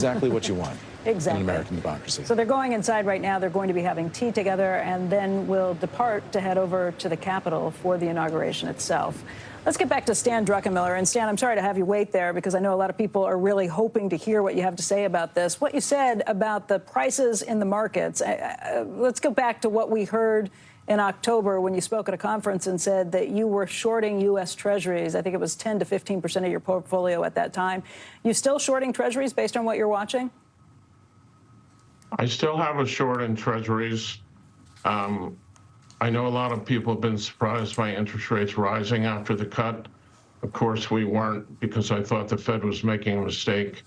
Exactly what you want Exactly. in American democracy. So they're going inside right now. They're going to be having tea together and then will depart to head over to the Capitol for the inauguration itself. Let's get back to Stan Druckenmiller. And Stan, I'm sorry to have you wait there because I know a lot of people are really hoping to hear what you have to say about this. What you said about the prices in the markets, let's go back to what we heard in October when you spoke at a conference and said that you were shorting U.S. Treasuries. I think it was 10 to 15% of your portfolio at that time. You still shorting Treasuries based on what you're watching? I still have a short in Treasuries. I know a lot of people have been surprised by interest rates rising after the cut. Of course, we weren't, because I thought the Fed was making a mistake.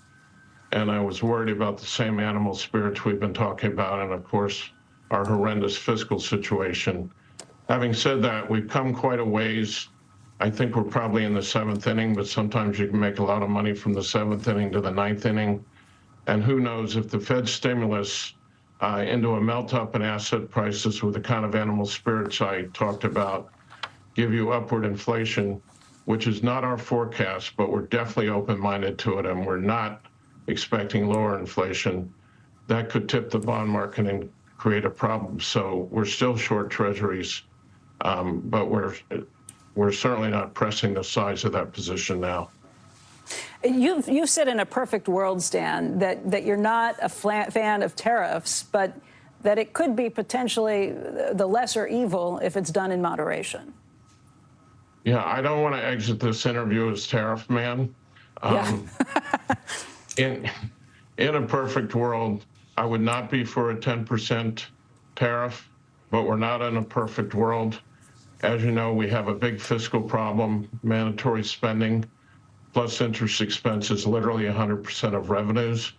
And I was worried about the same animal spirits we've been talking about, and of course, our horrendous fiscal situation. Having said that, we've come quite a ways. I think we're probably in the 7th inning, but sometimes you can make a lot of money from the 7th inning to the 9th inning. And who knows if the Fed stimulus into a melt up in asset prices with the kind of animal spirits I talked about give you upward inflation, which is not our forecast, but we're definitely open-minded to it, and we're not expecting lower inflation. That could tip the bond market and create a problem. So we're still short Treasuries, but we're certainly not pressing the size of that position now. You've said in a perfect world, Stan, that you're not a fan of tariffs, but that it could be potentially the lesser evil if it's done in moderation. Yeah, I don't want to exit this interview as tariff man. In a perfect world, I would not be for a 10% tariff, but we're not in a perfect world. As you know, we have a big fiscal problem, mandatory spending, plus interest expense is literally 100% of revenues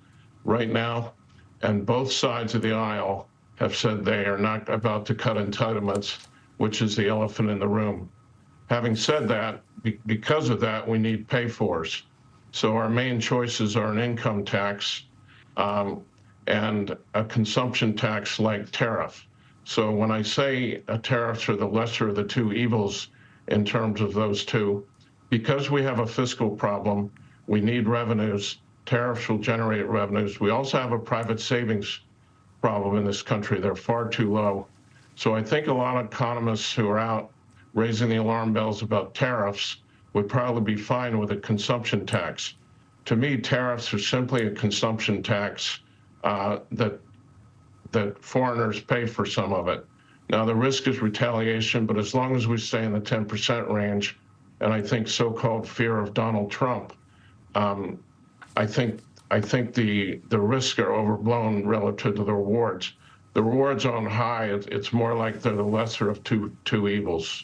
right now. And both sides of the aisle have said they are not about to cut entitlements, which is the elephant in the room. Having said that, because of that, we need pay-fors. So our main choices are an income tax and a consumption tax like tariff. So when I say tariffs are the lesser of the two evils in terms of those two, because we have a fiscal problem, we need revenues. Tariffs will generate revenues. We also have a private savings problem in this country. They're far too low. So I think a lot of economists who are out raising the alarm bells about tariffs would probably be fine with a consumption tax. To me, tariffs are simply a consumption tax that foreigners pay for some of it. Now, the risk is retaliation, but as long as we stay in the 10% range, and I think so-called fear of Donald Trump, I think the risks are overblown relative to the rewards. The rewards on high, it's more like they're the lesser of two evils.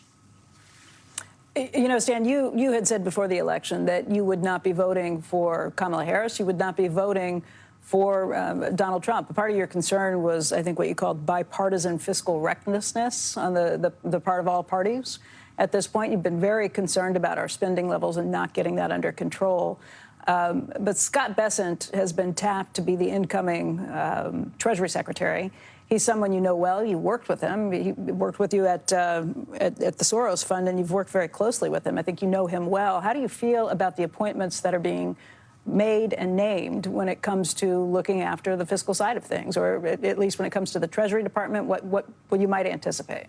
You know, Stan, you had said before the election that you would not be voting for Kamala Harris. You would not be voting for Donald Trump. Part of your concern was, I think, what you called bipartisan fiscal recklessness on the part of all parties. At this point, you've been very concerned about our spending levels and not getting that under control. But Scott Bessent has been tapped to be the incoming Treasury Secretary. He's someone you know well. You worked with him. He worked with you at the Soros Fund, and you've worked very closely with him. I think you know him well. How do you feel about the appointments that are being made and named when it comes to looking after the fiscal side of things, or at least when it comes to the Treasury Department, what you might anticipate?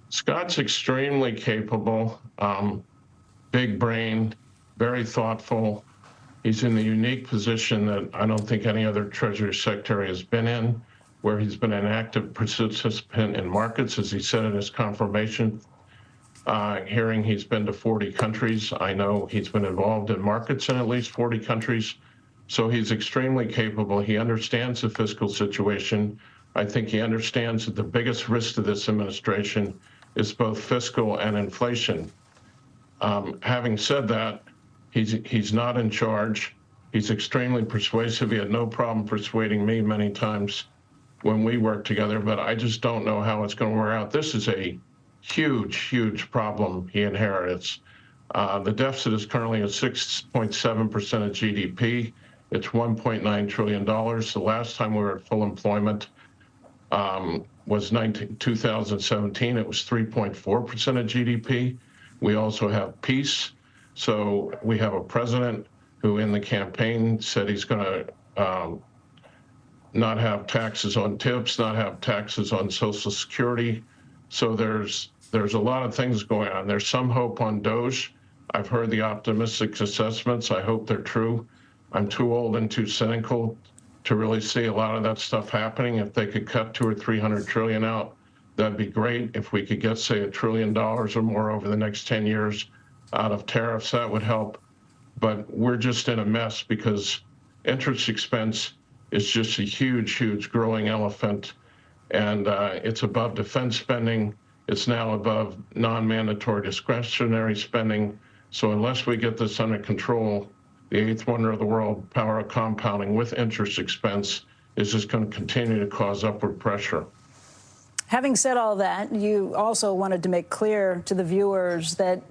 Scott's extremely capable, big brain, very thoughtful. He's in the unique position that I don't think any other Treasury Secretary has been in, where he's been an active participant in markets. As he said in his confirmation hearing, he's been to 40 countries. I know he's been involved in markets in at least 40 countries. So he's extremely capable. He understands the fiscal situation. I think he understands that the biggest risk to this administration is both fiscal and inflation. Having said that, he's not in charge. He's extremely persuasive. He had no problem persuading me many times when we worked together, but I just don't know how it's going to work out. This is a huge, huge problem he inherits. The deficit is currently at 6.7% of GDP. It's $1.9 trillion. The last time we were at full employment was 2017. It was 3.4% of GDP. We also have peace. So we have a president who in the campaign said he's going to not have taxes on tips, not have taxes on Social Security. So there's a lot of things going on. There's some hope on Doge. I've heard the optimistic assessments. I hope they're true. I'm too old and too cynical to really see a lot of that stuff happening. If they could cut 200 or 300 trillion out, that'd be great. If we could get, say, $1 trillion or more over the next 10 years out of tariffs, that would help. But we're just in a mess because interest expense is just a huge, huge growing elephant. And it's above defense spending. It's now above non-mandatory discretionary spending. So unless we get this under control, the eighth wonder of the world, power of compounding with interest expense, is just going to continue to cause upward pressure. Having said all that, you also wanted to make clear to the viewers that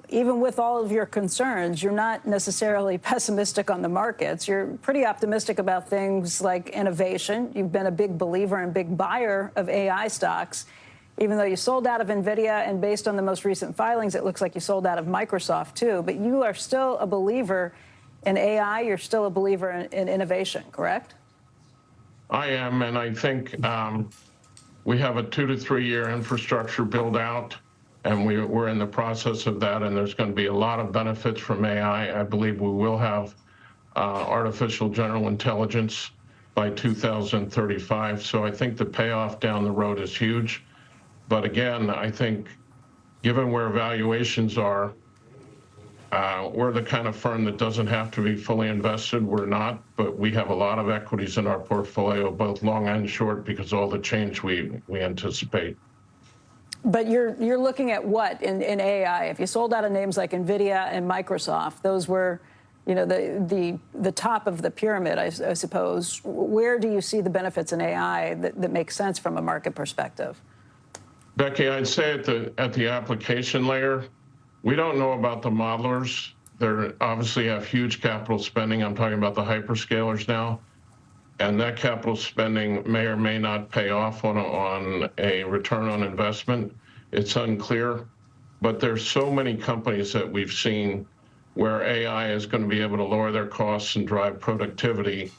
even with all of your concerns, you're not necessarily pessimistic on the markets. You're pretty optimistic about things like innovation. You've been a big believer and big buyer of AI stocks, even though you sold out of NVIDIA, and based on the most recent filings, it looks like you sold out of Microsoft too. But you are still a believer in AI. You're still a believer in innovation, correct? I am, and I think we have a 2 to 3 year infrastructure build out, and we're in the process of that, and there's going to be a lot of benefits from AI. I believe we will have artificial general intelligence by 2035. So I think the payoff down the road is huge. But again, I think given where valuations are, we're the kind of firm that doesn't have to be fully invested. We're not, but we have a lot of equities in our portfolio, both long and short, because all the change we anticipate. But you're looking at what in AI? If you sold out of names like NVIDIA and Microsoft, those were, you know, the top of the pyramid, I suppose. Where do you see the benefits in AI that make sense from a market perspective? Becky, I'd say at the application layer, we don't know about the modelers. They obviously have huge capital spending. I'm talking about the hyperscalers now. And that capital spending may or may not pay off on a return on investment. It's unclear. But there's so many companies that we've seen where AI is going to be able to lower their costs and drive productivity.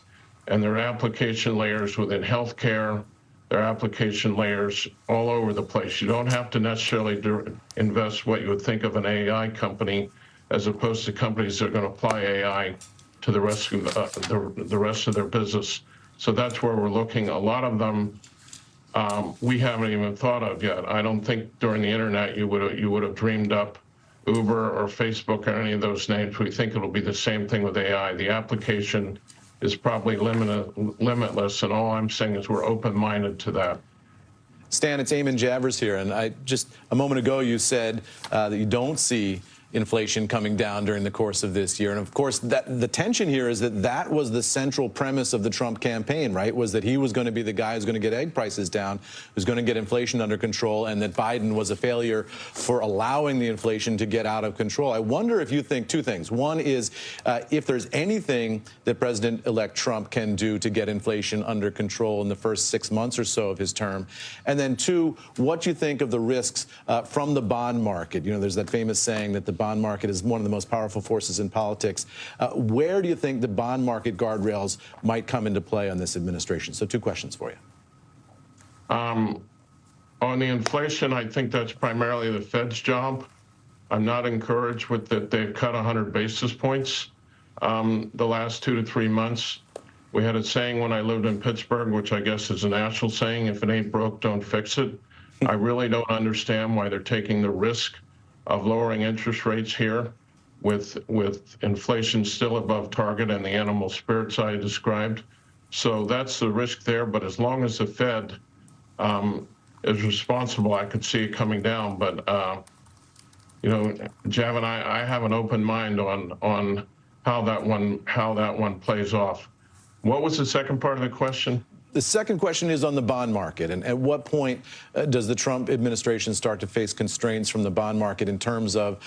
And their application layers within healthcare, their application layers all over the place. You don't have to necessarily invest what you would think of an AI company, as opposed to companies that are going to apply AI to the rest of their business. So that's where we're looking. A lot of them we haven't even thought of yet. I don't think during the internet you would have dreamed up Uber or Facebook or any of those names. We think it'll be the same thing with AI. The application is probably limitless, and all I'm saying is we're open-minded to that. Stan, it's Eamon Javers here, and just a moment ago you said that you don't see inflation coming down during the course of this year. And of course, the tension here is that was the central premise of the Trump campaign, right? Was that he was going to be the guy who's going to get egg prices down, who's going to get inflation under control, and that Biden was a failure for allowing the inflation to get out of control. I wonder if you think two things. One is if there's anything that President-elect Trump can do to get inflation under control in the first 6 months or so of his term. And then two, what you think of the risks from the bond market. You know, there's that famous saying that the bond market is one of the most powerful forces in politics. Where do you think the bond market guardrails might come into play on this administration? So two questions for you. On the inflation, I think that's primarily the Fed's job. I'm not encouraged with that they've cut 100 basis points the last 2 to 3 months. We had a saying when I lived in Pittsburgh, which I guess is a national saying, if it ain't broke, don't fix it. I really don't understand why they're taking the risk of lowering interest rates here with inflation still above target and the animal spirits I described. So that's the risk there. But as long as the Fed is responsible, I could see it coming down. But, you know, Javin, I have an open mind on how that one plays off. What was the second part of the question? The second question is on the bond market. And at what point does the Trump administration start to face constraints from the bond market in terms of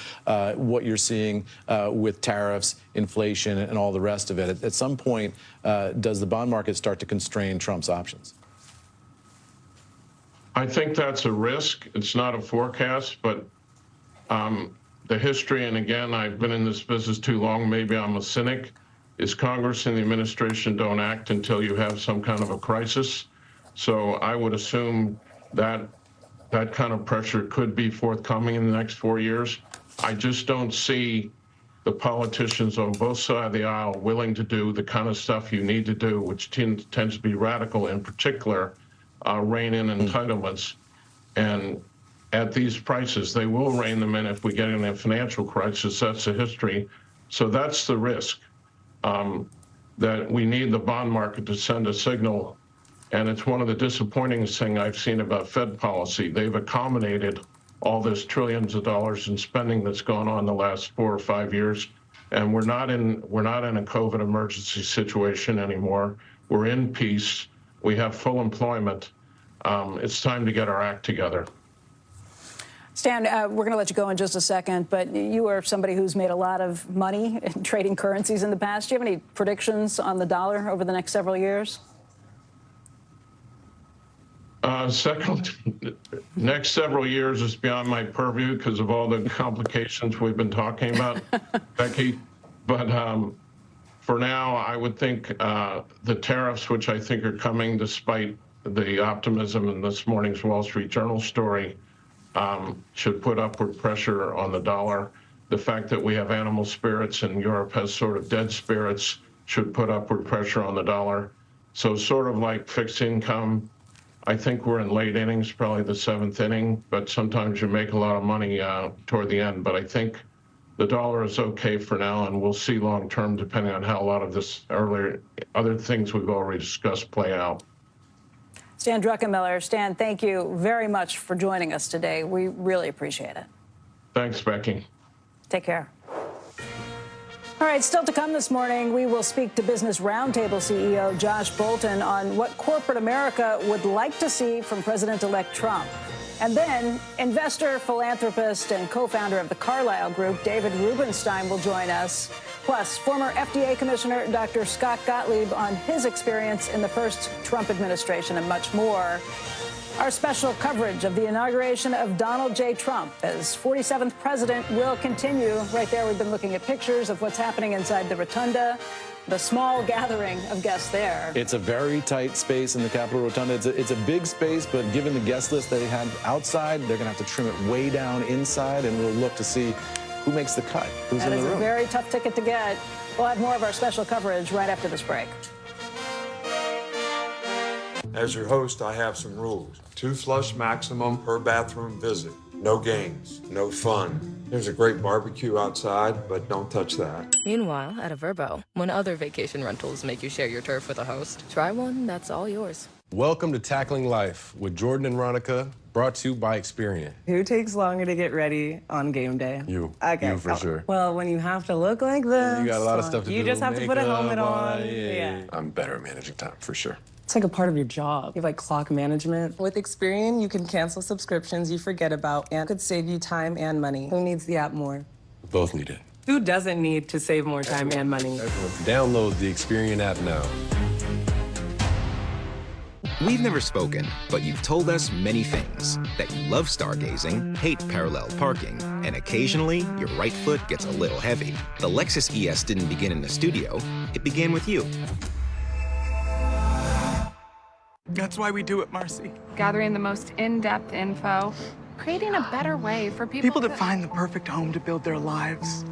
what you're seeing with tariffs, inflation, and all the rest of it? At some point, does the bond market start to constrain Trump's options? I think that's a risk. It's not a forecast, but the history, and again, I've been in this business too long, maybe I'm a cynic, is Congress and the administration don't act until you have some kind of a crisis. So I would assume that that kind of pressure could be forthcoming in the next 4 years. I just don't see the politicians on both sides of the aisle willing to do the kind of stuff you need to do, which tends to be radical, in particular, rein in entitlements. And at these prices, they will rein them in if we get in a financial crisis. That's the history. So that's the risk, that we need the bond market to send a signal. And it's one of the disappointing things I've seen about Fed policy. They've accommodated all this trillions of dollars in spending that's gone on the last 4 or 5 years. And we're not in a COVID emergency situation anymore. We're in peace. We have full employment. It's time to get our act together. Stan, we're going to let you go in just a second, but you are somebody who's made a lot of money in trading currencies in the past. Do you have any predictions on the dollar over the next several years? Next several years is beyond my purview because of all the complications we've been talking about, Becky. But for now, I would think the tariffs, which I think are coming despite the optimism in this morning's Wall Street Journal story, should put upward pressure on the dollar. The fact that we have animal spirits and Europe has sort of dead spirits should put upward pressure on the dollar. So sort of like fixed income, I think we're in late innings, probably the 7th inning, but sometimes you make a lot of money toward the end. But I think the dollar is okay for now, and we'll see long term depending on how a lot of this other things we've already discussed play out. Stan Druckenmiller. Stan, thank you very much for joining us today. We really appreciate it. Thanks, Becky. Take care. All right, still to come this morning, we will speak to Business Roundtable CEO Josh Bolten on what corporate America would like to see from President-elect Trump. And then investor, philanthropist, and co-founder of the Carlyle Group, David Rubenstein, will join us. Plus, former FDA Commissioner Dr. Scott Gottlieb on his experience in the first Trump administration and much more. Our special coverage of the inauguration of Donald J. Trump as 47th president will continue. Right there, we've been looking at pictures of what's happening inside the rotunda, the small gathering of guests there. It's a very tight space in the Capitol Rotunda. It's a big space, but given the guest list they had outside, they're going to have to trim it way down inside, and we'll look to see who makes the cut, who's in the room. That is a very tough ticket to get. We'll have more of our special coverage right after this break. As your host, I have some rules. 2 flush maximum per bathroom visit. No games, no fun. There's a great barbecue outside, but don't touch that. Meanwhile, at a Vrbo, when other vacation rentals make you share your turf with a host, try one that's all yours. Welcome to Tackling Life with Jordan and Ronica, brought to you by Experian. Who takes longer to get ready on game day? You. Okay. You for sure. Well, when you have to look like this. You got a lot of stuff to do. You just have to put a helmet on. Yeah. I'm better at managing time, for sure. It's like a part of your job. You have like clock management. With Experian, you can cancel subscriptions you forget about and could save you time and money. Who needs the app more? Both need it. Who doesn't need to save more time and money? Download the Experian app now. We've never spoken, but you've told us many things. That you love stargazing, hate parallel parking, and occasionally your right foot gets a little heavy. The Lexus ES didn't begin in the studio, it began with you. That's why we do it, Marcy. Gathering the most in-depth info, creating a better way for people to find the perfect home to build their lives.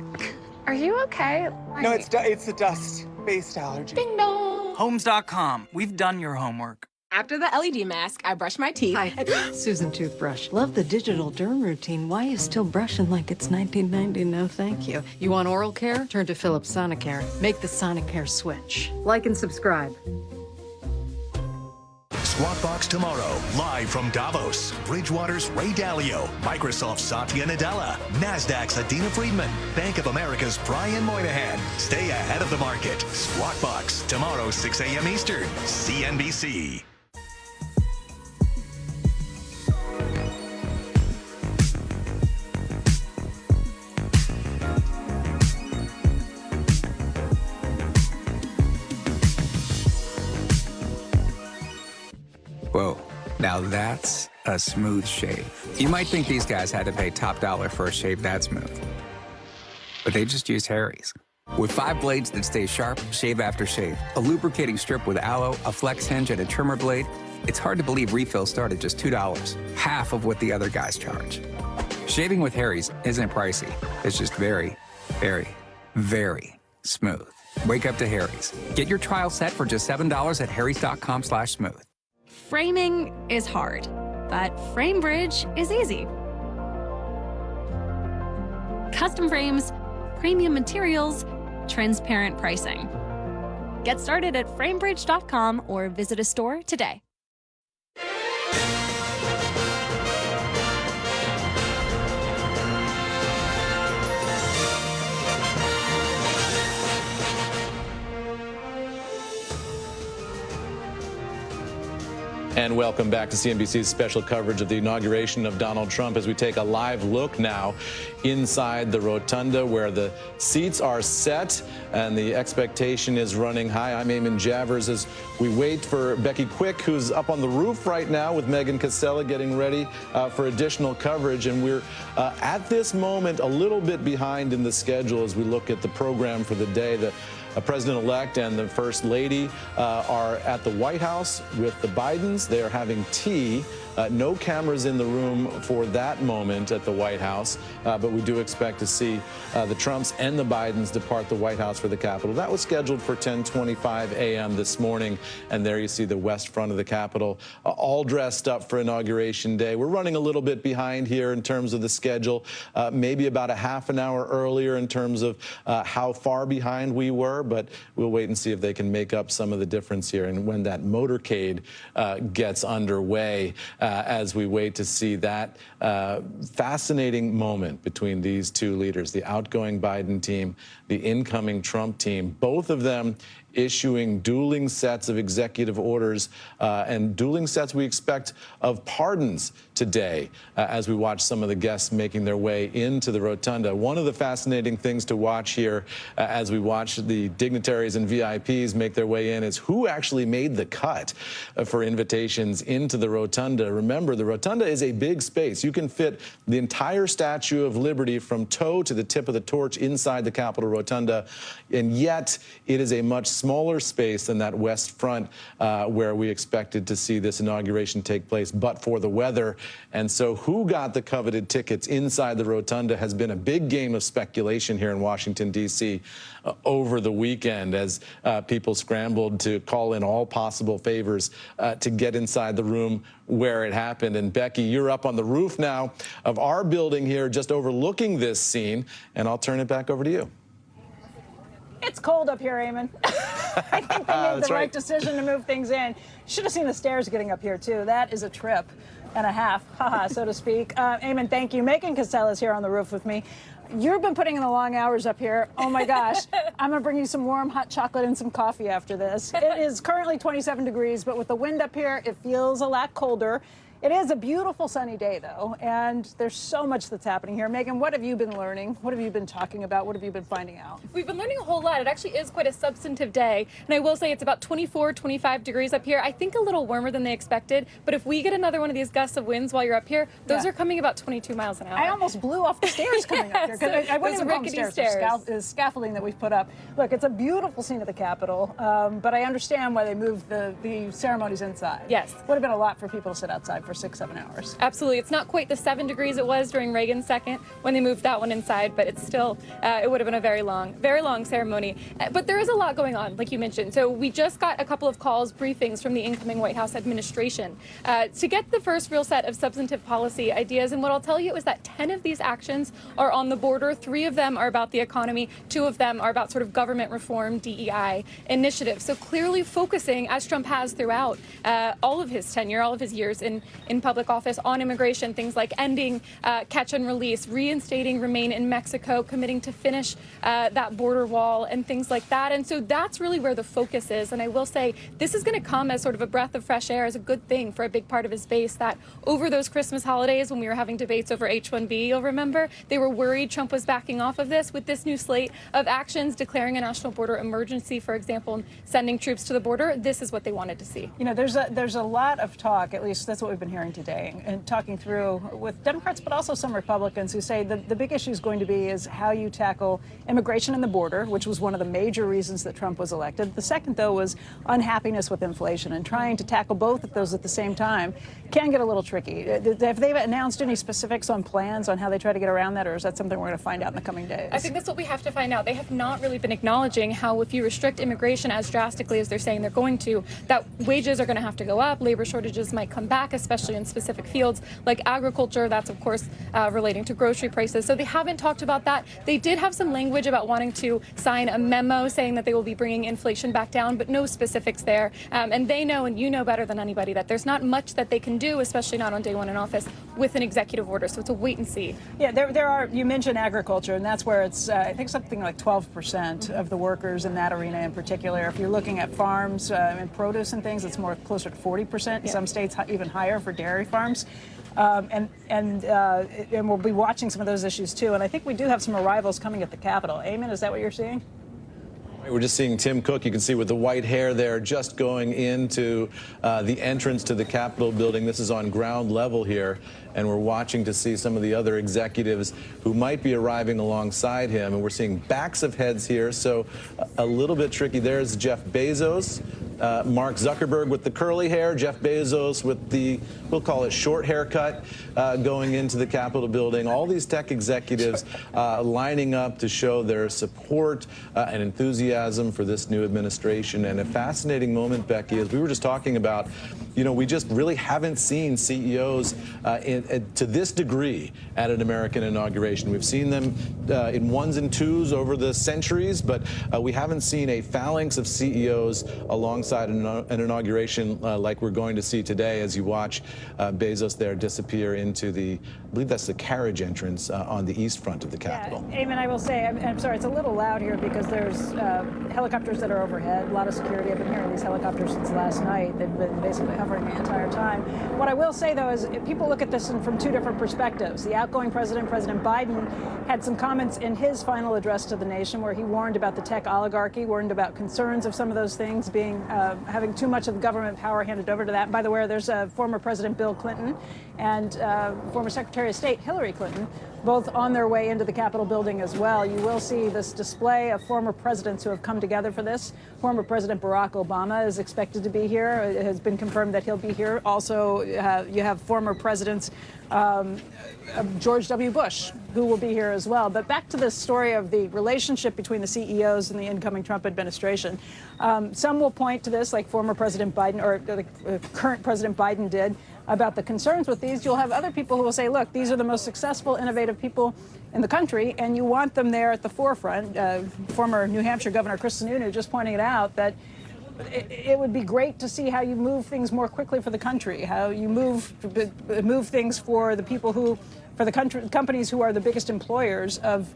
Are you okay? No, it's the dust-based allergy. Ding dong. Homes.com. We've done your homework. After the LED mask, I brush my teeth. Hi, Susan Toothbrush. Love the digital derm routine. Why are you still brushing like it's 1990? No, thank you. You want oral care? Turn to Philips Sonicare. Make the Sonicare switch. Like and subscribe. Squawk Box tomorrow, live from Davos. Bridgewater's Ray Dalio, Microsoft's Satya Nadella, NASDAQ's Adina Friedman, Bank of America's Brian Moynihan. Stay ahead of the market. Squawk Box tomorrow, 6 a.m. Eastern, CNBC. Whoa, now that's a smooth shave. You might think these guys had to pay top dollar for a shave that smooth, but they just used Harry's. With 5 blades that stay sharp, shave after shave, a lubricating strip with aloe, a flex hinge, and a trimmer blade, it's hard to believe refills start at just $2, half of what the other guys charge. Shaving with Harry's isn't pricey. It's just very, very, very smooth. Wake up to Harry's. Get your trial set for just $7 at harrys.com/smooth. Framing is hard, but FrameBridge is easy. Custom frames, premium materials, transparent pricing. Get started at framebridge.com or visit a store today. And welcome back to CNBC's special coverage of the inauguration of Donald Trump as we take a live look now inside the rotunda where the seats are set and the expectation is running high. I'm Eamon Javers as we wait for Becky Quick, who's up on the roof right now with Megan Casella getting ready for additional coverage. And we're at this moment a little bit behind in the schedule as we look at the program for the day. The President-elect and the First Lady are at the White House with the Bidens. They are having tea. No cameras in the room for that moment at the White House, but we do expect to see the Trumps and the Bidens depart the White House for the Capitol. That was scheduled for 10:25 a.m. this morning, and there you see the west front of the Capitol, all dressed up for Inauguration Day. We're running a little bit behind here in terms of the schedule, maybe about a half an hour earlier in terms of how far behind we were, but we'll wait and see if they can make up some of the difference here and when that motorcade gets underway. As we wait to see that fascinating moment between these two leaders, the outgoing Biden team, the incoming Trump team, both of them issuing dueling sets of executive orders and dueling sets we expect of pardons today as we watch some of the guests making their way into the rotunda. One of the fascinating things to watch here as we watch the dignitaries and VIPs make their way in is who actually made the cut for invitations into the rotunda. Remember, the rotunda is a big space. You can fit the entire Statue of Liberty from toe to the tip of the torch inside the Capitol rotunda, and yet it is a much smaller space than that west front where we expected to see this inauguration take place, but for the weather. And so who got the coveted tickets inside the rotunda has been a big game of speculation here in Washington, D.C. Over the weekend as people scrambled to call in all possible favors to get inside the room where it happened. And Becky, you're up on the roof now of our building here, just overlooking this scene, and I'll turn it back over to you. It's cold up here, Eamon. I think they made the right decision to move things in. Should have seen the stairs getting up here, too. That is a trip and a half, so to speak. Eamon, thank you. Megan Casella is here on the roof with me. You've been putting in the long hours up here. Oh, my gosh. I'm going to bring you some warm hot chocolate and some coffee after this. It is currently 27 degrees, but with the wind up here, it feels a lot colder. It is a beautiful sunny day, though, and there's so much that's happening here. Megan, what have you been learning? What have you been talking about? What have you been finding out? We've been learning a whole lot. It actually is quite a substantive day, and I will say it's about 24, 25 degrees up here. I think a little warmer than they expected, but if we get another one of these gusts of winds while you're up here, those are coming about 22 miles an hour. I almost blew off the stairs coming up here. I wouldn't even call them stairs. The scaffolding that we've put up. Look, it's a beautiful scene at the Capitol, but I understand why they moved the ceremonies inside. Yes. Would have been a lot for people to sit outside for 6-7 hours. Absolutely. It's not quite the 7 degrees it was during Reagan's second when they moved that one inside, but it's still, it would have been a very long ceremony. But there is a lot going on, like you mentioned. So we just got a couple of calls, briefings from the incoming White House administration to get the first real set of substantive policy ideas. And what I'll tell you is that 10 of these actions are on the border. 3 of them are about the economy. 2 of them are about sort of government reform, DEI initiatives. So clearly focusing, as Trump has throughout all of his tenure, all of his years in public office, on immigration, things like ending catch and release, reinstating Remain in Mexico, committing to finish that border wall and things like that. And so that's really where the focus is. And I will say this is going to come as sort of a breath of fresh air, as a good thing for a big part of his base, that over those Christmas holidays when we were having debates over H-1B, you'll remember, they were worried Trump was backing off of this. With this new slate of actions, declaring a national border emergency, for example, and sending troops to the border, this is what they wanted to see. You know, there's a lot of talk, at least that's what we've been hearing today and talking through with Democrats, but also some Republicans who say the big issue is going to be is how you tackle immigration and the border, which was one of the major reasons that Trump was elected. The second, though, was unhappiness with inflation, and trying to tackle both of those at the same time can get a little tricky. Have they announced any specifics on plans on how they try to get around that, or is that something we're going to find out in the coming days? I think that's what we have to find out. They have not really been acknowledging how if you restrict immigration as drastically as they're saying they're going to, that wages are going to have to go up, labor shortages might come back, especially in specific fields like agriculture. That's, of course, relating to grocery prices. So they haven't talked about that. They did have some language about wanting to sign a memo saying that they will be bringing inflation back down, but no specifics there. And they know, and you know better than anybody, that there's not much that they can do, especially not on day one in office, with an executive order. So it's a wait and see. Yeah, there are, you mentioned agriculture, and that's where it's, I think, something like 12% of the workers in that arena in particular. If you're looking at farms and produce and things, it's more closer to 40%. In some states, even higher for dairy farms. And we'll be watching some of those issues, too. And I think we do have some arrivals coming at the Capitol. Eamon, is that what you're seeing? We're just seeing Tim Cook, you can see with the white hair there, just going into the entrance to the Capitol building. This is on ground level here, and we're watching to see some of the other executives who might be arriving alongside him. And we're seeing backs of heads here, so a little bit tricky. There's Jeff Bezos, Mark Zuckerberg with the curly hair, Jeff Bezos with the, we'll call it short haircut, going into the Capitol building. All these tech executives lining up to show their support and enthusiasm for this new administration. And a fascinating moment, Becky, as we were just talking about, you know, we just really haven't seen CEOs to this degree at an American inauguration. We've seen them in ones and twos over the centuries, but we haven't seen a phalanx of CEOs alongside an inauguration like we're going to see today as you watch Bezos there disappear into the, I believe that's the carriage entrance on the east front of the Capitol. Yeah, Eamon, I will say, I'm sorry, it's a little loud here because there's helicopters that are overhead, a lot of security. I've been hearing these helicopters since last night. They've been basically hovering the entire time. What I will say, though, is people look at this from two different perspectives. The outgoing president, President Biden, had some comments in his final address to the nation where he warned about the tech oligarchy, warned about concerns of some of those things being having too much of the government power handed over to that. And by the way, there's former President Bill Clinton and former Secretary of State Hillary Clinton, both on their way into the Capitol building as well. You will see this display of former presidents who have come together for this. Former President Barack Obama is expected to be here. It has been confirmed that he'll be here. Also, you have former presidents George W. Bush, who will be here as well. But back to this story of the relationship between the CEOs and the incoming Trump administration. Some will point to this, like former President Biden, or current President Biden did, about the concerns with these. You'll have other people who will say, look, these are the most successful, innovative people in the country, and you want them there at the forefront. Former New Hampshire Governor Chris Sununu just pointing it out that it would be great to see how you move things more quickly for the country, how you move things for the people who, for the companies who are the biggest employers of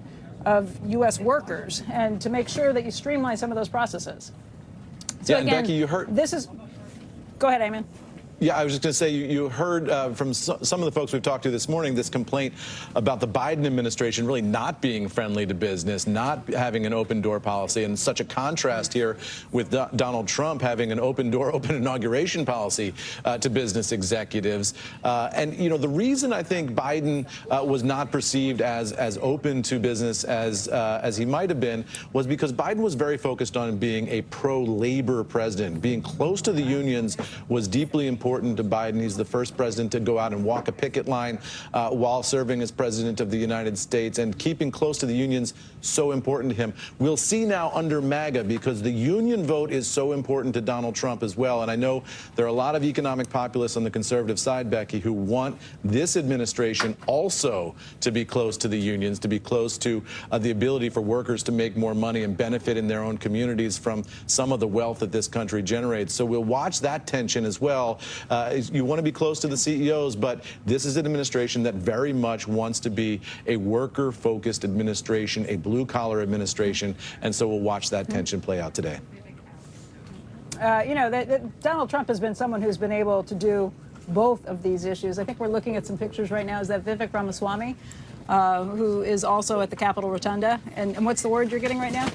U.S. workers, and to make sure that you streamline some of those processes. So yeah, again, and Becky, you heard. This is. Go ahead, Eamon. Yeah, I was just going to say, you heard from some of the folks we've talked to this morning this complaint about the Biden administration really not being friendly to business, not having an open door policy, and such a contrast here with Donald Trump having an open door, open inauguration policy to business executives. And, you know, the reason I think Biden was not perceived as open to business as he might have been was because Biden was very focused on being a pro-labor president. Being close to the unions was deeply important to Biden. He's the first president to go out and walk a picket line while serving as president of the United States, and keeping close to the unions so important to him. We'll see now under MAGA, because the union vote is so important to Donald Trump as well. And I know there are a lot of economic populists on the conservative side, Becky, who want this administration also to be close to the unions, to be close to the ability for workers to make more money and benefit in their own communities from some of the wealth that this country generates. So we'll watch that tension as well. You want to be close to the CEOs, but this is an administration that very much wants to be a worker-focused administration, a blue-collar administration, and so we'll watch that tension play out today. You know, Donald Trump has been someone who's been able to do both of these issues. I think we're looking at some pictures right now. Is that Vivek Ramaswamy, who is also at the Capitol Rotunda? And what's the word you're getting right now?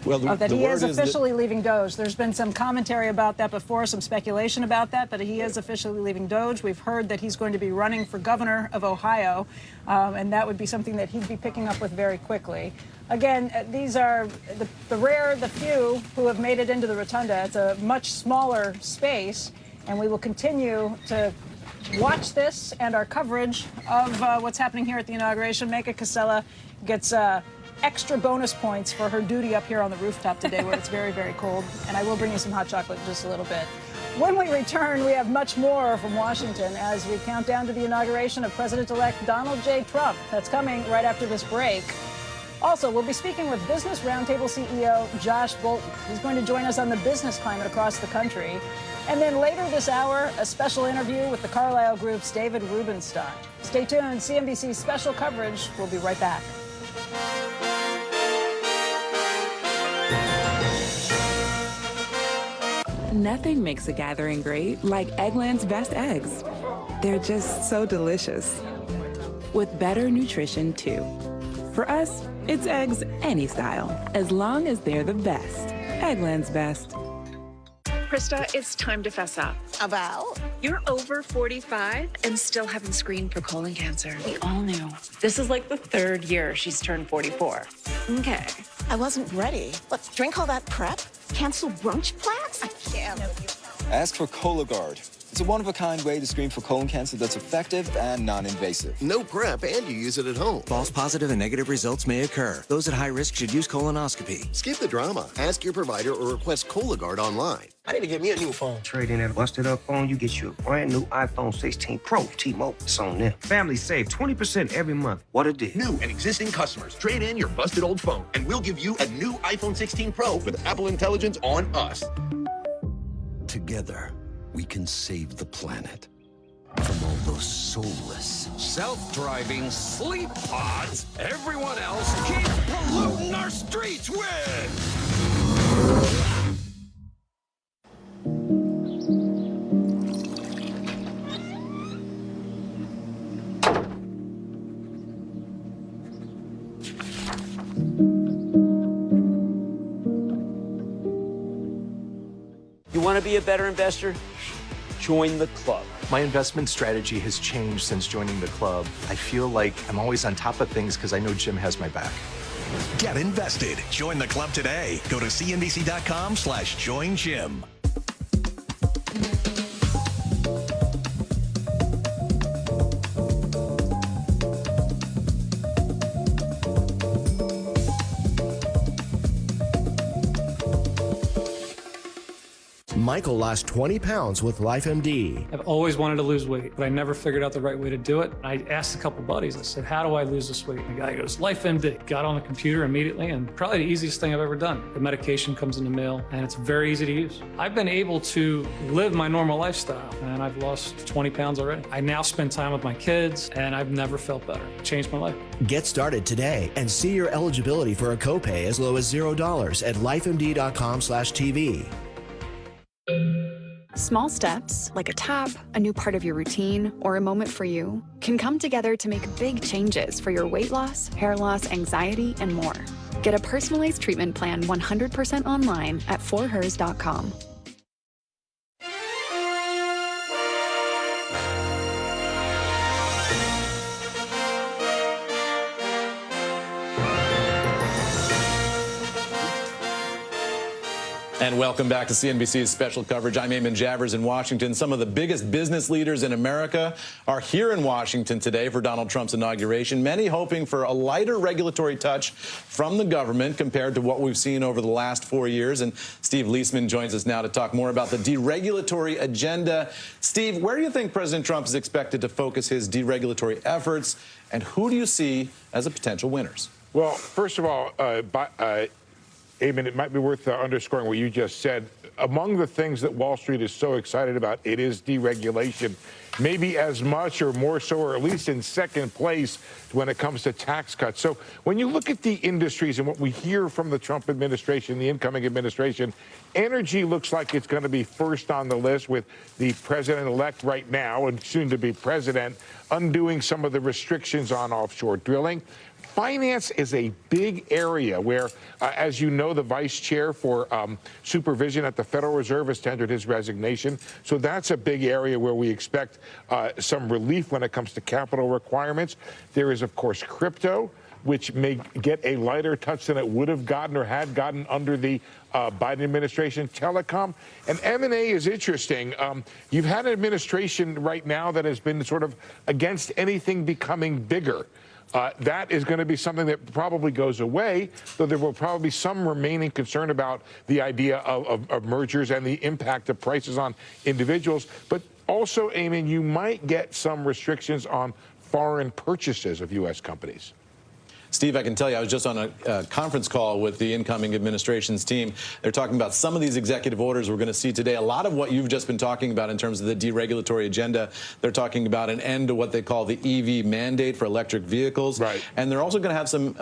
Well, that he word is is officially leaving Doge. There's been some commentary about that before, some speculation about that, but he is officially leaving Doge. We've heard that he's going to be running for governor of Ohio, and that would be something that he'd be picking up with very quickly. Again, these are the few who have made it into the rotunda. It's a much smaller space, and we will continue to watch this and our coverage of what's happening here at the inauguration. Meka Casella gets extra bonus points for her duty up here on the rooftop today where it's very, very cold. And I will bring you some hot chocolate in just a little bit. When we return, we have much more from Washington as we count down to the inauguration of President-elect Donald J. Trump. That's coming right after this break. Also, we'll be speaking with Business Roundtable CEO Josh Bolton. He's going to join us on the business climate across the country. And then later this hour, a special interview with the Carlyle Group's David Rubenstein. Stay tuned. CNBC's special coverage. We'll be right back. Nothing makes a gathering great like Eggland's best eggs. They're just so delicious. With better nutrition, too. For us, it's eggs any style, as long as they're the best. Eggland's best. Krista, it's time to fess up. About? You're over 45 and still haven't screened for colon cancer. We all knew. This is like the third year she's turned 44. Okay. I wasn't ready. Look, drink all that prep? Cancel brunch plans? I can't. Ask for Cologuard. It's a one-of-a-kind way to screen for colon cancer that's effective and non-invasive. No prep, and you use it at home. False positive and negative results may occur. Those at high risk should use colonoscopy. Skip the drama. Ask your provider or request Cologuard online. I need to get me a new phone. Trade in that busted up phone, you get you a brand new iPhone 16 Pro. T-Mobile, it's on there. Families save 20% every month. What a deal. New and existing customers, trade in your busted old phone, and we'll give you a new iPhone 16 Pro with Apple Intelligence on us. Together, we can save the planet from all those soulless, self-driving sleep pods everyone else keeps polluting our streets with. You want to be a better investor? Join the club. My investment strategy has changed since joining the club. I feel like I'm always on top of things because I know Jim has my back. Get invested. Join the club today. Go to cnbc.com/join Jim. Michael lost 20 pounds with LifeMD. I've always wanted to lose weight, but I never figured out the right way to do it. I asked a couple buddies, I said, how do I lose this weight? And the guy goes, LifeMD. Got on the computer immediately, and probably the easiest thing I've ever done. The medication comes in the mail, and it's very easy to use. I've been able to live my normal lifestyle, and I've lost 20 pounds already. I now spend time with my kids, and I've never felt better. It changed my life. Get started today and see your eligibility for a copay as low as $0 at lifemd.com/TV. Small steps, like a tap, a new part of your routine, or a moment for you, can come together to make big changes for your weight loss, hair loss, anxiety, and more. Get a personalized treatment plan 100% online at forhers.com. And welcome back to CNBC's special coverage. I'm Eamon Javers in Washington. Some of the biggest business leaders in America are here in Washington today for Donald Trump's inauguration, many hoping for a lighter regulatory touch from the government compared to what we've seen over the last 4 years. And Steve Leisman joins us now to talk more about the deregulatory agenda. Steve, where do you think President Trump is expected to focus his deregulatory efforts, and who do you see as the potential winners? Well, first of all, Eamon, it might be worth underscoring what you just said. Among the things that Wall Street is so excited about, it is deregulation. Maybe as much or more so, or at least in second place when it comes to tax cuts. So when you look at the industries and what we hear from the Trump administration, the incoming administration, energy looks like it's going to be first on the list, with the president-elect right now and soon to be president undoing some of the restrictions on offshore drilling. finance is a big area where, as you know, the vice chair for supervision at the Federal Reserve has tendered his resignation. So that's a big area where we expect some relief when it comes to capital requirements. There is, of course, crypto, which may get a lighter touch than it would have gotten or had gotten under the Biden administration. Telecom and M&A is interesting. You've had an administration right now that has been sort of against anything becoming bigger. That is going to be something that probably goes away, though there will probably be some remaining concern about the idea of mergers and the impact of prices on individuals. But also, Eamon, you might get some restrictions on foreign purchases of U.S. companies. Steve, I can tell you, I was just on a conference call with the incoming administration's team. They're talking about some of these executive orders we're going to see today. A lot of what you've just been talking about in terms of the deregulatory agenda. They're talking about an end to what they call the EV mandate for electric vehicles. Right. And they're also going to have some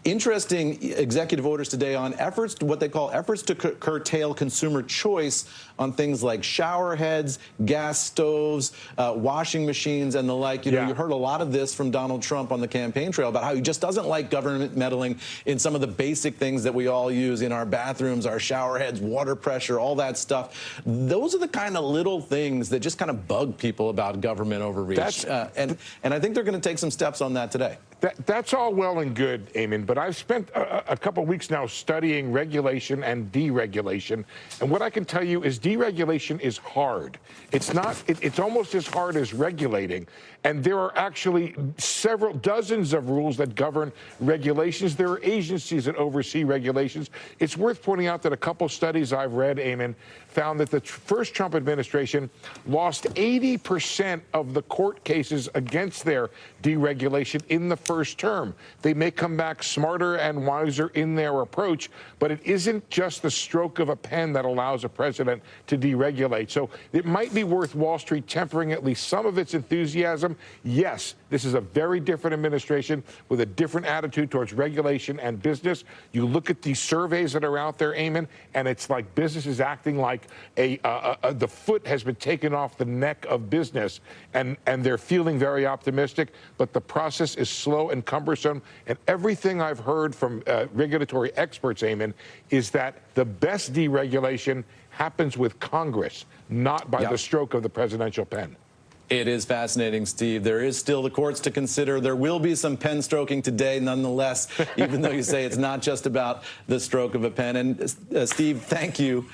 interesting executive orders today on efforts, what they call efforts to curtail consumer choice on things like shower heads, gas stoves, washing machines, and the like. You know, you heard a lot of this from Donald Trump on the campaign trail about how he just doesn't like government meddling in some of the basic things that we all use in our bathrooms, our shower heads, water pressure, all that stuff. Those are the kind of little things that just kind of bug people about government overreach. And I think they're going to take some steps on that today. That's all well and good, Eamon, but I've spent a couple of weeks now studying regulation and deregulation, and what I can tell you is deregulation is hard. It's not. It's almost as hard as regulating, and there are actually several dozens of rules that govern regulations. There are agencies that oversee regulations. It's worth pointing out that a couple studies I've read, Eamon, found that the first Trump administration lost 80% of the court cases against their deregulation in the first term. They may come back smarter and wiser in their approach, but it isn't just the stroke of a pen that allows a president to deregulate. So it might be worth Wall Street tempering at least some of its enthusiasm. Yes, this is a very different administration with a different attitude towards regulation and business. You look at these surveys that are out there, Eamon, and it's like business is acting like the foot has been taken off the neck of business, and they're feeling very optimistic, but the process is slow and cumbersome. And everything I've heard from regulatory experts, Eamon, is that the best deregulation happens with Congress, not by the stroke of the presidential pen. It is fascinating, Steve. There is still the courts to consider. There will be some pen stroking today, nonetheless, even though you say it's not just about the stroke of a pen. And Steve, thank you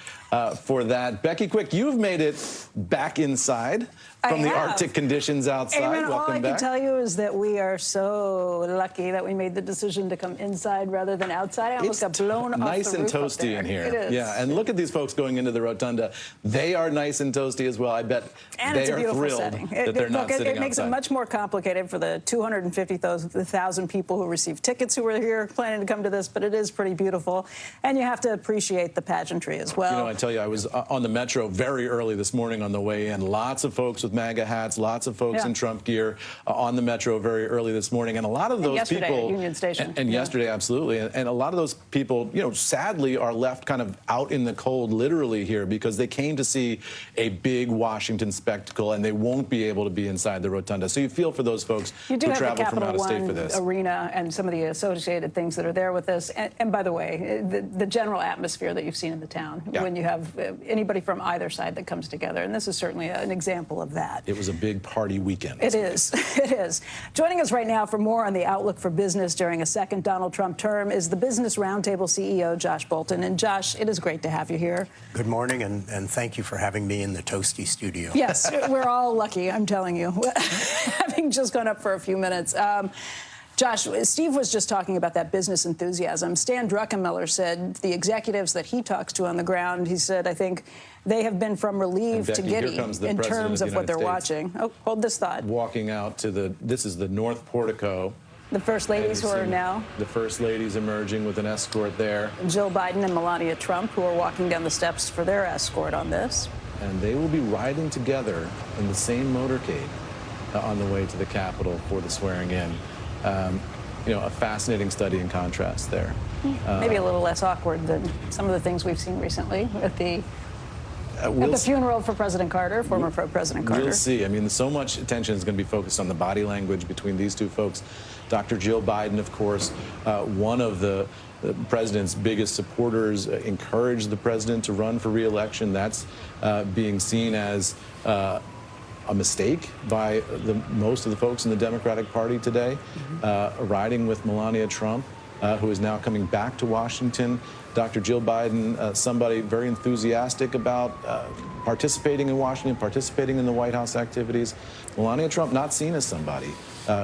for that. Becky Quick, you've made it back inside from the Arctic conditions outside. Eamon, Welcome all I back. can tell you is that we are so lucky that we made the decision to come inside rather than outside. I almost got blown off the roof. Nice and toasty in here. It is. Yeah, and look at these folks going into the rotunda. They are nice and toasty as well. I bet they are thrilled that they're not sitting outside. It makes it much more complicated for the 250,000 people who received tickets who were here planning to come to this, but it is pretty beautiful. And you have to appreciate the pageantry as well. You know, I tell you, I was on the Metro very early this morning on the way in. Lots of folks with MAGA hats, lots of folks in Trump gear on the Metro very early this morning. And a lot of those people... at Union Station. And yesterday, absolutely. And a lot of those people, you know, sadly are left kind of out in the cold, literally here, because they came to see a big Washington spectacle, and they won't be able to be inside the rotunda. So you feel for those folks who travel from out of state for this. Arena and some of the associated things that are there with this. And by the way, the general atmosphere that you've seen in the town when you have anybody from either side that comes together. And this is certainly an example of that. It was a big party weekend. It is. It is. Joining us right now for more on the outlook for business during a second Donald Trump term is the Business Roundtable CEO, Josh Bolten. And Josh, it is great to have you here. Good morning, and thank you for having me in the toasty studio. Yes, we're all lucky, I'm telling you, having just gone up for a few minutes. Josh, Steve was just talking about that business enthusiasm. Stan Druckenmiller said the executives that he talks to on the ground, he said, I think they have been from relief to giddy in terms of what they're watching. Oh, hold this thought. Walking out to this is the North Portico. The first ladies who are now. The first ladies emerging with an escort there. Jill Biden and Melania Trump, who are walking down the steps for their escort on this. And they will be riding together in the same motorcade on the way to the Capitol for the swearing in. You know, a fascinating study in contrast there. Maybe a little less awkward than some of the things we've seen recently with the At the funeral for President Carter, former President Carter. We'll see. I mean, so much attention is going to be focused on the body language between these two folks. Dr. Jill Biden, of course, one of the president's biggest supporters, encouraged the president to run for re-election. That's being seen as a mistake by most of the folks in the Democratic Party today, riding with Melania Trump, who is now coming back to Washington. Dr. Jill Biden, somebody very enthusiastic about participating in Washington, participating in the White House activities. Melania Trump not seen as somebody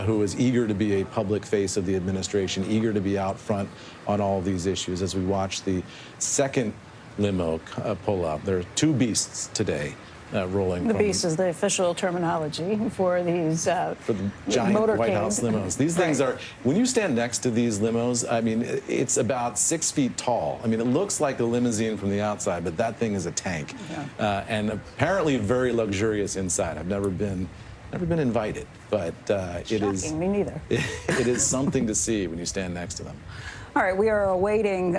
who is eager to be a public face of the administration, eager to be out front on all of these issues. As we watch the second limo pull up, there are two beasts today. Rolling. The beast is the official terminology for these for the giant motorcade. White House limos. These things are, when you stand next to these limos, I mean, it's about 6 feet tall. I mean, it looks like a limousine from the outside, but that thing is a tank, and apparently very luxurious inside. I've never been invited, but it is. Me neither. It is something to see when you stand next to them. All right, we are awaiting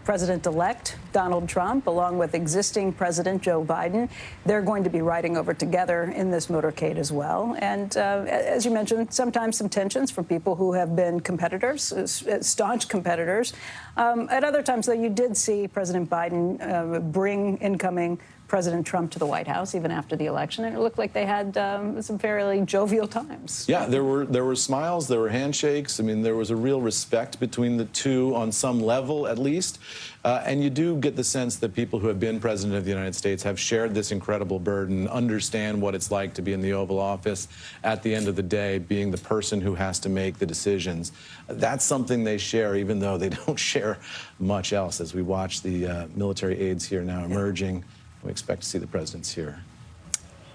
President-elect Donald Trump, along with existing President Joe Biden. They're going to be riding over together in this motorcade as well. And as you mentioned, sometimes some tensions from people who have been competitors, staunch competitors. At other times, though, you did see President Biden bring incoming President Trump to the White House even after the election, and it looked like they had some fairly jovial times. Yeah, there were smiles, there were handshakes. I mean, there was a real respect between the two on some level, at least. And you do get the sense that people who have been president of the United States have shared this incredible burden, understand what it's like to be in the Oval Office at the end of the day, being the person who has to make the decisions. That's something they share, even though they don't share much else. As we watch the military aides here now emerging, we expect to see the presidents here.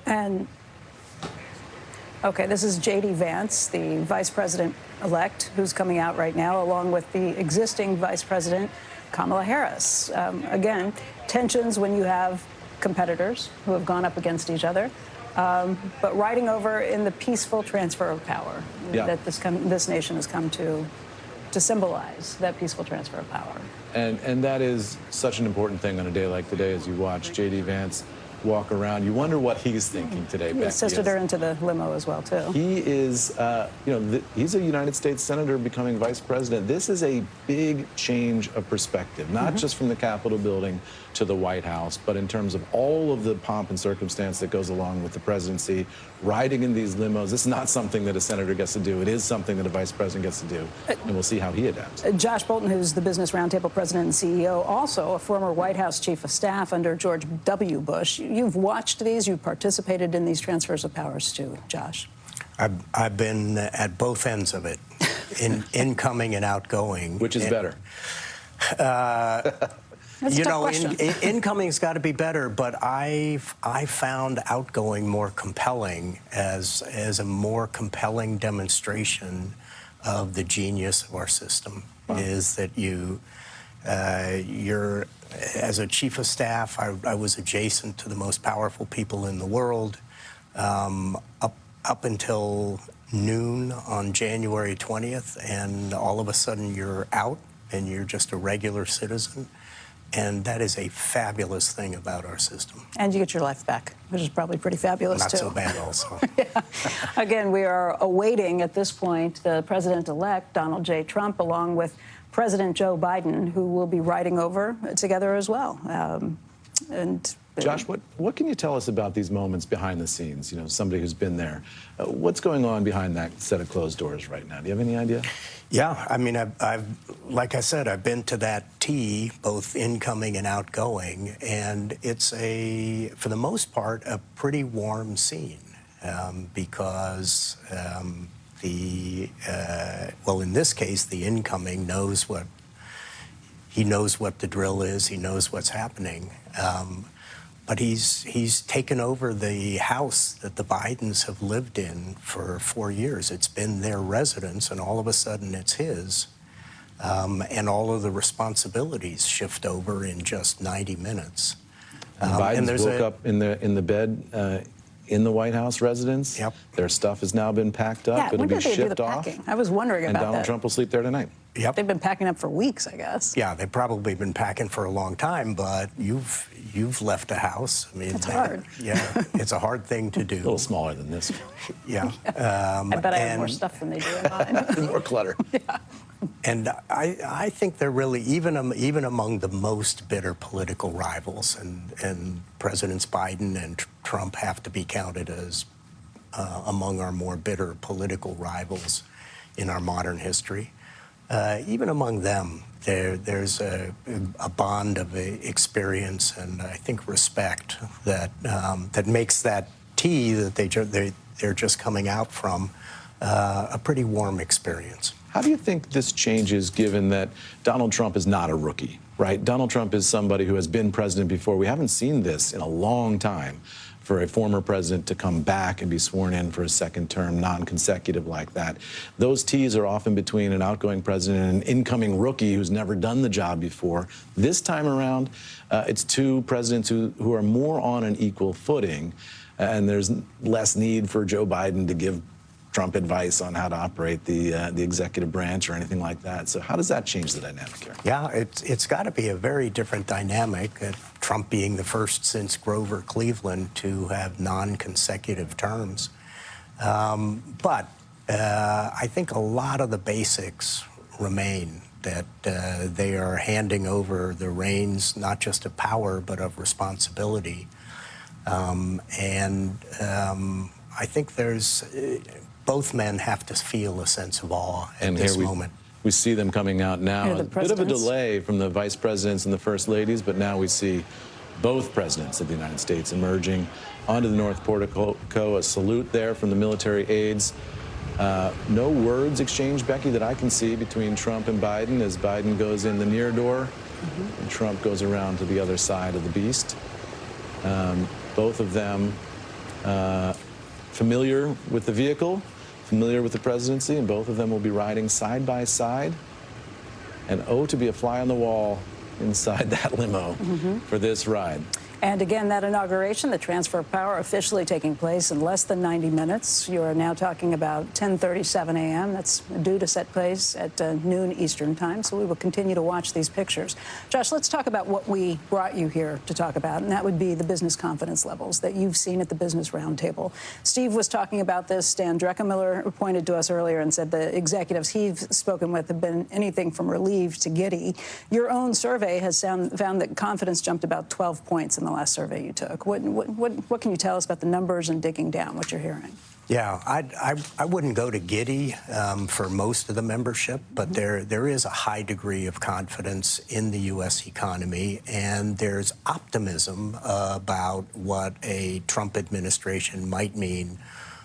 And, okay, this is J.D. Vance, the vice president-elect, who's coming out right now, along with the existing vice president, Kamala Harris. Again, tensions when you have competitors who have gone up against each other, but riding over in the peaceful transfer of power that this nation has come to symbolize, that peaceful transfer of power. And that is such an important thing on a day like today, as you watch J.D. Vance walk around. You wonder what he's thinking today. He assisted her into the limo as well, too. He is, he's a United States senator becoming vice president. This is a big change of perspective, not just from the Capitol building to the White House, but in terms of all of the pomp and circumstance that goes along with the presidency, riding in these limos. This is not something that a senator gets to do. It is something that a vice president gets to do, and we'll see how he adapts. Josh Bolton, who's the Business Roundtable president and CEO, also a former White House chief of staff under George W. Bush. You've watched these. You've participated in these transfers of powers, too, Josh. I've been at both ends of it, incoming and outgoing. Which is better? That's a tough question. Incoming's got to be better, but I found outgoing more compelling as a more compelling demonstration of the genius of our system. Wow. Is that you're as a chief of staff, I was adjacent to the most powerful people in the world up until noon on January 20th, and all of a sudden you're out and you're just a regular citizen. And that is a fabulous thing about our system. And you get your life back, which is probably pretty fabulous, Not too. so bad, also. Yeah. Again, we are awaiting, at this point, the president-elect, Donald J. Trump, along with President Joe Biden, who will be riding over together as well. Josh, what can you tell us about these moments behind the scenes? You know, somebody who's been there. What's going on behind that set of closed doors right now? Do you have any idea? Yeah, I mean, like I said, I've been to that T, both incoming and outgoing, and it's for the most part, a pretty warm scene because well, in this case, the incoming knows what the drill is. He knows what's happening. But he's taken over the house that the Bidens have lived in for 4 years. It's been their residence, and all of a sudden it's his. And all of the responsibilities shift over in just 90 minutes. Bidens woke up in the bed in the White House residence. Yep. Their stuff has now been packed up. Yeah, It'll when be did they do shipped the off. packing? I was wondering about that. And Donald Trump will sleep there tonight. Yep. They've been packing up for weeks, I guess. Yeah, they've probably been packing for a long time, but you've left a house. I mean, It's hard. Yeah, it's a hard thing to do. A little smaller than this. Yeah. I bet I have more stuff than they do in mine. More clutter. And I think they're really, even among the most bitter political rivals, and Presidents Biden and Trump have to be counted as among our more bitter political rivals in our modern history. Even among them, there's a bond of experience and I think respect that makes that tea that they're just coming out from a pretty warm experience. How do you think this changes given that Donald Trump is not a rookie, right? Donald Trump is somebody who has been president before. We haven't seen this in a long time for a former president to come back and be sworn in for a second term, non-consecutive like that. Those teas are often between an outgoing president and an incoming rookie who's never done the job before. This time around, it's two presidents who are more on an equal footing, and there's less need for Joe Biden to give Trump advice on how to operate the executive branch or anything like that. So how does that change the dynamic here? Yeah, it's got to be a very different dynamic. Trump being the first since Grover Cleveland to have non-consecutive terms. But I think a lot of the basics remain, that they are handing over the reins not just of power but of responsibility. I think both men have to feel a sense of awe at this moment. We see them coming out now. A bit of a delay from the vice presidents and the first ladies, but now we see both presidents of the United States emerging onto the North Portico. A salute there from the military aides. No words exchanged, Becky, that I can see between Trump and Biden as Biden goes in the near door and Trump goes around to the other side of the beast. Both of them familiar with the vehicle, familiar with the presidency, and both of them will be riding side by side. And oh, to be a fly on the wall inside that limo for this ride. And again, that inauguration, the transfer of power, officially taking place in less than 90 minutes. You are now talking about 10:37 a.m. That's due to set place at noon Eastern time. So we will continue to watch these pictures. Josh, let's talk about what we brought you here to talk about, and that would be the business confidence levels that you've seen at the Business Roundtable. Steve was talking about this. Stan Druckenmiller pointed to us earlier and said the executives he's spoken with have been anything from relieved to giddy. Your own survey has found that confidence jumped about 12 points in the last survey you took. What can you tell us about the numbers and digging down, what you're hearing? Yeah, I wouldn't go to giddy for most of the membership, but there is a high degree of confidence in the U.S. economy, and there's optimism about what a Trump administration might mean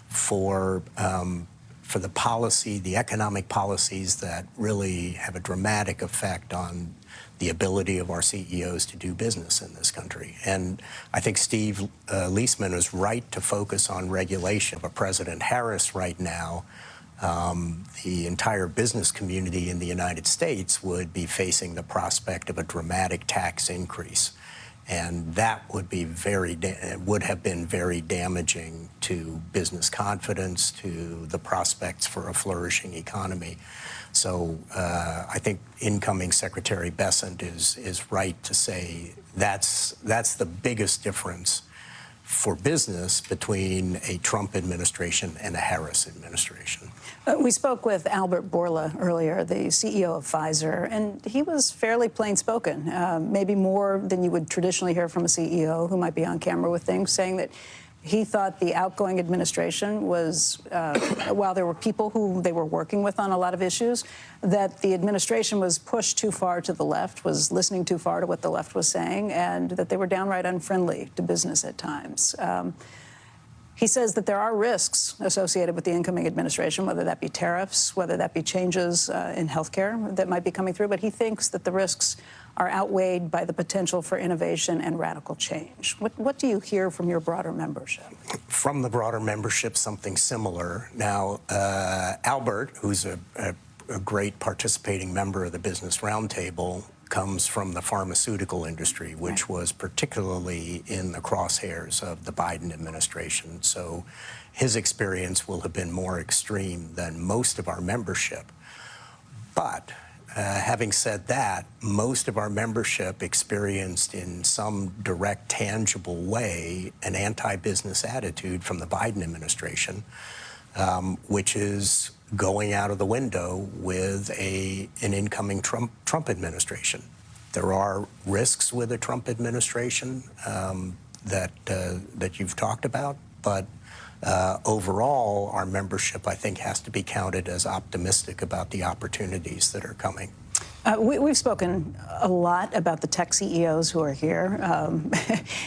for the policy, the economic policies that really have a dramatic effect on the ability of our CEOs to do business in this country. And I think Steve Leisman is right to focus on regulation. For President Harris right now, the entire business community in the United States would be facing the prospect of a dramatic tax increase. And that would have been very damaging to business confidence, to the prospects for a flourishing economy. So I think incoming Secretary Bessent is right to say that's the biggest difference for business between a Trump administration and a Harris administration. We spoke with Albert Bourla earlier, the CEO of Pfizer, and he was fairly plain-spoken, maybe more than you would traditionally hear from a CEO who might be on camera with things, saying that he thought the outgoing administration was, while there were people who they were working with on a lot of issues, that the administration was pushed too far to the left, was listening too far to what the left was saying, and that they were downright unfriendly to business at times. He says that there are risks associated with the incoming administration, whether that be tariffs, whether that be changes in healthcare that might be coming through, but he thinks that the risks are outweighed by the potential for innovation and radical change. What do you hear from your broader membership? From the broader membership, something similar. Now, Albert, who's a great participating member of the Business Roundtable, comes from the pharmaceutical industry, which was particularly in the crosshairs of the Biden administration. So his experience will have been more extreme than most of our membership. But Having said that, most of our membership experienced in some direct, tangible way an anti-business attitude from the Biden administration, which is going out of the window with an incoming Trump administration. There are risks with a Trump administration that you've talked about, but overall, our membership, I think, has to be counted as optimistic about the opportunities that are coming. We've spoken a lot about the tech CEOs who are here,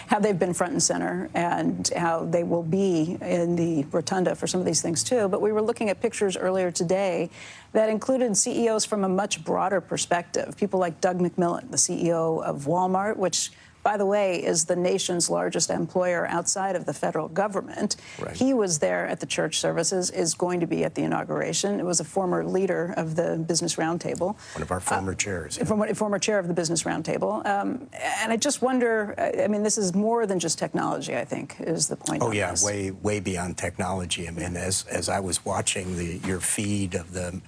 how they've been front and center, and how they will be in the rotunda for some of these things, too. But we were looking at pictures earlier today that included CEOs from a much broader perspective. People like Doug McMillon, the CEO of Walmart, which, by the way, is the nation's largest employer outside of the federal government. Right. He was there at the church services, is going to be at the inauguration. It was a former leader of the Business Roundtable. One of our former chairs. Former chair of the Business Roundtable. And I just wonder, I mean, this is more than just technology, I think, is the point. Oh, yeah, way beyond technology. I mean, as I was watching your feed of the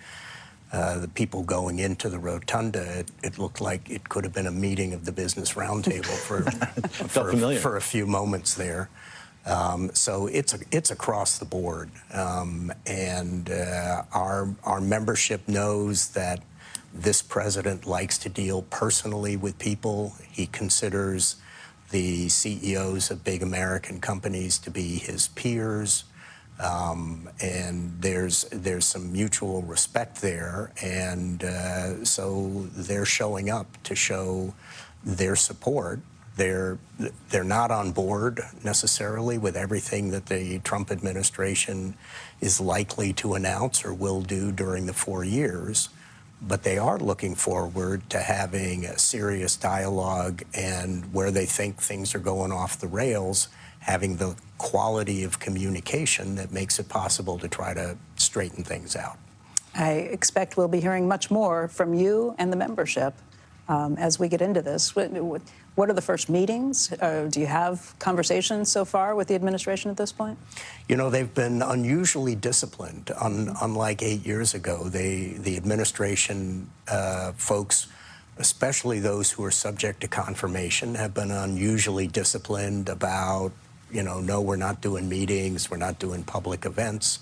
people going into the rotunda, it looked like it could have been a meeting of the Business Roundtable for a few moments there. So it's across the board, and our membership knows that this president likes to deal personally with people. He considers the CEOs of big American companies to be his peers. And there's some mutual respect there, and so they're showing up to show their support. They're not on board necessarily with everything that the Trump administration is likely to announce or will do during the 4 years, but they are looking forward to having a serious dialogue, and where they think things are going off the rails, having the quality of communication that makes it possible to try to straighten things out. I expect we'll be hearing much more from you and the membership as we get into this. What are the first meetings? Do you have conversations so far with the administration at this point? You know, they've been unusually disciplined. Unlike 8 years ago, the administration folks, especially those who are subject to confirmation, have been unusually disciplined about, you know, no, we're not doing meetings, we're not doing public events,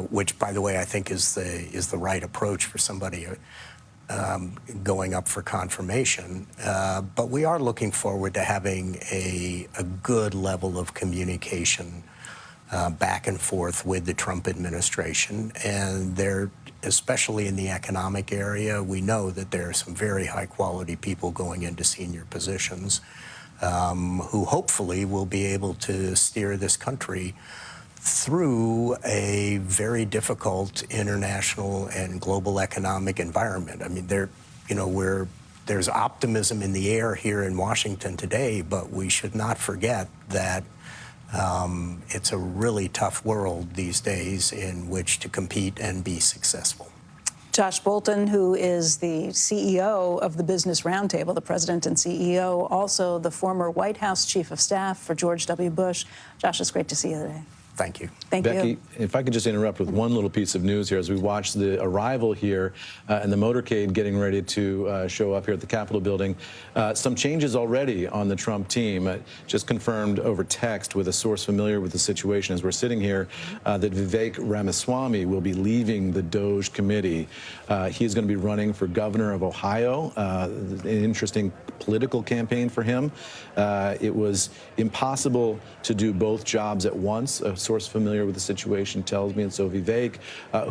which, by the way, I think is the right approach for somebody going up for confirmation. But we are looking forward to having a good level of communication back and forth with the Trump administration, and they're, especially in the economic area, we know that there are some very high-quality people going into senior positions who hopefully will be able to steer this country through a very difficult international and global economic environment. I mean, there's optimism in the air here in Washington today, but we should not forget that it's a really tough world these days in which to compete and be successful. Josh Bolten, who is the CEO of the Business Roundtable, the president and CEO, also the former White House chief of staff for George W. Bush. Josh, it's great to see you today. Thank you. Thank you. Becky, if I could just interrupt with one little piece of news here as we watch the arrival here and the motorcade getting ready to show up here at the Capitol building. Some changes already on the Trump team. Just confirmed over text with a source familiar with the situation as we're sitting here that Vivek Ramaswamy will be leaving the DOJ committee. He is going to be running for governor of Ohio. An interesting political campaign for him. It was impossible to do both jobs at once. A source familiar with the situation tells me, and so Vivek,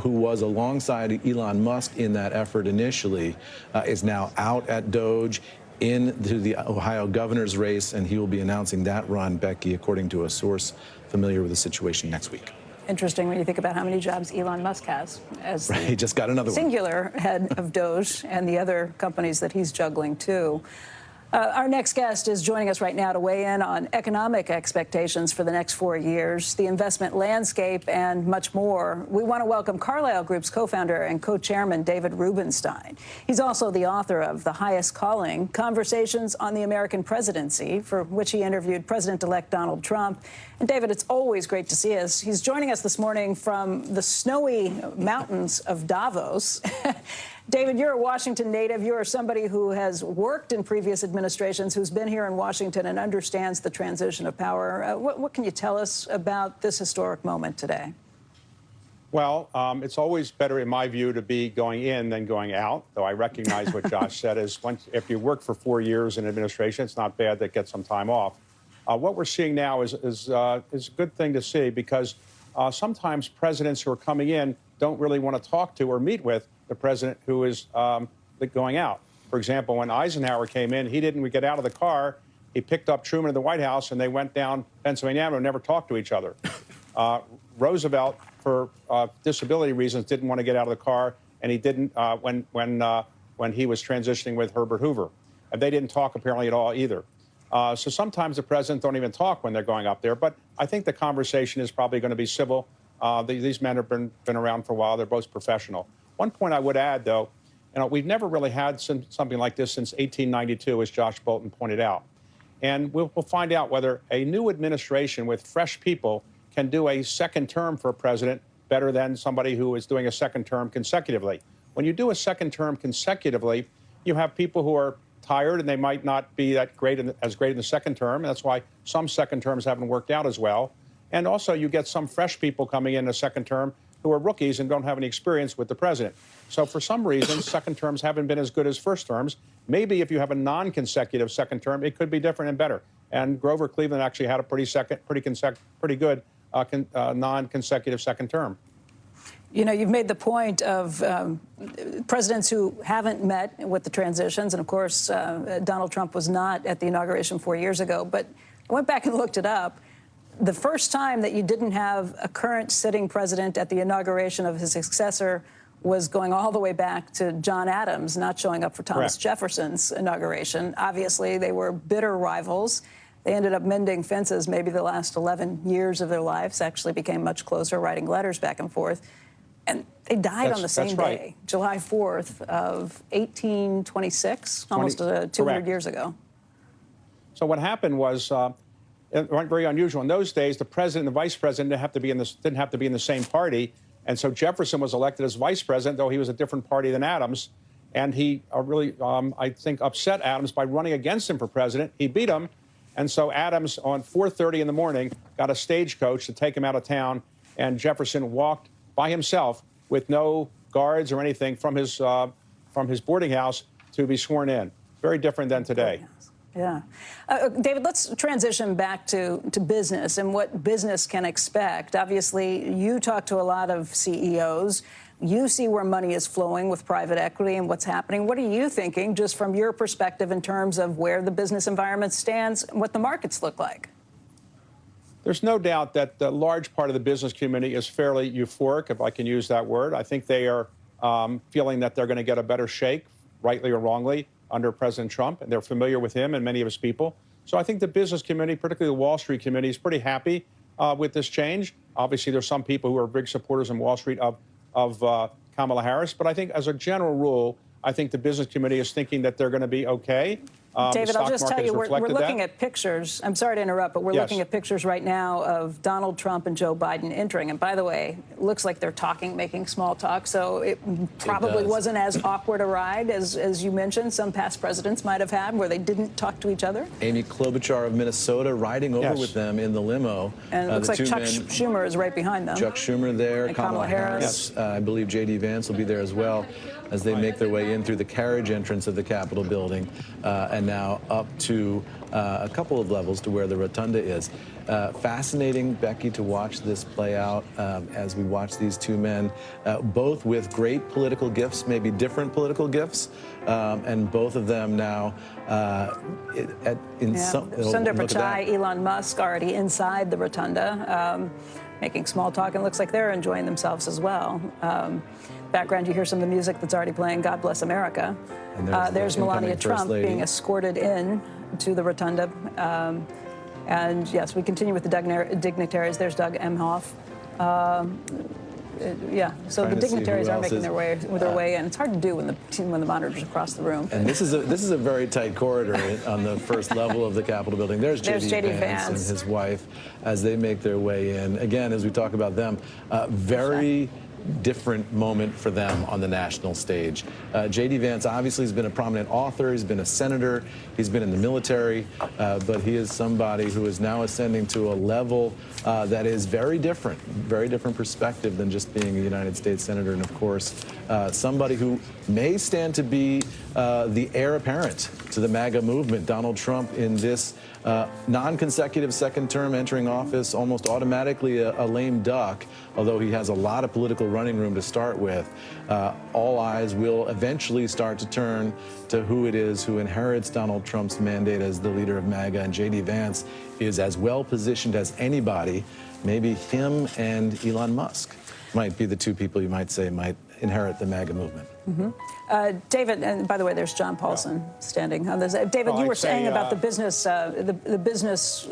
who was alongside Elon Musk in that effort initially, is now out at DOJ into the Ohio governor's race, and he will be announcing that run, Becky, according to a source familiar with the situation, next week. Interesting when you think about how many jobs Elon Musk has as right, he just got another singular head of DOJ and the other companies that he's juggling too. Our next guest is joining us right now to weigh in on economic expectations for the next 4 years, the investment landscape, and much more. We want to welcome Carlyle Group's co-founder and co-chairman, David Rubenstein. He's also the author of The Highest Calling, Conversations on the American Presidency, for which he interviewed President-elect Donald Trump. And David, it's always great to see us. He's joining us this morning from the snowy mountains of Davos. David, you're a Washington native. You're somebody who has worked in previous administrations, who's been here in Washington and understands the transition of power. What can you tell us about this historic moment today? Well, it's always better, in my view, to be going in than going out, though I recognize what Josh said is if you work for 4 years in administration, it's not bad to get some time off. What we're seeing now is a good thing to see because sometimes presidents who are coming in don't really want to talk to or meet with the president who is going out. For example, when Eisenhower came in, he didn't get out of the car. He picked up Truman at the White House, and they went down Pennsylvania Avenue and never talked to each other. Roosevelt, for disability reasons, didn't want to get out of the car, and he didn't when he was transitioning with Herbert Hoover. And they didn't talk apparently at all either. So sometimes the presidents don't even talk when they're going up there. But I think the conversation is probably going to be civil. These men have been around for a while. They're both professional. One point I would add, though, we've never really had something like this since 1892, as Josh Bolton pointed out. And we'll find out whether a new administration with fresh people can do a second term for a president better than somebody who is doing a second term consecutively. When you do a second term consecutively, you have people who are tired and they might not be that great as great in the second term. And that's why some second terms haven't worked out as well. And also you get some fresh people coming in a second term who are rookies and don't have any experience with the president. So for some reason, second terms haven't been as good as first terms. Maybe if you have a non-consecutive second term, it could be different and better. And Grover Cleveland actually had a pretty good non-consecutive second term. You know, you've made the point of presidents who haven't met with the transitions. And of course, Donald Trump was not at the inauguration 4 years ago. But I went back and looked it up. The first time that you didn't have a current sitting president at the inauguration of his successor was going all the way back to John Adams not showing up for Thomas Correct. Jefferson's inauguration. Obviously, they were bitter rivals. They ended up mending fences maybe the last 11 years of their lives, actually became much closer, writing letters back and forth. And they died on the same day, July 4th of 1826, almost 200 Correct. years ago. So what happened was very unusual. In those days, the president and the vice president didn't have to be in the same party. And so Jefferson was elected as vice president, though he was a different party than Adams. And he really, I think, upset Adams by running against him for president. He beat him. And so Adams, on 4:30 in the morning, got a stagecoach to take him out of town. And Jefferson walked by himself with no guards or anything from his boarding house to be sworn in. Very different than today. Yeah. David, let's transition back to business and what business can expect. Obviously, you talk to a lot of CEOs. You see where money is flowing with private equity and what's happening. What are you thinking, just from your perspective, in terms of where the business environment stands and what the markets look like? There's no doubt that the large part of the business community is fairly euphoric, if I can use that word. I think they are feeling that they're going to get a better shake, rightly or wrongly, under President Trump, and they're familiar with him and many of his people. So I think the business community, particularly the Wall Street community, is pretty happy with this change. Obviously, there's some people who are big supporters in Wall Street of Kamala Harris, but I think as a general rule, I think the business community is thinking that they're going to be okay. David, I'll just tell you, we're looking at pictures. I'm sorry to interrupt, but we're looking at pictures right now of Donald Trump and Joe Biden entering. And by the way, it looks like they're talking, making small talk. So it probably wasn't as awkward a ride as you mentioned some past presidents might have had, where they didn't talk to each other. Amy Klobuchar of Minnesota riding over with them in the limo. And it looks like Chuck Schumer is right behind them. Chuck Schumer there, and Kamala Harris. I believe J.D. Vance will be there as well as they make their way in through the carriage entrance of the Capitol building and now up to a couple of levels to where the rotunda is. Fascinating, Becky, to watch this play out as we watch these two men, both with great political gifts, maybe different political gifts, and both of them now Sundar Pichai, Elon Musk already inside the rotunda, making small talk, and it looks like they're enjoying themselves as well. Background, you hear some of the music that's already playing, God Bless America. There's Melania Trump being escorted in to the rotunda. And yes, we continue with the dignitaries. There's Doug Emhoff. So the dignitaries are making their way in. It's hard to do when the monitors are across the room. And this is a very tight corridor on the first level of the Capitol building. There's J.D. Vance and his wife as they make their way in. Again, as we talk about them, very different moment for them on the national stage. J.D. Vance obviously has been a prominent author. He's been a senator. He's been in the military. But he is somebody who is now ascending to a level that is very different perspective than just being a United States senator. And, of course, somebody who may stand to be the heir apparent to the MAGA movement. Donald Trump, in this non-consecutive second term, entering office almost automatically a lame duck, although he has a lot of political running room to start with. All eyes will eventually start to turn to who it is who inherits Donald Trump's mandate as the leader of MAGA, and J.D. Vance is as well positioned as anybody. Maybe him and Elon Musk might be the two people you might say might inherit the MAGA movement. David, and by the way, there's John Paulson standing on this. David, you were saying about the business, the business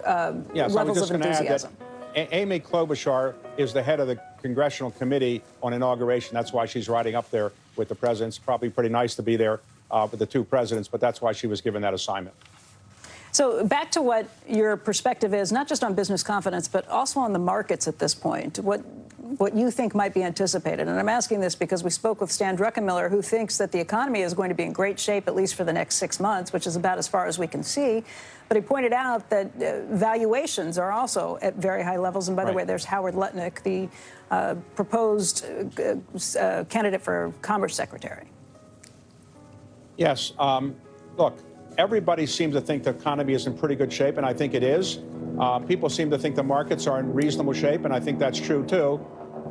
levels of enthusiasm. Amy Klobuchar is the head of the Congressional Committee on Inauguration. That's why she's riding up there with the presidents. Probably pretty nice to be there with the two presidents, but that's why she was given that assignment. So back to what your perspective is, not just on business confidence, but also on the markets at this point, what you think might be anticipated. And I'm asking this because we spoke with Stan Druckenmiller, who thinks that the economy is going to be in great shape, at least for the next 6 months, which is about as far as we can see. But he pointed out that valuations are also at very high levels. And by the way, there's Howard Lutnick, the proposed candidate for Commerce Secretary. Yes. Look, everybody seems to think the economy is in pretty good shape, and I think it is. People seem to think the markets are in reasonable shape, and I think that's true, too.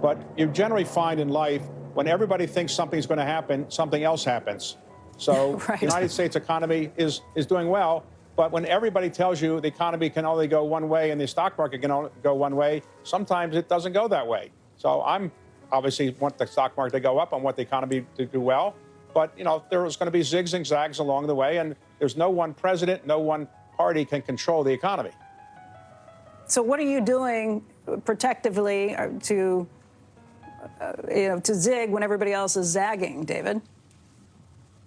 But you generally find in life, when everybody thinks something's going to happen, something else happens. So the United States economy is doing well, but when everybody tells you the economy can only go one way and the stock market can only go one way, sometimes it doesn't go that way. So I'm obviously want the stock market to go up. I want the economy to do well. But, you know, there's going to be zigs and zags along the way, and there's no one president, no one party can control the economy. So what are you doing protectively to zig when everybody else is zagging, David?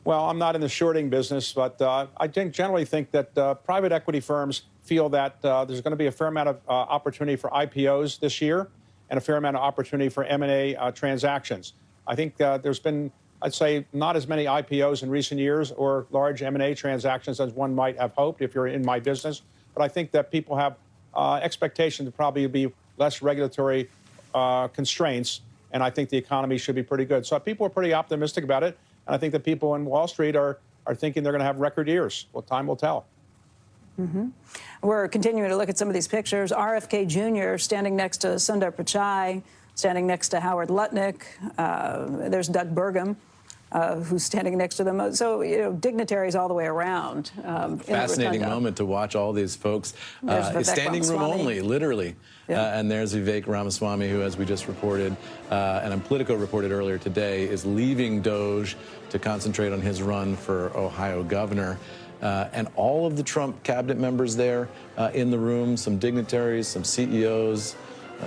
Well, I'm not in the shorting business, but I generally think that private equity firms feel that there's going to be a fair amount of opportunity for IPOs this year and a fair amount of opportunity for M&A transactions. I think there's been, I'd say, not as many IPOs in recent years or large M&A transactions as one might have hoped if you're in my business. But I think that people have expectation to probably be less regulatory constraints, and I think the economy should be pretty good. So people are pretty optimistic about it, and I think that people in Wall Street are thinking they're going to have record years. Well, time will tell. We're continuing to look at some of these pictures. RFK Jr. standing next to Sundar Pichai, standing next to Howard Lutnick. There's Doug Burgum, who's standing next to them. So, you know, dignitaries all the way around. Fascinating moment to watch all these folks. Standing room only, literally. And there's Vivek Ramaswamy, who, as we just reported, and Politico reported earlier today, is leaving DOJ to concentrate on his run for Ohio governor. And all of the Trump cabinet members there in the room, some dignitaries, some CEOs,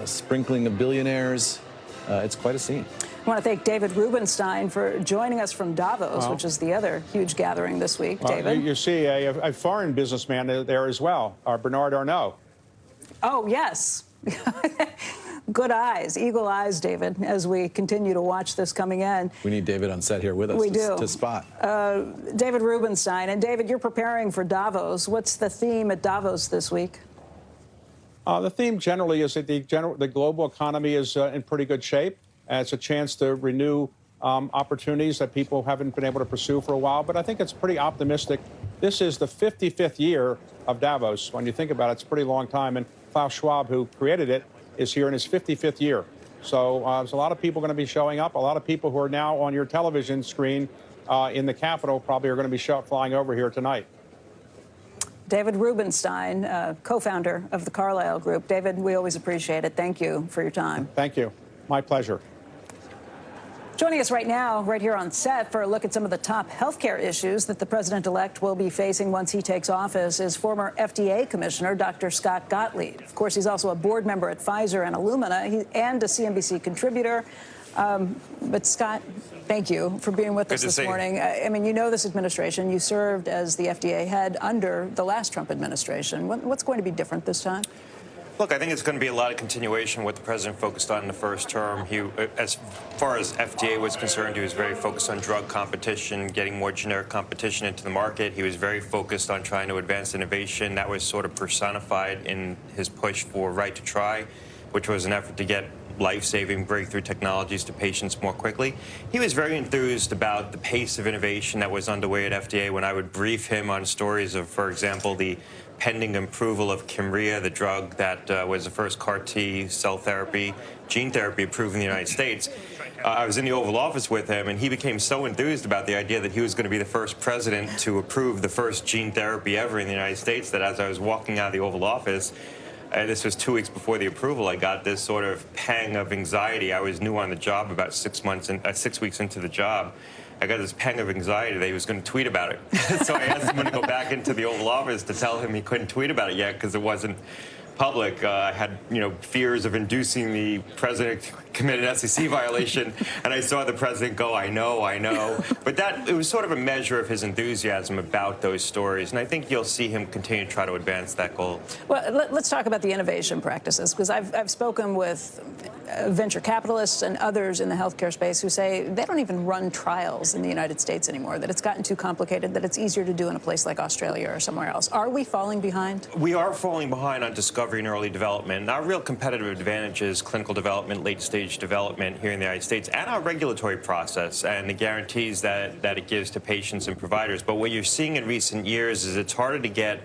sprinkling of billionaires. It's quite a scene. I want to thank David Rubenstein for joining us from Davos, which is the other huge gathering this week. David? You see a foreign businessman there as well, Bernard Arnault. Oh, yes. Good eyes, eagle eyes, David, as we continue to watch this coming in. We need David on set here with us to spot. David Rubenstein. And David, you're preparing for Davos. What's the theme at Davos this week? The theme generally is that the global economy is in pretty good shape. And it's a chance to renew opportunities that people haven't been able to pursue for a while. But I think it's pretty optimistic. This is the 55th year of Davos. When you think about it, it's a pretty long time. And Klaus Schwab, who created it, is here in his 55th year. So there's a lot of people going to be showing up. A lot of people who are now on your television screen in the Capitol probably are going to be flying over here tonight. David Rubenstein, co-founder of the Carlyle Group. David, we always appreciate it. Thank you for your time. Thank you. My pleasure. Joining us right now, right here on set, for a look at some of the top healthcare issues that the president-elect will be facing once he takes office is former FDA Commissioner Dr. Scott Gottlieb. Of course, he's also a board member at Pfizer and Illumina and a CNBC contributor. But Scott, thank you for being with us this morning. I mean, you know this administration. You served as the FDA head under the last Trump administration. What's going to be different this time? Look, I think it's going to be a lot of continuation what the president focused on in the first term. As far as FDA was concerned, he was very focused on drug competition, getting more generic competition into the market. He was very focused on trying to advance innovation. That was sort of personified in his push for Right to Try, which was an effort to get life-saving breakthrough technologies to patients more quickly. He was very enthused about the pace of innovation that was underway at FDA when I would brief him on stories of, for example, the pending approval of Kymriah, the drug that was the first CAR-T cell therapy, gene therapy approved in the United States. I was in the Oval Office with him, and he became so enthused about the idea that he was going to be the first president to approve the first gene therapy ever in the United States that as I was walking out of the Oval Office, this was 2 weeks before the approval, I got this sort of pang of anxiety. I was new on the job, about 6 weeks into the job. I got this pang of anxiety that he was going to tweet about it. So I asked him to go back into the Oval Office to tell him he couldn't tweet about it yet because it wasn't public. I had, fears of inducing the president to commit an SEC violation, and I saw the president go, I know. But it was sort of a measure of his enthusiasm about those stories, and I think you'll see him continue to try to advance that goal. Well, let's talk about the innovation practices, because I've spoken with venture capitalists and others in the healthcare space who say they don't even run trials in the United States anymore, that it's gotten too complicated, that it's easier to do in a place like Australia or somewhere else. Are we falling behind? We are falling behind on discovery and early development. Our real competitive advantage is clinical development, late-stage development here in the United States, and our regulatory process and the guarantees that it gives to patients and providers. But what you're seeing in recent years is it's harder to get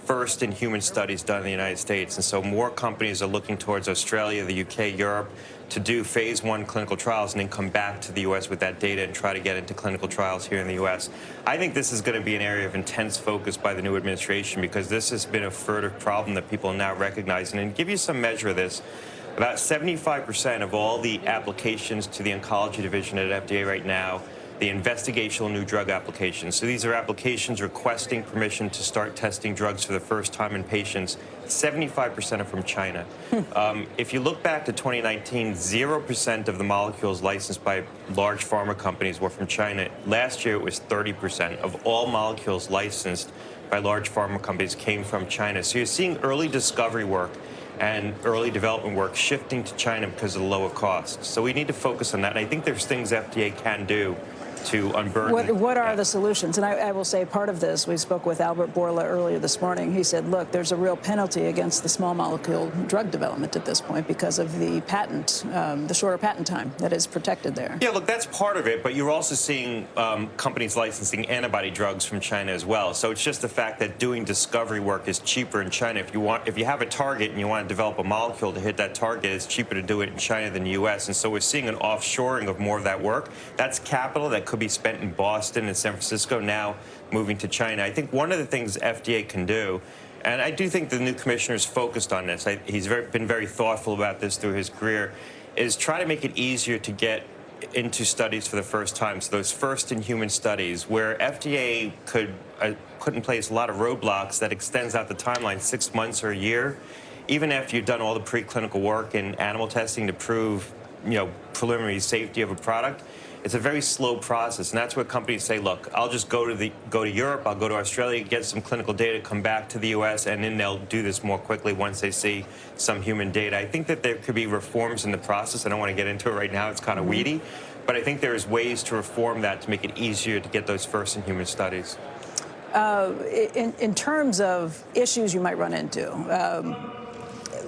first in human studies done in the United States. And so more companies are looking towards Australia, the UK, Europe to do phase 1 clinical trials and then come back to the U.S. with that data and try to get into clinical trials here in the U.S. I think this is going to be an area of intense focus by the new administration because this has been a further problem that people are now recognizing. And to give you some measure of this, about 75% of all the applications to the oncology division at FDA right now, the investigational new drug applications. So these are applications requesting permission to start testing drugs for the first time in patients. 75% are from China. If you look back to 2019, 0% of the molecules licensed by large pharma companies were from China. Last year, it was 30% of all molecules licensed by large pharma companies came from China. So you're seeing early discovery work and early development work shifting to China because of the lower costs. So we need to focus on that. And I think there's things FDA can do to unburden. What are the solutions? And I will say part of this, we spoke with Albert Bourla earlier this morning. He said, look, there's a real penalty against the small molecule drug development at this point because of the patent, the shorter patent time that is protected there. Yeah, look, that's part of it, but you're also seeing companies licensing antibody drugs from China as well. So it's just the fact that doing discovery work is cheaper in China. If you have a target and you want to develop a molecule to hit that target, it's cheaper to do it in China than the U.S. And so we're seeing an offshoring of more of that work. That's capital that could be spent in Boston and San Francisco, now moving to China. I think one of the things FDA can do, and I do think the new commissioner is focused on this, he's been very thoughtful about this through his career, is try to make it easier to get into studies for the first time. So those first in human studies where FDA could put in place a lot of roadblocks that extends out the timeline 6 months or a year, even after you've done all the preclinical work in animal testing to prove, preliminary safety of a product. It's a very slow process, and that's where companies say, look, I'll just go to Europe, I'll go to Australia, get some clinical data, come back to the U.S., and then they'll do this more quickly once they see some human data. I think that there could be reforms in the process. I don't want to get into it right now. It's kind of weedy, but I think there's ways to reform that to make it easier to get those first in human studies. In terms of issues you might run into,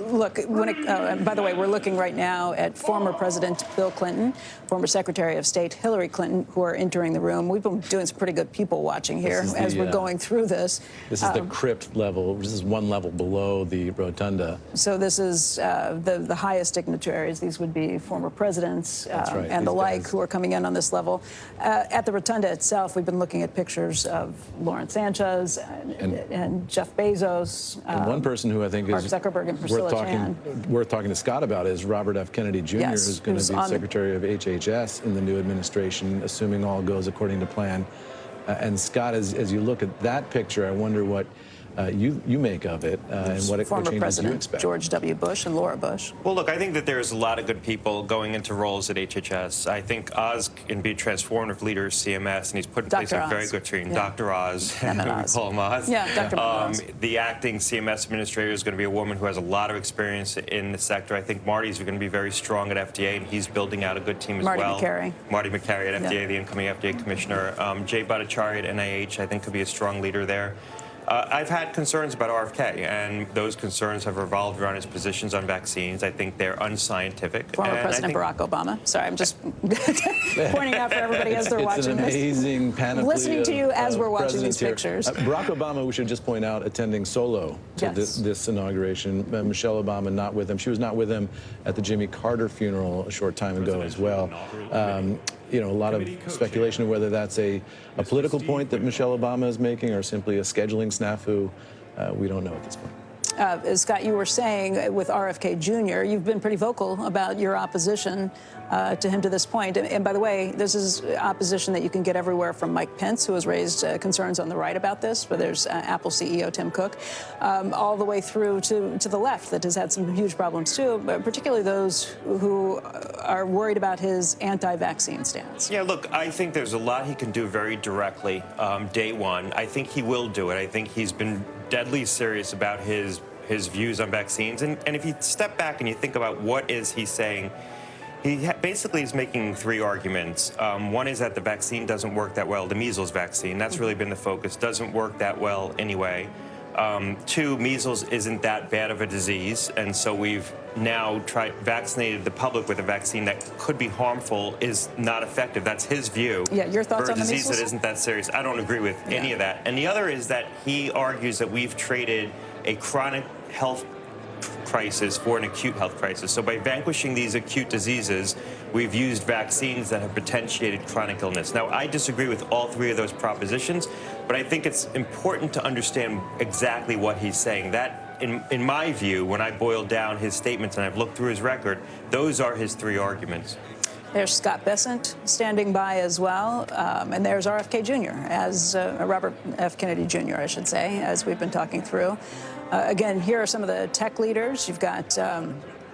look, by the way, we're looking right now at former President Bill Clinton, former Secretary of State Hillary Clinton, who are entering the room. We've been doing some pretty good people watching here as we're going through this. This is the crypt level. This is one level below the rotunda. So this is the highest dignitaries. These would be former presidents right. and the like who are coming in on this level. At the rotunda itself, we've been looking at pictures of Lawrence Sanchez and Jeff Bezos. And one person who I think Mark is Zuckerberg and Priscilla worth talking to Scott about is Robert F. Kennedy Jr., who's going to be Secretary of HHS in the new administration, assuming all goes according to plan. And Scott, as you look at that picture, I wonder what you make of it, and what Former changes President you expect. George W. Bush and Laura Bush. Well, look, I think that there's a lot of good people going into roles at HHS. I think Oz can be a transformative leader of CMS, and he's put in place a very good team. Yeah. Dr. Oz, we Oz. call him Oz. Yeah, Dr. Oz. The acting CMS administrator is going to be a woman who has a lot of experience in the sector. I think Marty's going to be very strong at FDA, and he's building out a good team as well. Marty McCary at FDA, the incoming FDA commissioner. Jay Bhattacharya at NIH, I think, could be a strong leader there. I've had concerns about RFK, and those concerns have revolved around his positions on vaccines. I think they're unscientific. Former President Barack Obama. Sorry, I'm just pointing out for everybody as they're watching this. It's an amazing panoply. Listening to you as we're watching these here. pictures. Barack Obama, we should just point out, attending solo to this inauguration. Michelle Obama not with him. She was not with him at the Jimmy Carter funeral a short time ago as well. You know, a lot of speculation of whether that's a political point that Michelle Obama is making or simply a scheduling snafu. We don't know at this point. Scott, you were saying with RFK Jr., you've been pretty vocal about your opposition to him to this point. And by the way, this is opposition that you can get everywhere from Mike Pence, who has raised concerns on the right about this, but there's Apple CEO Tim Cook, all the way through to the left that has had some huge problems too, but particularly those who are worried about his anti-vaccine stance. Yeah, look, I think there's a lot he can do very directly day one. I think he will do it. I think he's been deadly serious about his views on vaccines. And if you step back and you think about what is he saying, he basically is making three arguments. One is that the vaccine doesn't work that well, the measles vaccine. That's really been the focus. Doesn't work that well anyway. Two, measles isn't that bad of a disease, and so we've now vaccinated the public with a vaccine that could be harmful, is not effective. That's his view. Yeah, your thoughts on the measles? For a disease that isn't that serious. I don't agree with any of that. And the other is that he argues that we've traded a chronic health crisis for an acute health crisis. So by vanquishing these acute diseases, we've used vaccines that have potentiated chronic illness. Now, I disagree with all three of those propositions, but I think it's important to understand exactly what he's saying. That, in my view, when I boil down his statements and I've looked through his record, those are his three arguments. There's Scott Bessent standing by as well, and there's RFK Jr., as Robert F. Kennedy Jr., I should say, as we've been talking through. Again, here are some of the tech leaders. You've got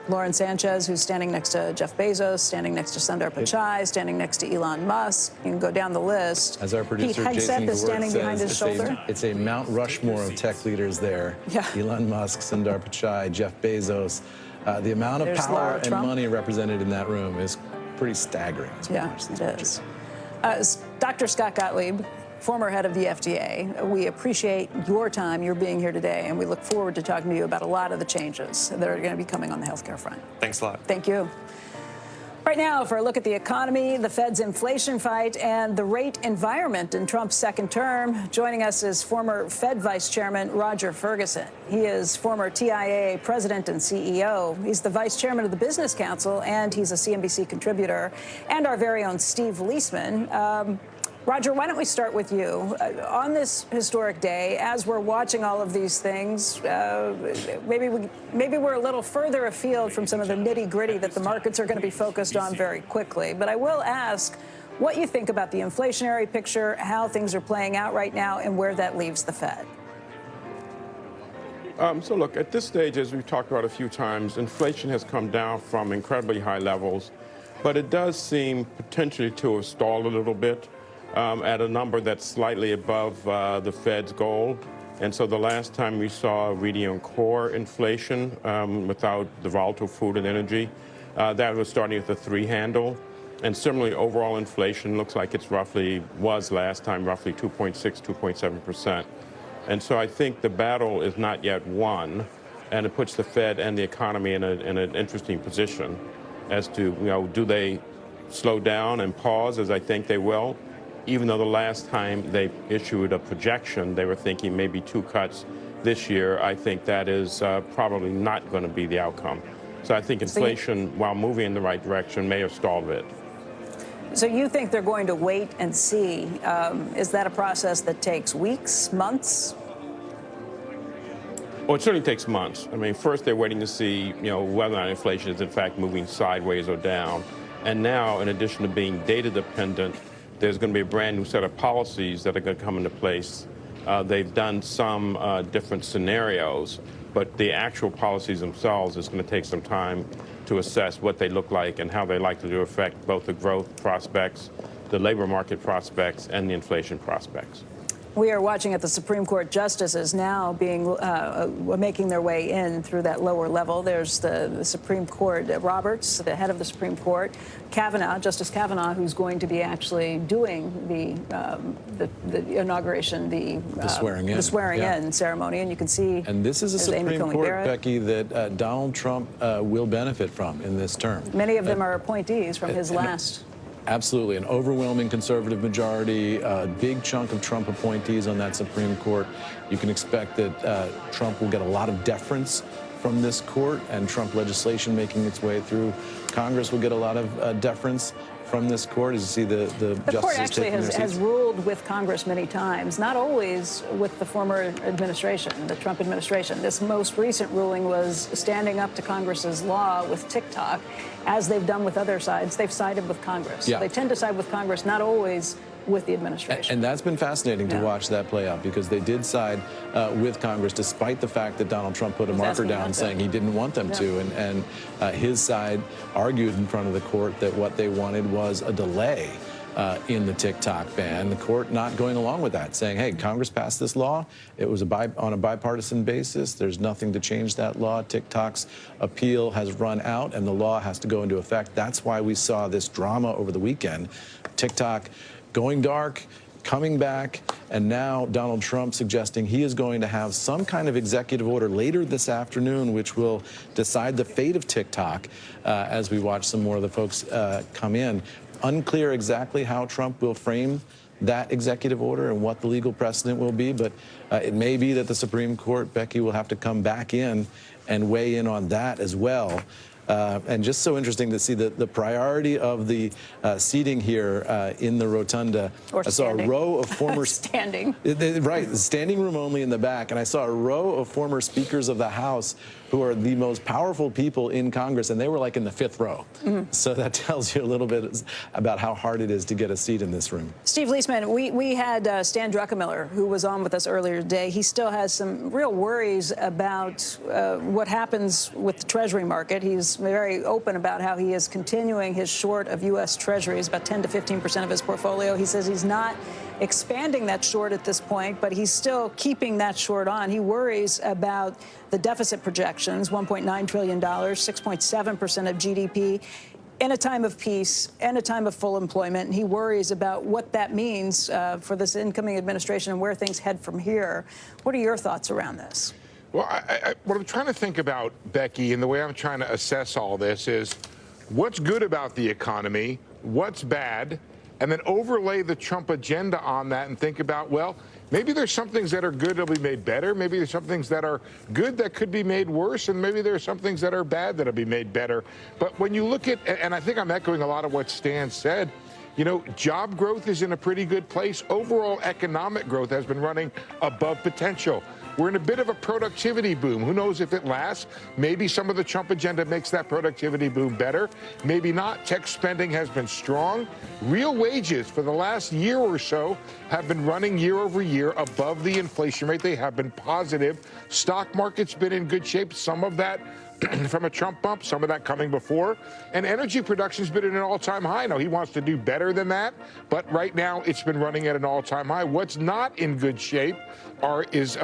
Lauren Sanchez, who's standing next to Jeff Bezos, standing next to Sundar Pichai, standing next to Elon Musk. You can go down the list. As our producer, Pete Jason Hegseth is standing behind his shoulder. It's a Mount Rushmore of tech leaders there. Yeah. Elon Musk, Sundar Pichai, Jeff Bezos. The amount of There's power Laura and Trump. money represented in that room is pretty staggering. Yeah, it is. Dr. Scott Gottlieb, former head of the FDA, we appreciate your time, your being here today, and we look forward to talking to you about a lot of the changes that are going to be coming on the healthcare front. Thanks a lot. Thank you. Right now, for a look at the economy, the Fed's inflation fight, and the rate environment in Trump's second term, joining us is former Fed Vice Chairman Roger Ferguson. He is former TIAA President and CEO. He's the Vice Chairman of the Business Council, and he's a CNBC contributor. And our very own Steve Leisman. Roger, why don't we start with you? On this historic day, as we're watching all of these things, maybe we're a little further afield from some of the nitty-gritty that the markets are going to be focused on very quickly. But I will ask what you think about the inflationary picture, how things are playing out right now, and where that leaves the Fed. So look, at this stage, as we've talked about a few times, inflation has come down from incredibly high levels, but it does seem potentially to have stalled a little bit. At a number that's slightly above the Fed's goal. And so the last time we saw reading on core inflation without the volatile food and energy, that was starting at the 3 handle. And similarly, overall inflation looks like it's was last time roughly 2.6, 2.7%. And so I think the battle is not yet won, and it puts the Fed and the economy in an interesting position as to, do they slow down and pause, as I think they will? Even though the last time they issued a projection, they were thinking maybe 2 cuts this year, I think that is probably not going to be the outcome. So I think inflation, while moving in the right direction, may have stalled a bit. So you think they're going to wait and see? Is that a process that takes weeks, months? Well, it certainly takes months. I mean, first they're waiting to see, whether or not inflation is in fact moving sideways or down. And now, in addition to being data dependent, there's going to be a brand new set of policies that are going to come into place They've done some different scenarios, but the actual policies themselves is going to take some time to assess what they look like and how they're likely to affect both the growth prospects, the labor market prospects, and the inflation prospects. We are watching at the Supreme Court justices now making their way in through that lower level. There's the Supreme Court, Roberts, the head of the Supreme Court, Kavanaugh, Justice Kavanaugh, who's going to be actually doing the inauguration, the swearing in ceremony, and you can see. And this is a Supreme Court, Becky, that Donald Trump will benefit from in this term. Many of them are appointees from his last. Absolutely. An overwhelming conservative majority, a big chunk of Trump appointees on that Supreme Court. You can expect that Trump will get a lot of deference from this court, and Trump legislation making its way through Congress will get a lot of deference from this court. As you see the court actually has ruled with Congress many times, not always with the former administration, the Trump administration. This most recent ruling was standing up to Congress's law with TikTok. As they've done with other sides, they've sided with Congress. Yeah. So they tend to side with Congress, not always with the administration. And that's been fascinating to watch that play out, because they did side with Congress despite the fact that Donald Trump put a marker down saying he didn't want them to. And his side argued in front of the court that what they wanted was a delay in the TikTok ban. The court not going along with that, saying, hey, Congress passed this law. It was on a bipartisan basis. There's nothing to change that law. TikTok's appeal has run out, and the law has to go into effect. That's why we saw this drama over the weekend. TikTok going dark, coming back, and now Donald Trump suggesting he is going to have some kind of executive order later this afternoon, which will decide the fate of TikTok as we watch some more of the folks come in. Unclear exactly how Trump will frame that executive order and what the legal precedent will be, but it may be that the Supreme Court, Becky, will have to come back in and weigh in on that as well. And just so interesting to see the priority of the seating here in the rotunda. I saw a row of former standing. Right, standing room only in the back, and I saw a row of former speakers of the House who are the most powerful people in Congress, and they were like in the 5th row. So that tells you a little bit about how hard it is to get a seat in this room. Steve Leisman, we had Stan Druckenmiller, who was on with us earlier today. He still has some real worries about what happens with the Treasury market. He's very open about how he is continuing his short of U.S. Treasuries, about 10 to 15% of his portfolio. He says he's not expanding that short at this point, but he's still keeping that short on. He worries about the deficit projections, $1.9 trillion, 6.7% of GDP, in a time of peace and a time of full employment. And he worries about what that means for this incoming administration and where things head from here. What are your thoughts around this? Well, what I'm trying to think about, Becky, and the way I'm trying to assess all this is what's good about the economy, what's bad, and then overlay the Trump agenda on that and think about, well, maybe there's some things that are good that'll be made better. Maybe there's some things that are good that could be made worse. And maybe there's some things that are bad that'll be made better. But when you look at, and I think I'm echoing a lot of what Stan said, you know, job growth is in a pretty good place. Overall economic growth has been running above potential. We're in a bit of a productivity boom. Who knows if it lasts? Maybe some of the Trump agenda makes that productivity boom better. Maybe not. Tech spending has been strong. Real wages for the last year or so have been running year over year above the inflation rate. They have been positive. Stock market's been in good shape. Some of that from a Trump bump, some of that coming before. And energy production's been at an all-time high. Now, he wants to do better than that, but right now it's been running at an all-time high. What's not in good shape is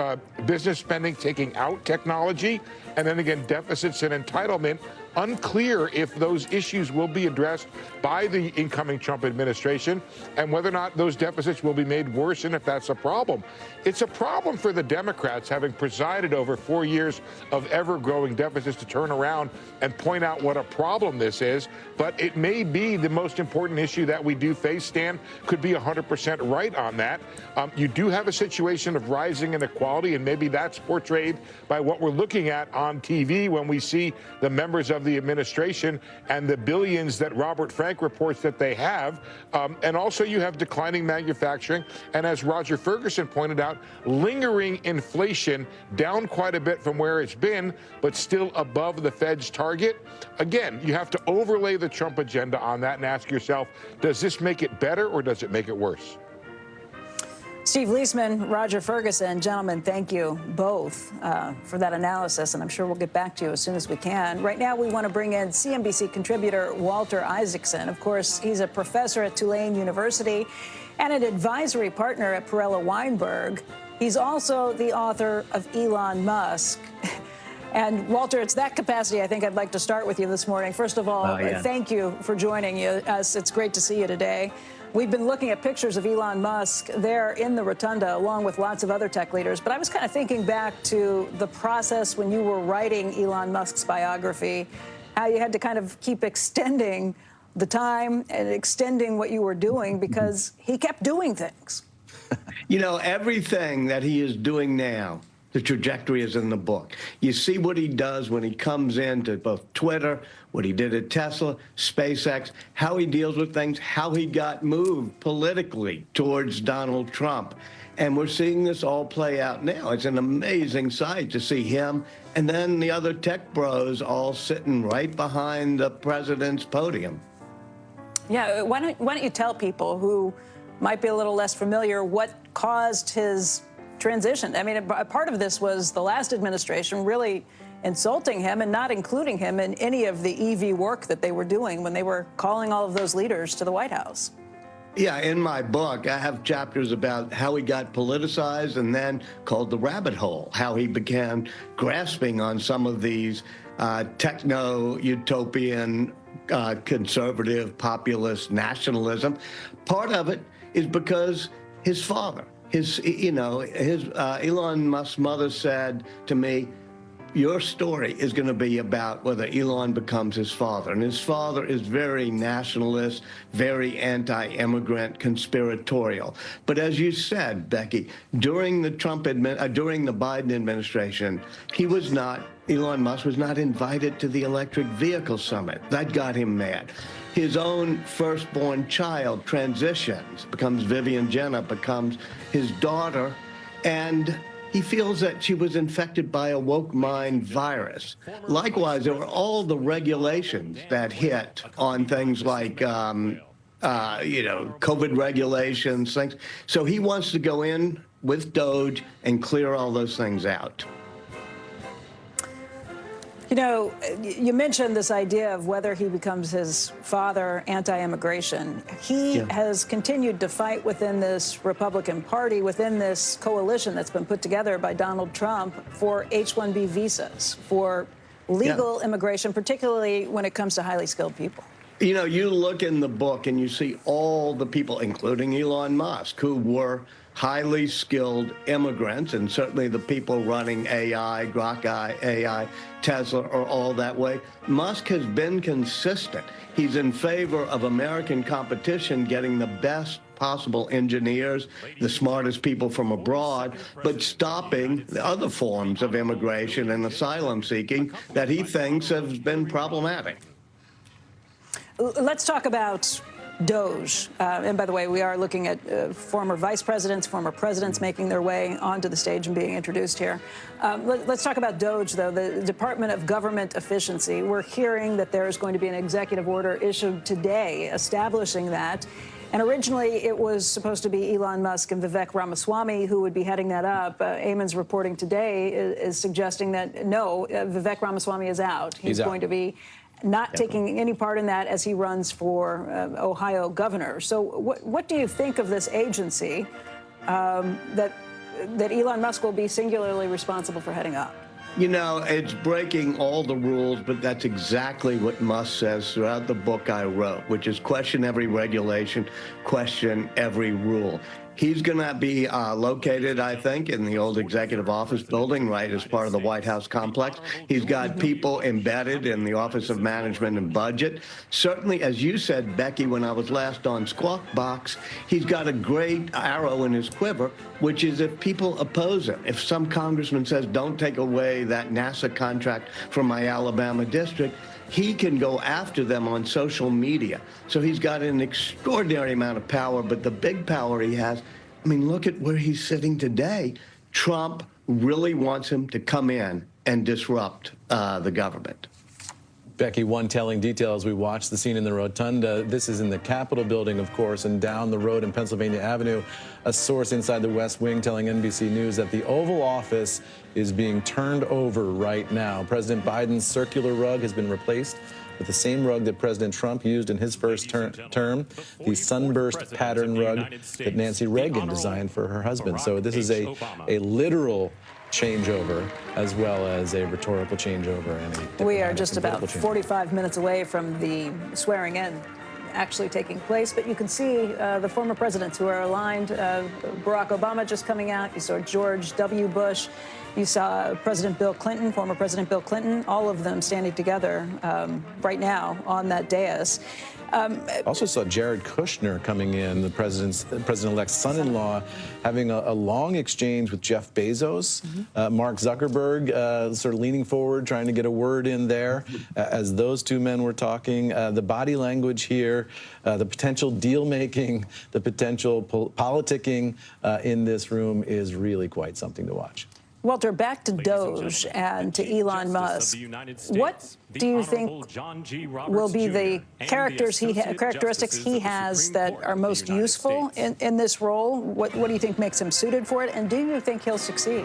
business spending taking out technology, and then again, deficits and entitlement. Unclear if those issues will be addressed by the incoming Trump administration and whether or not those deficits will be made worse, and if that's a problem. It's a problem for the Democrats, having presided over 4 years of ever-growing deficits, to turn around and point out what a problem this is. But it may be the most important issue that we do face. Stan could be 100% right on that. You do have a situation of rising inequality, and maybe that's portrayed by what we're looking at on TV when we see the members of the administration and the billions that Robert Frank reports that they have. And also you have declining manufacturing. And as Roger Ferguson pointed out, lingering inflation down quite a bit from where it's been, but still above the Fed's target. Again, you have to overlay the Trump agenda on that and ask yourself, does this make it better or does it make it worse? Steve Leisman, Roger Ferguson, gentlemen, thank you both for that analysis, and I'm sure we'll get back to you as soon as we can. Right now, we want to bring in CNBC contributor Walter Isaacson. Of course, he's a professor at Tulane University and an advisory partner at Perella Weinberg. He's also the author of Elon Musk. And Walter, it's that capacity I think I'd like to start with you this morning. First of all, thank you for joining us. It's great to see you today. We've been looking at pictures of Elon Musk there in the rotunda, along with lots of other tech leaders. But I was kind of thinking back to the process when you were writing Elon Musk's biography, how you had to kind of keep extending the time and extending what you were doing because he kept doing things. You know, everything that he is doing now, the trajectory is in the book. You see what he does when he comes into both Twitter, what he did at Tesla, SpaceX, how he deals with things, how he got moved politically towards Donald Trump. And we're seeing this all play out now. It's an amazing sight to see him and then the other tech bros all sitting right behind the president's podium. Yeah, why don't you tell people who might be a little less familiar what caused his transition? I mean, a part of this was the last administration really insulting him and not including him in any of the EV work that they were doing when they were calling all of those leaders to the White House. Yeah, in my book, I have chapters about how he got politicized and then called the rabbit hole, how he began grasping on some of these techno-utopian, conservative, populist nationalism. Part of it is because his father, Elon Musk's mother said to me, your story is going to be about whether Elon becomes his father. And his father is very nationalist, very anti-immigrant, conspiratorial. But as you said, Becky, during the Biden administration, Elon Musk was not invited to the electric vehicle summit. That got him mad. His own firstborn child transitions, becomes Vivian Jenner, becomes his daughter, and he feels that she was infected by a woke mind virus. Likewise, there were all the regulations that hit on things like, COVID regulations, things. So he wants to go in with Doge and clear all those things out. You know, you mentioned this idea of whether he becomes his father, anti-immigration. He has continued to fight within this Republican Party, within this coalition that's been put together by Donald Trump for H-1B visas, for legal immigration, particularly when it comes to highly skilled people. You know, you look in the book and you see all the people, including Elon Musk, who were highly skilled immigrants, and certainly the people running AI, Grok AI, Tesla are all that way. Musk has been consistent. He's in favor of American competition, getting the best possible engineers, the smartest people from abroad, but stopping the other forms of immigration and asylum seeking that he thinks has been problematic. Let's talk about Doge. And by the way, we are looking at former vice presidents, former presidents making their way onto the stage and being introduced here. Let's talk about Doge, though. The Department of Government Efficiency. We're hearing that there is going to be an executive order issued today establishing that. And originally, it was supposed to be Elon Musk and Vivek Ramaswamy who would be heading that up. Eamon's reporting today is suggesting that, no, Vivek Ramaswamy is out. He's going to be not taking any part in that as he runs for Ohio governor. So what do you think of this agency that Elon Musk will be singularly responsible for heading up? You know, it's breaking all the rules, but that's exactly what Musk says throughout the book I wrote, which is question every regulation, question every rule. He's going to be located, I think, in the old executive office building, right as part of the White House complex. He's got people embedded in the Office of Management and Budget. Certainly, as you said, Becky, when I was last on Squawk Box, he's got a great arrow in his quiver, which is if people oppose him. If some congressman says, don't take away that NASA contract from my Alabama district, he can go after them on social media. So he's got an extraordinary amount of power, but the big power he has, I mean, look at where he's sitting today. Trump really wants him to come in and disrupt the government. Becky, one telling detail as we watch the scene in the rotunda. This is in the Capitol building, of course, and down the road in Pennsylvania Avenue, a source inside the West Wing telling NBC News that the Oval Office is being turned over right now. President Biden's circular rug has been replaced with the same rug that President Trump used in his first term, the sunburst pattern rug that Nancy Reagan designed for her husband. So this is a literal changeover as well as a rhetorical changeover. And we are just about 45 minutes away from the swearing in actually taking place, but you can see the former presidents who are aligned. Barack Obama just coming out. You saw George W. Bush. You saw President Bill Clinton, former President Bill Clinton, all of them standing together right now on that dais. Also saw Jared Kushner coming in, the president-elect's son-in-law, having a long exchange with Jeff Bezos. Mark Zuckerberg sort of leaning forward, trying to get a word in there as those two men were talking. The body language here, the potential deal-making, the potential politicking in this room is really quite something to watch. Walter, back to Doge and to Elon Musk. What do you think will be the characteristics he has that are most useful in this role? What do you think makes him suited for it? And do you think he'll succeed?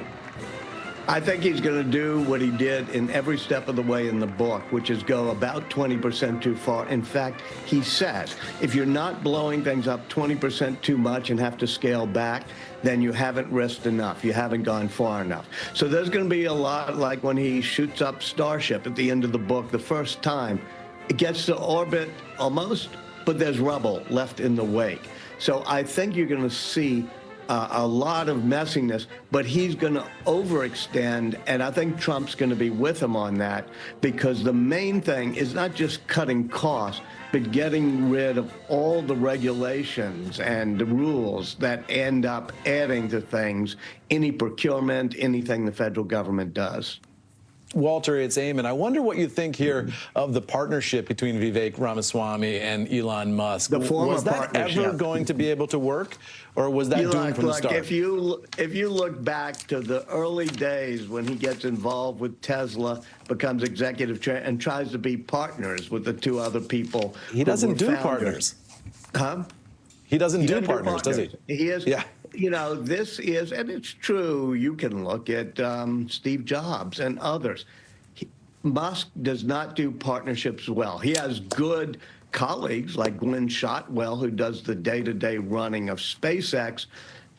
I think he's going to do what he did in every step of the way in the book, which is go about 20% too far. In fact, he says, if you're not blowing things up 20% too much and have to scale back, then you haven't risked enough. You haven't gone far enough. So there's going to be a lot like when he shoots up Starship at the end of the book the first time. It gets to orbit almost, but there's rubble left in the wake. So I think you're going to see a lot of messiness, but he's going to overextend, and I think Trump's going to be with him on that, because the main thing is not just cutting costs, but getting rid of all the regulations and the rules that end up adding to things, any procurement, anything the federal government does. Walter, it's Eamon. I wonder what you think here of the partnership between Vivek Ramaswamy and Elon Musk. Was that ever going to be able to work, or was that doomed from the start? If you look back to the early days when he gets involved with Tesla, becomes executive chair, and tries to be partners with the two other people. He doesn't do partners. Huh? He doesn't do partners, does he? He is. Yeah. You know, this is, and it's true, you can look at Steve Jobs and others. Musk does not do partnerships well. He has good colleagues like Glenn Shotwell, who does the day-to-day running of SpaceX,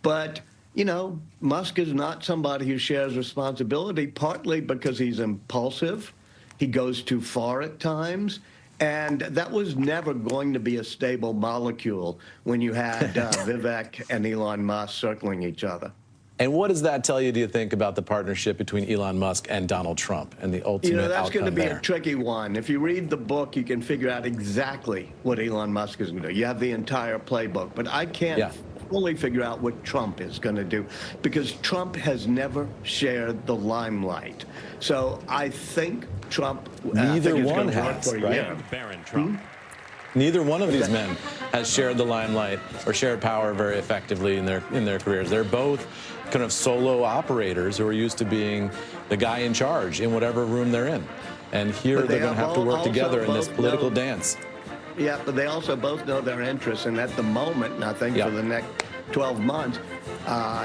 but, you know, Musk is not somebody who shares responsibility, partly because he's impulsive, he goes too far at times, and that was never going to be a stable molecule when you had Vivek and Elon Musk circling each other. And what does that tell you, do you think, about the partnership between Elon Musk and Donald Trump and the ultimate outcome there? That's going to be a tricky one. If you read the book, you can figure out exactly what Elon Musk is going to do. You have the entire playbook. But I can't fully figure out what Trump is going to do, because Trump has never shared the limelight. So I think Trump neither one has, right? Neither one of these men has shared the limelight or shared power very effectively in their careers. They're both kind of solo operators who are used to being the guy in charge in whatever room they're in. And here they're going to have to work together in this political dance. Yeah, but they also both know their interests, and at the moment, and I think for the next 12 months,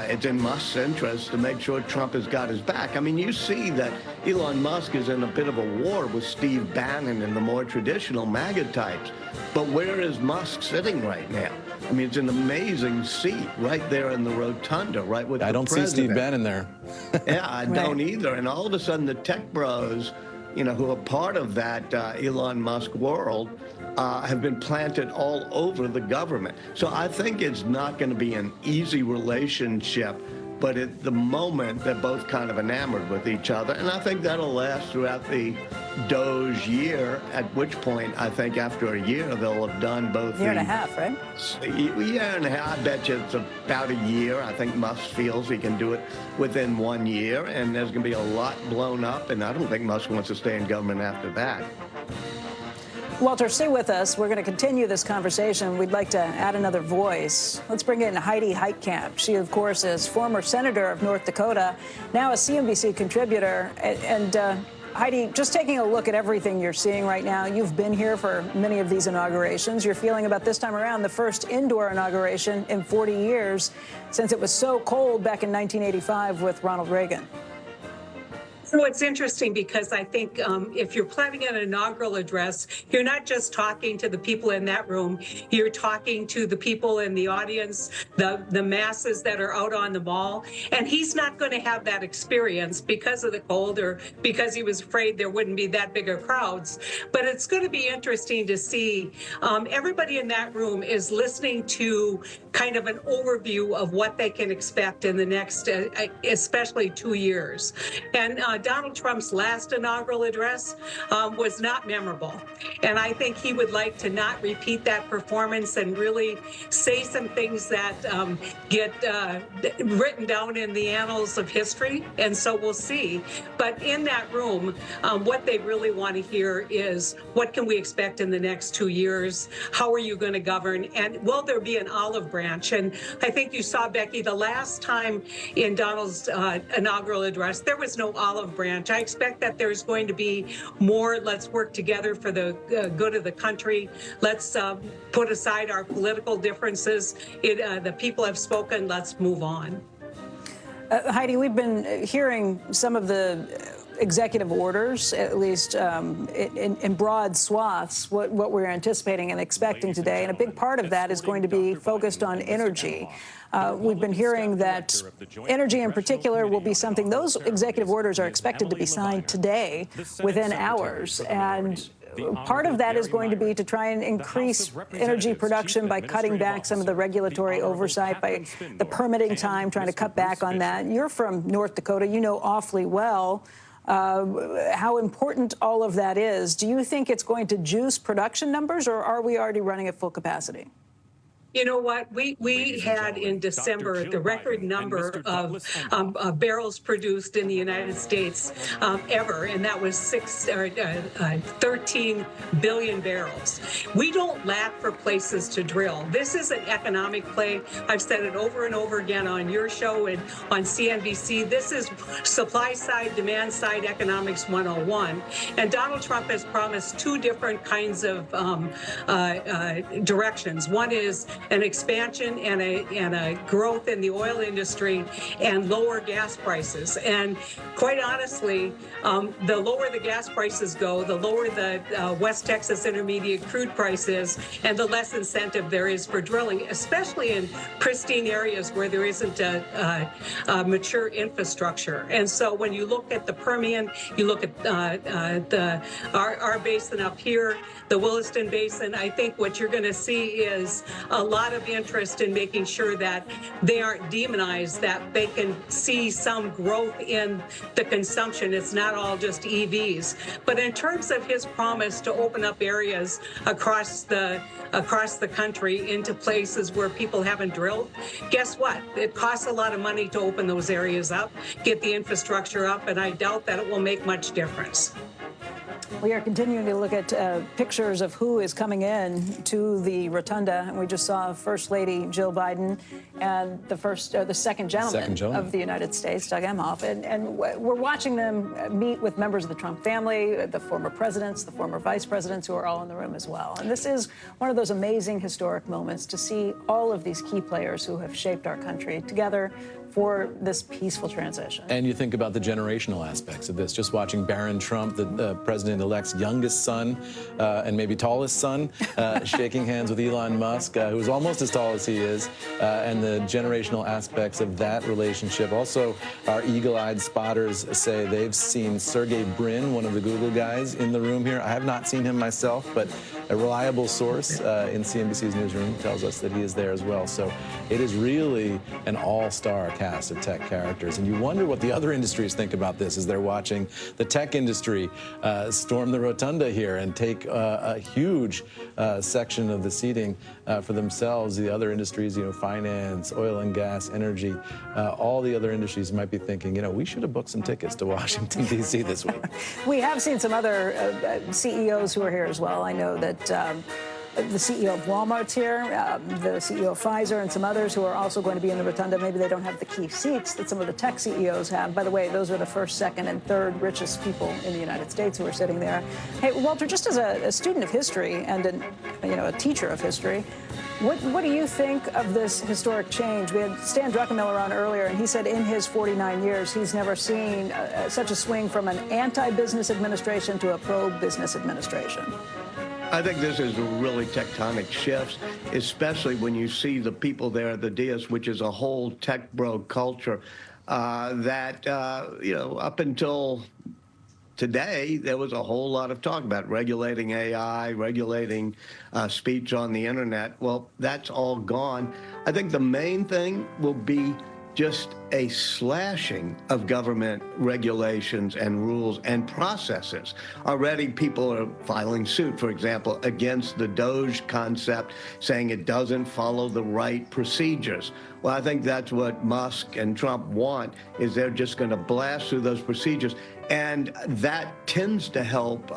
it's in Musk's interest to make sure Trump has got his back. I mean, you see that Elon Musk is in a bit of a war with Steve Bannon and the more traditional MAGA types. But where is Musk sitting right now? I mean, it's an amazing seat right there in the rotunda, right with the president. I don't see Steve Bannon there. Yeah, I don't either. And all of a sudden, the tech bros, you know, who are part of that Elon Musk world, have been planted all over the government. So I think it's not going to be an easy relationship, but at the moment, they're both kind of enamored with each other. And I think that'll last throughout the Doge year, at which point, I think after a year, they'll have done both. Year and a half, right? Year and a half. I bet you it's about a year. I think Musk feels he can do it within 1 year, and there's going to be a lot blown up, and I don't think Musk wants to stay in government after that. Walter, stay with us. We're going to continue this conversation. We'd like to add another voice. Let's bring in Heidi Heitkamp. She, of course, is former senator of North Dakota, now a CNBC contributor. And Heidi, just taking a look at everything you're seeing right now, you've been here for many of these inaugurations. You're feeling about this time around the first indoor inauguration in 40 years since it was so cold back in 1985 with Ronald Reagan. So it's interesting because I think if you're planning an inaugural address, you're not just talking to the people in that room, you're talking to the people in the audience, the masses that are out on the mall. And he's not going to have that experience because of the cold or because he was afraid there wouldn't be that big of crowds. But it's going to be interesting to see. Everybody in that room is listening to kind of an overview of what they can expect in the next, especially 2 years. And Donald Trump's last inaugural address was not memorable. And I think he would like to not repeat that performance and really say some things that get written down in the annals of history. And so we'll see. But in that room, what they really want to hear is, what can we expect in the next 2 years? How are you going to govern? And will there be an olive branch? And I think you saw, Becky, the last time in Donald's inaugural address, there was no olive branch. I expect that there's going to be more, let's work together for the good of the country. Let's put aside our political differences. The people have spoken. Let's move on. Heidi, we've been hearing some of the executive orders, at least in broad swaths, what we're anticipating and expecting today. And a big part of that is going to be focused on energy. We've been hearing that energy in particular will be something, those executive orders are expected to be signed today within hours. And part of that is going to be to try and increase energy production by cutting back some of the regulatory oversight, by the permitting time, trying to cut back on that. You're from North Dakota. You know awfully well how important all of that is. Do you think it's going to juice production numbers, or are we already running at full capacity? You know what? We had in December the record number of barrels produced in the United States ever, and that was 13 billion barrels. We don't lack for places to drill. This is an economic play. I've said it over and over again on your show and on CNBC. This is supply side, demand side economics 101. And Donald Trump has promised two different kinds of directions. One is an expansion and a growth in the oil industry and lower gas prices. And quite honestly, the lower the gas prices go, the lower the West Texas Intermediate crude price is, and the less incentive there is for drilling, especially in pristine areas where there isn't a mature infrastructure. And so when you look at the Permian, you look at our basin up here, the Williston Basin, I think what you're going to see is a lot of interest in making sure that they aren't demonized, that they can see some growth in the consumption. It's not all just EVs. But in terms of his promise to open up areas across the country into places where people haven't drilled, guess what? It costs a lot of money to open those areas up, get the infrastructure up, and I doubt that it will make much difference. We are continuing to look at pictures of who is coming in to the rotunda, and we just saw First Lady Jill Biden and the second gentleman of the United States, Doug Emhoff, and we're watching them meet with members of the Trump family, the former presidents, the former vice presidents, who are all in the room as well. And this is one of those amazing historic moments to see all of these key players who have shaped our country together for this peaceful transition. And you think about the generational aspects of this. Just watching Barron Trump, the president-elect's youngest son and maybe tallest son, shaking hands with Elon Musk, who's almost as tall as he is, and the generational aspects of that relationship. Also, our eagle-eyed spotters say they've seen Sergey Brin, one of the Google guys, in the room here. I have not seen him myself, but a reliable source in CNBC's newsroom tells us that he is there as well. So it is really an all-star cast of tech characters. And you wonder what the other industries think about this as they're watching the tech industry storm the rotunda here and take a huge section of the seating for themselves. The other industries, finance, oil and gas, energy, all the other industries might be thinking, we should have booked some tickets to Washington, D.C. this week. We have seen some other CEOs who are here as well. I know that The CEO of Walmart's here, the CEO of Pfizer, and some others who are also going to be in the rotunda. Maybe they don't have the key seats that some of the tech CEOs have. By the way, those are the first, second, and third richest people in the United States who are sitting there. Hey, Walter, just as a student of history and a teacher of history, what do you think of this historic change? We had Stan Druckenmiller on earlier, and he said in his 49 years, he's never seen such a swing from an anti-business administration to a pro-business administration. I think this is really tectonic shifts, especially when you see the people there at the dais, which is a whole tech bro culture that, up until today, there was a whole lot of talk about regulating AI, regulating speech on the internet. Well, that's all gone. I think the main thing will be just a slashing of government regulations and rules and processes. Already people are filing suit, for example, against the Doge concept, saying it doesn't follow the right procedures. Well, I think that's what Musk and Trump want, is they're just going to blast through those procedures. And that tends to help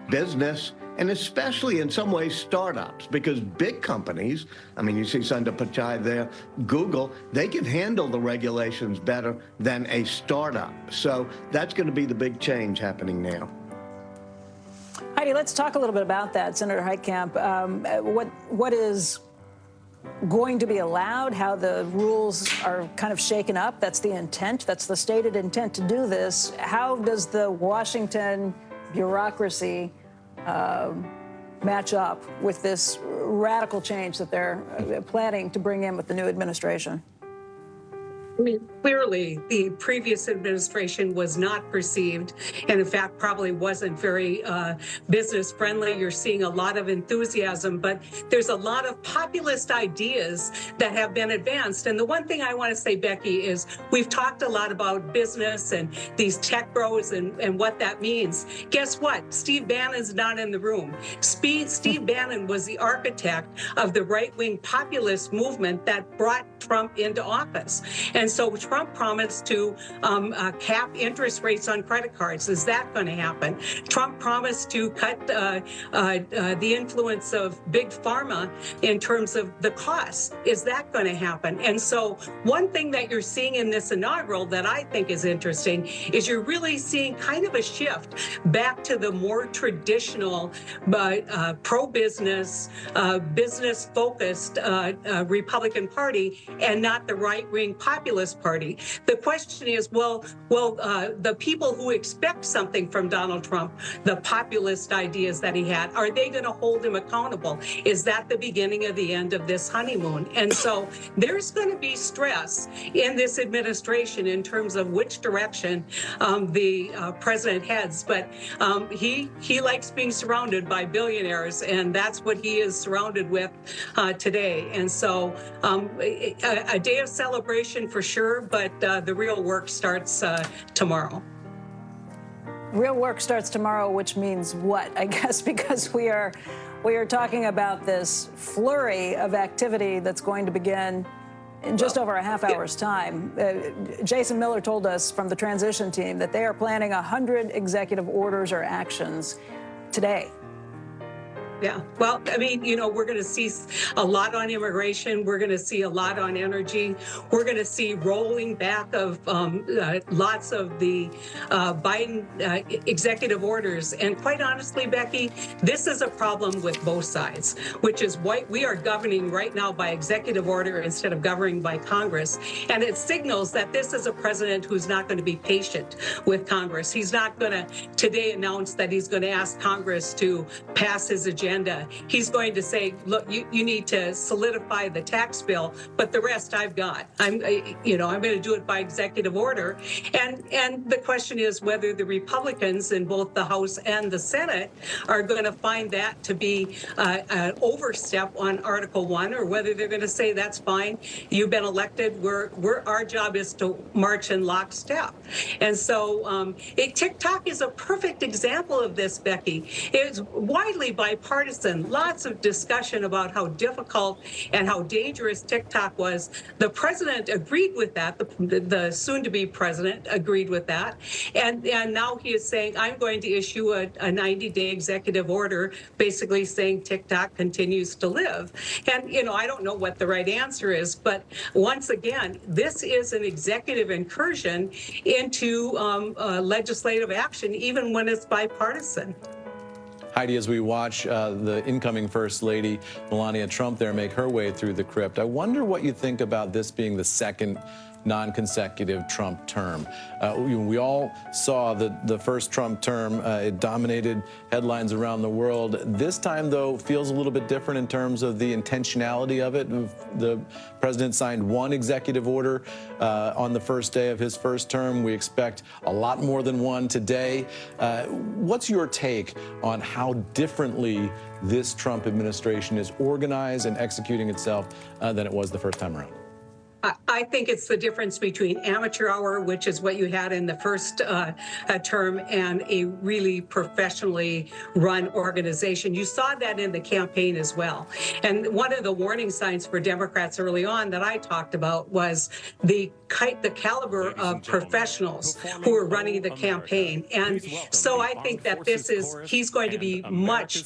business, and especially in some ways startups, because big companies, I mean, you see Sundar Pichai there, Google, they can handle the regulations better than a startup. So that's going to be the big change happening now. Heidi, let's talk a little bit about that. Senator Heitkamp, what is going to be allowed, how the rules are kind of shaken up? That's the intent. That's the stated intent to do this. How does the Washington bureaucracy match up with this radical change that they're planning to bring in with the new administration? I mean, clearly, the previous administration was not perceived, and in fact, probably wasn't very business friendly. You're seeing a lot of enthusiasm, but there's a lot of populist ideas that have been advanced. And the one thing I want to say, Becky, is we've talked a lot about business and these tech bros and what that means. Guess what? Steve Bannon's not in the room. Steve Bannon was the architect of the right-wing populist movement that brought Trump into office. And so Trump promised to cap interest rates on credit cards. Is that going to happen? Trump promised to cut the influence of big pharma in terms of the cost. Is that going to happen? And so one thing that you're seeing in this inaugural that I think is interesting is you're really seeing kind of a shift back to the more traditional pro-business, business-focused Republican Party and not the right-wing populist party. The question is, the people who expect something from Donald Trump, the populist ideas that he had, are they going to hold him accountable? Is that the beginning of the end of this honeymoon? And so there's going to be stress in this administration in terms of which direction the president heads. But he likes being surrounded by billionaires, and that's what he is surrounded with today. And so a day of celebration for sure, but the real work starts tomorrow. Real work starts tomorrow, which means what? I guess because we are talking about this flurry of activity that's going to begin in just over a half hour's time. Jason Miller told us from the transition team that they are planning 100 executive orders or actions today. Yeah, well, I mean, we're going to see a lot on immigration. We're going to see a lot on energy. We're going to see rolling back of lots of the Biden executive orders. And quite honestly, Becky, this is a problem with both sides, which is why we are governing right now by executive order instead of governing by Congress. And it signals that this is a president who's not going to be patient with Congress. He's not going to today announce that he's going to ask Congress to pass his agenda. He's going to say, look, you need to solidify the tax bill, but the rest I've got. I'm going to do it by executive order. And the question is whether the Republicans in both the House and the Senate are going to find that to be an overstep on Article 1, or whether they're going to say that's fine. You've been elected. Our job is to march in lockstep. And so TikTok is a perfect example of this, Becky. It's widely bipartisan. bipartisan, lots of discussion about how difficult and how dangerous TikTok was. The president agreed with that. The soon-to-be president agreed with that. And now he is saying, I'm going to issue a 90-day executive order basically saying TikTok continues to live. And, you know, I don't know what the right answer is, but once again, this is an executive incursion into legislative action, even when it's bipartisan. Heidi, as we watch the incoming First Lady, Melania Trump, there make her way through the crypt, I wonder what you think about this being the second non-consecutive Trump term. We all saw the first Trump term. It dominated headlines around the world. This time, though, feels a little bit different in terms of the intentionality of it. The president signed one executive order on the first day of his first term. We expect a lot more than one today. What's your take on how differently this Trump administration is organized and executing itself than it was the first time around? I think it's the difference between amateur hour, which is what you had in the first term, and a really professionally run organization. You saw that in the campaign as well. And one of the warning signs for Democrats early on that I talked about was the caliber of professionals who are running the campaign. And so I think that he's going to be much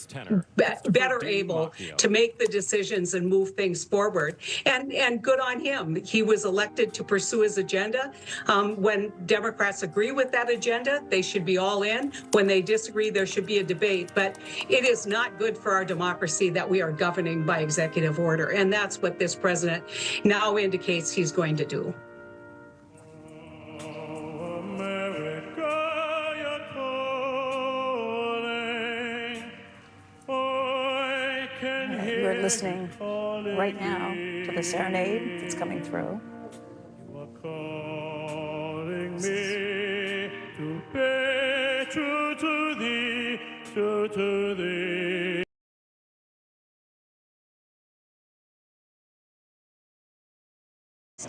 better able to make the decisions and move things forward. And good on him. He was elected to pursue his agenda. When Democrats agree with that agenda, they should be all in. When they disagree, there should be a debate. But it is not good for our democracy that we are governing by executive order. And that's what this president now indicates he's going to do. We're listening right now to the serenade that's coming through.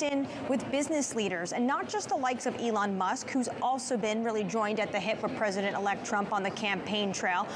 In with business leaders, and not just the likes of Elon Musk, who's also been really joined at the hip with President-elect Trump on the campaign trail.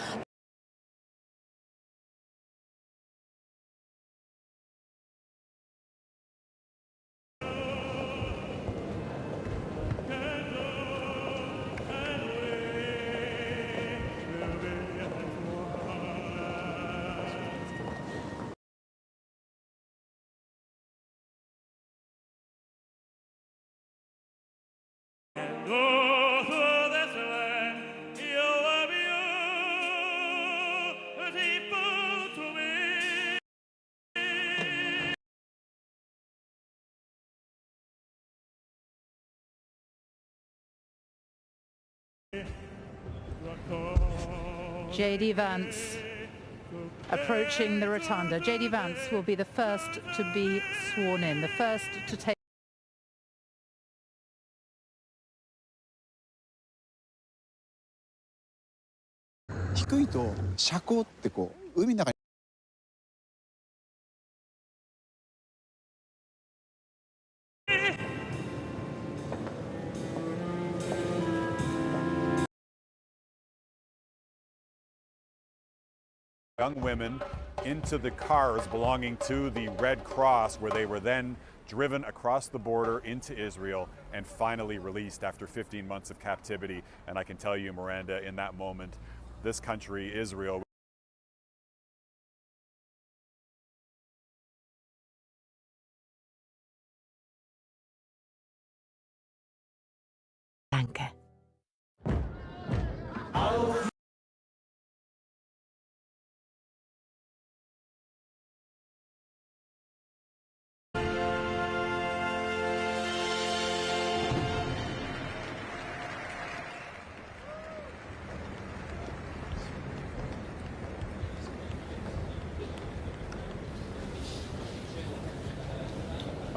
J.D. Vance approaching the rotunda. J.D. Vance will be the first to be sworn in, the first to take. Young women into the cars belonging to the Red Cross, where they were then driven across the border into Israel and finally released after 15 months of captivity. And I can tell you, Miranda, in that moment, this country, Israel, Danke.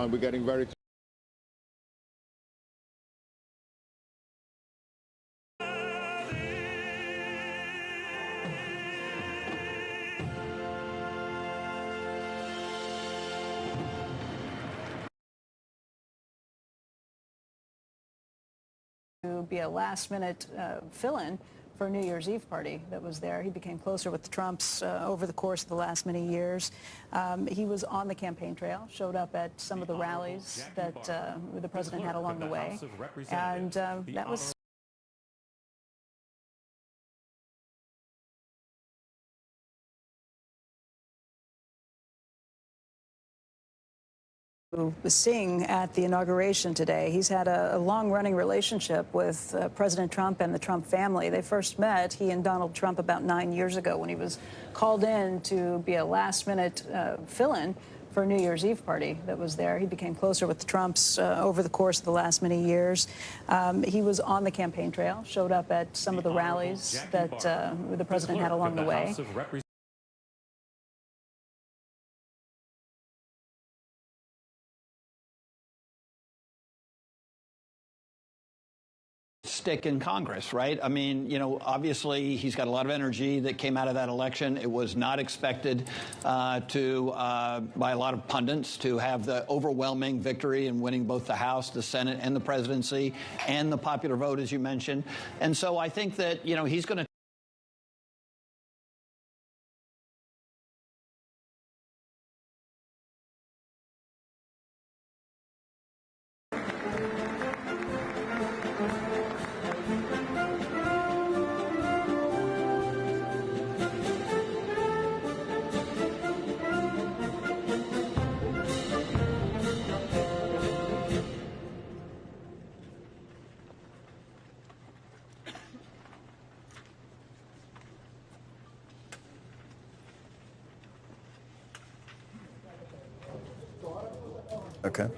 We're getting very to be a last-minute fill-in for a New Year's Eve party that was there. He became closer with the Trumps over the course of the last many years. He was on the campaign trail, showed up at some of the rallies that the president had along the way, and that was sing at the inauguration today. He's had a long-running relationship with President Trump and the Trump family. They first met, he and Donald Trump, about 9 years ago when he was called in to be a last-minute fill-in for a New Year's Eve party that was there. He became closer with the Trumps over the course of the last many years. He was on the campaign trail, showed up at some of the rallies that the president had along the way. Stick in Congress, right? I mean, you know, obviously he's got a lot of energy that came out of that election. It was not expected by a lot of pundits to have the overwhelming victory in winning both the House, the Senate, and the presidency, and the popular vote, as you mentioned. And so I think that, you know, he's going to Okay.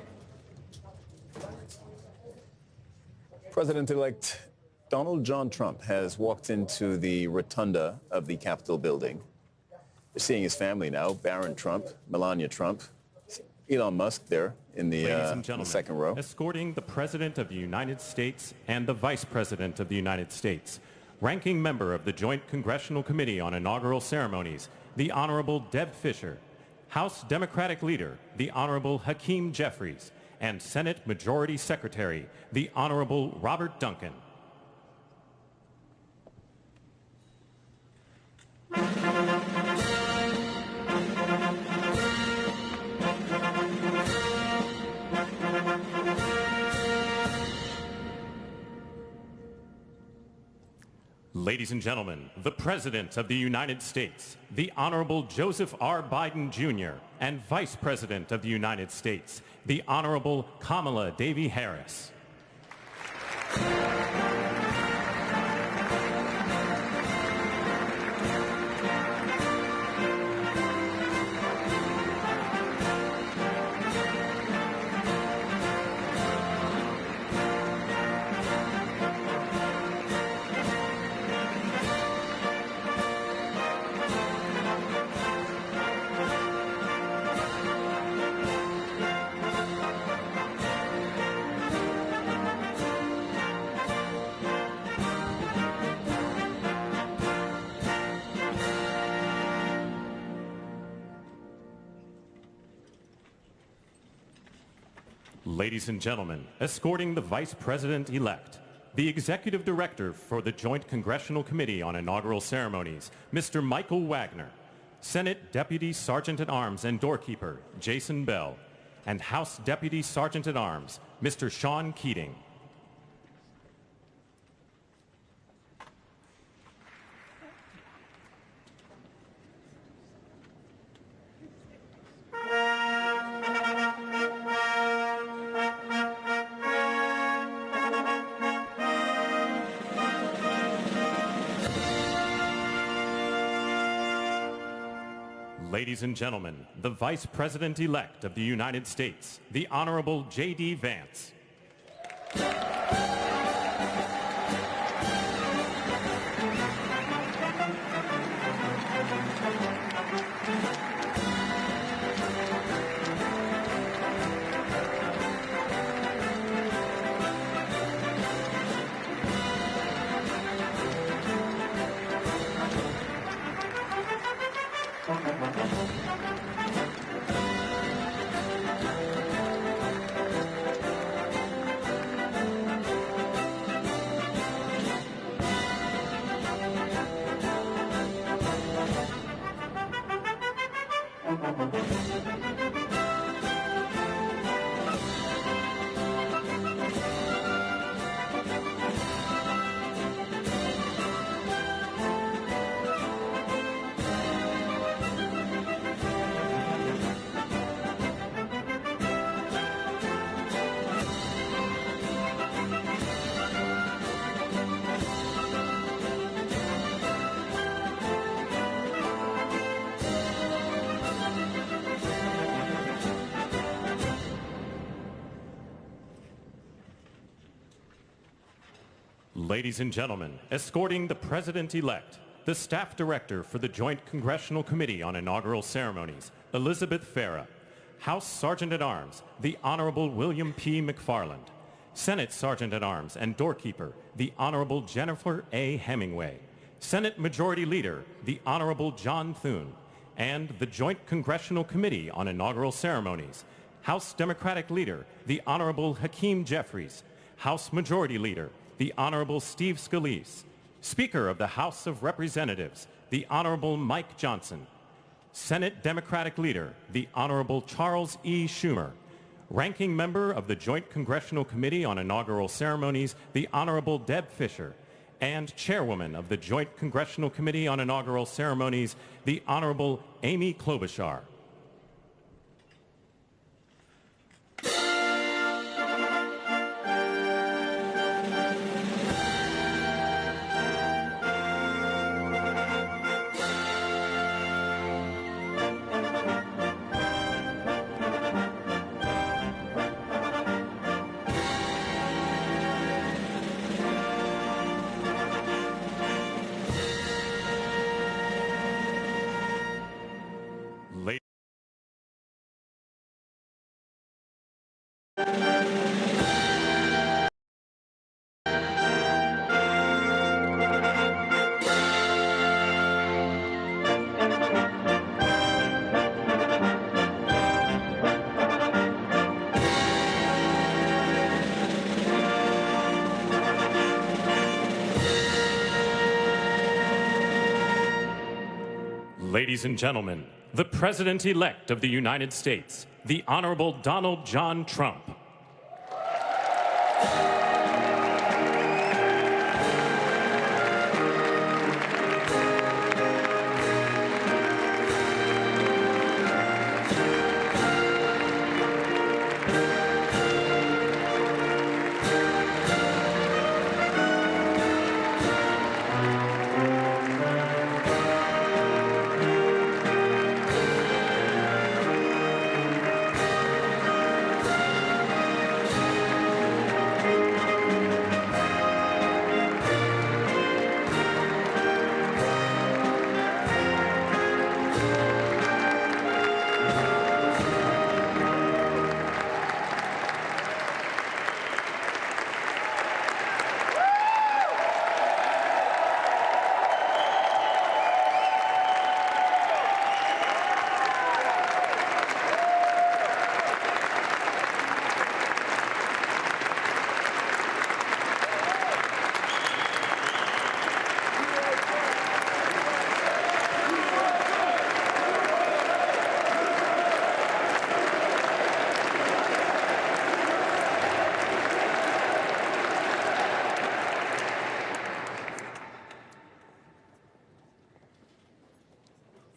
President-elect Donald John Trump has walked into the rotunda of the Capitol building. You're seeing his family now, Barron Trump, Melania Trump, Elon Musk there in the second row. Escorting the President of the United States and the Vice President of the United States, ranking member of the Joint Congressional Committee on Inaugural Ceremonies, the Honorable Deb Fischer, House Democratic Leader, the Honorable Hakeem Jeffries, and Senate Majority Secretary, the Honorable Robert Duncan. Ladies and gentlemen, the President of the United States, the Honorable Joseph R. Biden Jr., and Vice President of the United States, the Honorable Kamala Devi Harris. Ladies and gentlemen, escorting the Vice President-elect, the Executive Director for the Joint Congressional Committee on Inaugural Ceremonies, Mr. Michael Wagner, Senate Deputy Sergeant-at-Arms and Doorkeeper, Jason Bell, and House Deputy Sergeant-at-Arms, Mr. Sean Keating. Ladies and gentlemen, the Vice President-elect of the United States, the Honorable J.D. Vance. Ladies and gentlemen, escorting the President-elect, the Staff Director for the Joint Congressional Committee on Inaugural Ceremonies, Elizabeth Farah, House Sergeant-at-Arms, the Honorable William P. McFarland, Senate Sergeant-at-Arms and Doorkeeper, the Honorable Jennifer A. Hemingway, Senate Majority Leader, the Honorable John Thune, and the Joint Congressional Committee on Inaugural Ceremonies, House Democratic Leader, the Honorable Hakeem Jeffries, House Majority Leader, the Honorable Steve Scalise, Speaker of the House of Representatives, the Honorable Mike Johnson, Senate Democratic Leader, the Honorable Charles E. Schumer, Ranking Member of the Joint Congressional Committee on Inaugural Ceremonies, the Honorable Deb Fischer, and Chairwoman of the Joint Congressional Committee on Inaugural Ceremonies, the Honorable Amy Klobuchar. Ladies and gentlemen, the President-elect of the United States, the Honorable Donald John Trump.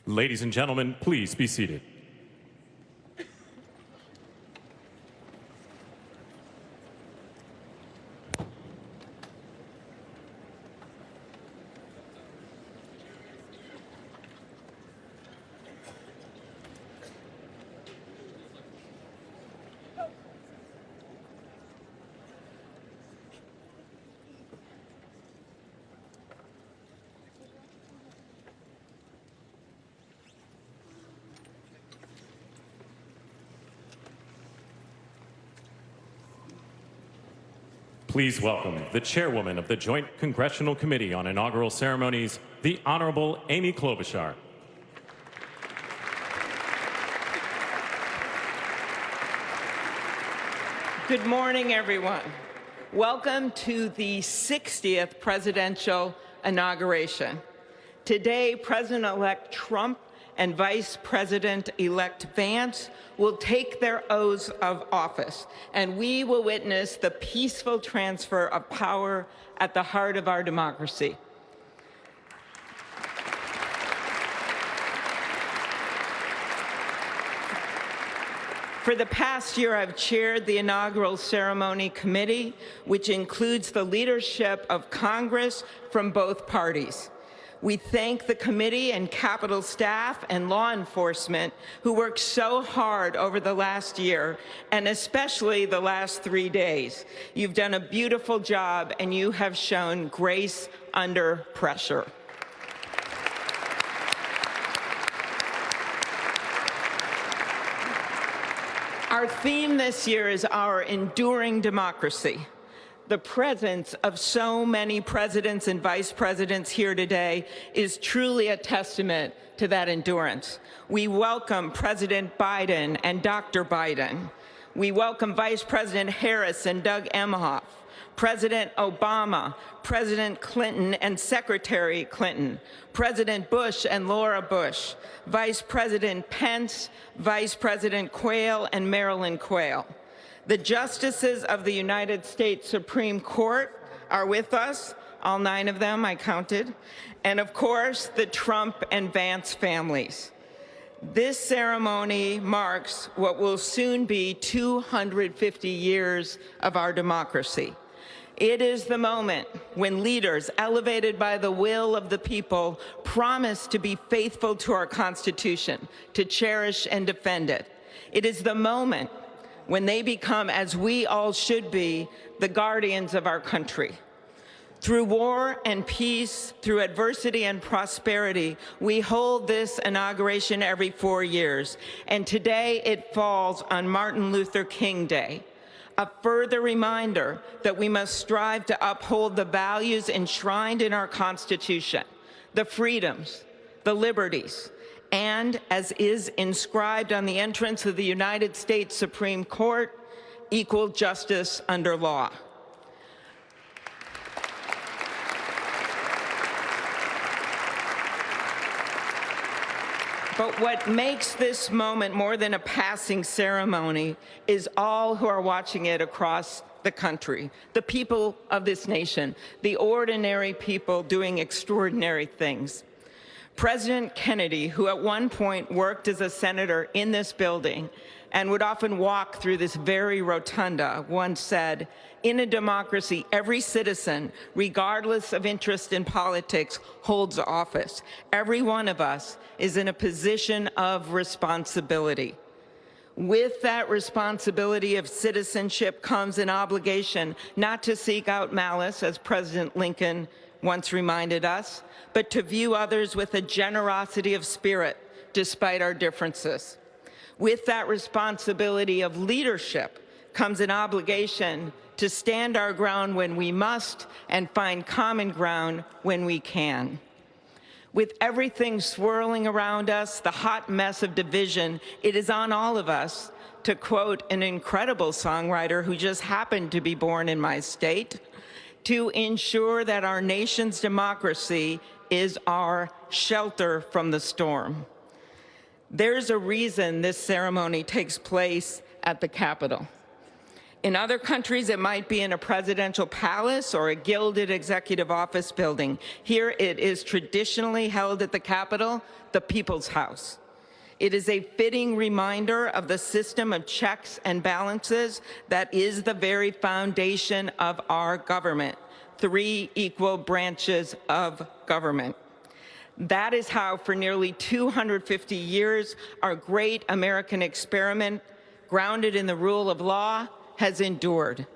Ladies and gentlemen, please be seated. Please welcome the Chairwoman of the Joint Congressional Committee on Inaugural Ceremonies, the Honorable Amy Klobuchar. Good morning, everyone. Welcome to the 60th presidential inauguration. Today, President-elect Trump and Vice President-elect Vance will take their oaths of office, and we will witness the peaceful transfer of power at the heart of our democracy. For the past year, I've chaired the inaugural ceremony committee, which includes the leadership of Congress from both parties. We thank the committee and Capitol staff and law enforcement who worked so hard over the last year, and especially the last 3 days. You've done a beautiful job, and you have shown grace under pressure. Our theme this year is our enduring democracy. The presence of so many presidents and vice presidents here today is truly a testament to that endurance. We welcome President Biden and Dr. Biden. We welcome Vice President Harris and Doug Emhoff, President Obama, President Clinton and Secretary Clinton, President Bush and Laura Bush, Vice President Pence, Vice President Quayle and Marilyn Quayle. The justices of the United States Supreme Court are with us, all 9 of them I counted, and of course the Trump and Vance families. This ceremony marks what will soon be 250 years of our democracy. It is the moment when leaders elevated by the will of the people promise to be faithful to our Constitution, to cherish and defend it. It is the moment when they become, as we all should be, the guardians of our country. Through war and peace, through adversity and prosperity, we hold this inauguration every 4 years, and today it falls on Martin Luther King Day. A further reminder that we must strive to uphold the values enshrined in our Constitution, the freedoms, the liberties, and, as is inscribed on the entrance of the United States Supreme Court, equal justice under law. But what makes this moment more than a passing ceremony is all who are watching it across the country, the people of this nation, the ordinary people doing extraordinary things. President Kennedy, who at one point worked as a senator in this building and would often walk through this very rotunda, once said, "In a democracy, every citizen, regardless of interest in politics, holds office. Every one of us is in a position of responsibility." With that responsibility of citizenship comes an obligation not to seek out malice, as President Lincoln once reminded us, but to view others with a generosity of spirit despite our differences. With that responsibility of leadership comes an obligation to stand our ground when we must and find common ground when we can. With everything swirling around us, the hot mess of division, it is on all of us, to quote an incredible songwriter who just happened to be born in my state, to ensure that our nation's democracy is our shelter from the storm. There's a reason this ceremony takes place at the Capitol. In other countries, it might be in a presidential palace or a gilded executive office building. Here it is traditionally held at the Capitol, the People's House. It is a fitting reminder of the system of checks and balances that is the very foundation of our government, 3 equal branches of government. That is how, for nearly 250 years, our great American experiment, grounded in the rule of law, has endured.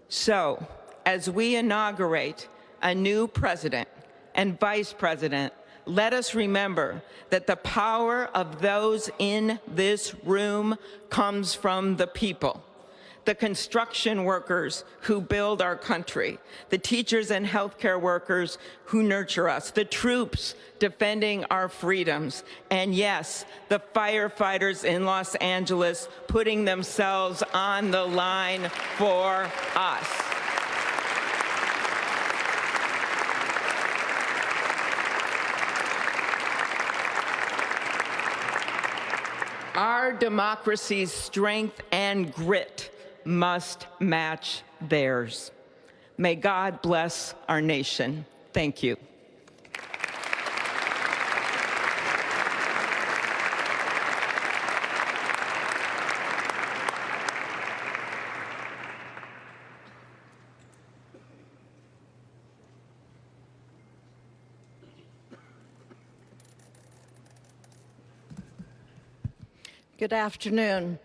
So, as we inaugurate a new president and vice president, let us remember that the power of those in this room comes from the people. The construction workers who build our country, the teachers and healthcare workers who nurture us, the troops defending our freedoms, and yes, the firefighters in Los Angeles putting themselves on the line for us. Our democracy's strength and grit must match theirs. May God bless our nation. Thank you. Good afternoon.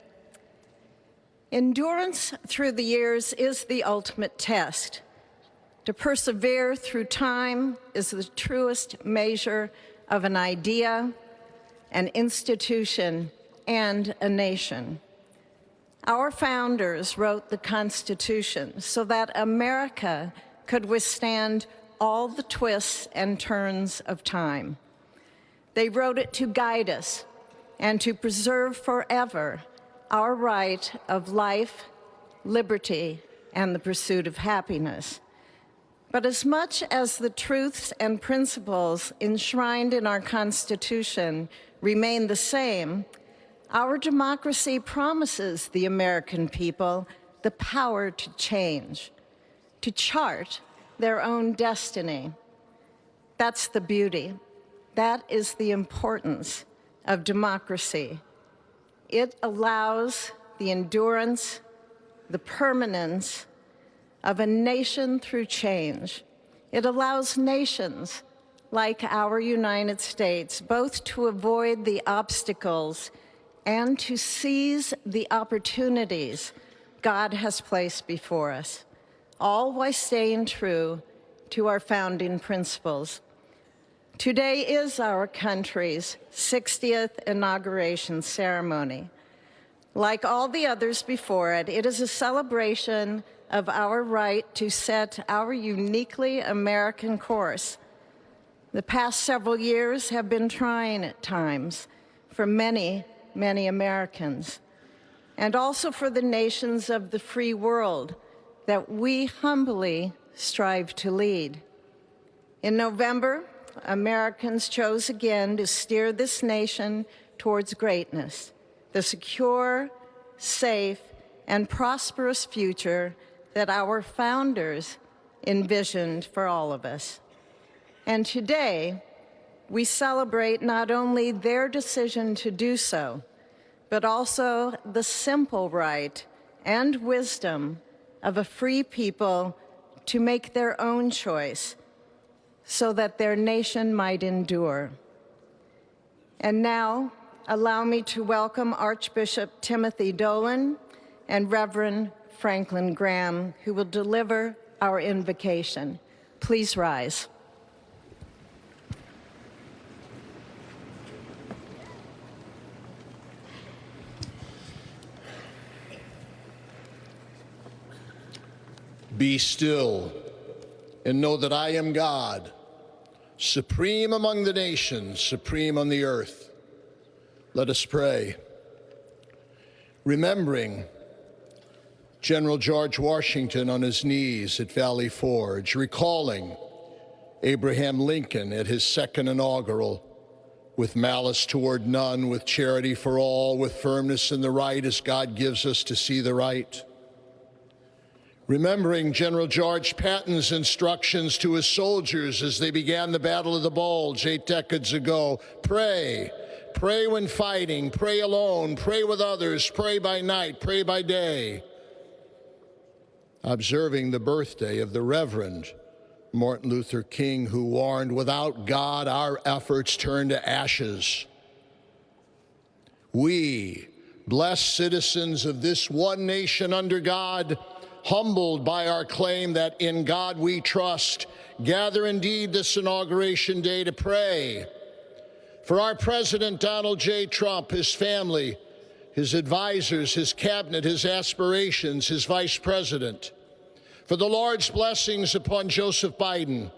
Endurance through the years is the ultimate test. To persevere through time is the truest measure of an idea, an institution, and a nation. Our founders wrote the Constitution so that America could withstand all the twists and turns of time. They wrote it to guide us and to preserve forever our right of life, liberty, and the pursuit of happiness. But as much as the truths and principles enshrined in our Constitution remain the same, our democracy promises the American people the power to change, to chart their own destiny. That's the beauty. That is the importance of democracy. It allows the endurance, the permanence of a nation through change. It allows nations like our United States both to avoid the obstacles and to seize the opportunities God has placed before us, all while staying true to our founding principles. Today is our country's 60th inauguration ceremony. Like all the others before it, it is a celebration of our right to set our uniquely American course. The past several years have been trying at times for many, many Americans, and also for the nations of the free world that we humbly strive to lead. In November, Americans chose again to steer this nation towards greatness, the secure, safe, and prosperous future that our founders envisioned for all of us. And today, we celebrate not only their decision to do so, but also the simple right and wisdom of a free people to make their own choice so that their nation might endure. And now, allow me to welcome Archbishop Timothy Dolan and Reverend Franklin Graham, who will deliver our invocation. Please rise. Be still and know that I am God, supreme among the nations, supreme on the earth. Let us pray. Remembering General George Washington on his knees at Valley Forge, recalling Abraham Lincoln at his second inaugural, with malice toward none, with charity for all, with firmness in the right as God gives us to see the right. Remembering General George Patton's instructions to his soldiers as they began the Battle of the Bulge 8 decades ago. Pray. Pray when fighting. Pray alone. Pray with others. Pray by night. Pray by day. Observing the birthday of the Reverend Martin Luther King, who warned, without God, our efforts turn to ashes. We, blessed citizens of this one nation under God, humbled by our claim that in God we trust, gather indeed this inauguration day to pray for our President Donald J. Trump, his family, his advisors, his cabinet, his aspirations, his vice president, for the Lord's blessings upon Joseph Biden,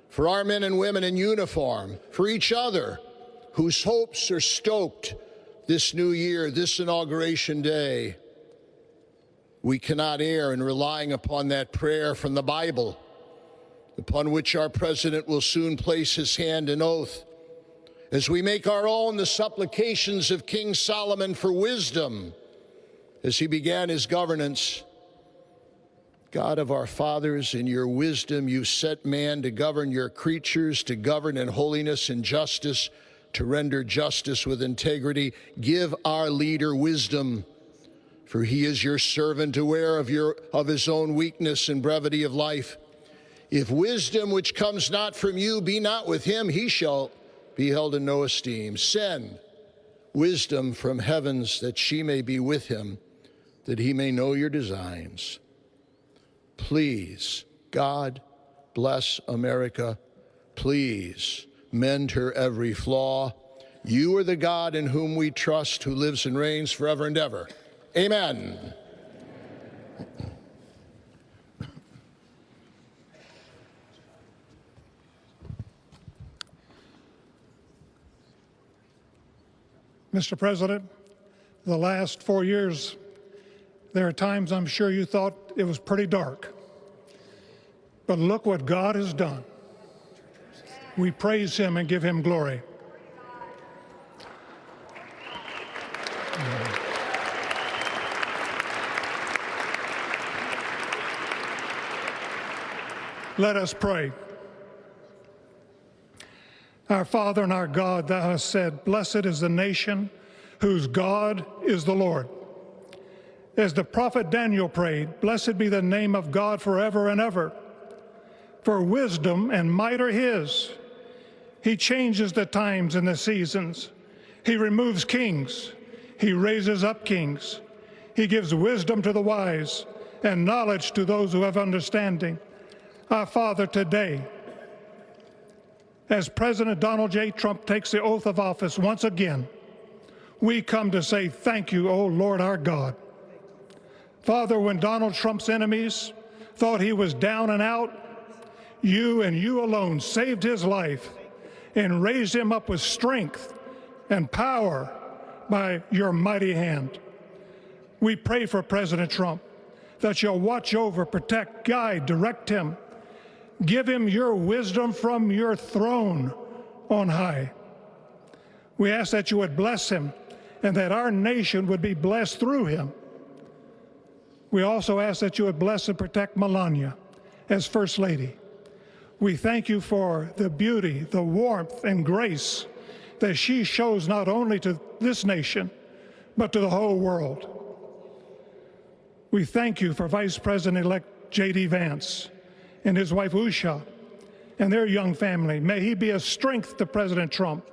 for our men and women in uniform, for each other whose hopes are stoked this new year, this inauguration day. We cannot err in relying upon that prayer from the Bible, upon which our president will soon place his hand and oath. as we make our own the supplications of King Solomon for wisdom as he began his governance. God of our fathers, in your wisdom you set man to govern your creatures, to govern in holiness and justice, to render justice with integrity. Give our leader wisdom, for he is your servant, aware of his own weakness and brevity of life. If wisdom which comes not from you be not with him, he shall be held in no esteem. Send wisdom from heavens that she may be with him, that he may know your designs. Please, God, bless America. Please mend her every flaw. You are the God in whom we trust, who lives and reigns forever and ever. Amen. Mr. President, the last 4 years, there are times I'm sure you thought it was pretty dark. But look what God has done. We praise him and give him glory. Let us pray. Our Father and our God, thou hast said, blessed is the nation whose God is the Lord. As the prophet Daniel prayed, blessed be the name of God forever and ever. For wisdom and might are his. He changes the times and the seasons. He removes kings. He raises up kings. He gives wisdom to the wise and knowledge to those who have understanding. Our Father, today, as President Donald J. Trump takes the oath of office once again, we come to say thank you, O Lord our God. Father, when Donald Trump's enemies thought he was down and out, you and you alone saved his life and raised him up with strength and power by your mighty hand. We pray for President Trump that you'll watch over, protect, guide, direct him. Give him your wisdom from your throne on high. We ask that you would bless him and that our nation would be blessed through him. We also ask that you would bless and protect Melania as First Lady. We thank you for the beauty, the warmth, and grace that she shows not only to this nation, but to the whole world. We thank you for Vice President-elect J.D. Vance and his wife Usha and their young family. May he be a strength to President Trump,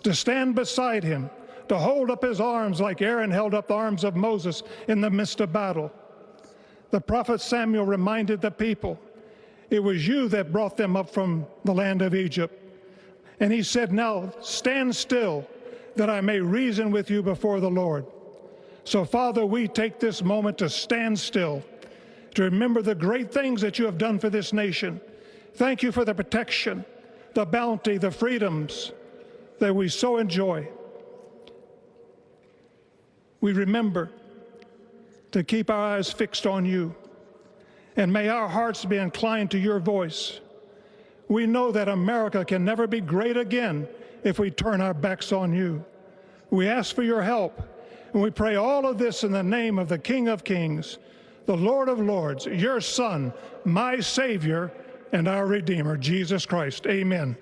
to stand beside him, to hold up his arms like Aaron held up the arms of Moses in the midst of battle. The prophet Samuel reminded the people, it was you that brought them up from the land of Egypt. And he said, now stand still that I may reason with you before the Lord. So, Father, we take this moment to stand still, to remember the great things that you have done for this nation. Thank you for the protection, the bounty, the freedoms that we so enjoy. We remember to keep our eyes fixed on you, and may our hearts be inclined to your voice. We know that America can never be great again if we turn our backs on you. We ask for your help, and we pray all of this in the name of the King of Kings, the Lord of Lords, your Son, my Savior, and our Redeemer, Jesus Christ. Amen.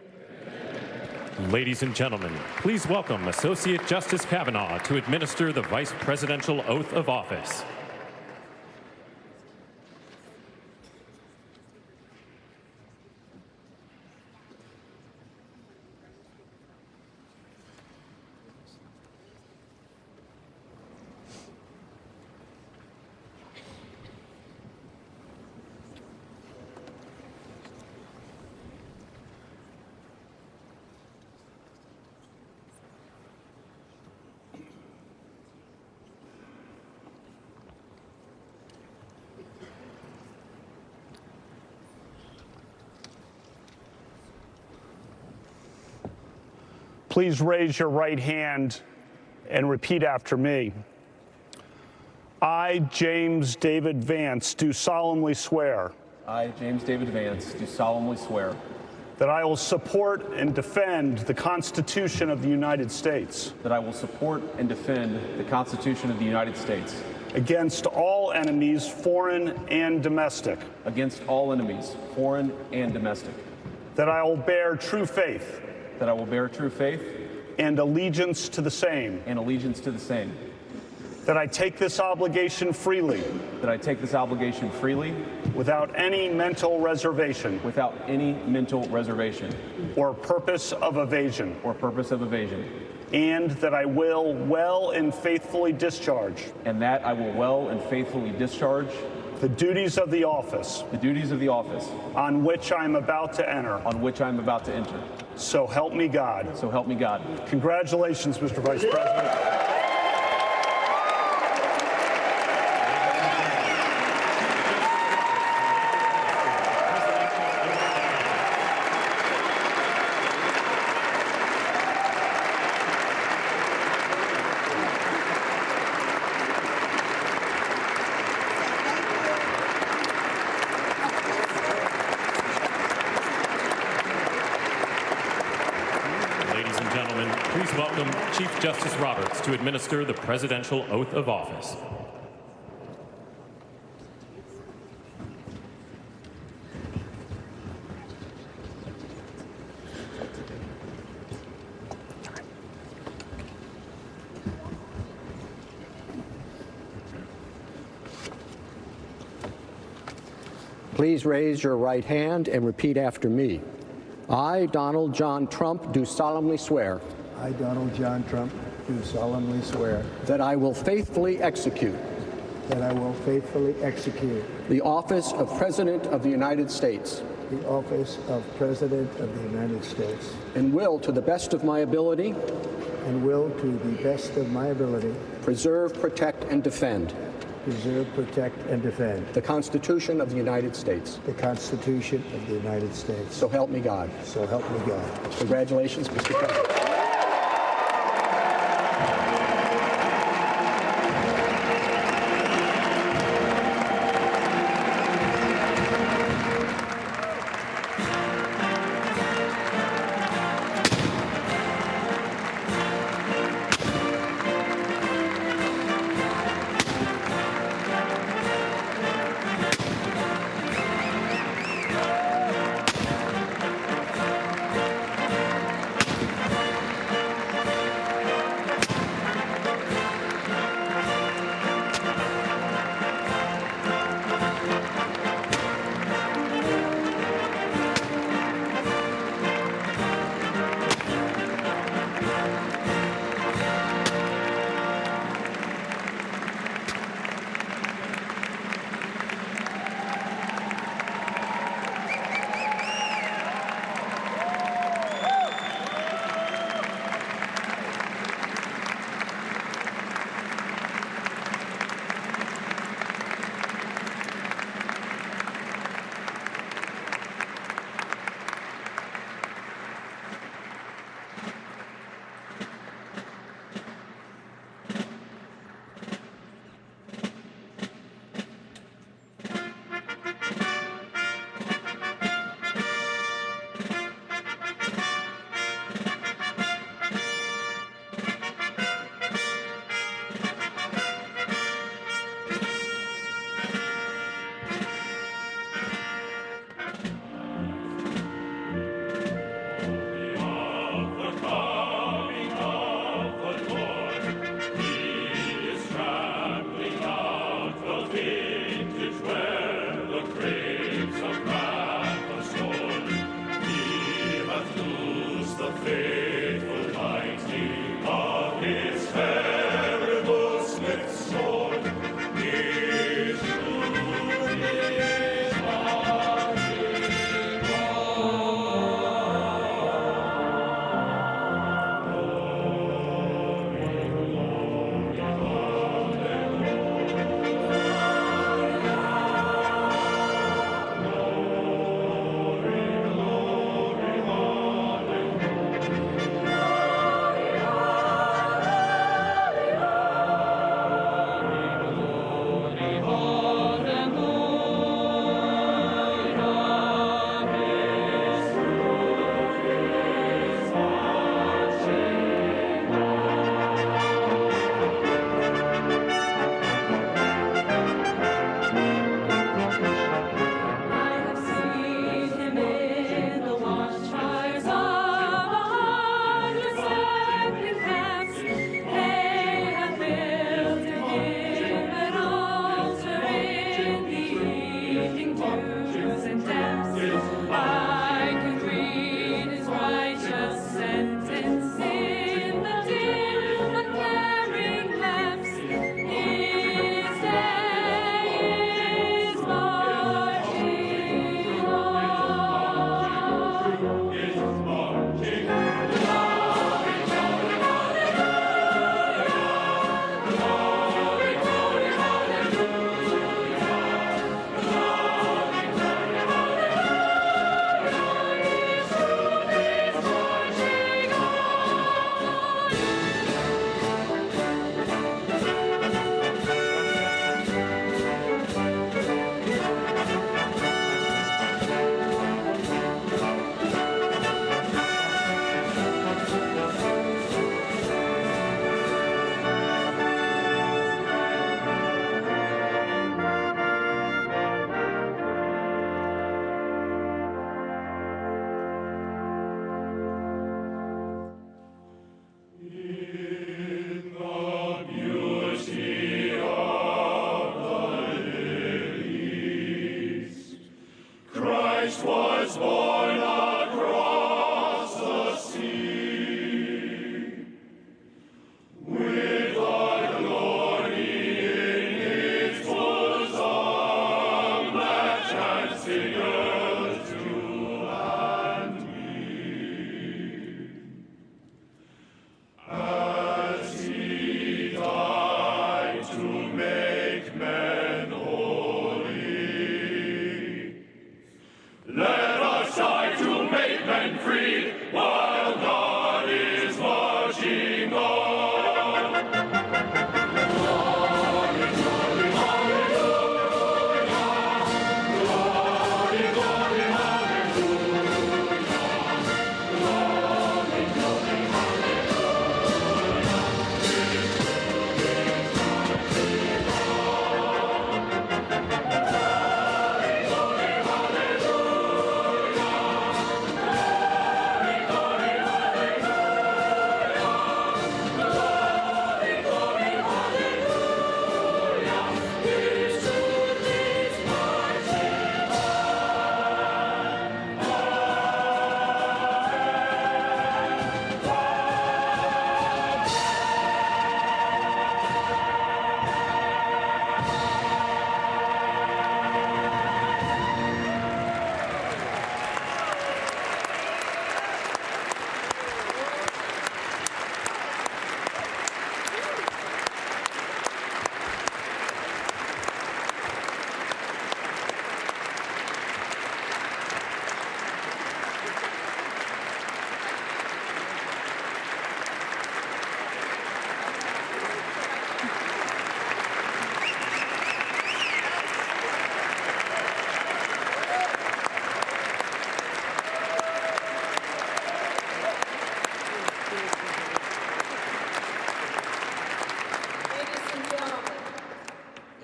Ladies and gentlemen, please welcome Associate Justice Kavanaugh to administer the Vice Presidential Oath of Office. Please raise your right hand and repeat after me. I, James David Vance, do solemnly swear. I, James David Vance, do solemnly swear. that I will support and defend the Constitution of the United States that I will support and defend the Constitution of the United States against all enemies, foreign and domestic, against all enemies, foreign and domestic, that I will bear true faith that I will bear true faith and allegiance to the same, and allegiance to the same, that I take this obligation freely that I take this obligation freely without any mental reservation without any mental reservation or purpose of evasion, and that I will well and faithfully discharge the duties of the office on which I am about to enter. So help me God. Congratulations, Mr. Vice President. Ladies and gentlemen, please welcome Chief Justice Roberts to administer the presidential oath of office. Please raise your right hand and repeat after me. I, Donald John Trump, do solemnly swear. I, Donald John Trump, do solemnly swear. That I will faithfully execute. That I will faithfully execute. The office of President of the United States. The office of President of the United States. And will, to the best of my ability. And will, to the best of my ability. Preserve, protect, and defend. Preserve, protect, and defend. The Constitution of the United States. The Constitution of the United States. So help me God. So help me God. Congratulations, Mr. President.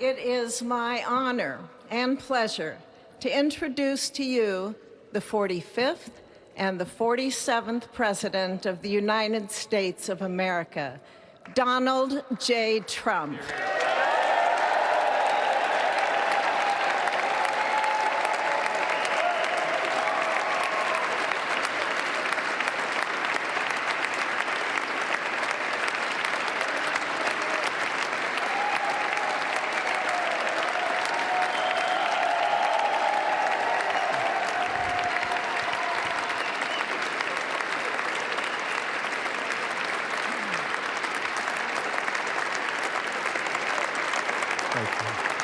It is my honor and pleasure to introduce to you the 45th and the 47th President of the United States of America, Donald J. Trump.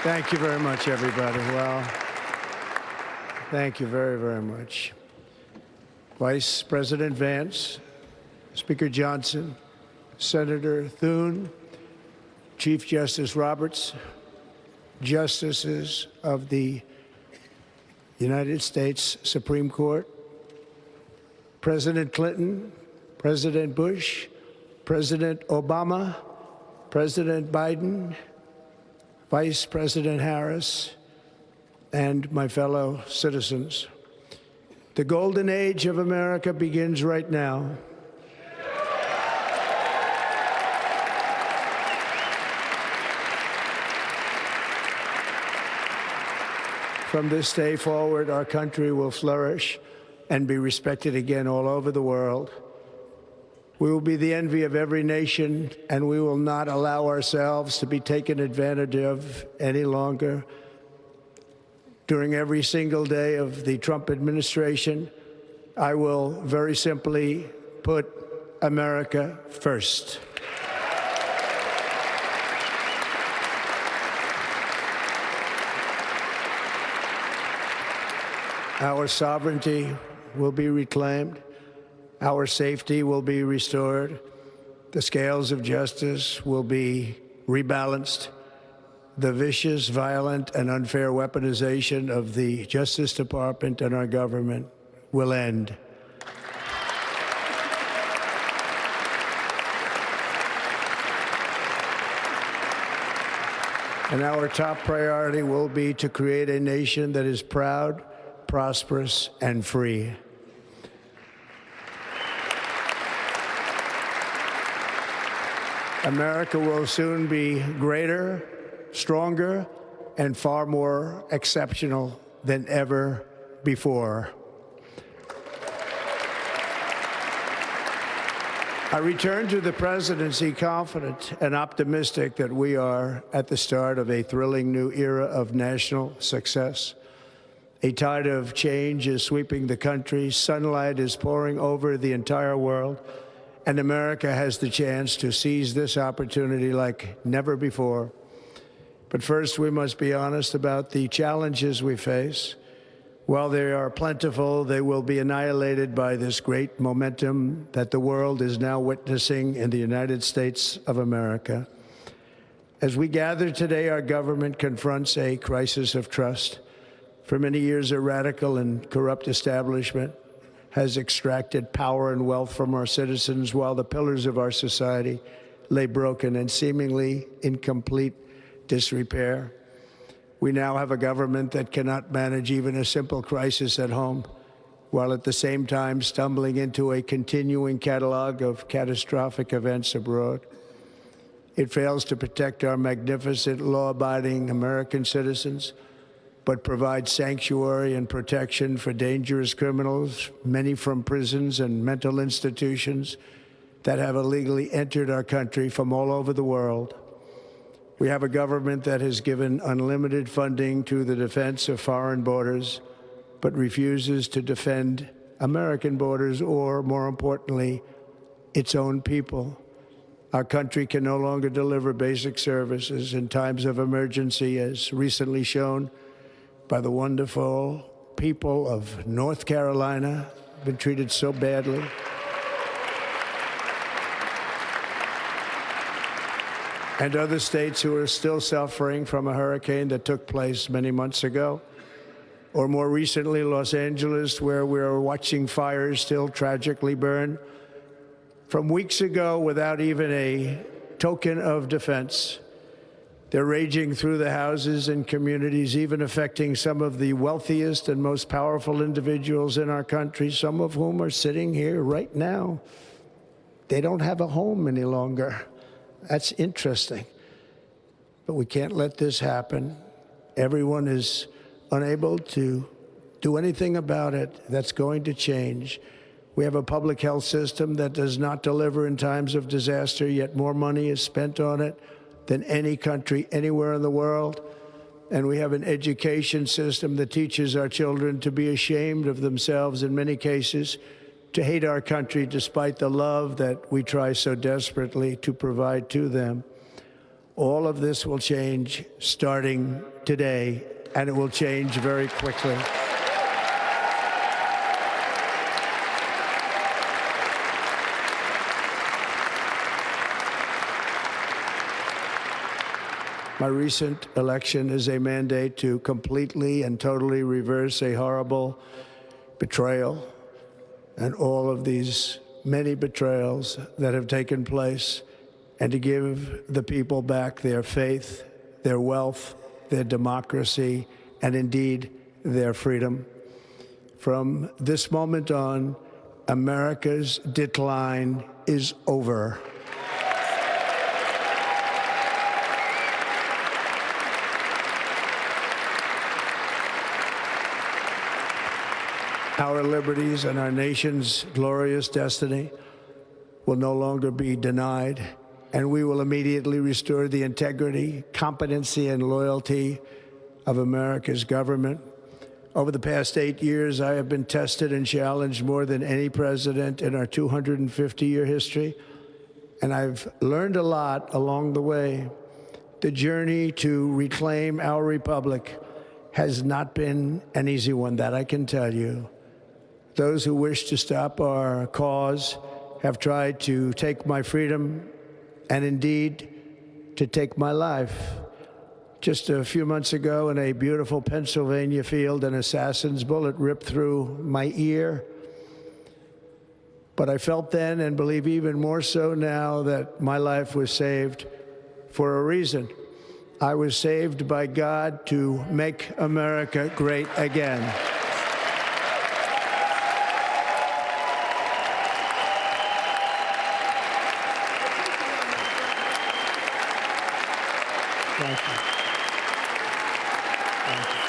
Thank you very much, everybody. Well, thank you very, very much. Vice President Vance, Speaker Johnson, Senator Thune, Chief Justice Roberts, Justices of the United States Supreme Court, President Clinton, President Bush, President Obama, President Biden, Vice President Harris, and my fellow citizens. The golden age of America begins right now. From this day forward, our country will flourish and be respected again all over the world. We will be the envy of every nation, and we will not allow ourselves to be taken advantage of any longer. During every single day of the Trump administration, I will very simply put America first. Our sovereignty will be reclaimed. Our safety will be restored. The scales of justice will be rebalanced. The vicious, violent, and unfair weaponization of the Justice Department and our government will end. And our top priority will be to create a nation that is proud, prosperous, and free. America will soon be greater, stronger, and far more exceptional than ever before. I return to the presidency confident and optimistic that we are at the start of a thrilling new era of national success. A tide of change is sweeping the country, sunlight is pouring over the entire world, and America has the chance to seize this opportunity like never before. But first, we must be honest about the challenges we face. While they are plentiful, they will be annihilated by this great momentum that the world is now witnessing in the United States of America. As we gather today, our government confronts a crisis of trust. For many years, a radical and corrupt establishment has extracted power and wealth from our citizens while the pillars of our society lay broken and seemingly in complete disrepair. We now have a government that cannot manage even a simple crisis at home, while at the same time stumbling into a continuing catalog of catastrophic events abroad. It fails to protect our magnificent, law-abiding American citizens, but provides sanctuary and protection for dangerous criminals, many from prisons and mental institutions that have illegally entered our country from all over the world. We have a government that has given unlimited funding to the defense of foreign borders, but refuses to defend American borders or, more importantly, its own people. Our country can no longer deliver basic services in times of emergency, as recently shown by the wonderful people of North Carolina, been treated so badly. And other states who are still suffering from a hurricane that took place many months ago. Or more recently, Los Angeles, where we're watching fires still tragically burn from weeks ago without even a token of defense. They're raging through the houses and communities, even affecting some of the wealthiest and most powerful individuals in our country, some of whom are sitting here right now. They don't have a home any longer. That's interesting. But we can't let this happen. Everyone is unable to do anything about it. That's going to change. We have a public health system that does not deliver in times of disaster, yet more money is spent on it than any country anywhere in the world. And we have an education system that teaches our children to be ashamed of themselves in many cases, to hate our country despite the love that we try so desperately to provide to them. All of this will change starting today, and it will change very quickly. My recent election is a mandate to completely and totally reverse a horrible betrayal and all of these many betrayals that have taken place, and to give the people back their faith, their wealth, their democracy, and indeed their freedom. From this moment on, America's decline is over. Our liberties and our nation's glorious destiny will no longer be denied, and we will immediately restore the integrity, competency, and loyalty of America's government. Over the past 8 years, I have been tested and challenged more than any president in our 250-year history, and I've learned a lot along the way. The journey to reclaim our republic has not been an easy one, that I can tell you. Those who wish to stop our cause have tried to take my freedom and indeed to take my life. Just a few months ago in a beautiful Pennsylvania field, an assassin's bullet ripped through my ear. But I felt then, and believe even more so now, that my life was saved for a reason. I was saved by God to make America great again. Thank you. Thank you.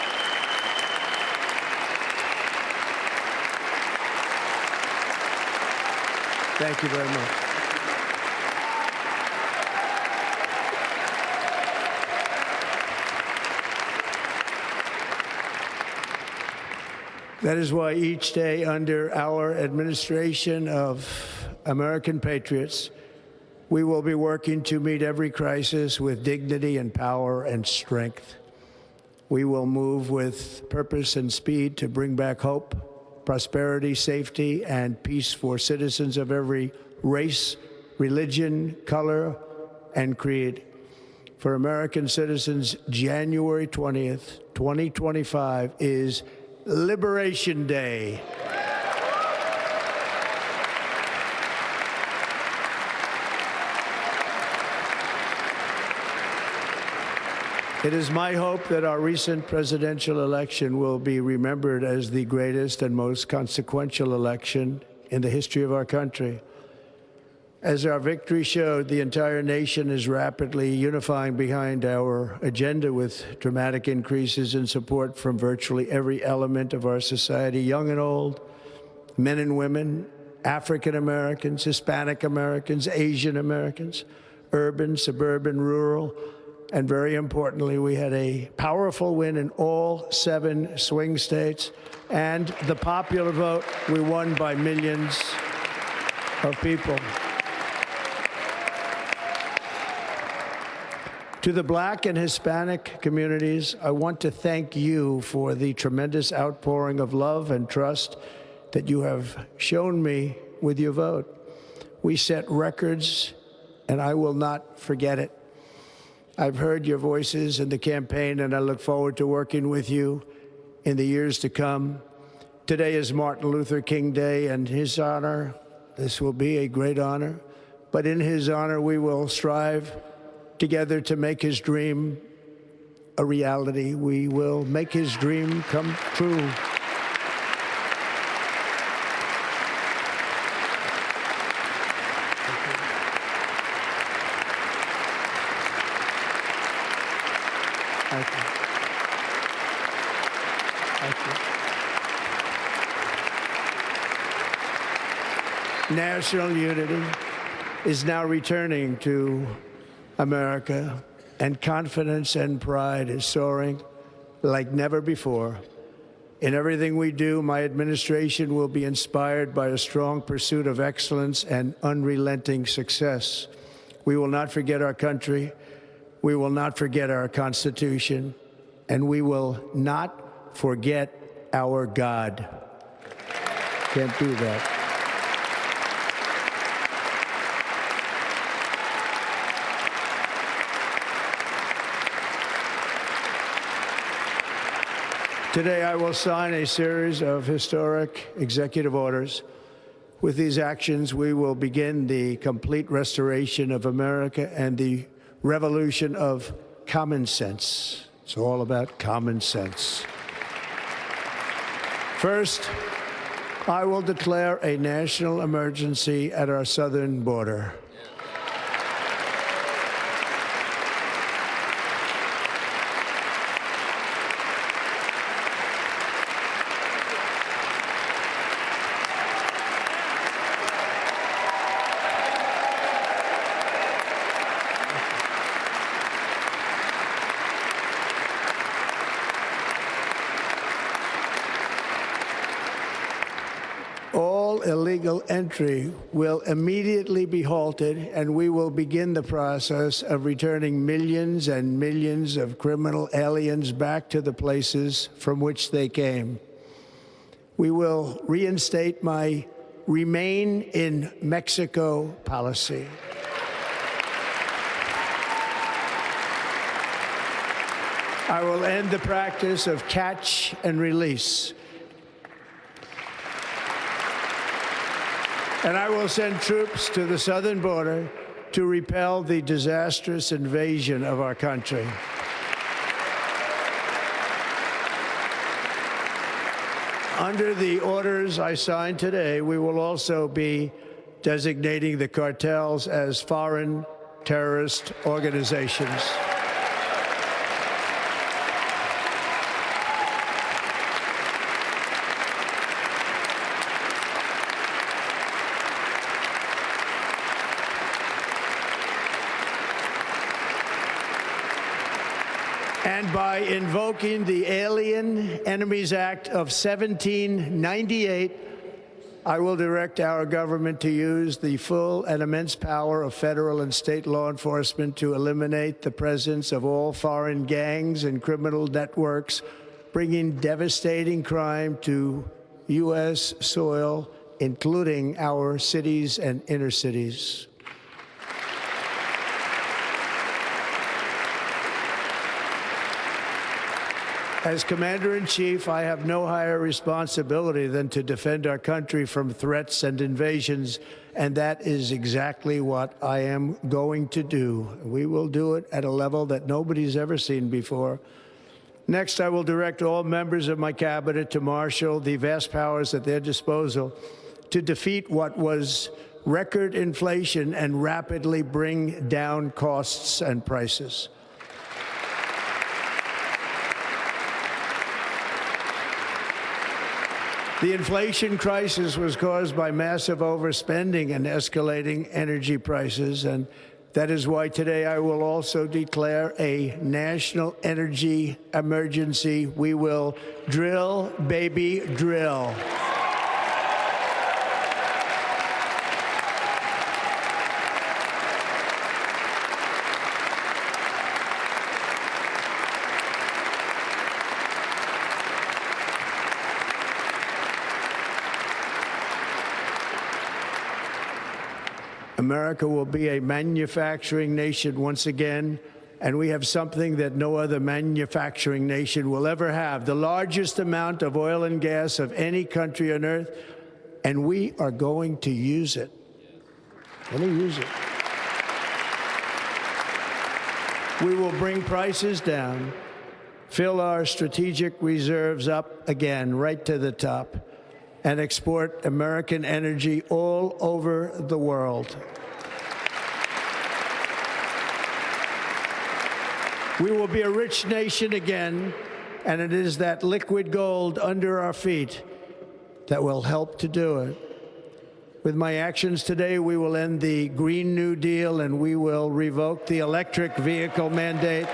Thank you very much. That is why each day under our administration of American patriots, we will be working to meet every crisis with dignity and power and strength. We will move with purpose and speed to bring back hope, prosperity, safety, and peace for citizens of every race, religion, color, and creed. For American citizens, January 20th, 2025 is Liberation Day. It is my hope that our recent presidential election will be remembered as the greatest and most consequential election in the history of our country. As our victory showed, the entire nation is rapidly unifying behind our agenda with dramatic increases in support from virtually every element of our society, young and old, men and women, African Americans, Hispanic Americans, Asian Americans, urban, suburban, rural. And very importantly, we had a powerful win in all 7 swing states. And the popular vote, we won by millions of people. To the Black and Hispanic communities, I want to thank you for the tremendous outpouring of love and trust that you have shown me with your vote. We set records, and I will not forget it. I've heard your voices in the campaign, and I look forward to working with you in the years to come. Today is Martin Luther King Day, and his honor, this will be a great honor, but in his honor, we will strive together to make his dream a reality. We will make his dream come true. Thank you. Thank you. National unity is now returning to America, and confidence and pride is soaring like never before. In everything we do, my administration will be inspired by a strong pursuit of excellence and unrelenting success. We will not forget our country. We will not forget our Constitution, and we will not forget our God. Can't do that. Today, I will sign a series of historic executive orders. With these actions, we will begin the complete restoration of America and the revolution of common sense. It's all about common sense. First, I will declare a national emergency at our southern border. All illegal entry will immediately be halted, and we will begin the process of returning millions and millions of criminal aliens back to the places from which they came. We will reinstate my Remain in Mexico policy. I will end the practice of catch and release. And I will send troops to the southern border to repel the disastrous invasion of our country. Under the orders I signed today, we will also be designating the cartels as foreign terrorist organizations. And by invoking the Alien Enemies Act of 1798, I will direct our government to use the full and immense power of federal and state law enforcement to eliminate the presence of all foreign gangs and criminal networks, bringing devastating crime to U.S. soil, including our cities and inner cities. As Commander-in-Chief, I have no higher responsibility than to defend our country from threats and invasions, and that is exactly what I am going to do. We will do it at a level that nobody's ever seen before. Next, I will direct all members of my cabinet to marshal the vast powers at their disposal to defeat what was record inflation and rapidly bring down costs and prices. The inflation crisis was caused by massive overspending and escalating energy prices, and that is why today I will also declare a national energy emergency. We will drill, baby, drill. America will be a manufacturing nation once again, and we have something that no other manufacturing nation will ever have, the largest amount of oil and gas of any country on earth, and we are going to use it. Let me use it. We will bring prices down, fill our strategic reserves up again, right to the top, and export American energy all over the world. We will be a rich nation again, and it is that liquid gold under our feet that will help to do it. With my actions today, we will end the Green New Deal and we will revoke the electric vehicle mandate,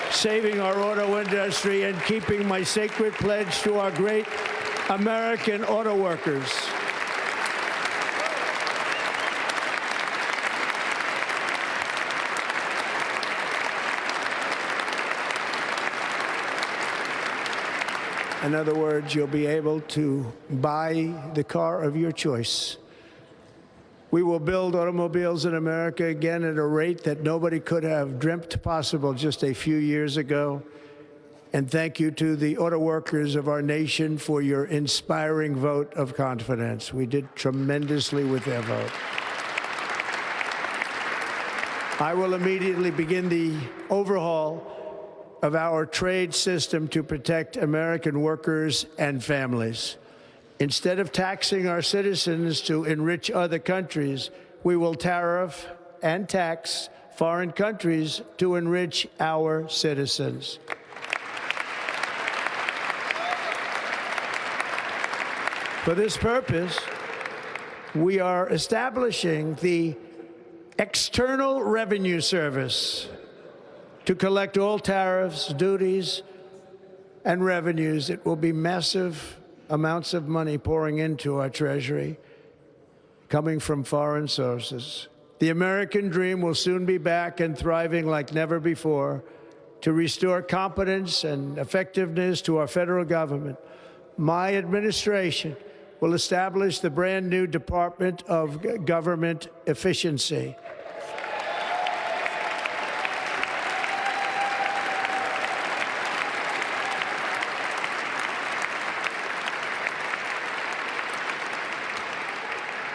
saving our auto industry and keeping my sacred pledge to our great American auto workers. In other words, you'll be able to buy the car of your choice. We will build automobiles in America again at a rate that nobody could have dreamt possible just a few years ago. And thank you to the auto workers of our nation for your inspiring vote of confidence. We did tremendously with their vote. I will immediately begin the overhaul of our trade system to protect American workers and families. Instead of taxing our citizens to enrich other countries, we will tariff and tax foreign countries to enrich our citizens. For this purpose, we are establishing the External Revenue Service to collect all tariffs, duties, and revenues. It will be massive amounts of money pouring into our treasury, coming from foreign sources. The American dream will soon be back and thriving like never before to restore competence and effectiveness to our federal government. My administration will establish the brand new Department of Government Efficiency.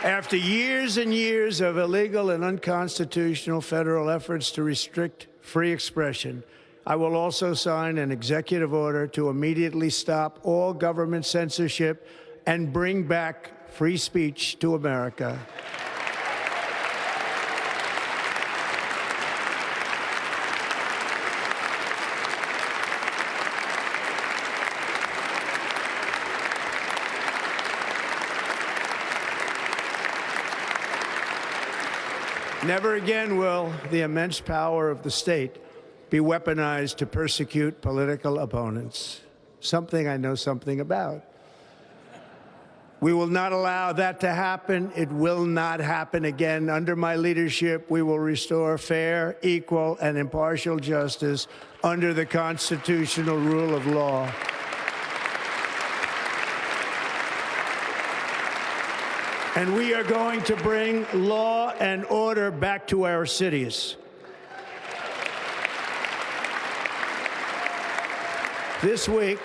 After years and years of illegal and unconstitutional federal efforts to restrict free expression, I will also sign an executive order to immediately stop all government censorship and bring back free speech to America. Never again will the immense power of the state be weaponized to persecute political opponents, something I know something about. We will not allow that to happen. It will not happen again. Under my leadership, we will restore fair, equal, and impartial justice under the constitutional rule of law. And we are going to bring law and order back to our cities. This week,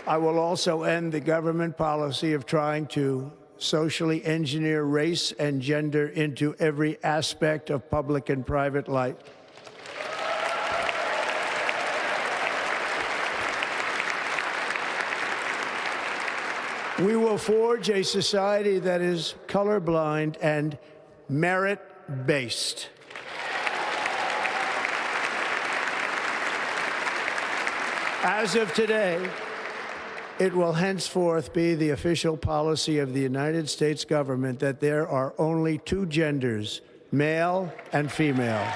I will also end the government policy of trying to socially engineer race and gender into every aspect of public and private life. We will forge a society that is colorblind and merit-based. As of today, it will henceforth be the official policy of the United States government that there are only two genders, male and female.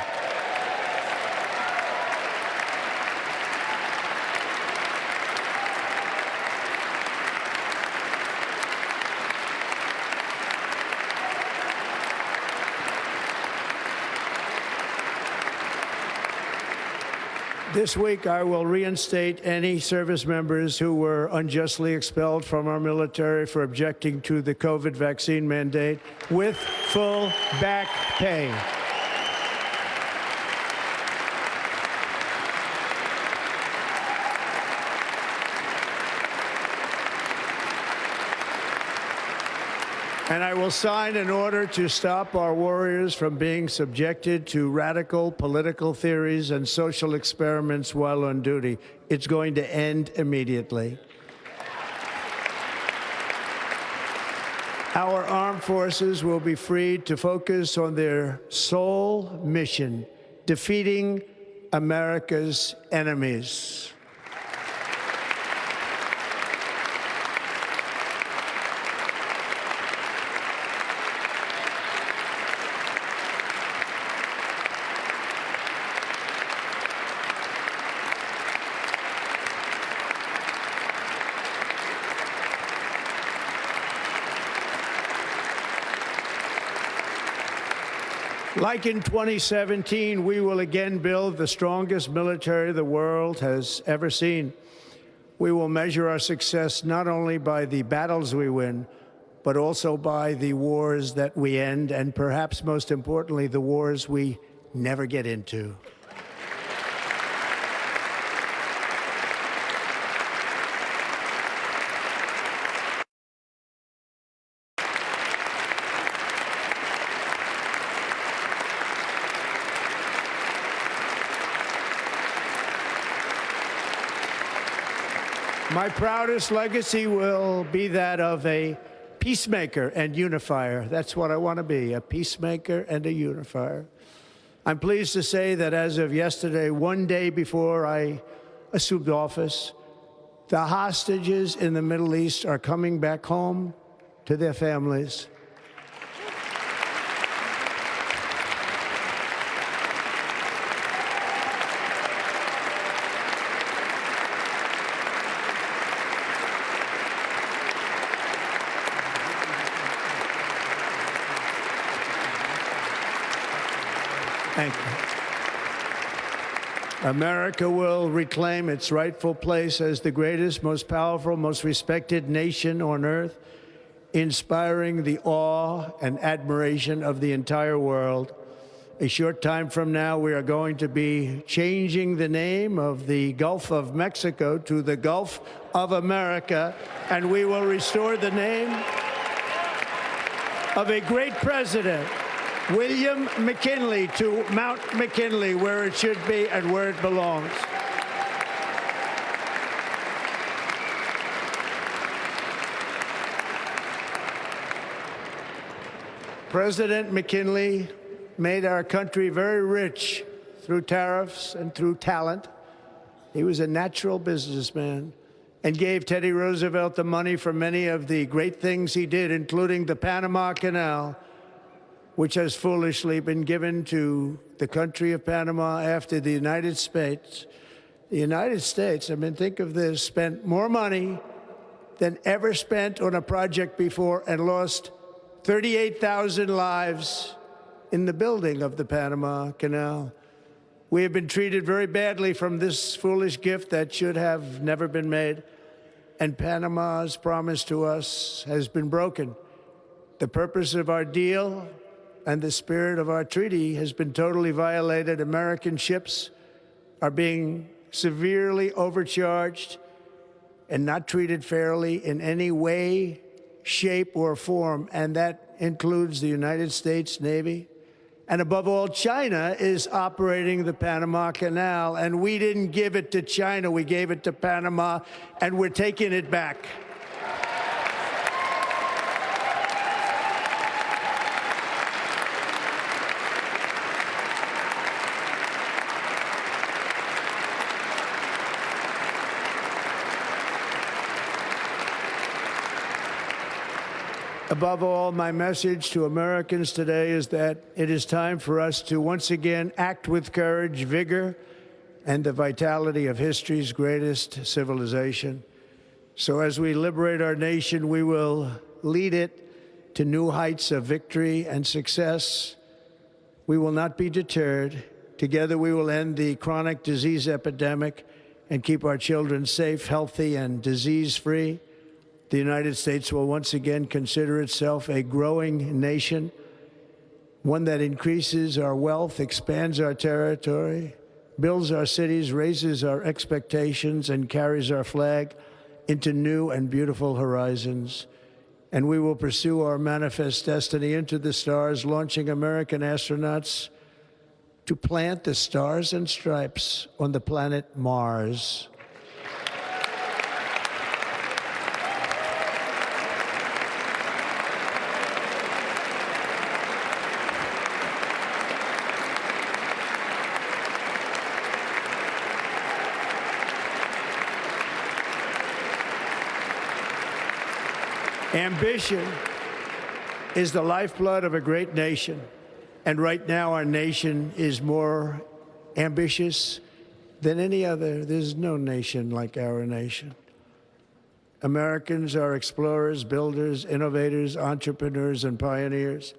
This week, I will reinstate any service members who were unjustly expelled from our military for objecting to the COVID vaccine mandate with full back pay. And I will sign an order to stop our warriors from being subjected to radical political theories and social experiments while on duty. It's going to end immediately. Our armed forces will be freed to focus on their sole mission, defeating America's enemies. Like in 2017, we will again build the strongest military the world has ever seen. We will measure our success not only by the battles we win, but also by the wars that we end, and perhaps most importantly, the wars we never get into. My proudest legacy will be that of a peacemaker and unifier. That's what I want to be, a peacemaker and a unifier. I'm pleased to say that as of yesterday, one day before I assumed office, the hostages in the Middle East are coming back home to their families. Thank you. America will reclaim its rightful place as the greatest, most powerful, most respected nation on earth, inspiring the awe and admiration of the entire world. A short time from now, we are going to be changing the name of the Gulf of Mexico to the Gulf of America, and we will restore the name of a great president, William McKinley, to Mount McKinley, where it should be and where it belongs. President McKinley made our country very rich through tariffs and through talent. He was a natural businessman and gave Teddy Roosevelt the money for many of the great things he did, including the Panama Canal, which has foolishly been given to the country of Panama after the United States. The United States, I mean, think of this, spent more money than ever spent on a project before and lost 38,000 lives in the building of the Panama Canal. We have been treated very badly from this foolish gift that should have never been made, and Panama's promise to us has been broken. The purpose of our deal and the spirit of our treaty has been totally violated. American ships are being severely overcharged and not treated fairly in any way, shape, or form, and that includes the United States Navy. And above all, China is operating the Panama Canal, and we didn't give it to China, we gave it to Panama, and we're taking it back. Above all, my message to Americans today is that it is time for us to once again act with courage, vigor, and the vitality of history's greatest civilization. So as we liberate our nation, we will lead it to new heights of victory and success. We will not be deterred. Together we will end the chronic disease epidemic and keep our children safe, healthy, and disease-free. The United States will once again consider itself a growing nation, one that increases our wealth, expands our territory, builds our cities, raises our expectations, and carries our flag into new and beautiful horizons. and we will pursue our manifest destiny into the stars, launching American astronauts to plant the stars and stripes on the planet Mars. Ambition is the lifeblood of a great nation. And right now, our nation is more ambitious than any other. There's no nation like our nation. Americans are explorers, builders, innovators, entrepreneurs, and pioneers.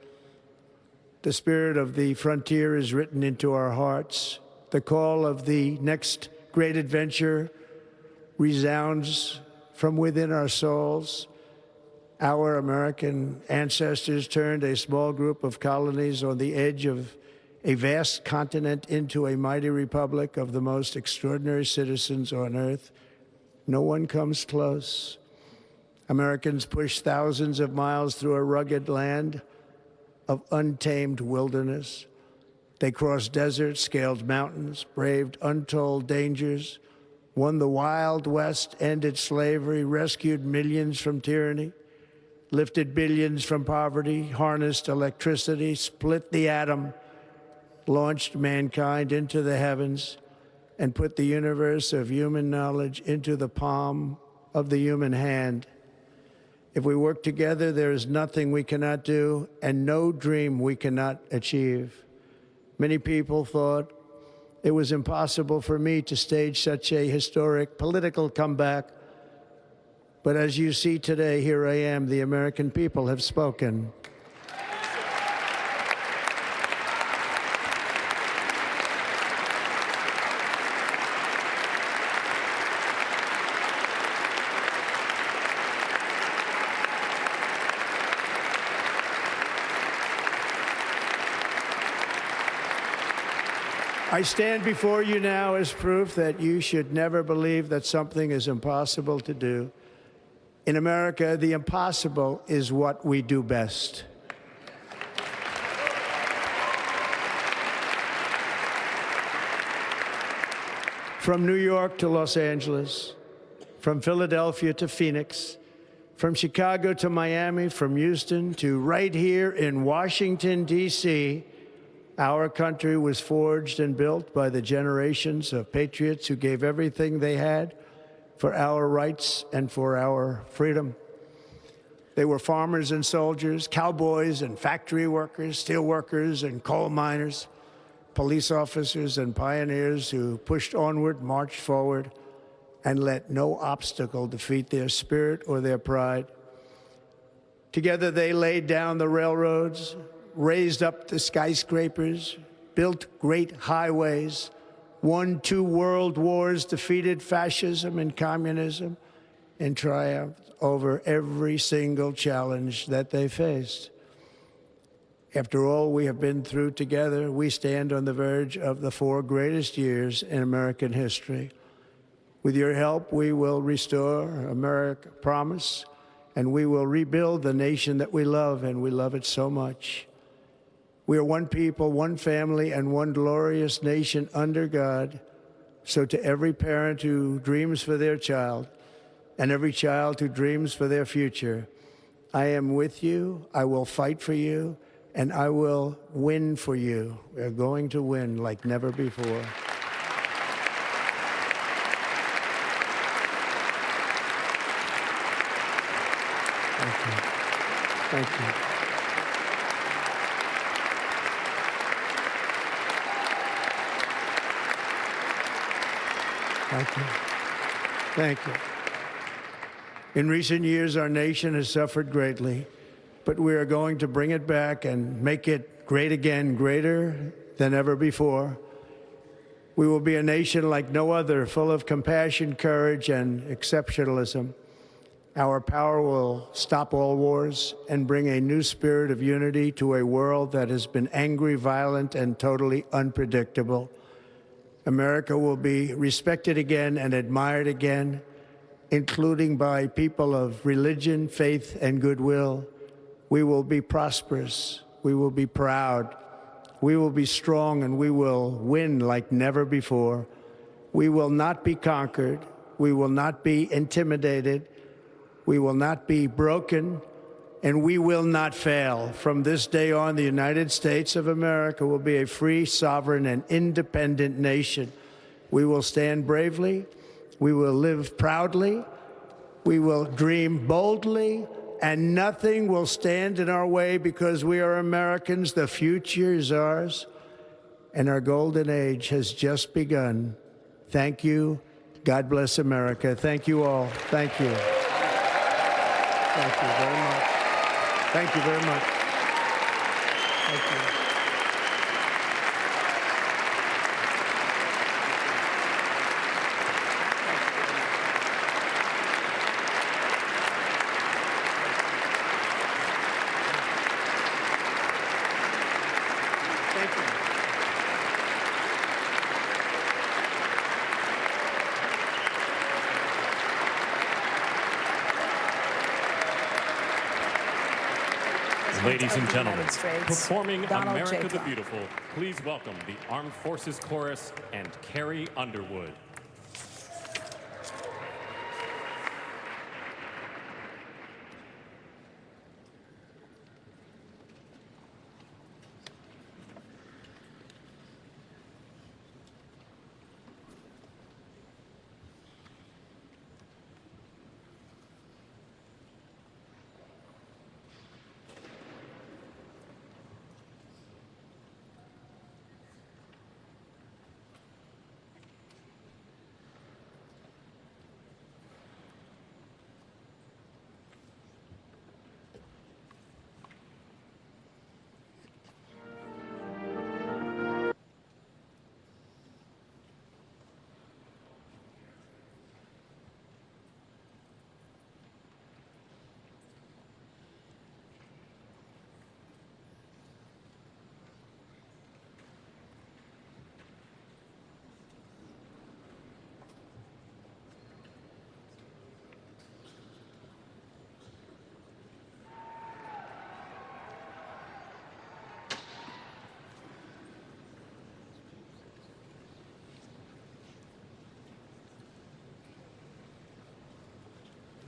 The spirit of the frontier is written into our hearts. The call of the next great adventure resounds from within our souls. Our American ancestors turned a small group of colonies on the edge of a vast continent into a mighty republic of the most extraordinary citizens on earth. No one comes close. Americans pushed thousands of miles through a rugged land of untamed wilderness. They crossed deserts, scaled mountains, braved untold dangers, won the Wild West, ended slavery, rescued millions from tyranny, lifted billions from poverty, harnessed electricity, split the atom, launched mankind into the heavens, and put the universe of human knowledge into the palm of the human hand. If we work together, there is nothing we cannot do and no dream we cannot achieve. Many people thought it was impossible for me to stage such a historic political comeback. But as you see today, here I am. The American people have spoken. I stand before you now as proof that you should never believe that something is impossible to do. In America, the impossible is what we do best. From New York to Los Angeles, from Philadelphia to Phoenix, from Chicago to Miami, from Houston to right here in Washington, D.C., our country was forged and built by the generations of patriots who gave everything they had for our rights and for our freedom. They were farmers and soldiers, cowboys and factory workers, steel workers and coal miners, police officers and pioneers who pushed onward, marched forward, and let no obstacle defeat their spirit or their pride. Together they laid down the railroads, raised up the skyscrapers, built great highways, won 2 world wars, defeated fascism and communism, and triumphed over every single challenge that they faced. After all we have been through together, we stand on the verge of the 4 greatest years in American history. With your help, we will restore America promise, and we will rebuild the nation that we love, and we love it so much. We are one people, one family, and one glorious nation under God. So to every parent who dreams for their child and every child who dreams for their future, I am with you, I will fight for you, and I will win for you. We are going to win like never before. Thank you. Thank you. Thank you. Thank you. In recent years, our nation has suffered greatly, but we are going to bring it back and make it great again, greater than ever before. We will be a nation like no other, full of compassion, courage, and exceptionalism. Our power will stop all wars and bring a new spirit of unity to a world that has been angry, violent, and totally unpredictable. America will be respected again and admired again, including by people of religion, faith, and goodwill. We will be prosperous. We will be proud. We will be strong, and we will win like never before. We will not be conquered. We will not be intimidated. We will not be broken, and we will not fail. From this day on, the United States of America will be a free, sovereign, and independent nation. We will stand bravely. We will live proudly. We will dream boldly, and nothing will stand in our way because we are Americans. The future is ours, and our golden age has just begun. Thank you. God bless America. Thank you all. Thank you. Thank you very much. Thank you very much. Thank you. Ladies and gentlemen, States, performing Donald J. America the Trump. Beautiful, please welcome the Armed Forces Chorus and Carrie Underwood.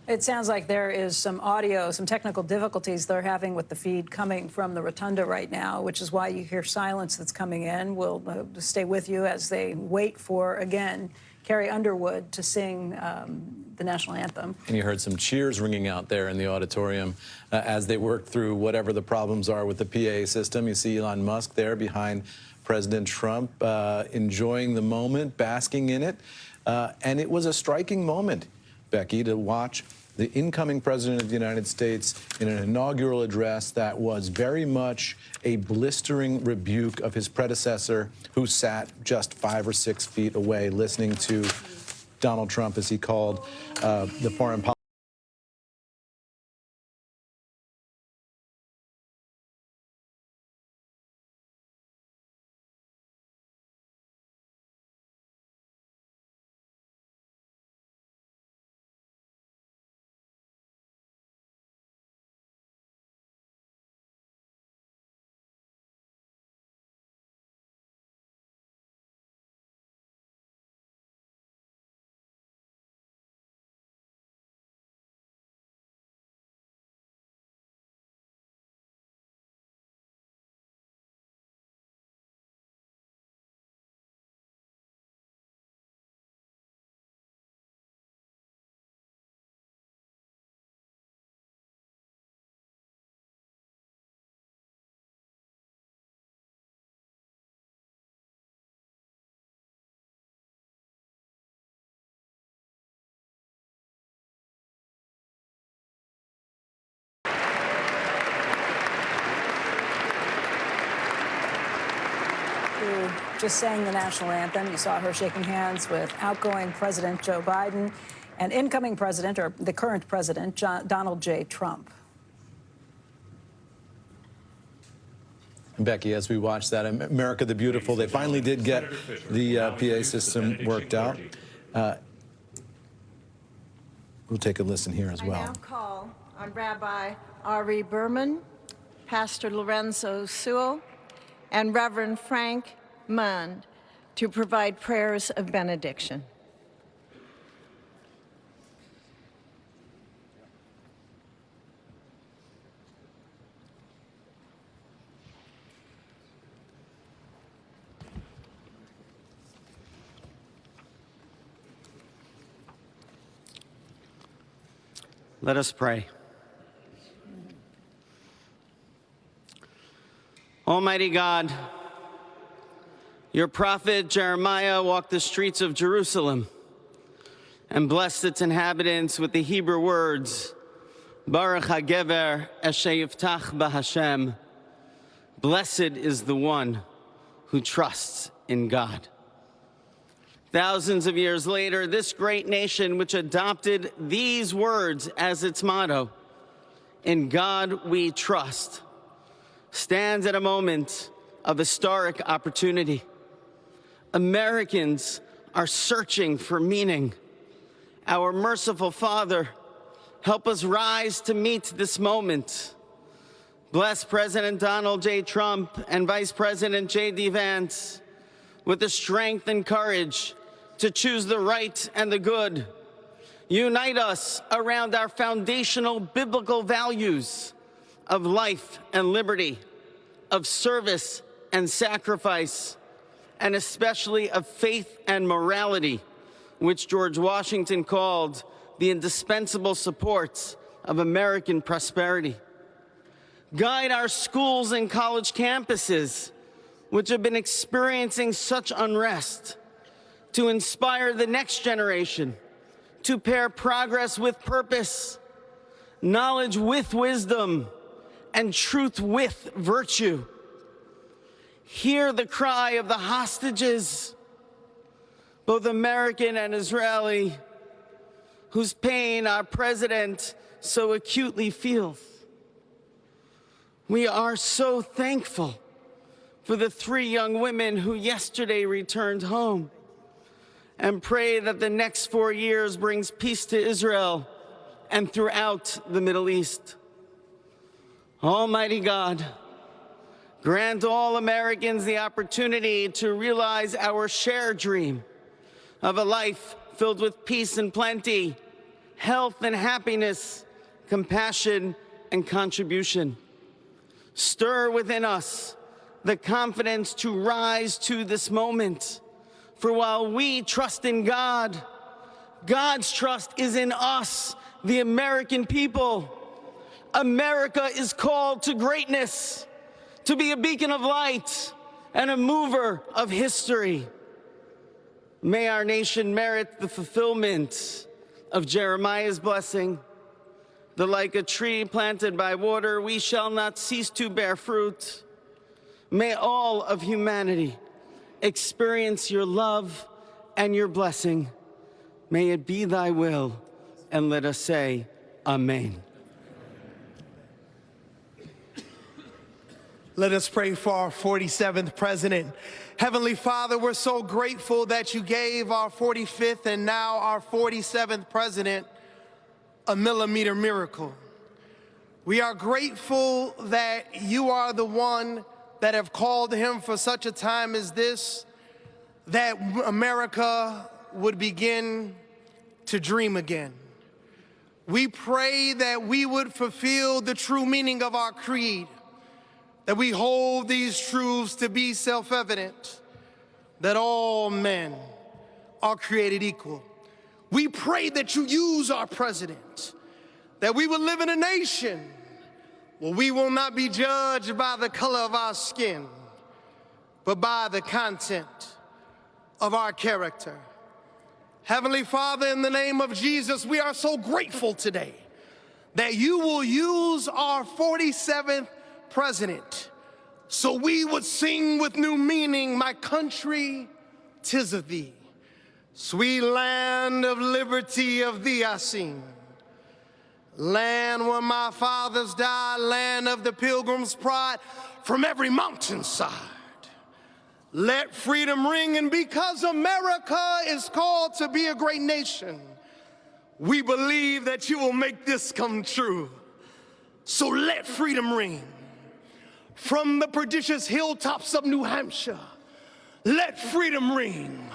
It sounds like there is some audio, some technical difficulties they're having with the feed coming from the rotunda right now, which is why you hear silence that's coming in. We'll stay with you as they wait for, again, Carrie Underwood to sing the national anthem. And you heard some cheers ringing out there in the auditorium as they work through whatever the problems are with the PA system. You see Elon Musk there behind President Trump, enjoying the moment, basking in it. And it was a striking moment, Becky, to watch the incoming President of the United States in an inaugural address that was very much a blistering rebuke of his predecessor, who sat just 5 or 6 feet away listening to Donald Trump, as he called the foreign policy. Who just sang the national anthem. You saw her shaking hands with outgoing President Joe Biden and incoming president, or the current president, Donald J. Trump. Becky, as we watch that, America the Beautiful, they finally did get the PA system worked out. we'll take a listen here as well. I now call on Rabbi Ari Berman, Pastor Lorenzo Sewell, and Reverend Frank Mund to provide prayers of benediction. Let us pray. Almighty God, your prophet Jeremiah walked the streets of Jerusalem and blessed its inhabitants with the Hebrew words, Baruch HaGever Asher Yiftach BaHashem. Blessed is the one who trusts in God. Thousands of years later, this great nation, which adopted these words as its motto, "In God we trust," stands at a moment of historic opportunity. Americans are searching for meaning. Our merciful Father, help us rise to meet this moment. Bless President Donald J. Trump and Vice President J.D. Vance with the strength and courage to choose the right and the good. Unite us around our foundational biblical values of life and liberty, of service and sacrifice, and especially of faith and morality, which George Washington called the indispensable supports of American prosperity. Guide our schools and college campuses, which have been experiencing such unrest, to inspire the next generation, to pair progress with purpose, knowledge with wisdom, and truth with virtue. Hear the cry of the hostages, both American and Israeli, whose pain our president so acutely feels. We are so thankful for the 3 young women who yesterday returned home, and pray that the next 4 years brings peace to Israel and throughout the Middle East. Almighty God, grant all Americans the opportunity to realize our shared dream of a life filled with peace and plenty, health and happiness, compassion and contribution. Stir within us the confidence to rise to this moment. For while we trust in God, God's trust is in us, the American people. America is called to greatness, to be a beacon of light and a mover of history. May our nation merit the fulfillment of Jeremiah's blessing, that like a tree planted by water, we shall not cease to bear fruit. May all of humanity experience your love and your blessing. May it be thy will, and let us say, Amen. Let us pray for our 47th president. Heavenly Father, we're so grateful that you gave our 45th and now our 47th president a millimeter miracle. We are grateful that you are the one that have called him for such a time as this, that America would begin to dream again. We pray that we would fulfill the true meaning of our creed, that we hold these truths to be self-evident, that all men are created equal. We pray that you use our president, that we will live in a nation where we will not be judged by the color of our skin, but by the content of our character. Heavenly Father, in the name of Jesus, we are so grateful today that you will use our 47th president so we would sing with new meaning, my country, 'tis of thee. Sweet land of liberty, of thee I sing. Land where my fathers died, land of the pilgrim's pride, from every mountainside. Let freedom ring, and because America is called to be a great nation, We believe that you will make this come true. So let freedom ring from the prodigious hilltops of New Hampshire. Let freedom ring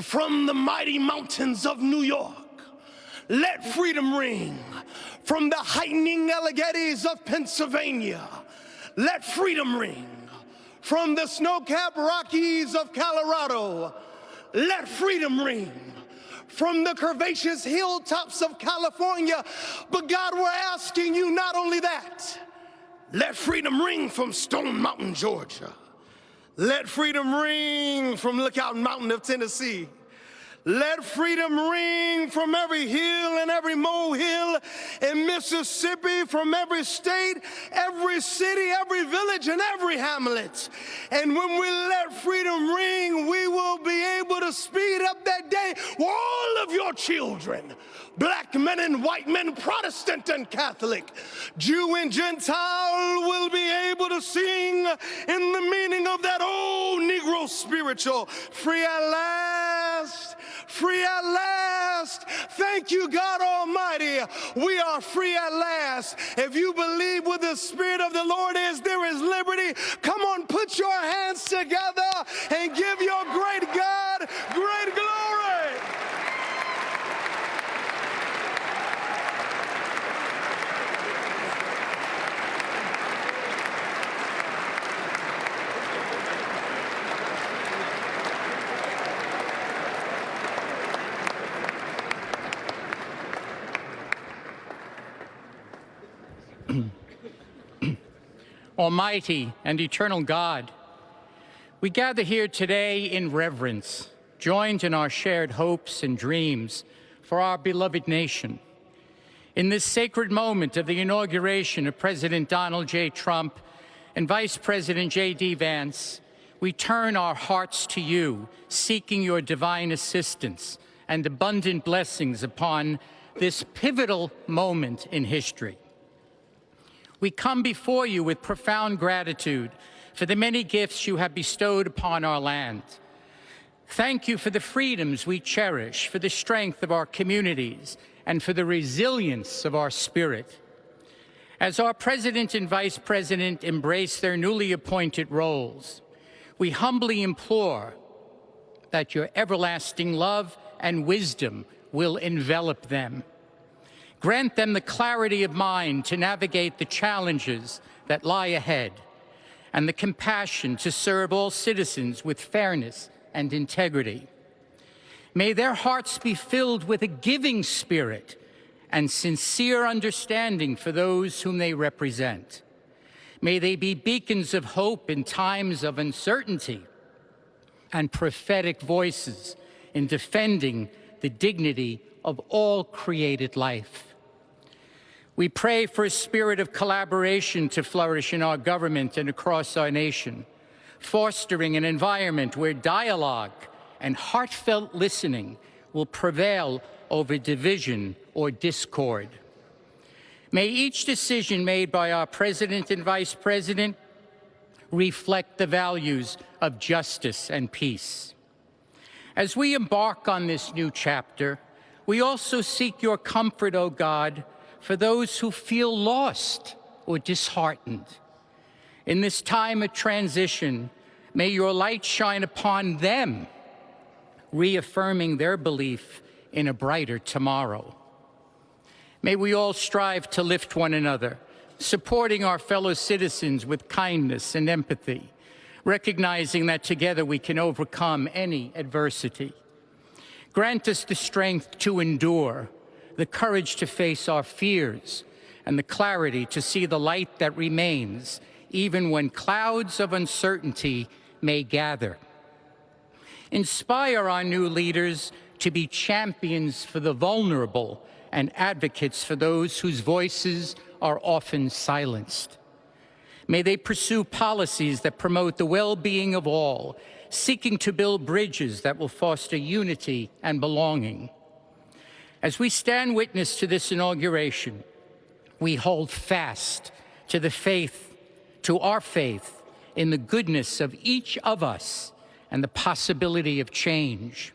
from the mighty mountains of New York. Let freedom ring from the heightening Alleghenies of Pennsylvania. Let freedom ring from the snow-capped Rockies of Colorado. Let freedom ring from the curvaceous hilltops of California. But God, we're asking you not only that. Let freedom ring from Stone Mountain, Georgia. Let freedom ring from Lookout Mountain of Tennessee. Let freedom ring from every hill and every molehill in Mississippi, from every state, every city, every village, and every hamlet. And when we let freedom ring, we will be able to speed up that day where all of your children, black men and white men, Protestant and Catholic, Jew and Gentile, will be able to sing in the meaning of that old Negro spiritual, free at last, free at last. Thank you, God Almighty. We are free at last. If you believe where the Spirit of the Lord is, there is liberty. Come on, put your hands together and give your great God great glory. Almighty and eternal God, we gather here today in reverence, joined in our shared hopes and dreams for our beloved nation. In this sacred moment of the inauguration of President Donald J. Trump and Vice President J.D. Vance, we turn our hearts to you, seeking your divine assistance and abundant blessings upon this pivotal moment in history. We come before you with profound gratitude for the many gifts you have bestowed upon our land. Thank you for the freedoms we cherish, for the strength of our communities, and for the resilience of our spirit. As our President and Vice President embrace their newly appointed roles, we humbly implore that your everlasting love and wisdom will envelop them. Grant them the clarity of mind to navigate the challenges that lie ahead and the compassion to serve all citizens with fairness and integrity. May their hearts be filled with a giving spirit and sincere understanding for those whom they represent. May they be beacons of hope in times of uncertainty and prophetic voices in defending the dignity of all created life. We pray for a spirit of collaboration to flourish in our government and across our nation, fostering an environment where dialogue and heartfelt listening will prevail over division or discord. May each decision made by our President and Vice President reflect the values of justice and peace. As we embark on this new chapter, we also seek your comfort, O God, for those who feel lost or disheartened. In this time of transition, may your light shine upon them, reaffirming their belief in a brighter tomorrow. May we all strive to lift one another, supporting our fellow citizens with kindness and empathy, recognizing that together we can overcome any adversity. Grant us the strength to endure, the courage to face our fears, and the clarity to see the light that remains, even when clouds of uncertainty may gather. Inspire our new leaders to be champions for the vulnerable and advocates for those whose voices are often silenced. May they pursue policies that promote the well-being of all, seeking to build bridges that will foster unity and belonging. As we stand witness to this inauguration, we hold fast to our faith in the goodness of each of us and the possibility of change.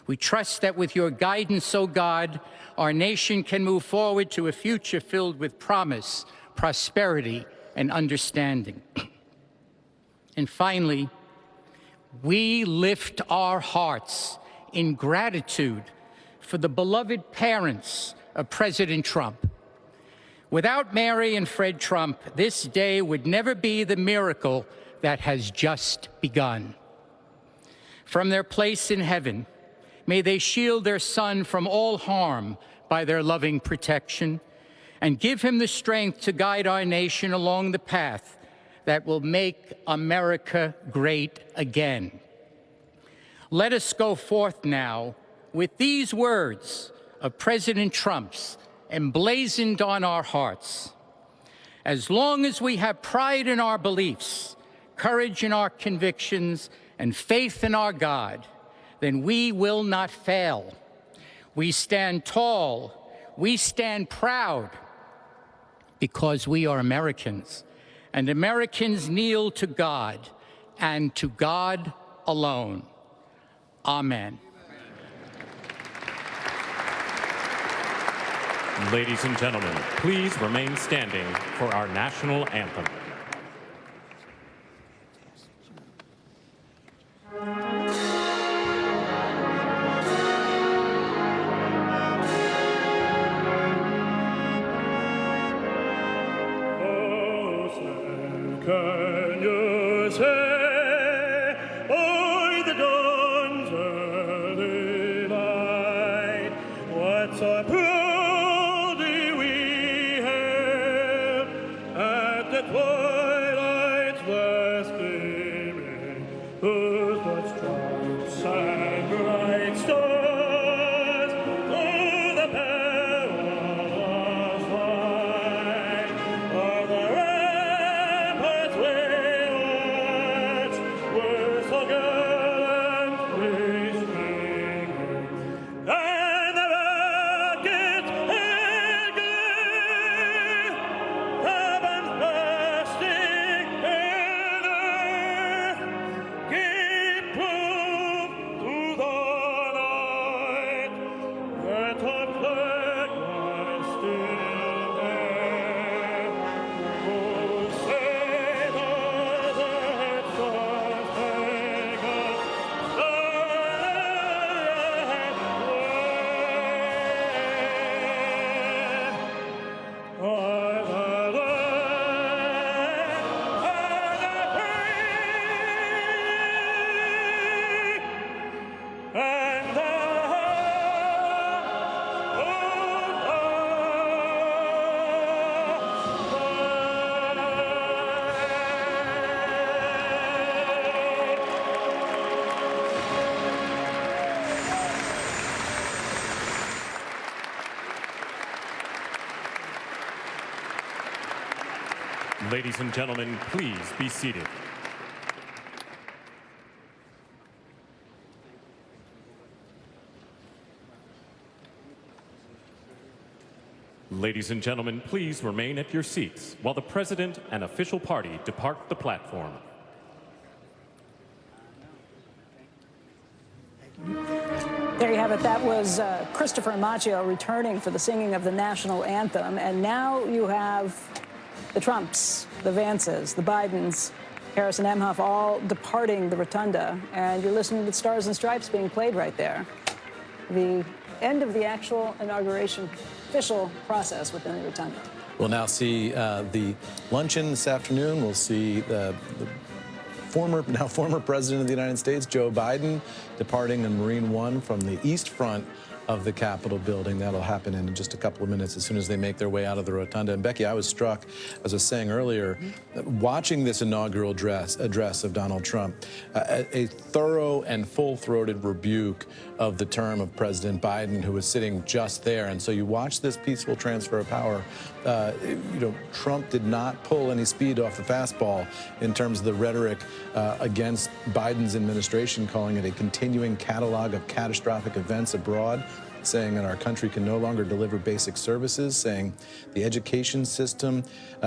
We trust that with your guidance, O God, our nation can move forward to a future filled with promise, prosperity, and understanding. And finally, we lift our hearts in gratitude for the beloved parents of President Trump. Without Mary and Fred Trump, this day would never be the miracle that has just begun. From their place in heaven, may they shield their son from all harm by their loving protection, and give him the strength to guide our nation along the path that will make America great again. Let us go forth now with these words of President Trump's emblazoned on our hearts. As long as we have pride in our beliefs, courage in our convictions, and faith in our God, then we will not fail. We stand tall, we stand proud, because we are Americans, and Americans kneel to God, and to God alone. Amen. Ladies and gentlemen, please remain standing for our national anthem. Can you say, by the dawn's early light, what so proudly we hailed at the twilight's last gleaming, whose blood stripes and bright stars through the perilous fight of the ramparts we watched were so gallantly streaming, and the rockets in glee, the bombs bursting in earth, gave proof through the night that our flag was still there. Oh, sailors at Star-Spangled Ladies and gentlemen, please be seated. Ladies and gentlemen, please remain at your seats while the President and official party depart the platform. There you have it. That was Christopher Macchio returning for the singing of the national anthem. And now you have the Trumps, the Vances, the Bidens, Harris and Emhoff all departing the rotunda. And you're listening to the Stars and Stripes being played right there. The end of the actual inauguration official process within the rotunda. We'll now see the luncheon this afternoon. We'll see the former President of the United States, Joe Biden, departing on Marine One from the East Front of the Capitol building. That'll happen in just a couple of minutes as soon as they make their way out of the rotunda. And Becky, I was struck, as I was saying earlier, watching this inaugural address of Donald Trump, a thorough and full-throated rebuke of the term of President Biden, who was sitting just there. And so you watch this peaceful transfer of power. Trump did not pull any speed off the fastball in terms of the rhetoric against Biden's administration, calling it a continuing catalog of catastrophic events abroad. saying that our country can no longer deliver basic services, saying the education system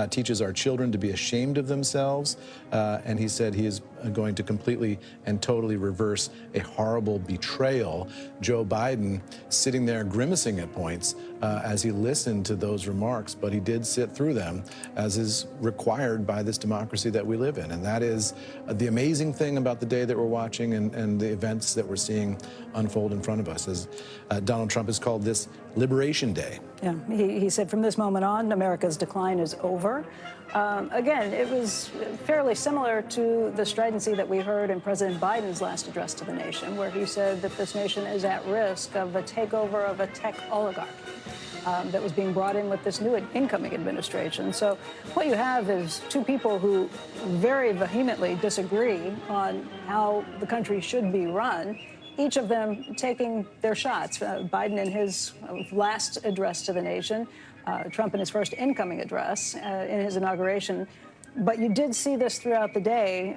teaches our children to be ashamed of themselves, and he said he is going to completely and totally reverse a horrible betrayal. Joe Biden sitting there grimacing at points as he listened to those remarks, but he did sit through them, as is required by this democracy that we live in. And that is the amazing thing about the day that we're watching and the events that we're seeing unfold in front of us. As Donald Trump has called this Liberation Day. Yeah, he said from this moment on, America's decline is over. Again, it was fairly similar to the stridency that we heard in President Biden's last address to the nation, where he said that this nation is at risk of a takeover of a tech oligarchy that was being brought in with this new incoming administration. So what you have is two people who very vehemently disagree on how the country should be run, each of them taking their shots. Biden in his last address to the nation, Trump in his first incoming address in his inauguration. But you did see this throughout the day,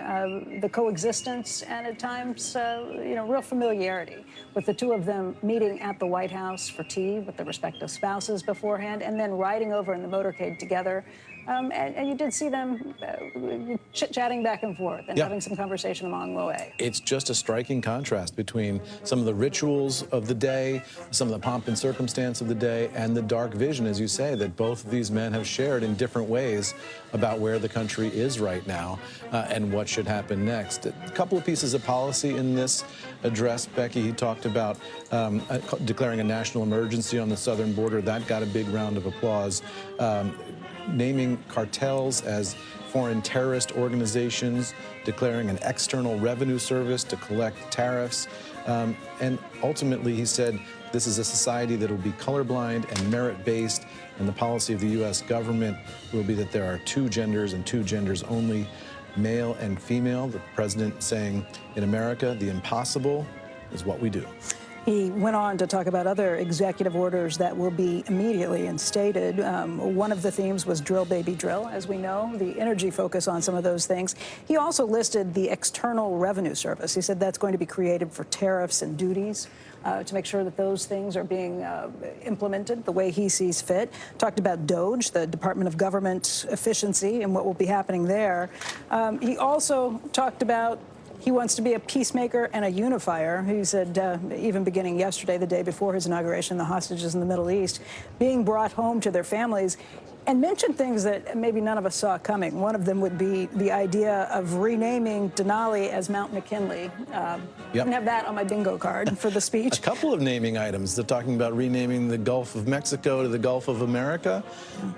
the coexistence and at times, real familiarity with the two of them meeting at the White House for tea with their respective spouses beforehand and then riding over in the motorcade together. And you did see them chit-chatting back and forth and having some conversation along the way. It's just a striking contrast between some of the rituals of the day, some of the pomp and circumstance of the day, and the dark vision, as you say, that both of these men have shared in different ways about where the country is right now and what should happen next. A couple of pieces of policy in this address, Becky. He talked about declaring a national emergency on the southern border. That got a big round of applause. Naming cartels as foreign terrorist organizations, declaring an external revenue service to collect tariffs. And ultimately, he said, this is a society that will be colorblind and merit-based, and the policy of the U.S. government will be that there are two genders and two genders only, male and female. The president saying, in America, the impossible is what we do. He went on to talk about other executive orders that will be immediately instated. One of the themes was drill, baby, drill, as we know, the energy focus on some of those things. He also listed the External Revenue Service. He said that's going to be created for tariffs and duties to make sure that those things are being implemented the way he sees fit. Talked about DOGE, the Department of Government Efficiency, and what will be happening there. He also talked about he wants to be a peacemaker and a unifier. He said, even beginning yesterday, the day before his inauguration, the hostages in the Middle East being brought home to their families, and mentioned things that maybe none of us saw coming. One of them would be the idea of renaming Denali as Mount McKinley. Didn't have that on my bingo card for the speech. A couple of naming items. They're talking about renaming the Gulf of Mexico to the Gulf of America,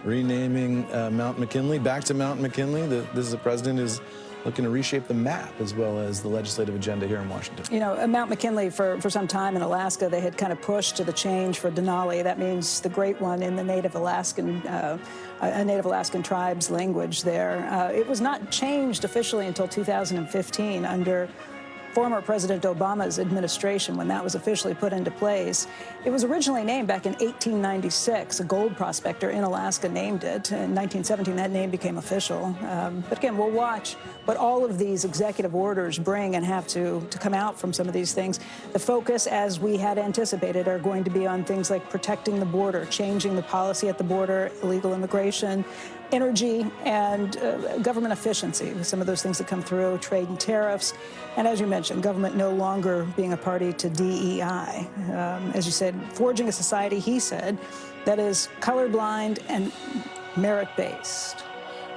renaming Mount McKinley back to Mount McKinley. This is the president is looking to reshape the map as well as the legislative agenda here in Washington. You know, Mount McKinley, for some time in Alaska, they had kind of pushed to the change for Denali. That means the great one in the Native Alaskan tribes language there. It was not changed officially until 2015 under former President Obama's administration when that was officially put into place. It was originally named back in 1896. A gold prospector in Alaska named it. In 1917, that name became official. But again, we'll watch what all of these executive orders bring and have to come out from some of these things. The focus, as we had anticipated, are going to be on things like protecting the border, changing the policy at the border, illegal immigration, energy, and government efficiency, some of those things that come through, trade and tariffs. And as you mentioned, government no longer being a party to DEI. As you said, forging a society, he said, that is colorblind and merit-based.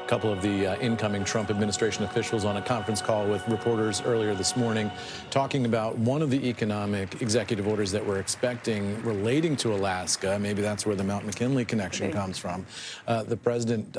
A couple of the incoming Trump administration officials on a conference call with reporters earlier this morning talking about one of the economic executive orders that we're expecting relating to Alaska. Maybe that's where the Mount McKinley connection comes from. The president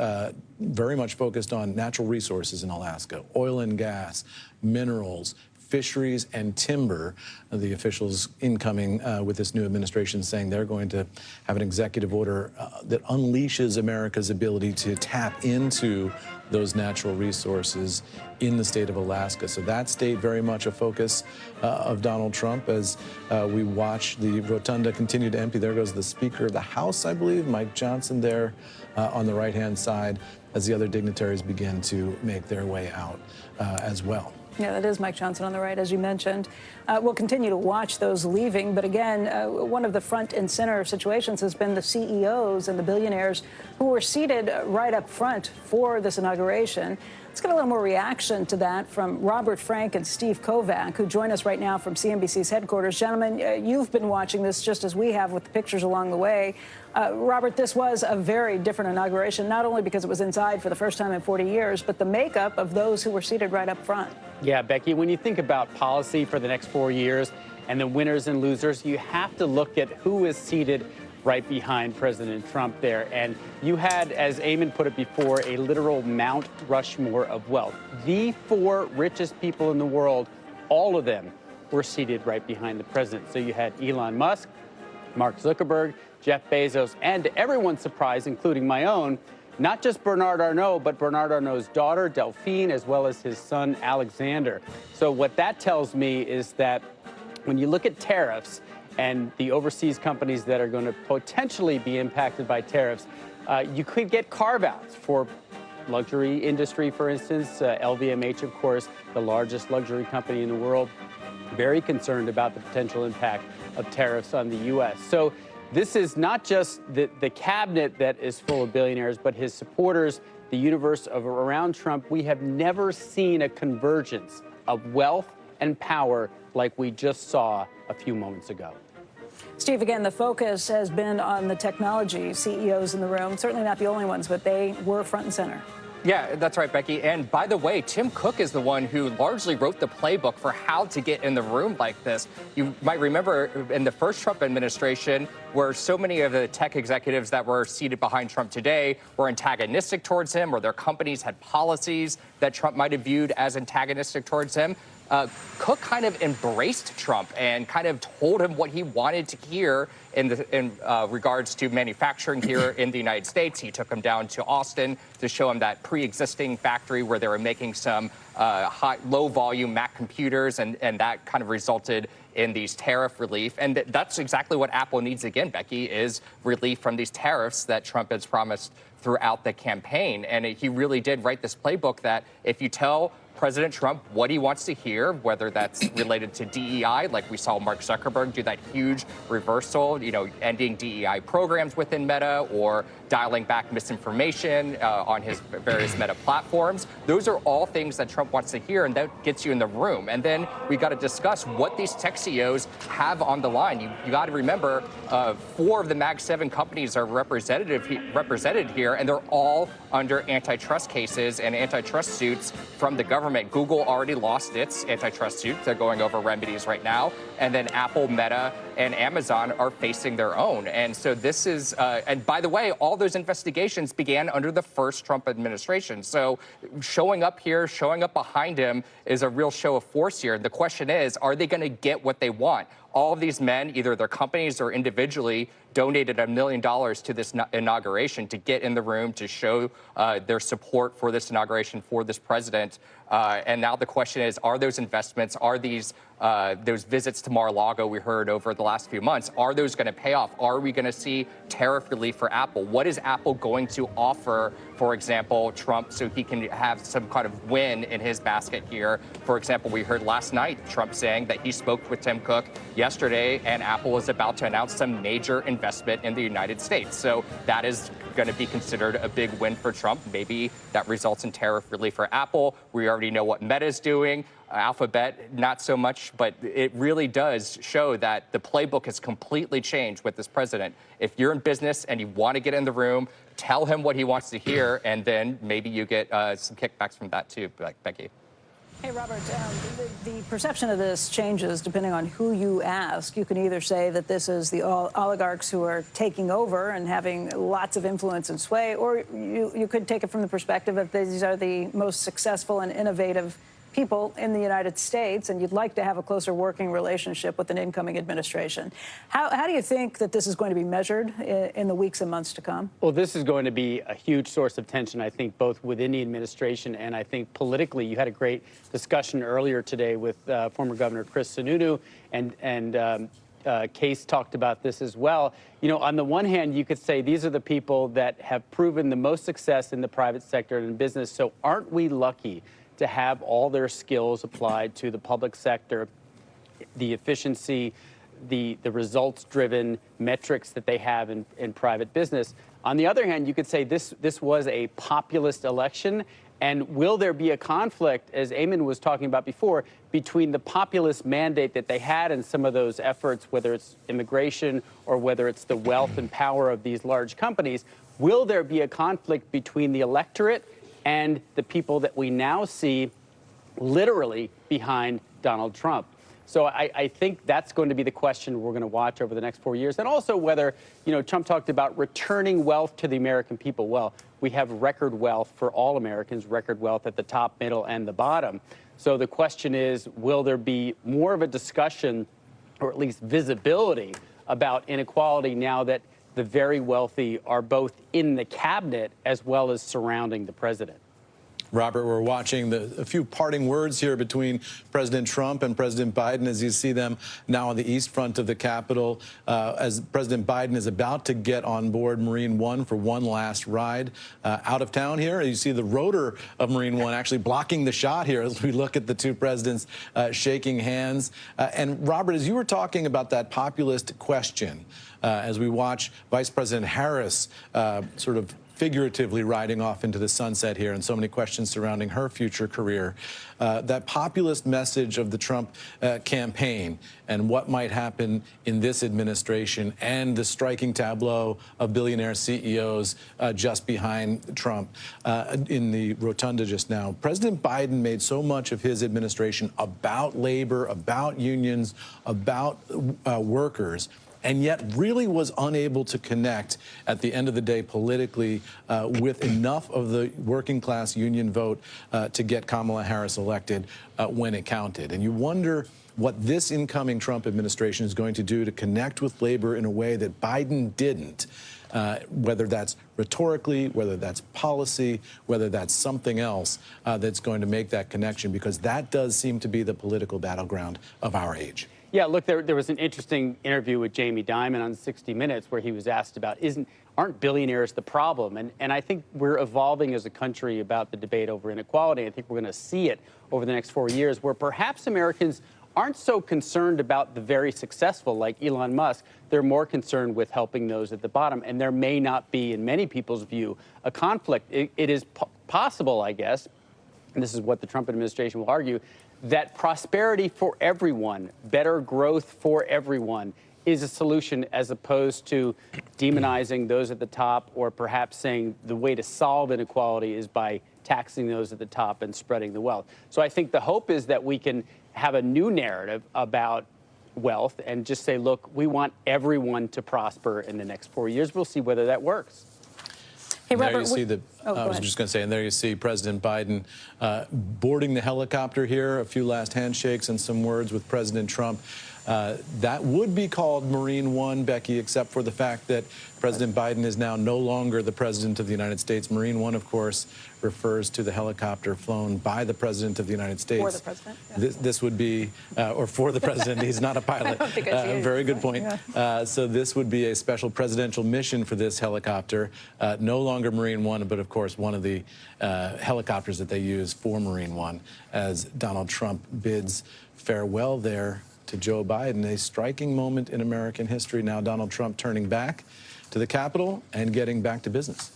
very much focused on natural resources in Alaska, oil and gas, minerals, fisheries and timber. The officials incoming with this new administration saying they're going to have an executive order that unleashes America's ability to tap into those natural resources in the state of Alaska. So that state very much a focus of Donald Trump as we watch the rotunda continue to empty. There goes the Speaker of the House, I believe, Mike Johnson there on the right-hand side as the other dignitaries begin to make their way out as well. Yeah, that is Mike Johnson on the right, as you mentioned. We'll continue to watch those leaving. But again, one of the front and center situations has been the CEOs and the billionaires who were seated right up front for this inauguration. Let's get a little more reaction to that from Robert Frank and Steve Kovac, who join us right now from CNBC's headquarters. Gentlemen, you've been watching this just as we have with the pictures along the way. Robert, this was a very different inauguration, not only because it was inside for the first time in 40 years, but the makeup of those who were seated right up front. Yeah, Becky, when you think about policy for the next 4 years and the winners and losers, you have to look at who is seated right behind President Trump there. And you had, as Eamon put it before, a literal Mount Rushmore of wealth. The 4 richest people in the world, all of them were seated right behind the president. So you had Elon Musk, Mark Zuckerberg, Jeff Bezos, and to everyone's surprise, including my own, not just Bernard Arnault, but Bernard Arnault's daughter, Delphine, as well as his son, Alexander. So what that tells me is that when you look at tariffs and the overseas companies that are going to potentially be impacted by tariffs, you could get carve-outs for luxury industry, for instance. LVMH, of course, the largest luxury company in the world, very concerned about the potential impact of tariffs on the U.S. So this is not just the cabinet that is full of billionaires, but his supporters, the universe of around Trump. We have never seen a convergence of wealth and power like we just saw a few moments ago. Steve, again, the focus has been on the technology CEOs in the room. Certainly not the only ones, but they were front and center. Yeah, that's right, Becky. And by the way, Tim Cook is the one who largely wrote the playbook for how to get in the room like this. You might remember in the first Trump administration, where so many of the tech executives that were seated behind Trump today were antagonistic towards him, or their companies had policies that Trump might have viewed as antagonistic towards him. Cook kind of embraced Trump and kind of told him what he wanted to hear in regards to manufacturing here in the United States. He took him down to Austin to show him that pre-existing factory where they were making some low-volume Mac computers, and that kind of resulted in these tariff relief. And that's exactly what Apple needs again, Becky, is relief from these tariffs that Trump has promised throughout the campaign. And he really did write this playbook that if you tell President Trump what he wants to hear, whether that's related to DEI, like we saw Mark Zuckerberg do that huge reversal, ending DEI programs within Meta, or dialing back misinformation on his various Meta platforms. Those are all things that Trump wants to hear, and that gets you in the room. And then we got to discuss what these tech CEOs have on the line. You got to remember, 4 of the Mag 7 companies are represented here, and they're all under antitrust cases and antitrust suits from the government. Google already lost its antitrust suit. They're going over remedies right now. And then Apple, Meta, and Amazon are facing their own. And so this is, and by the way, all those investigations began under the first Trump administration. So showing up here, showing up behind him is a real show of force here. The question is, are they going to get what they want? All of these men, either their companies or individually, donated $1 million to this inauguration to get in the room, to show their support for this inauguration, for this president. And now the question is, are those investments, are these those visits to Mar-a-Lago we heard over the last few months, are those going to pay off? Are we going to see tariff relief for Apple? What is Apple going to offer, for example, Trump, so he can have some kind of win in his basket here? For example, we heard last night Trump saying that he spoke with Tim Cook yesterday, and Apple is about to announce some major investment in the United States. So that is going to be considered a big win for Trump. Maybe that results in tariff relief for Apple. We already know what Meta is doing. Alphabet, not so much, but it really does show that the playbook has completely changed with this president. If you're in business and you want to get in the room, tell him what he wants to hear, and then maybe you get some kickbacks from that too, like Becky. Hey, Robert, the perception of this changes depending on who you ask. You can either say that this is the oligarchs who are taking over and having lots of influence and sway, or you could take it from the perspective of these are the most successful and innovative people in the United States, and you'd like to have a closer working relationship with an incoming administration. How do you think that this is going to be measured in the weeks and months to come? Well, this is going to be a huge source of tension, I think, both within the administration and I think politically. You had a great discussion earlier today with former Governor Chris Sununu, and Case talked about this as well. On the one hand, you could say these are the people that have proven the most success in the private sector and in business, so aren't we lucky to have all their skills applied to the public sector, the efficiency, the results-driven metrics that they have in private business. On the other hand, you could say this was a populist election. And will there be a conflict, as Eamon was talking about before, between the populist mandate that they had and some of those efforts, whether it's immigration or whether it's the wealth and power of these large companies? Will there be a conflict between the electorate and the people that we now see literally behind Donald Trump? So I think that's going to be the question we're going to watch over the next 4 years. And also whether, Trump talked about returning wealth to the American people. Well, we have record wealth for all Americans, record wealth at the top, middle, and the bottom. So the question is, will there be more of a discussion, or at least visibility, about inequality now that the very wealthy are both in the cabinet as well as surrounding the president? Robert, we're watching a few parting words here between President Trump and President Biden as you see them now on the east front of the Capitol, as President Biden is about to get on board Marine One for one last ride out of town here. You see the rotor of Marine One actually blocking the shot here as we look at the two presidents shaking hands. And Robert, as you were talking about that populist question, as we watch Vice President Harris sort of figuratively riding off into the sunset here, and so many questions surrounding her future career. That populist message of the Trump campaign and what might happen in this administration, and the striking tableau of billionaire CEOs just behind Trump in the rotunda just now. President Biden made so much of his administration about labor, about unions, about workers, and yet really was unable to connect at the end of the day politically with enough of the working class union vote to get Kamala Harris elected when it counted. And you wonder what this incoming Trump administration is going to do to connect with labor in a way that Biden didn't, whether that's rhetorically, whether that's policy, whether that's something else that's going to make that connection, because that does seem to be the political battleground of our age. Yeah, look, there was an interesting interview with Jamie Dimon on 60 Minutes where he was asked about, aren't billionaires the problem? And I think we're evolving as a country about the debate over inequality. I think we're going to see it over the next 4 years, where perhaps Americans aren't so concerned about the very successful, like Elon Musk. They're more concerned with helping those at the bottom. And there may not be, in many people's view, a conflict. It is possible, I guess, and this is what the Trump administration will argue, that prosperity for everyone, better growth for everyone, is a solution, as opposed to demonizing those at the top, or perhaps saying the way to solve inequality is by taxing those at the top and spreading the wealth. So I think the hope is that we can have a new narrative about wealth and just say, look, we want everyone to prosper in the next 4 years. We'll see whether that works. Hey, There Robert, you see I was just going to say, and there you see President Biden boarding the helicopter here, a few last handshakes and some words with President Trump. That would be called Marine One, Becky, except for the fact that President Biden is now no longer the President of the United States. Marine One, of course, refers to the helicopter flown by the President of the United States. For the President? Yeah. This would be, or for the President. He's not a pilot. I don't think I see Very good point. Yeah. So this would be a special presidential mission for this helicopter. No longer Marine One, but of course one of the helicopters that they use for Marine One, as Donald Trump bids farewell there to Joe Biden. A striking moment in American history. Now Donald Trump turning back to the Capitol and getting back to business.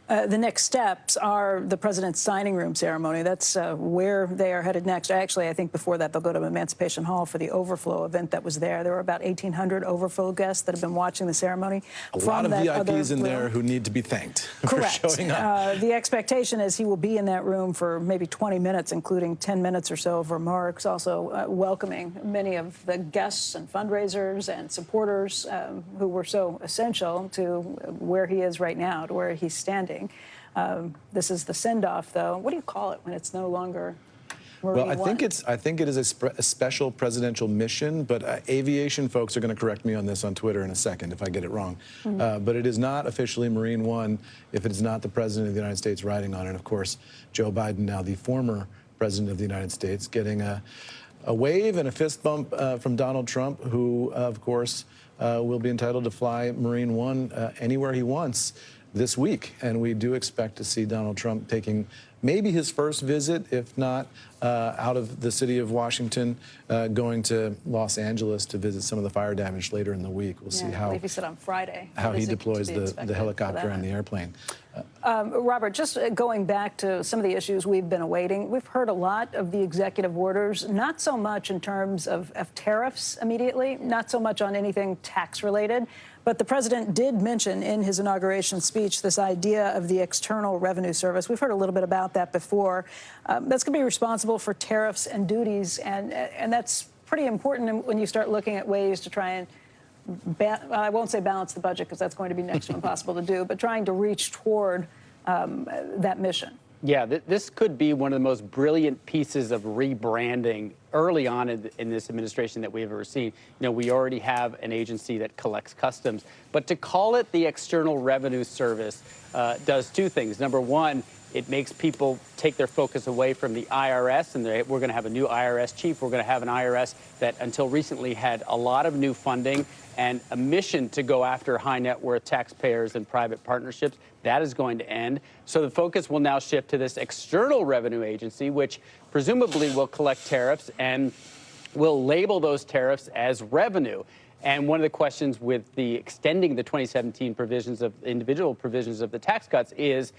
The next steps are the president's signing room ceremony. That's where they are headed next. Actually, I think before that, they'll go to Emancipation Hall for the overflow event that was there. There were about 1,800 overflow guests that have been watching the ceremony. A lot of VIPs in there who need to be thanked for showing up. The expectation is he will be in that room for maybe 20 minutes, including 10 minutes or so of remarks, also welcoming many of the guests and fundraisers and supporters who were so essential to where he is right now, to where he's standing. This is the send-off, though. What do you call it when it's no longer Marine Well, I think it is a special presidential mission, but aviation folks are going to correct me on this on Twitter in a second if I get it wrong. But it is not officially Marine One if it is not the President of the United States riding on it. Of course, Joe Biden, now the former President of the United States, getting a wave and a fist bump from Donald Trump, who, of course, will be entitled to fly Marine One anywhere he wants this week. And we do expect to see Donald Trump taking maybe his first visit, if not out of the city of Washington, going to Los Angeles to visit some of the fire damage later in the week. We'll see I believe he said on Friday how he is to deploys be the expected helicopter for and that. the airplane. Robert, just going back to some of the issues we've been awaiting, we've heard a lot of the executive orders, not so much in terms of tariffs immediately, not so much on anything tax-related, but the president did mention in his inauguration speech this idea of the External Revenue Service. We've heard a little bit about that before. That's going to be responsible for tariffs and duties, and that's pretty important when you start looking at ways to try and I won't say balance the budget because that's going to be next to impossible to do, but trying to reach toward that mission. Yeah, this could be one of the most brilliant pieces of rebranding early on in this administration that we've ever seen. You know, we already have an agency that collects customs, but to call it the External Revenue Service does two things. Number one, it makes people take their focus away from the IRS, and we're going to have a new IRS chief. We're going to have an IRS that until recently had a lot of new funding and a mission to go after high net worth taxpayers and private partnerships. That is going to end. So the focus will now shift to this External Revenue Agency, which presumably will collect tariffs and will label those tariffs as revenue. And one of the questions with the extending the 2017 provisions of individual provisions of the tax cuts is,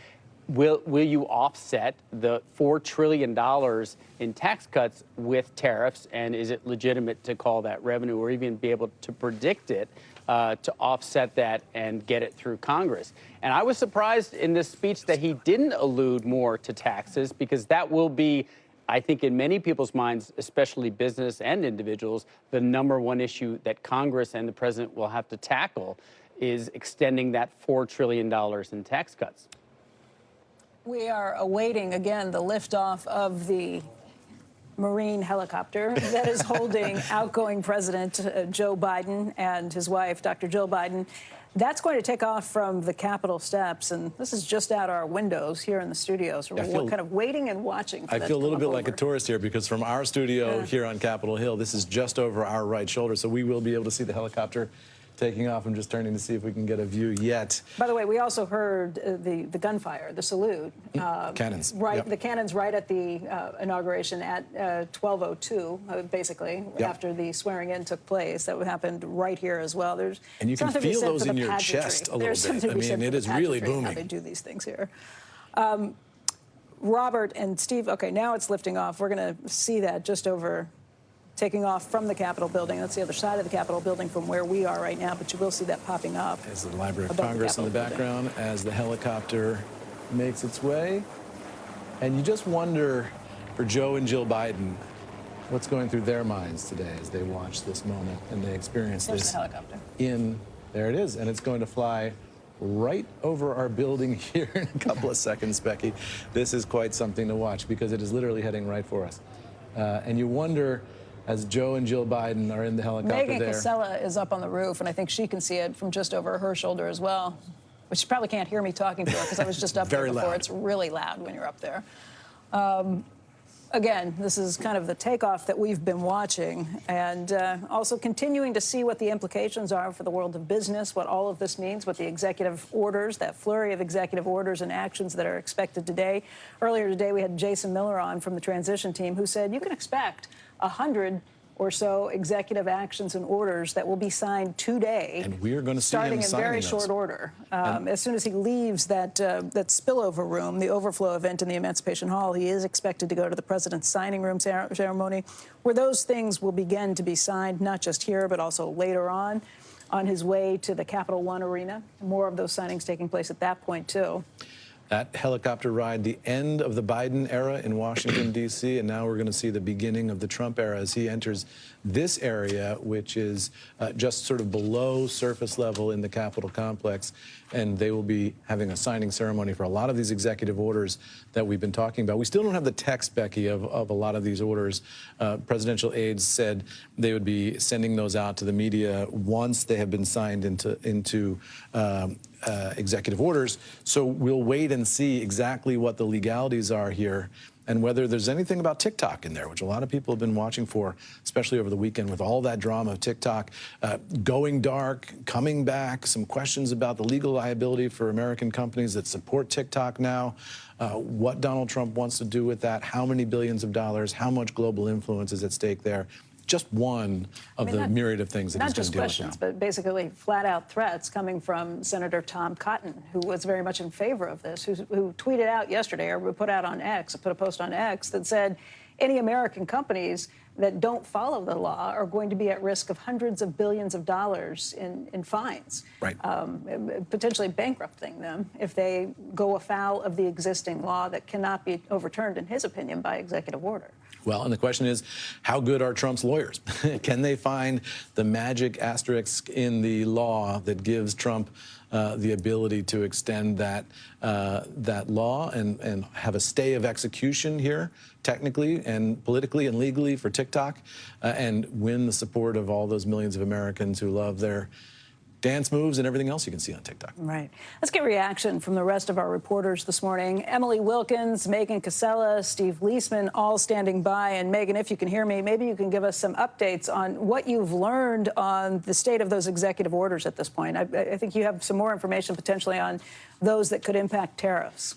will you offset the $4 trillion in tax cuts with tariffs? And is it legitimate to call that revenue or even be able to predict it to offset that and get it through Congress? And I was surprised in this speech that he didn't allude more to taxes, because that will be, I think, in many people's minds, especially business and individuals, the #1 issue that Congress and the president will have to tackle is extending that $4 trillion in tax cuts. We are awaiting, again, the liftoff of the Marine helicopter that is holding outgoing President Joe Biden and his wife, Dr. Jill Biden. That's going to take off from the Capitol steps, and this is just out our windows here in the studio. So we're kind of waiting and watching for I that feel a to little come bit like a over. tourist here, because from our studio here on Capitol Hill, this is just over our right shoulder, so we will be able to see the helicopter taking off. I'm just turning to see if we can get a view yet. By the way, we also heard the gunfire, the salute. Cannons. Right, Yep. the cannons right at the inauguration at 12:02, basically, Yep. after the swearing-in took place. That happened right here as well. And you can something to be feel said those for in the your pageantry. chest a little There's bit. something to I be said mean, for it the is really pageantry and How booming. they do these things here. Robert and Steve, okay, now it's lifting off. We're going to see that just over, taking off from the Capitol building. That's the other side of the Capitol building from where we are right now, but you will see that popping up. There's the Library of above Congress in the Capitol building. background as the helicopter makes its way. And you just wonder, for Joe and Jill Biden, what's going through their minds today as they watch this moment and they experience There's this the helicopter. there it is, and it's going to fly right over our building here in a couple of seconds, Becky. This is quite something to watch, because it is literally heading right for us. And you wonder, as Joe and Jill Biden are in the helicopter Megan there. Casella is up on the roof, and I think she can see it from just over her shoulder as well, which you probably can't hear me talking to her because I was just up there before. loud. It's really loud when you're up there. Again, this is kind of the takeoff that we've been watching, and also continuing to see what the implications are for the world of business, what all of this means, what the executive orders, that flurry of executive orders and actions that are expected today. Earlier today, we had Jason Miller on from the transition team, who said you can expect 100 or so executive actions and orders that will be signed today. And we're going to see him starting in signing very those. short order. As soon as he leaves that spillover room, the overflow event in the Emancipation Hall, he is expected to go to the president's signing room ceremony, where those things will begin to be signed, not just here, but also later on his way to the Capital One Arena. More of those signings taking place at that point, too. That helicopter ride, the end of the Biden era in Washington, D.C., and now we're going to see the beginning of the Trump era as he enters this area, which is just sort of below surface level in the Capitol complex. And they will be having a signing ceremony for a lot of these executive orders that we've been talking about. We still don't have the text, Becky, of a lot of these orders. Presidential aides said they would be sending those out to the media once they have been signed into executive orders. So we'll wait and see exactly what the legalities are here and whether there's anything about TikTok in there, which a lot of people have been watching for, especially over the weekend with all that drama of TikTok going dark, coming back, some questions about the legal liability for American companies that support TikTok now, what Donald Trump wants to do with that, how many billions of dollars, how much global influence is at stake there. Just one of the myriad of things that he's going to deal with now. Not just questions, but basically flat-out threats coming from Senator Tom Cotton, who was very much in favor of this, who tweeted out yesterday, or put out on X, put a post on X that said any American companies that don't follow the law are going to be at risk of hundreds of billions of dollars in fines, right. Potentially bankrupting them if they go afoul of the existing law that cannot be overturned, in his opinion, by executive order. Well, and the question is, how good are Trump's lawyers? Can they find the magic asterisk in the law that gives Trump the ability to extend that law and have a stay of execution here, technically and politically and legally for TikTok, and win the support of all those millions of Americans who love their dance moves and everything else you can see on TikTok. Right. Let's get reaction from the rest of our reporters this morning. Emily Wilkins, Megan Casella, Steve Leisman, all standing by. And Megan, if you can hear me, maybe you can give us some updates on what you've learned on the state of those executive orders at this point. I think you have some more information potentially on those that could impact tariffs.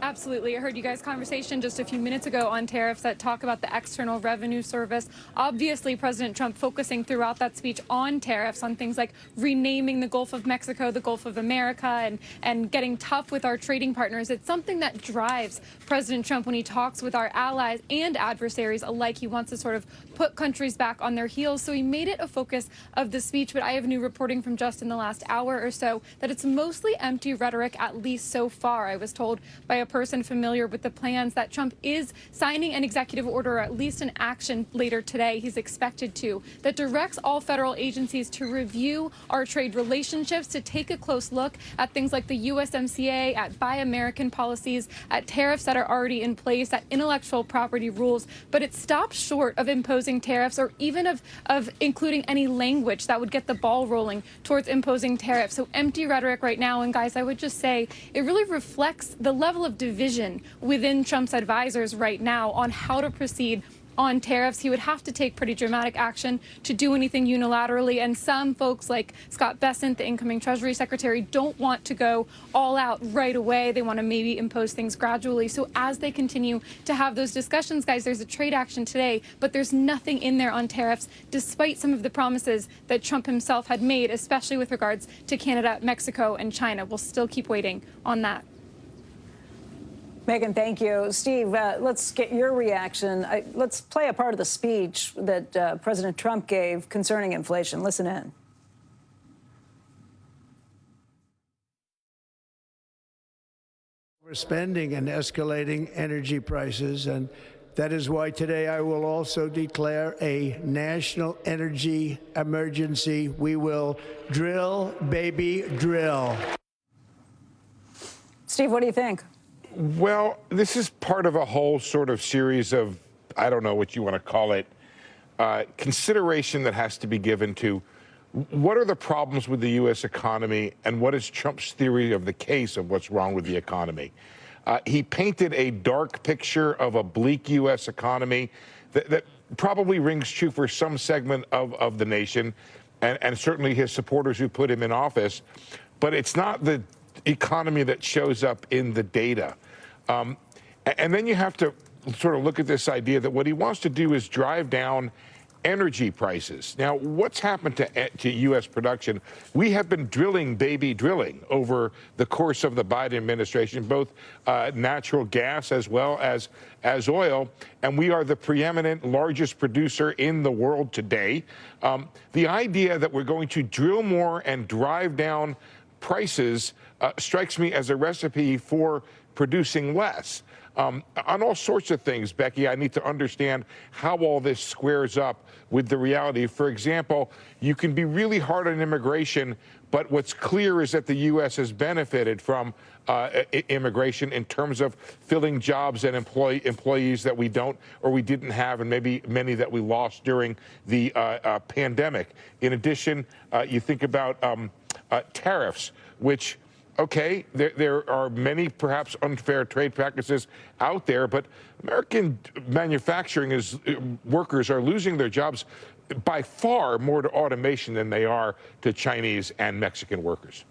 Absolutely. I heard you guys' conversation just a few minutes ago on tariffs that talk about the External Revenue Service. Obviously, President Trump focusing throughout that speech on tariffs, on things like renaming the Gulf of Mexico the Gulf of America, and getting tough with our trading partners. It's something that drives President Trump when he talks with our allies and adversaries alike. He wants to sort of put countries back on their heels. So he made it a focus of the speech. But I have new reporting from just in the last hour or so that it's mostly empty rhetoric, at least so far. I was told by a person familiar with the plans that Trump is signing an executive order, or at least an action later today, he's expected to, that directs all federal agencies to review our trade relationships, to take a close look at things like the USMCA, at Buy American policies, at tariffs that are already in place, at intellectual property rules. But it stops short of imposing tariffs, or even of including any language that would get the ball rolling towards imposing tariffs. So empty rhetoric right now. And guys, I would just say it really reflects the level of division within Trump's advisors right now on how to proceed on tariffs. He would have to take pretty dramatic action to do anything unilaterally. And some folks like Scott Bessent, the incoming Treasury Secretary, don't want to go all out right away. They want to maybe impose things gradually. So as they continue to have those discussions, guys, there's a trade action today, but there's nothing in there on tariffs, despite some of the promises that Trump himself had made, especially with regards to Canada, Mexico, and China. We'll still keep waiting on that. Megan, thank you. Steve, let's get your reaction. Let's play a part of the speech that President Trump gave concerning inflation. Listen in. Overspending and escalating energy prices, and that is why today I will also declare a national energy emergency. We will drill, baby, drill. Steve, what do you think? Well, this is part of a whole sort of series of, I don't know what you want to call it, consideration that has to be given to what are the problems with the U.S. economy and what is Trump's theory of the case of what's wrong with the economy. He painted a dark picture of a bleak U.S. economy that probably rings true for some segment of the nation and certainly his supporters who put him in office, but it's not the economy that shows up in the data. And then you have to sort of look at this idea that what he wants to do is drive down energy prices. Now, what's happened to U.S. production? We have been drilling, baby, drilling over the course of the Biden administration, both natural gas as well as oil, and we are the preeminent largest producer in the world today. The idea that we're going to drill more and drive down prices strikes me as a recipe for producing less. On all sorts of things, Becky, I need to understand how all this squares up with the reality. For example, you can be really hard on immigration, but what's clear is that the U.S. has benefited from immigration in terms of filling jobs and employees that we don't or we didn't have, and maybe many that we lost during the pandemic. In addition, you think about tariffs, which Okay, there are many perhaps unfair trade practices out there, but American manufacturing workers are losing their jobs by far more to automation than they are to Chinese and Mexican workers.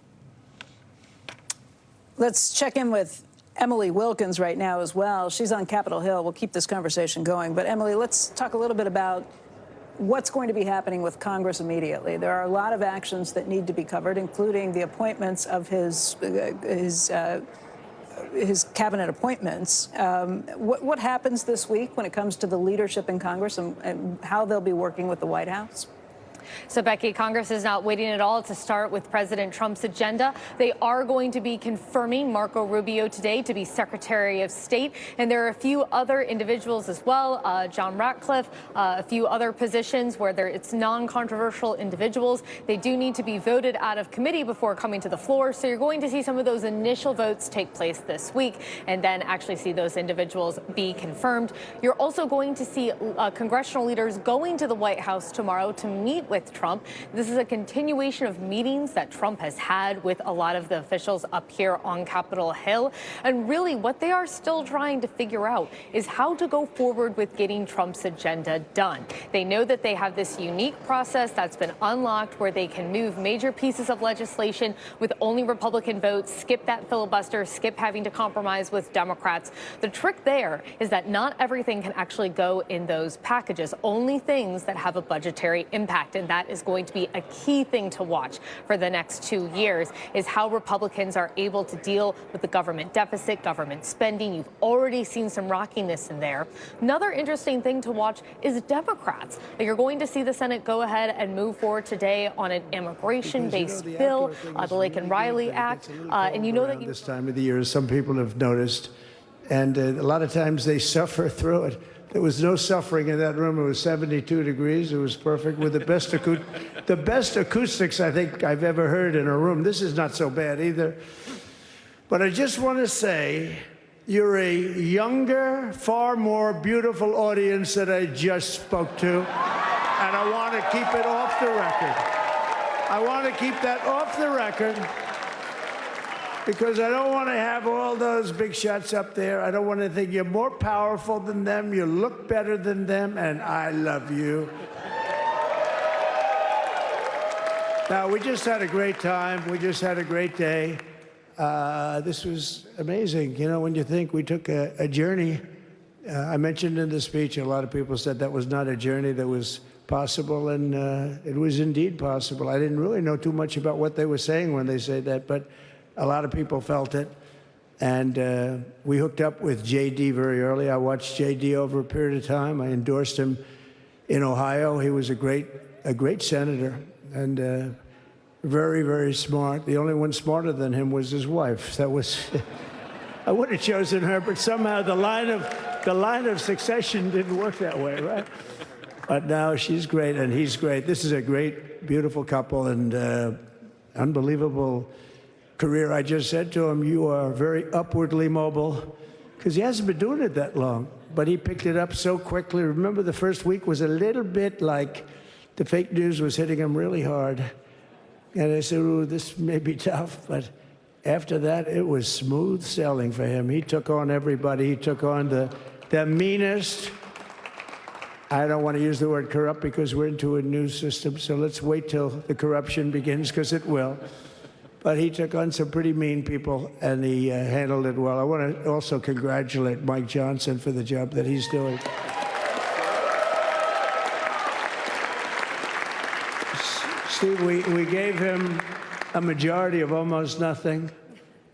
Let's check in with Emily Wilkins right now as well. She's on Capitol Hill. We'll keep this conversation going. But Emily, let's talk a little bit about what's going to be happening with Congress immediately. There are a lot of actions that need to be covered, including the appointments of his cabinet appointments. What happens this week when it comes to the leadership in Congress and how they'll be working with the White House? So, Becky, Congress is not waiting at all to start with President Trump's agenda. They are going to be confirming Marco Rubio today to be Secretary of State. And there are a few other individuals as well, John Ratcliffe, a few other positions where it's non-controversial individuals. They do need to be voted out of committee before coming to the floor. So you're going to see some of those initial votes take place this week and then actually see those individuals be confirmed. You're also going to see congressional leaders going to the White House tomorrow to meet with Trump. This is a continuation of meetings that Trump has had with a lot of the officials up here on Capitol Hill. And really what they are still trying to figure out is how to go forward with getting Trump's agenda done. They know that they have this unique process that's been unlocked where they can move major pieces of legislation with only Republican votes, skip that filibuster, skip having to compromise with Democrats. The trick there is that not everything can actually go in those packages, only things that have a budgetary impact. And that is going to be a key thing to watch for the next 2 years, is how Republicans are able to deal with the government deficit, government spending. You've already seen some rockiness in there. Another interesting thing to watch is Democrats. You're going to see the Senate go ahead and move forward today on an immigration-based bill, the Lake and Riley Act. And you know that this time of the year, some people have noticed, and a lot of times they suffer through it. There was no suffering in that room. It was 72 degrees. It was perfect with the best acoustics I think I've ever heard in a room. This is not so bad either. But I just want to say, you're a younger, far more beautiful audience that I just spoke to. And I want to keep it off the record. I want to keep that off the record, because I don't want to have all those big shots up there. I don't want to think you're more powerful than them, you look better than them, and I love you. Now, we just had a great time. We just had a great day. This was amazing. You know, when you think we took a journey, I mentioned in the speech, a lot of people said that was not a journey that was possible, and it was indeed possible. I didn't really know too much about what they were saying when they said that, but a lot of people felt it, and we hooked up with J.D. very early. I watched J.D. over a period of time. I endorsed him in Ohio. He was a great senator, and very, very smart. The only one smarter than him was his wife. That was, I would have chosen her, but somehow the line of succession didn't work that way, right? But now she's great, and he's great. This is a great, beautiful couple, and unbelievable career. I just said to him, you are very upwardly mobile, because he hasn't been doing it that long, but he picked it up so quickly. Remember, the first week was a little bit like the fake news was hitting him really hard. And I said, ooh, this may be tough, but after that, it was smooth sailing for him. He took on everybody. He took on the meanest. I don't want to use the word corrupt because we're into a new system, so let's wait till the corruption begins, because it will. But he took on some pretty mean people, and he handled it well. I want to also congratulate Mike Johnson for the job that he's doing. Steve, we gave him a majority of almost nothing,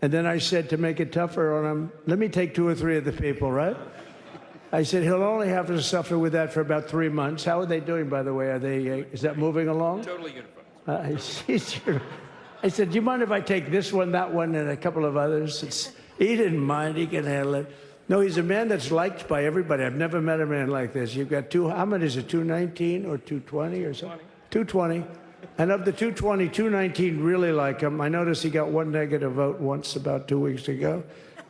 and then I said, to make it tougher on him, let me take 2 or 3 of the people, right? I said, he'll only have to suffer with that for about 3 months. How are they doing, by the way? Are they? Is that moving along? Totally uniform. I said, do you mind if I take this one, that one, and a couple of others? He didn't mind. He can handle it. No, he's a man that's liked by everybody. I've never met a man like this. You've got how many is it, 219 or 220 or something? 220. And of the 220, 219 really like him. I noticed he got 1 negative vote once about 2 weeks ago.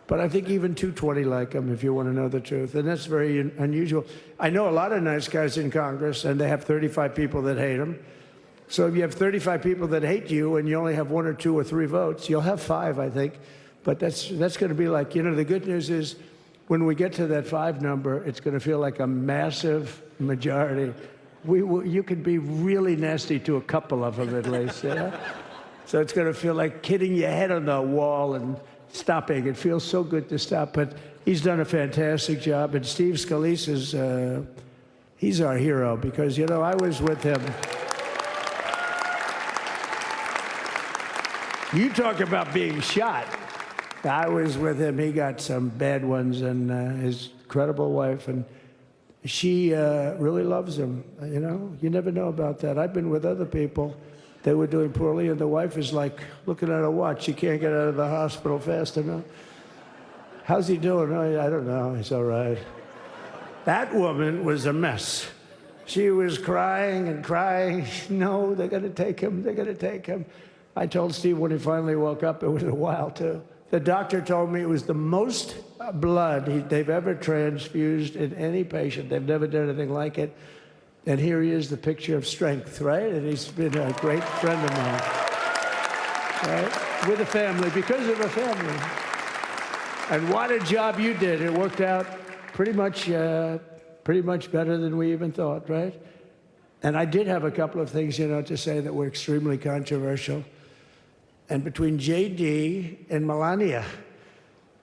But I think even 220 like him, if you want to know the truth. And that's very unusual. I know a lot of nice guys in Congress, and they have 35 people that hate him. So if you have 35 people that hate you and you only have 1 or 2 or 3 votes, you'll have 5, I think. But that's going to be like, you know, the good news is when we get to that 5 number, it's going to feel like a massive majority. You can be really nasty to a couple of them at least. Yeah? So it's going to feel like hitting your head on the wall and stopping. It feels so good to stop. But he's done a fantastic job. And Steve Scalise is, he's our hero because, you know, I was with him. You talk about being shot. I was with him. He got some bad ones, and his incredible wife, and she really loves him. You know, you never know about that. I've been with other people. They were doing poorly, and the wife is like looking at a watch. She can't get out of the hospital fast enough. How's he doing? Oh, I don't know. He's all right. That woman was a mess. She was crying and crying. No, they're going to take him. They're going to take him. I told Steve when he finally woke up, it was a while, too. The doctor told me it was the most blood they've ever transfused in any patient. They've never done anything like it. And here he is, the picture of strength, right? And he's been a great friend of mine, right? With a family, because of a family. And what a job you did. It worked out pretty much better than we even thought, right? And I did have a couple of things, you know, to say that were extremely controversial. And between JD and Melania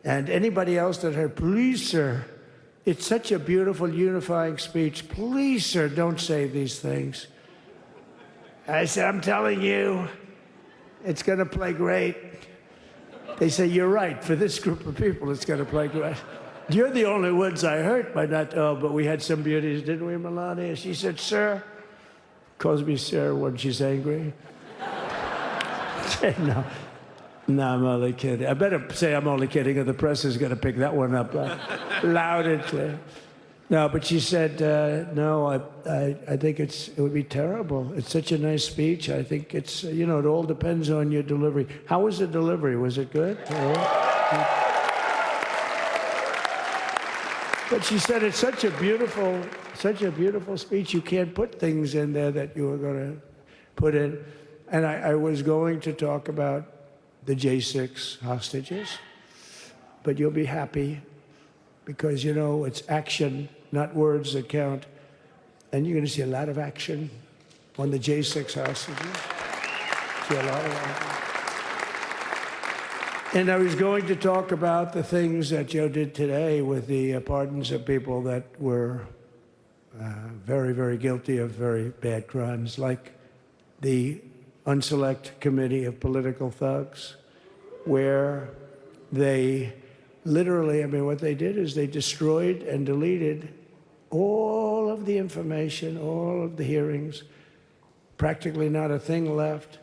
and anybody else that heard, please, sir, it's such a beautiful unifying speech. Please, sir, don't say these things. I said, I'm telling you, it's going to play great. They say, you're right. For this group of people, it's going to play great. You're the only ones I hurt by not, oh, but we had some beauties, didn't we, Melania? She said, sir, calls me sir when she's angry. No, I'm only kidding. I better say I'm only kidding, or the press is going to pick that one up loud and clear. No, but she said, no, I think it would be terrible. It's such a nice speech. I think it's, you know, it all depends on your delivery. How was the delivery? Was it good? But she said it's such a beautiful speech. You can't put things in there that you were going to put in. And I was going to talk about the J6 hostages, but you'll be happy because, you know, it's action, not words that count. And you're going to see a lot of action on the J6 hostages. See a lot of action. And I was going to talk about the things that Joe did today with the pardons of people that were very, very guilty of very bad crimes, like the Unselect Committee of Political Thugs, where they literally, I mean, what they did is they destroyed and deleted all of the information, all of the hearings, practically not a thing left.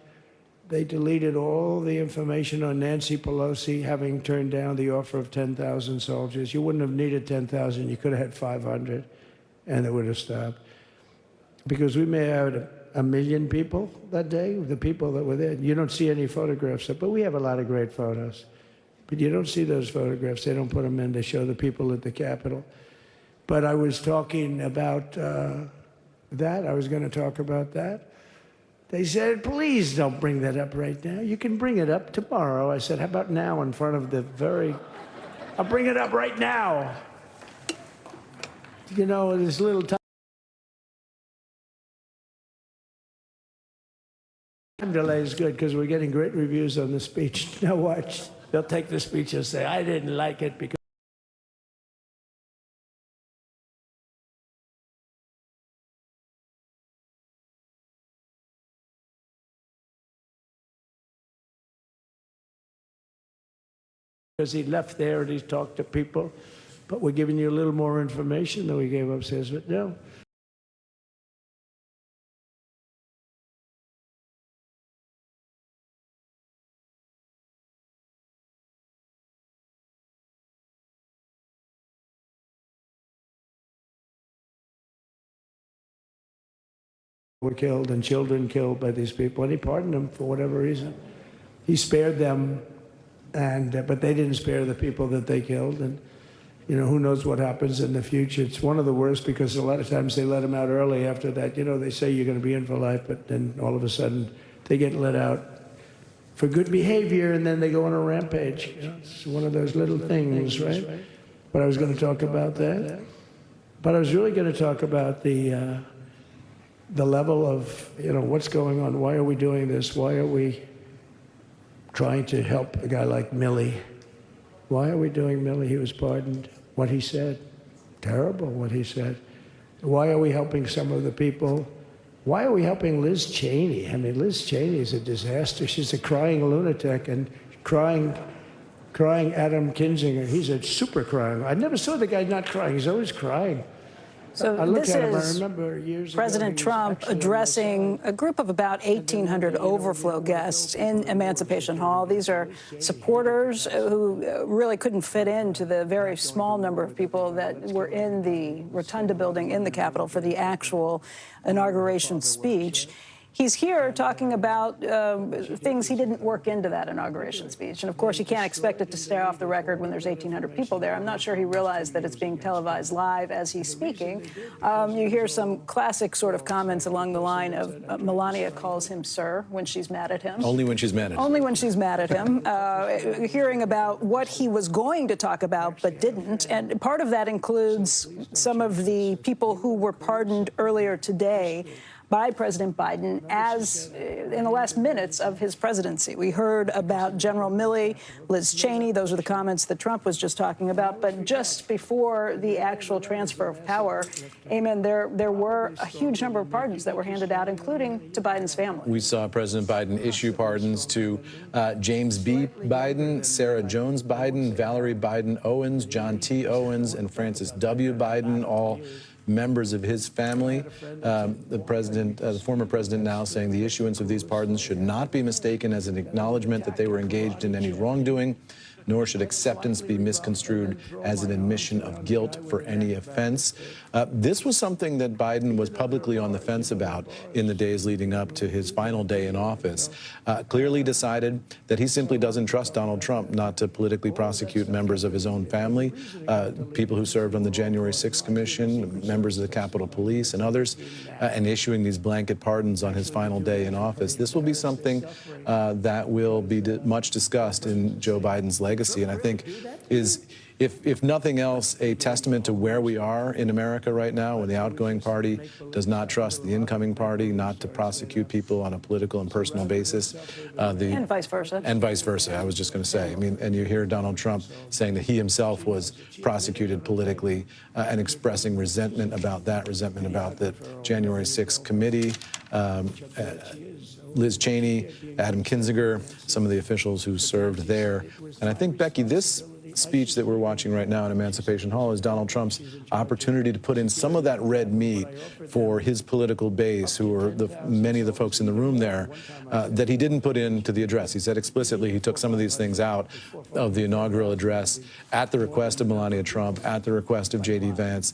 They deleted all the information on Nancy Pelosi having turned down the offer of 10,000 soldiers. You wouldn't have needed 10,000. You could have had 500, and it would have stopped. Because we may have had 1 million people that day, the people that were there. You don't see any photographs, but we have a lot of great photos. But you don't see those photographs. They don't put them in to show the people at the Capitol. But I was talking about that. I was going to talk about that. They said, please don't bring that up right now. You can bring it up tomorrow. I said, how about now in front of the I'll bring it up right now. You know, this little time delay is good because we're getting great reviews on the speech. Now watch. They'll take the speech and say, I didn't like it because he left there and he talked to people. But we're giving you a little more information than we gave upstairs. But no. Were killed and children killed by these people, and he pardoned them for whatever reason. He spared them, and but they didn't spare the people that they killed. And You know, who knows what happens in the future. It's one of the worst because a lot of times they let them out early after that. You know, they say you're going to be in for life, but then all of a sudden they get let out for good behavior, and then they go on a rampage. You know, it's one of those little things, right? But I was going to talk about that. But I was really going to talk about the level of, you know, what's going on. Why are we doing this? Why are we trying to help a guy like Milley? Why are we doing Milley? He was pardoned. What he said, terrible what he said. Why are we helping some of the people? Why are we helping Liz Cheney? I mean, Liz Cheney is a disaster. She's a crying lunatic and crying Adam Kinzinger. He's a super crying. I never saw the guy not crying. He's always crying. So I look this at him, I is remember years President ago, Trump addressing a group of about 1,800 overflow guests in Emancipation Hall. These are supporters who really couldn't fit into the very small number of people that were in the Rotunda building in the Capitol for the actual inauguration speech. He's here talking about things he didn't work into that inauguration speech. And, of course, you can't expect it to stay off the record when there's 1,800 people there. I'm not sure he realized that it's being televised live as he's speaking. You hear some classic sort of comments along the line of Melania calls him sir when she's mad at him. Only when she's mad at him. Only when she's mad at him. Hearing about what he was going to talk about but didn't. And part of that includes some of the people who were pardoned earlier today by President Biden as in the last minutes of his presidency. We heard about General Milley, Liz Cheney. Those are the comments that Trump was just talking about. But just before the actual transfer of power, Eamon, there were a huge number of pardons that were handed out, including to Biden's family. We saw President Biden issue pardons to James B. Biden, Sarah Jones Biden, Valerie Biden Owens, John T. Owens, and Francis W. Biden, all members of his family. The former president now saying the issuance of these pardons should not be mistaken as an acknowledgement that they were engaged in any wrongdoing, nor should acceptance be misconstrued as an admission of guilt for any offense. This was something that Biden was publicly on the fence about in the days leading up to his final day in office. Clearly decided that he simply doesn't trust Donald Trump not to politically prosecute members of his own family, people who served on the January 6th Commission, members of the Capitol Police and others, and issuing these blanket pardons on his final day in office. This will be something that will be much discussed in Joe Biden's legacy, and I think is, if nothing else, a testament to where we are in America right now, when the outgoing party does not trust the incoming party not to prosecute people on a political and personal basis. And vice versa. And vice versa, I was just going to say. I mean, and you hear Donald Trump saying that he himself was prosecuted politically and expressing resentment about that, resentment about the January 6th committee. Liz Cheney, Adam Kinzinger, some of the officials who served there. And I think, Becky, this speech that we're watching right now in Emancipation Hall is Donald Trump's opportunity to put in some of that red meat for his political base, who are many of the folks in the room there, that he didn't put into the address. He said explicitly he took some of these things out of the inaugural address at the request of Melania Trump, at the request of J.D. Vance,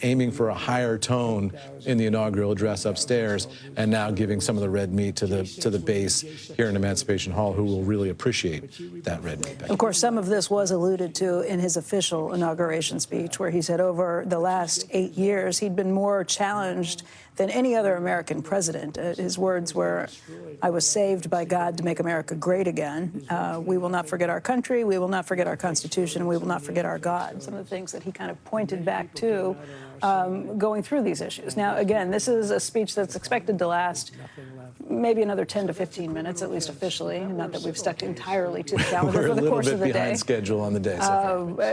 aiming for a higher tone in the inaugural address upstairs, and now giving some of the red meat to the base here in Emancipation Hall, who will really appreciate that red meat. Of course, some of this was alluded to in his official inauguration speech, where he said over the last 8 years he'd been more challenged than any other American president. His words were, "I was saved by God to make America great again. We will not forget our country. We will not forget our Constitution. We will not forget our God." Some of the things that he kind of pointed back to going through these issues. Now, again, this is a speech that's expected to last maybe another 10 to 15 minutes, at least officially. Not that we've stuck entirely to the calendar for the course of the day. We're a little bit behind schedule on the day.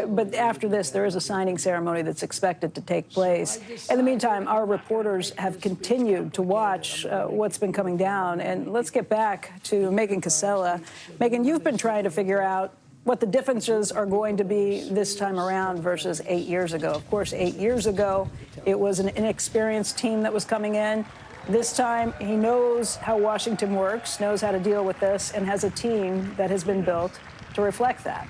But after this, there is a signing ceremony that's expected to take place. In the meantime, our reporters have continued to watch what's been coming down. And let's get back to Megan Casella. Megan, you've been trying to figure out what the differences are going to be this time around versus 8 years ago. Of course, 8 years ago, it was an inexperienced team that was coming in. This time, he knows how Washington works, knows how to deal with this, and has a team that has been built to reflect that.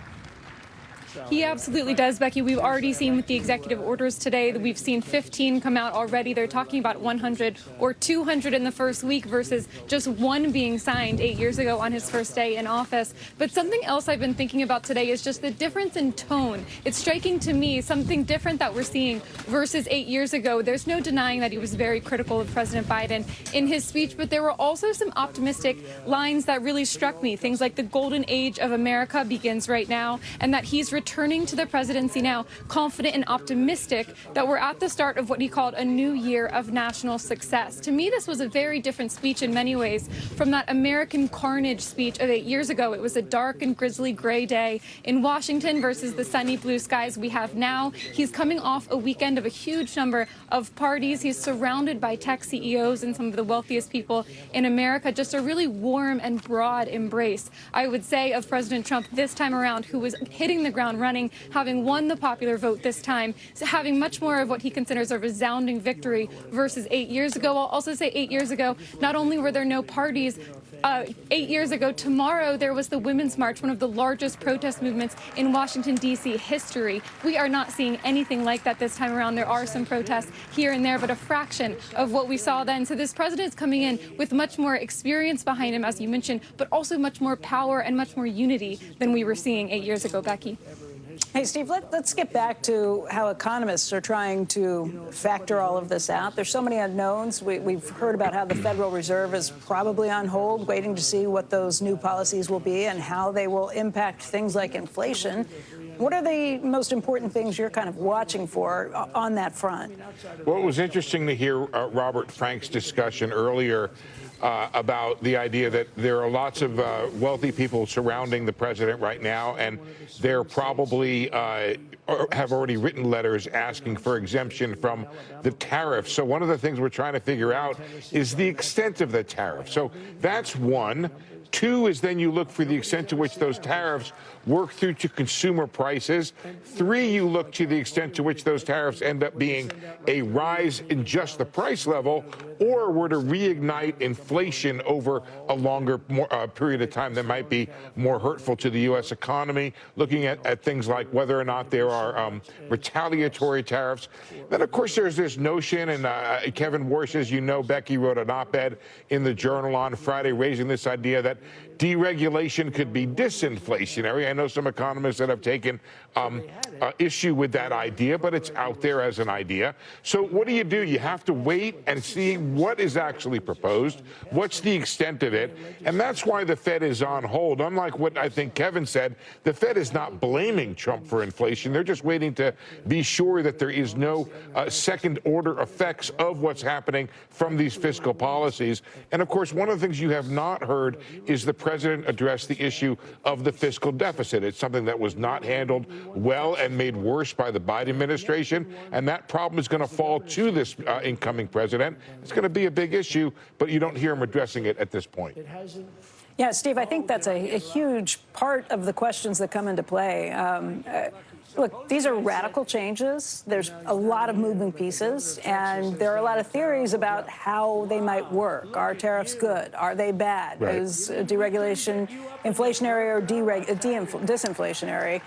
He absolutely does, Becky. We've already seen with the executive orders today that we've seen 15 come out already. They're talking about 100 or 200 in the first week versus just one being signed 8 years ago on his first day in office. But something else I've been thinking about today is just the difference in tone. It's striking to me something different that we're seeing versus 8 years ago. There's no denying that he was very critical of President Biden in his speech, but there were also some optimistic lines that really struck me. Things like the golden age of America begins right now, and that he's returning to the presidency now confident and optimistic that we're at the start of what he called a new year of national success. To me, this was a very different speech in many ways from that American carnage speech of 8 years ago. It was a dark and grisly gray day in Washington versus the sunny blue skies we have now. He's coming off a weekend of a huge number of parties. He's surrounded by tech CEOs and some of the wealthiest people in America. Just a really warm and broad embrace, I would say, of President Trump this time around, who was hitting the ground running, having won the popular vote this time, so having much more of what he considers a resounding victory versus 8 years ago. I'll also say 8 years ago, not only were there no parties, 8 years ago tomorrow, there was the Women's March, one of the largest protest movements in Washington, D.C. history. We are not seeing anything like that this time around. There are some protests here and there, but a fraction of what we saw then. So this president is coming in with much more experience behind him, as you mentioned, but also much more power and much more unity than we were seeing 8 years ago, Becky. Hey, Steve, let's get back to how economists are trying to factor all of this out. There's so many unknowns. We've heard about how the Federal Reserve is probably on hold, waiting to see what those new policies will be and how they will impact things like inflation. What are the most important things you're kind of watching for on that front? Well, it was interesting to hear Robert Frank's discussion earlier about the idea that there are lots of wealthy people surrounding the president right now, and they're probably have already written letters asking for exemption from the tariffs. So one of the things we're trying to figure out is the extent of the tariff. So that's one. Two is then you look for the extent to which those tariffs work through to consumer prices. Three, you look to the extent to which those tariffs end up being a rise in just the price level, or were to reignite inflation over a longer period of time that might be more hurtful to the U.S. economy, looking at things like whether or not there are retaliatory tariffs. Then, of course, there's this notion, and Kevin Warsh, as you know, Becky, wrote an op-ed in the Journal on Friday raising this idea that deregulation could be disinflationary. I know some economists that have taken issue with that idea, but it's out there as an idea. So what do? You have to wait and see what is actually proposed, what's the extent of it, and that's why the Fed is on hold. Unlike what I think Kevin said, the Fed is not blaming Trump for inflation. They're just waiting to be sure that there is no second-order effects of what's happening from these fiscal policies. And, of course, one of the things you have not heard is the president address the issue of the fiscal deficit. It's something that was not handled well and made worse by the Biden administration, and that problem is going to fall to this incoming president. It's going to be a big issue, but you don't hear him addressing it at this point. Yeah, Steve, I think that's a huge part of the questions that come into play. Look, these are radical changes. There's a lot of moving pieces, and there are a lot of theories about how they might work. Are tariffs good? Are they bad? Right. Is deregulation inflationary or disinflationary?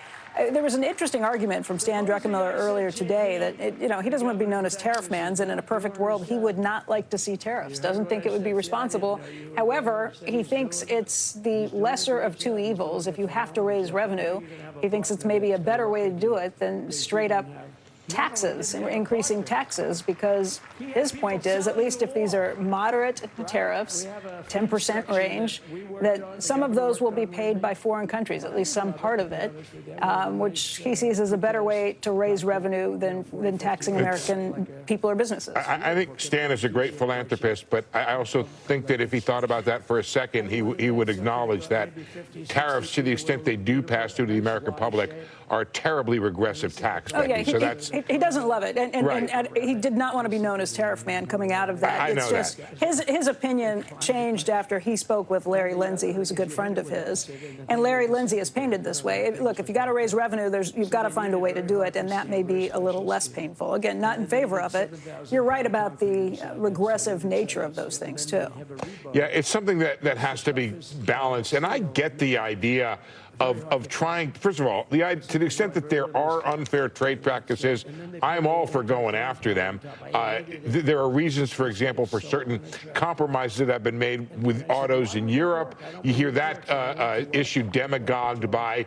There was an interesting argument from Stan Druckenmiller earlier today that, he doesn't want to be known as tariff man's, and in a perfect world, he would not like to see tariffs, doesn't think it would be responsible. However, he thinks it's the lesser of two evils. If you have to raise revenue, he thinks it's maybe a better way to do it than straight up taxes and increasing taxes, because his point is, at least if these are moderate tariffs, 10% range, that some of those will be paid by foreign countries, at least some part of it, which he sees as a better way to raise revenue than taxing American people or businesses. I think Stan is a great philanthropist, but I also think that if he thought about that for a second, he would acknowledge that tariffs, to the extent they do pass through to the American public, are terribly regressive tax. Oh, yeah, so that's he doesn't love it, and, right. and he did not want to be known as tariff man coming out of that. I know just that. His opinion changed after he spoke with Larry Lindsey, who's a good friend of his, and Larry Lindsey is painted this way. Look, if you got to raise revenue, you've got to find a way to do it, and that may be a little less painful. Again, not in favor of it. You're right about the regressive nature of those things too. Yeah, it's something that has to be balanced, and I get the idea of trying, first of all, to the extent that there are unfair trade practices, I'm all for going after them. There are reasons, for example, for certain compromises that have been made with autos in Europe. You hear that issue demagogued by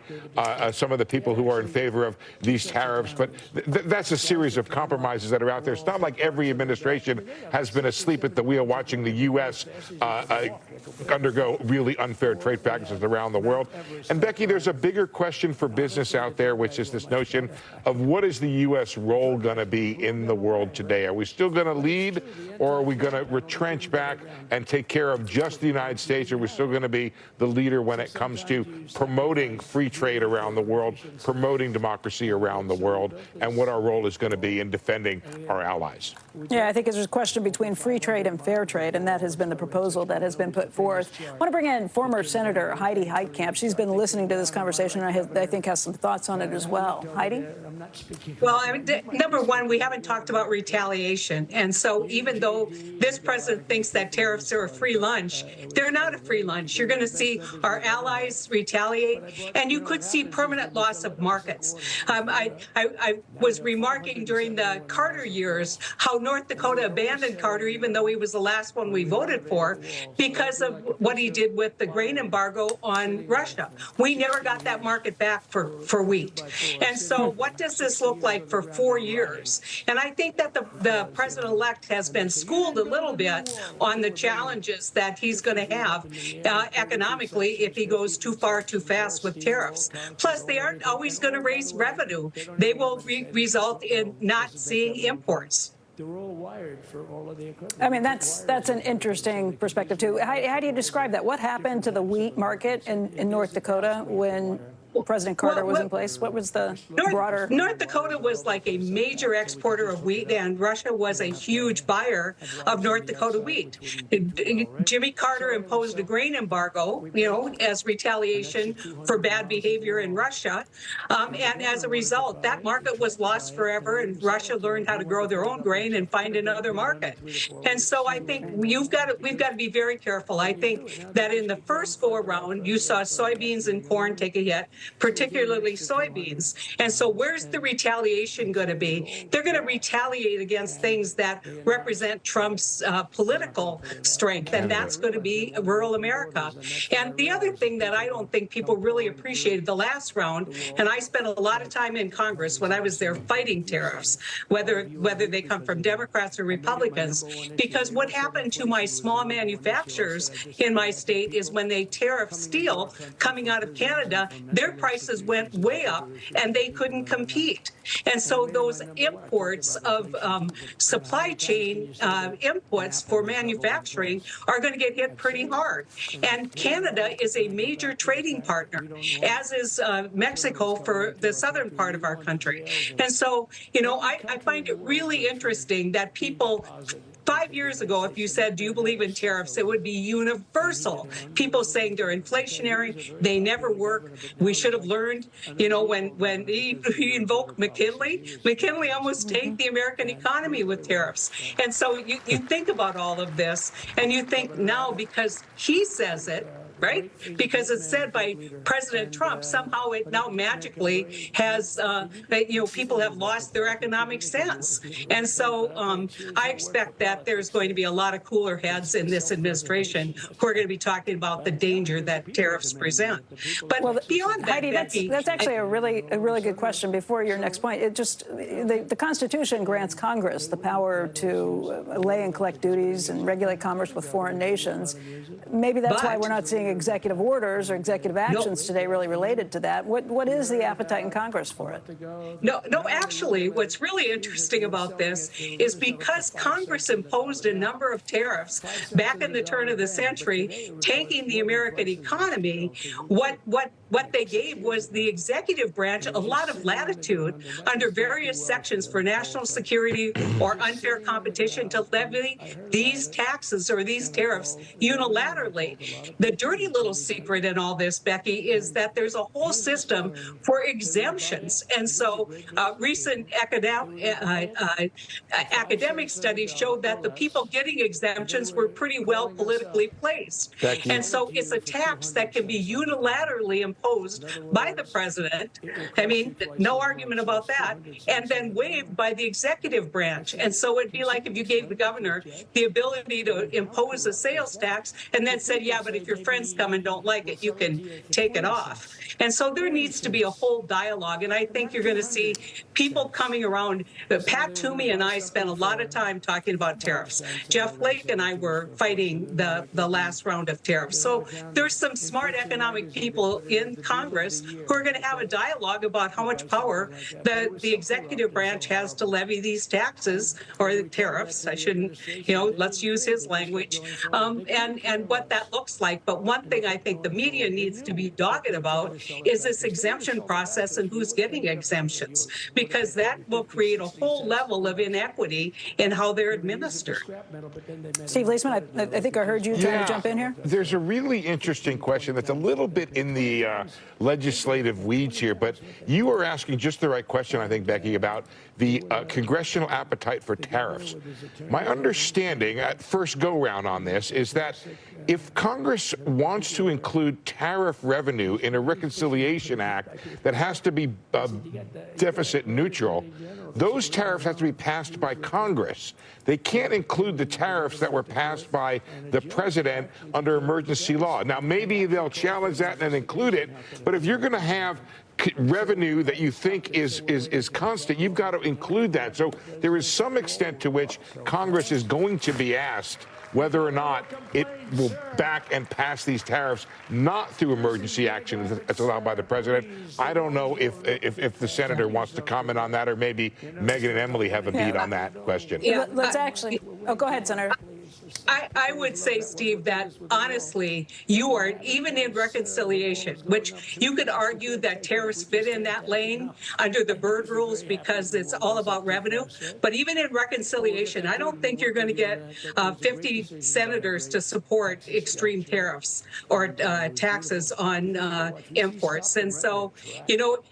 some of the people who are in favor of these tariffs, but that's a series of compromises that are out there. It's not like every administration has been asleep at the wheel watching the U.S. Undergo really unfair trade practices around the world. And Becky, there's a bigger question for business out there, which is this notion of what is the U.S. role going to be in the world today? Are we still going to lead, or are we going to retrench back and take care of just the United States? Are we still going to be the leader when it comes to promoting free trade around the world, promoting democracy around the world, and what our role is going to be in defending our allies? Yeah, I think it's a question between free trade and fair trade, and that has been the proposal that has been put forth. I want to bring in former Senator Heidi Heitkamp. She's been listening to this conversation, and I think has some thoughts on it as well. Heidi? Well, number one, we haven't talked about retaliation. And so even though this president thinks that tariffs are a free lunch, they're not a free lunch. You're going to see our allies retaliate, and you could see permanent loss of markets. I was remarking during the Carter years how North Dakota abandoned Carter, even though he was the last one we voted for, because of what he did with the grain embargo on Russia. We never got that market back for wheat. And so what does this look like for 4 years? And I think that the president-elect has been schooled a little bit on the challenges that he's going to have economically if he goes too far too fast with tariffs. Plus, they aren't always going to raise revenue. They will result in not seeing imports. They're all wired for all of the equipment. I mean, that's an interesting perspective, too. How do you describe that? What happened to the wheat market in North Dakota when President Carter was in place? What was the broader? North Dakota was like a major exporter of wheat, and Russia was a huge buyer of North Dakota wheat. Jimmy Carter imposed a grain embargo, as retaliation for bad behavior in Russia. And as a result, that market was lost forever, and Russia learned how to grow their own grain and find another market. And so I think we've got to be very careful. I think that in the first go around, you saw soybeans and corn take a hit, particularly soybeans. And so where's the retaliation going to be? They're going to retaliate against things that represent Trump's political strength, and that's going to be rural America. And the other thing that I don't think people really appreciated the last round, and I spent a lot of time in Congress when I was there fighting tariffs, whether they come from Democrats or Republicans, because what happened to my small manufacturers in my state is when they tariff steel coming out of Canada, their prices went way up and they couldn't compete. And so those imports of supply chain inputs for manufacturing are going to get hit pretty hard. And Canada is a major trading partner, as is Mexico for the southern part of our country. And so, I find it really interesting that people 5 years ago, if you said, do you believe in tariffs, it would be universal. People saying they're inflationary, they never work. We should have learned, when he invoked McKinley almost tanked the American economy with tariffs. And so you think about all of this, and you think now because he says it, right? Because it's said by President Trump, somehow it now magically has, people have lost their economic sense. And so I expect that there's going to be a lot of cooler heads in this administration who are going to be talking about the danger that tariffs present. But beyond that, Heidi, Becky, that's actually a really good question before your next point. It just, the Constitution grants Congress the power to lay and collect duties and regulate commerce with foreign nations. Maybe that's why we're not seeing executive orders or executive actions today really related to that. What is the appetite in Congress for it? No, actually, what's really interesting about this is because Congress imposed a number of tariffs back in the turn of the century, tanking the American economy, what they gave was the executive branch a lot of latitude under various sections for national security or unfair competition to levy these taxes or these tariffs unilaterally. The dirty dirty little secret in all this, Becky, is that there's a whole system for exemptions. And so recent academic studies showed that the people getting exemptions were pretty well politically placed. Becky. And so it's a tax that can be unilaterally imposed by the president. I mean, no argument about that. And then waived by the executive branch. And so it'd be like if you gave the governor the ability to impose a sales tax and then said, yeah, but if your friends come and don't like it, you can take it off. And so there needs to be a whole dialogue. And I think you're going to see people coming around. Pat Toomey and I spent a lot of time talking about tariffs. Jeff Flake and I were fighting the last round of tariffs. So there's some smart economic people in Congress who are going to have a dialogue about how much power the executive branch has to levy these taxes or the tariffs. I shouldn't, let's use his language, and what that looks like. But one thing I think the media needs to be dogged about is this exemption process and who's getting exemptions, because that will create a whole level of inequity in how they're administered. Steve Leisman, I think I heard you trying to jump in here. There's a really interesting question that's a little bit in the legislative weeds here, but you are asking just the right question, I think, Becky, about the congressional appetite for tariffs. My understanding at first go-round on this is that if Congress wants to include tariff revenue in a reconciliation act that has to be deficit neutral, those tariffs have to be passed by Congress. They can't include the tariffs that were passed by the president under emergency law. Now, maybe they'll challenge that and include it, but if you're going to have revenue that you think is constant, you've got to include that. So there is some extent to which Congress is going to be asked whether or not it will back and pass these tariffs, not through emergency action as allowed by the president. I don't know if the senator wants to comment on that, or maybe Megan and Emily have a beat on that question. Yeah, let's actually. Oh, go ahead, Senator. I would say, Steve, that honestly, you are, even in reconciliation, which you could argue that tariffs fit in that lane under the Byrd rules because it's all about revenue. But even in reconciliation, I don't think you're going to get 50 senators to support extreme tariffs or taxes on imports. And so,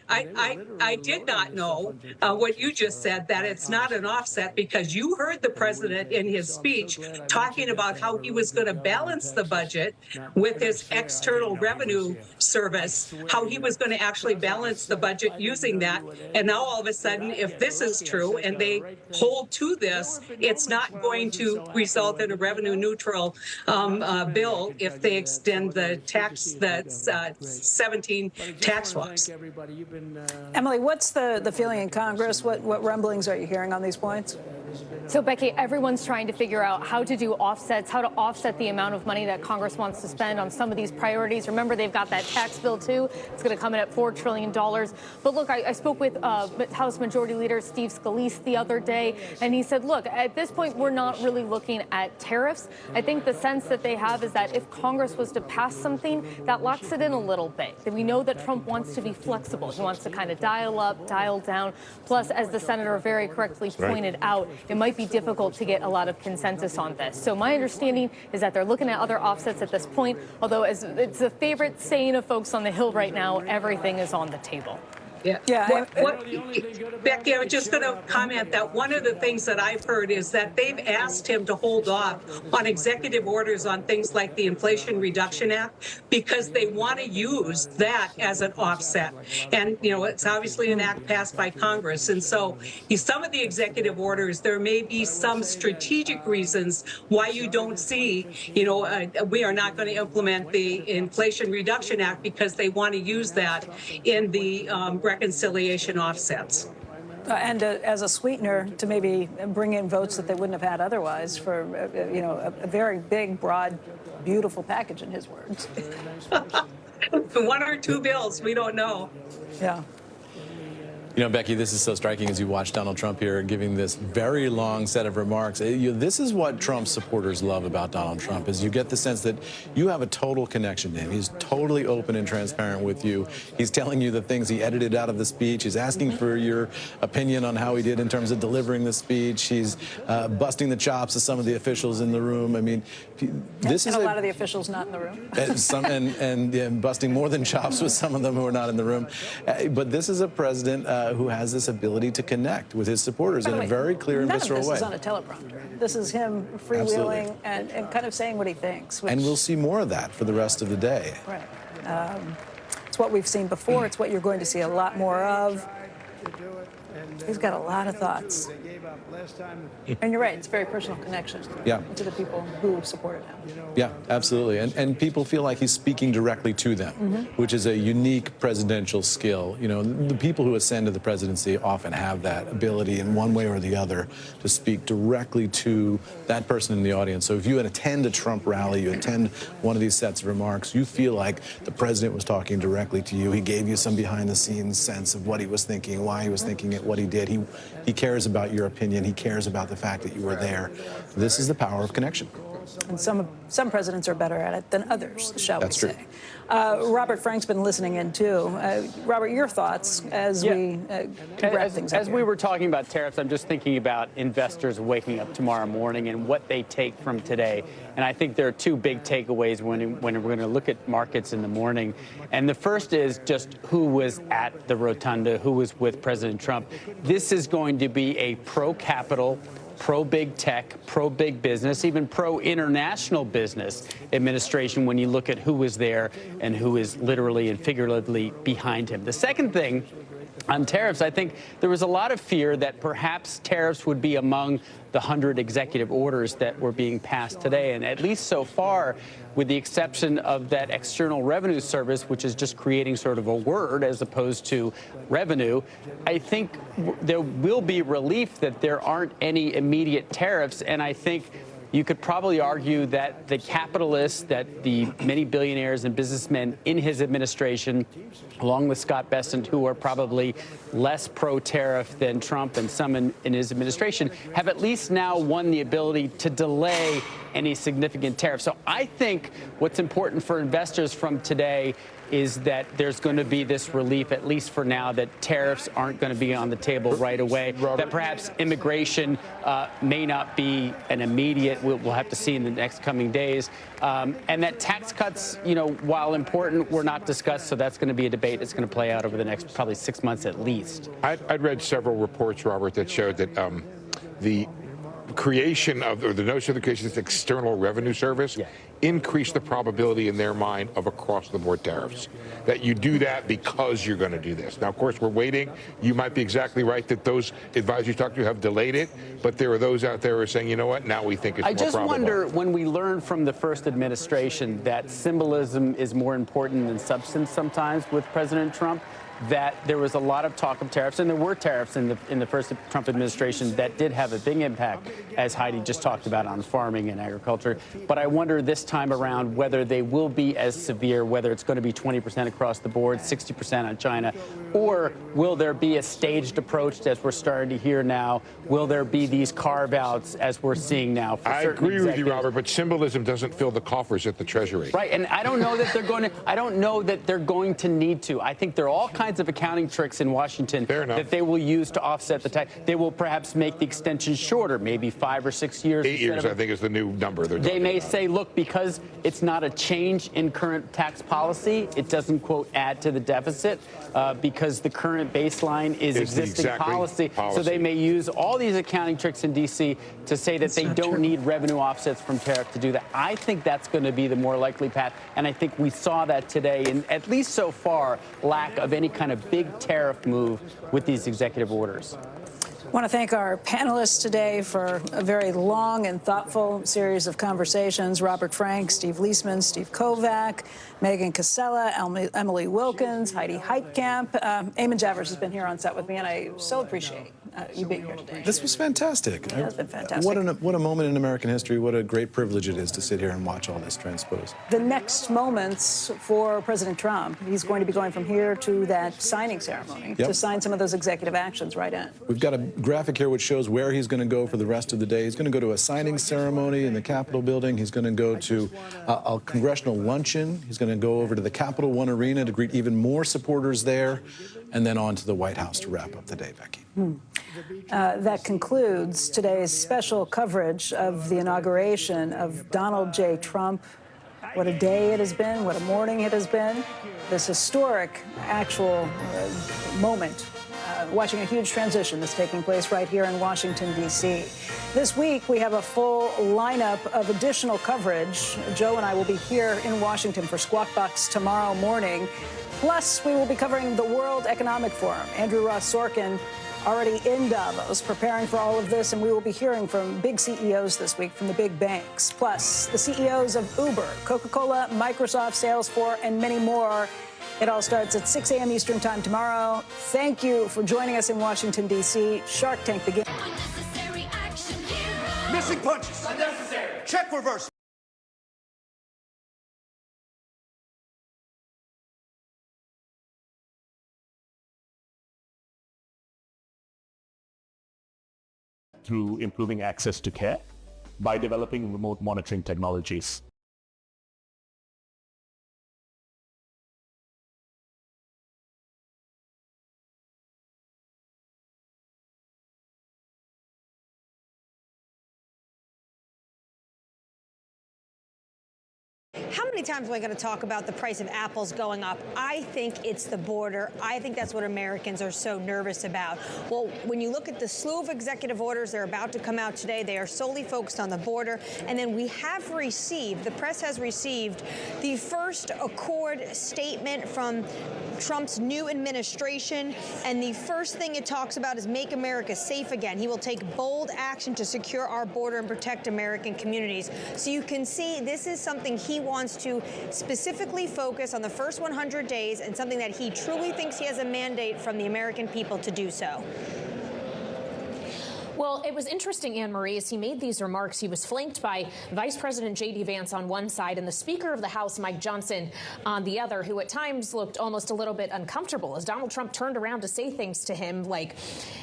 I did not know what you just said, that it's not an offset, because you heard the president in his speech talking about how he was going to balance the budget with his external revenue service, how he was going to actually balance the budget using that. And now all of a sudden, if this is true and they hold to this, it's not going to result in a revenue neutral bill if they extend the 17 tax laws. Emily, what's the feeling in Congress? What rumblings are you hearing on these points? So, Becky, everyone's trying to figure out how to do offsets, how to offset the amount of money that Congress wants to spend on some of these priorities. Remember, they've got that tax bill, too. It's going to come in at $4 trillion. But look, I spoke with House Majority Leader Steve Scalise the other day, and he said, look, at this point, we're not really looking at tariffs. I think the sense that they have is that if Congress was to pass something, that locks it in a little bit. And we know that Trump wants to be flexible. He wants to kind of dial up, dial down. Plus, as the senator very correctly pointed out, it might be difficult to get a lot of consensus on this. So my understanding is that they're looking at other offsets at this point, although as it's a favorite saying of folks on the Hill right now, everything is on the table. Yeah. Becky, I was just going to comment that one of the things that I've heard is that they've asked him to hold off on executive orders on things like the Inflation Reduction Act because they want to use that as an offset. And, it's obviously an act passed by Congress. And so some of the executive orders, there may be some strategic reasons why you don't see, we are not going to implement the Inflation Reduction Act because they want to use that in the reconciliation offsets. And as a sweetener to maybe bring in votes that they wouldn't have had otherwise for, a very big, broad, beautiful package, in his words. One or two bills, we don't know. Yeah. You know, Becky, this is so striking as you watch Donald Trump here giving this very long set of remarks. This is what Trump supporters love about Donald Trump, is you get the sense that you have a total connection to him. He's totally open and transparent with you. He's telling you the things he edited out of the speech. He's asking for your opinion on how he did in terms of delivering the speech. He's busting the chops of some of the officials in the room. I mean, this is a lot of the officials not in the room. And busting more than chops with some of them who are not in the room. But this is a president who has this ability to connect with his supporters in a very clear and visceral way. None of this is on a teleprompter. This is him freewheeling and kind of saying what he thinks. And we'll see more of that for the rest of the day. Right. It's what we've seen before. It's what you're going to see a lot more of. He's got a lot of thoughts. And you're right, it's a very personal connection to the people who supported him. Yeah, absolutely. And people feel like he's speaking directly to them, which is a unique presidential skill. You know, the people who ascend to the presidency often have that ability in one way or the other to speak directly to that person in the audience. So if you attend a Trump rally, you attend one of these sets of remarks, you feel like the president was talking directly to you. He gave you some behind-the-scenes sense of what he was thinking, why he was thinking it, what he did. He cares about your opinion. He cares about the fact that you were there. This is the power of connection. And some presidents are better at it than others, shall we say. That's true. Robert Frank's been listening in, too. Robert, your thoughts as we wrap things up As we were talking about tariffs, I'm just thinking about investors waking up tomorrow morning and what they take from today. And I think there are two big takeaways when we're going to look at markets in the morning. And the first is just who was at the rotunda, who was with President Trump. This is going to be a pro-capital, pro-big tech, pro-big business, even pro-international business administration when you look at who was there and who is literally and figuratively behind him. The second thing on tariffs, I think there was a lot of fear that perhaps tariffs would be among the 100 executive orders that were being passed today. And at least so far, with the exception of that External Revenue Service, which is just creating sort of a word as opposed to revenue, I think there will be relief that there aren't any immediate tariffs. And I think you could probably argue that the capitalists, that the many billionaires and businessmen in his administration, along with Scott Bessent, who are probably less pro-tariff than Trump and some in his administration, have at least now won the ability to delay any significant tariffs. So I think what's important for investors from today is that there's going to be this relief, at least for now, that tariffs aren't going to be on the table right away, that perhaps immigration may not be an immediate, we'll have to see in the next coming days, and that tax cuts, you know, while important, were not discussed, so that's going to be a debate that's going to play out over the next probably 6 months at least. I'd read several reports, Robert, that showed that the creation of, or the notion of the creation of this External Revenue Service increased the probability in their mind of across-the-board tariffs. That you do that because you're going to do this. Now, of course, we're waiting. You might be exactly right that those advisors you talked to have delayed it, but there are those out there who are saying, you know what, now we think it's more probable. I just wonder, when we learned from the first administration that symbolism is more important than substance sometimes with President Trump, that there was a lot of talk of tariffs, and there were tariffs in the first Trump administration that did have a big impact, as Heidi just talked about, on farming and agriculture. But I wonder this time around whether they will be as severe, whether it's going to be 20% across the board, 60% on China, or will there be a staged approach, as we're starting to hear now? Will there be these carve-outs, as we're seeing now? For I agree with you, Robert, but symbolism doesn't fill the coffers at the Treasury. Right, and I don't know that they're going to. I don't know that they're going to need to. I think there are all kinds of accounting tricks in Washington that they will use to offset the tax. They will perhaps make the extension shorter, maybe 5 or 6 years. 8 years, I think, is the new number. They may say, look, because it's not a change in current tax policy, it doesn't, quote, add to the deficit, because the current baseline is existing policy. So they may use all these accounting tricks in D.C. to say that they don't need revenue offsets from tariff to do that. I think that's going to be the more likely path, and I think we saw that today, in at least so far, lack of any kind of big tariff move with these executive orders. I want to thank our panelists today for a very long and thoughtful series of conversations. Robert Frank, Steve Leisman, Steve Kovac, Megan Casella, Emily Wilkins, Heidi Heitkamp. Eamon Javers has been here on set with me, and I so appreciate you being here today. This was fantastic. It has been fantastic. What a moment in American history. What a great privilege it is to sit here and watch all this transpose. The next moments for President Trump, he's going to be going from here to that signing ceremony to sign some of those executive actions right in. We've got a graphic here which shows where he's going to go for the rest of the day. He's going to go to a signing ceremony in the Capitol building. He's going to go to a congressional luncheon. He's going to go over to the Capital One Arena to greet even more supporters there, and then on to the White House to wrap up the day, Becky. That concludes today's special coverage of the inauguration of Donald J. Trump. What a day it has been, what a morning it has been. This historic actual moment, watching a huge transition that's taking place right here in Washington, D.C. This week, we have a full lineup of additional coverage. Joe and I will be here in Washington for Squawk Box tomorrow morning. Plus, we will be covering the World Economic Forum. Andrew Ross Sorkin already in Davos, preparing for all of this, and we will be hearing from big CEOs this week from the big banks, plus the CEOs of Uber, Coca-Cola, Microsoft, Salesforce, and many more. It all starts at 6 a.m. Eastern Time tomorrow. Thank you for joining us in Washington, D.C. Shark Tank begins. Missing punches. Unnecessary. Check reverse. Through improving access to care by developing remote monitoring technologies. How many times am I going to talk about the price of apples going up? I think it's the border. I think that's what Americans are so nervous about. Well, when you look at the slew of executive orders that are about to come out today, they are solely focused on the border. And then we have received, the press has received, the first accord statement from Trump's new administration. And the first thing it talks about is make America safe again. He will take bold action to secure our border and protect American communities. So you can see this is something he wants to specifically focus on the first 100 days and something that he truly thinks he has a mandate from the American people to do so. Well, it was interesting, Anne-Marie, as he made these remarks, he was flanked by Vice President J.D. Vance on one side and the Speaker of the House, Mike Johnson, on the other, who at times looked almost a little bit uncomfortable as Donald Trump turned around to say things to him like,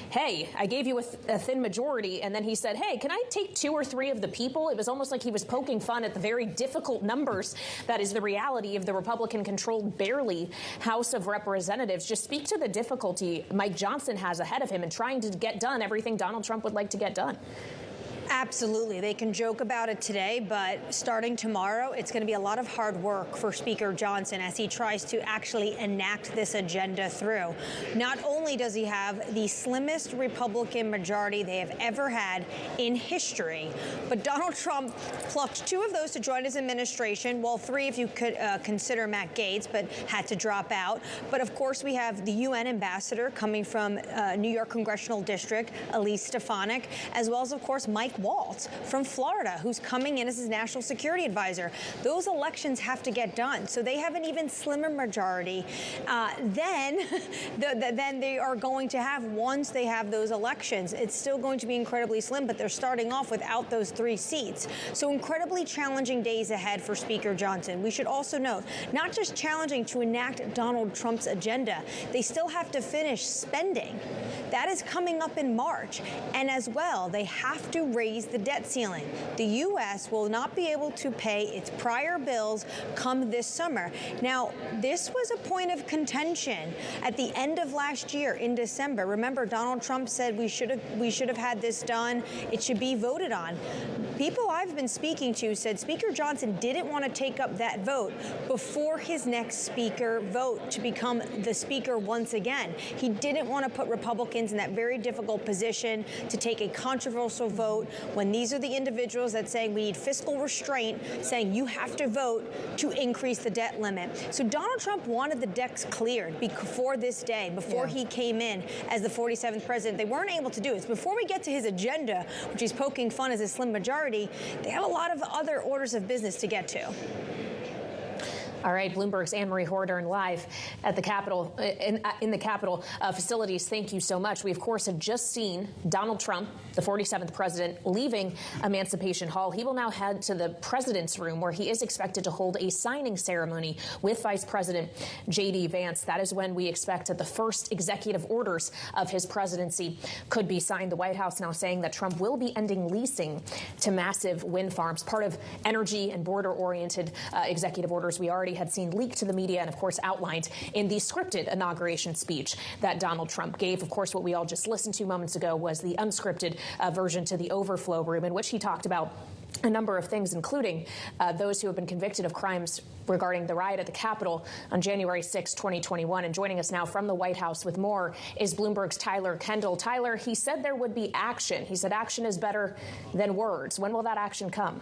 hey, I gave you a thin majority. And then he said, hey, can I take 2 or 3 of the people? It was almost like he was poking fun at the very difficult numbers that is the reality of the Republican-controlled, barely House of Representatives. Just speak to the difficulty Mike Johnson has ahead of him in trying to get done everything Donald Trump would like to get done. Absolutely. They can joke about it today, but starting tomorrow, it's going to be a lot of hard work for Speaker Johnson as he tries to actually enact this agenda through. Not only does he have the slimmest Republican majority they have ever had in history, but Donald Trump plucked 2 of those to join his administration, well, 3 if you could consider Matt Gaetz, but had to drop out. But of course, we have the UN ambassador coming from New York Congressional District, Elise Stefanik, as well as, of course, Mike Waltz from Florida, who's coming in as his national security advisor. Those elections have to get done, so they have an even slimmer majority than they are going to have once they have those elections. It's still going to be incredibly slim, but they're starting off without those 3 seats. So incredibly challenging days ahead for Speaker Johnson. We should also note, not just challenging to enact Donald Trump's agenda, they still have to finish spending. That is coming up in March. And as well, they have to raise the debt ceiling. The U.S. will not be able to pay its prior bills come this summer. Now, this was a point of contention at the end of last year in December. Remember, Donald Trump said we should have had this done. It should be voted on. People I've been speaking to said Speaker Johnson didn't want to take up that vote before his next speaker vote to become the speaker once again. He didn't want to put Republicans in that very difficult position to take a controversial vote when these are the individuals that saying we need fiscal restraint, saying you have to vote to increase the debt limit. So Donald Trump wanted the decks cleared before this day, before he came in as the 47th president. They weren't able to do it. So before we get to his agenda, which he's poking fun as a slim majority, they have a lot of other orders of business to get to. All right, Bloomberg's Anne-Marie Hordern live at the Capitol, in the Capitol facilities. Thank you so much. We, of course, have just seen Donald Trump, the 47th president, leaving Emancipation Hall. He will now head to the president's room, where he is expected to hold a signing ceremony with Vice President J.D. Vance. That is when we expect that the first executive orders of his presidency could be signed. The White House now saying that Trump will be ending leasing to massive wind farms, part of energy and border-oriented executive orders we already had seen leaked to the media and, of course, outlined in the scripted inauguration speech that Donald Trump gave. Of course, what we all just listened to moments ago was the unscripted version to the overflow room, in which he talked about a number of things, including those who have been convicted of crimes regarding the riot at the Capitol on January 6, 2021. And joining us now from the White House with more is Bloomberg's Tyler Kendall. Tyler, he said there would be action. He said action is better than words. When will that action come?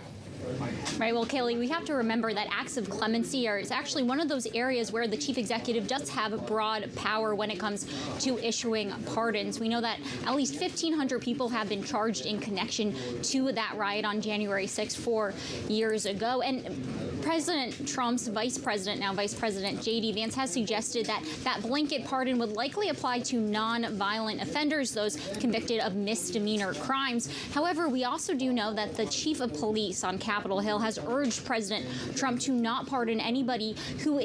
Right. Well, Kaylee, we have to remember that acts of clemency is actually one of those areas where the chief executive does have broad power when it comes to issuing pardons. We know that at least 1,500 people have been charged in connection to that riot on January 6, 4 years ago. And President Trump's Vice President J.D. Vance has suggested that that blanket pardon would likely apply to non-violent offenders, those convicted of misdemeanor crimes. However, we also do know that the chief of police on Capitol Hill has urged President Trump to not pardon anybody who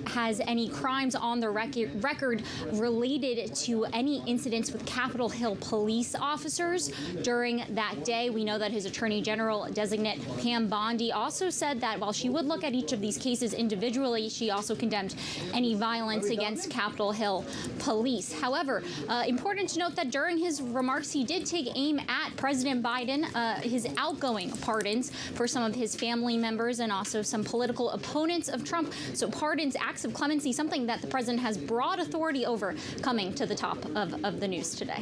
has any crimes on the record related to any incidents with Capitol Hill police officers during that day. We know that his Attorney General designate Pam Bondi also said that while she would look at each of these cases individually, she also condemned any violence against Capitol Hill police. However, important to note that during his remarks, he did take aim at President Biden, his outgoing pardons for some of his family members and also some political opponents of Trump. So pardons, acts of clemency, something that the president has broad authority over, coming to the top of the news today.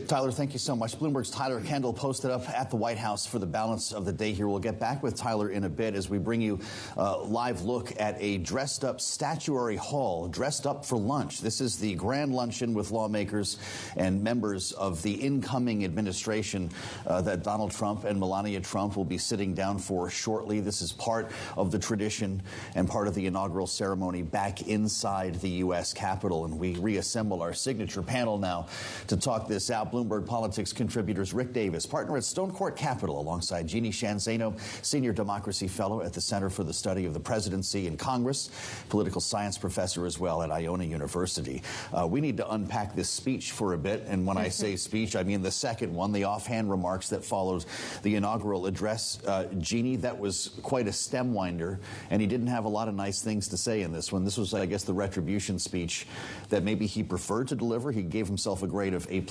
Tyler, thank you so much. Bloomberg's Tyler Kendall posted up at the White House for the balance of the day here. We'll get back with Tyler in a bit as we bring you a live look at a dressed-up statuary hall, dressed up for lunch. This is the grand luncheon with lawmakers and members of the incoming administration that Donald Trump and Melania Trump will be sitting down for shortly. This is part of the tradition and part of the inaugural ceremony back inside the U.S. Capitol. And we reassemble our signature panel now to talk this out. Bloomberg Politics contributors Rick Davis, partner at Stone Court Capital, alongside Jeannie Shanzano, senior democracy fellow at the Center for the Study of the Presidency and Congress, political science professor as well at Iona University. We need to unpack this speech for a bit. And when I say speech, I mean the second one, the offhand remarks that follows the inaugural address. Jeannie, that was quite a stem winder, and he didn't have a lot of nice things to say in this one. This was, I guess, the retribution speech that maybe he preferred to deliver. He gave himself a grade of A+.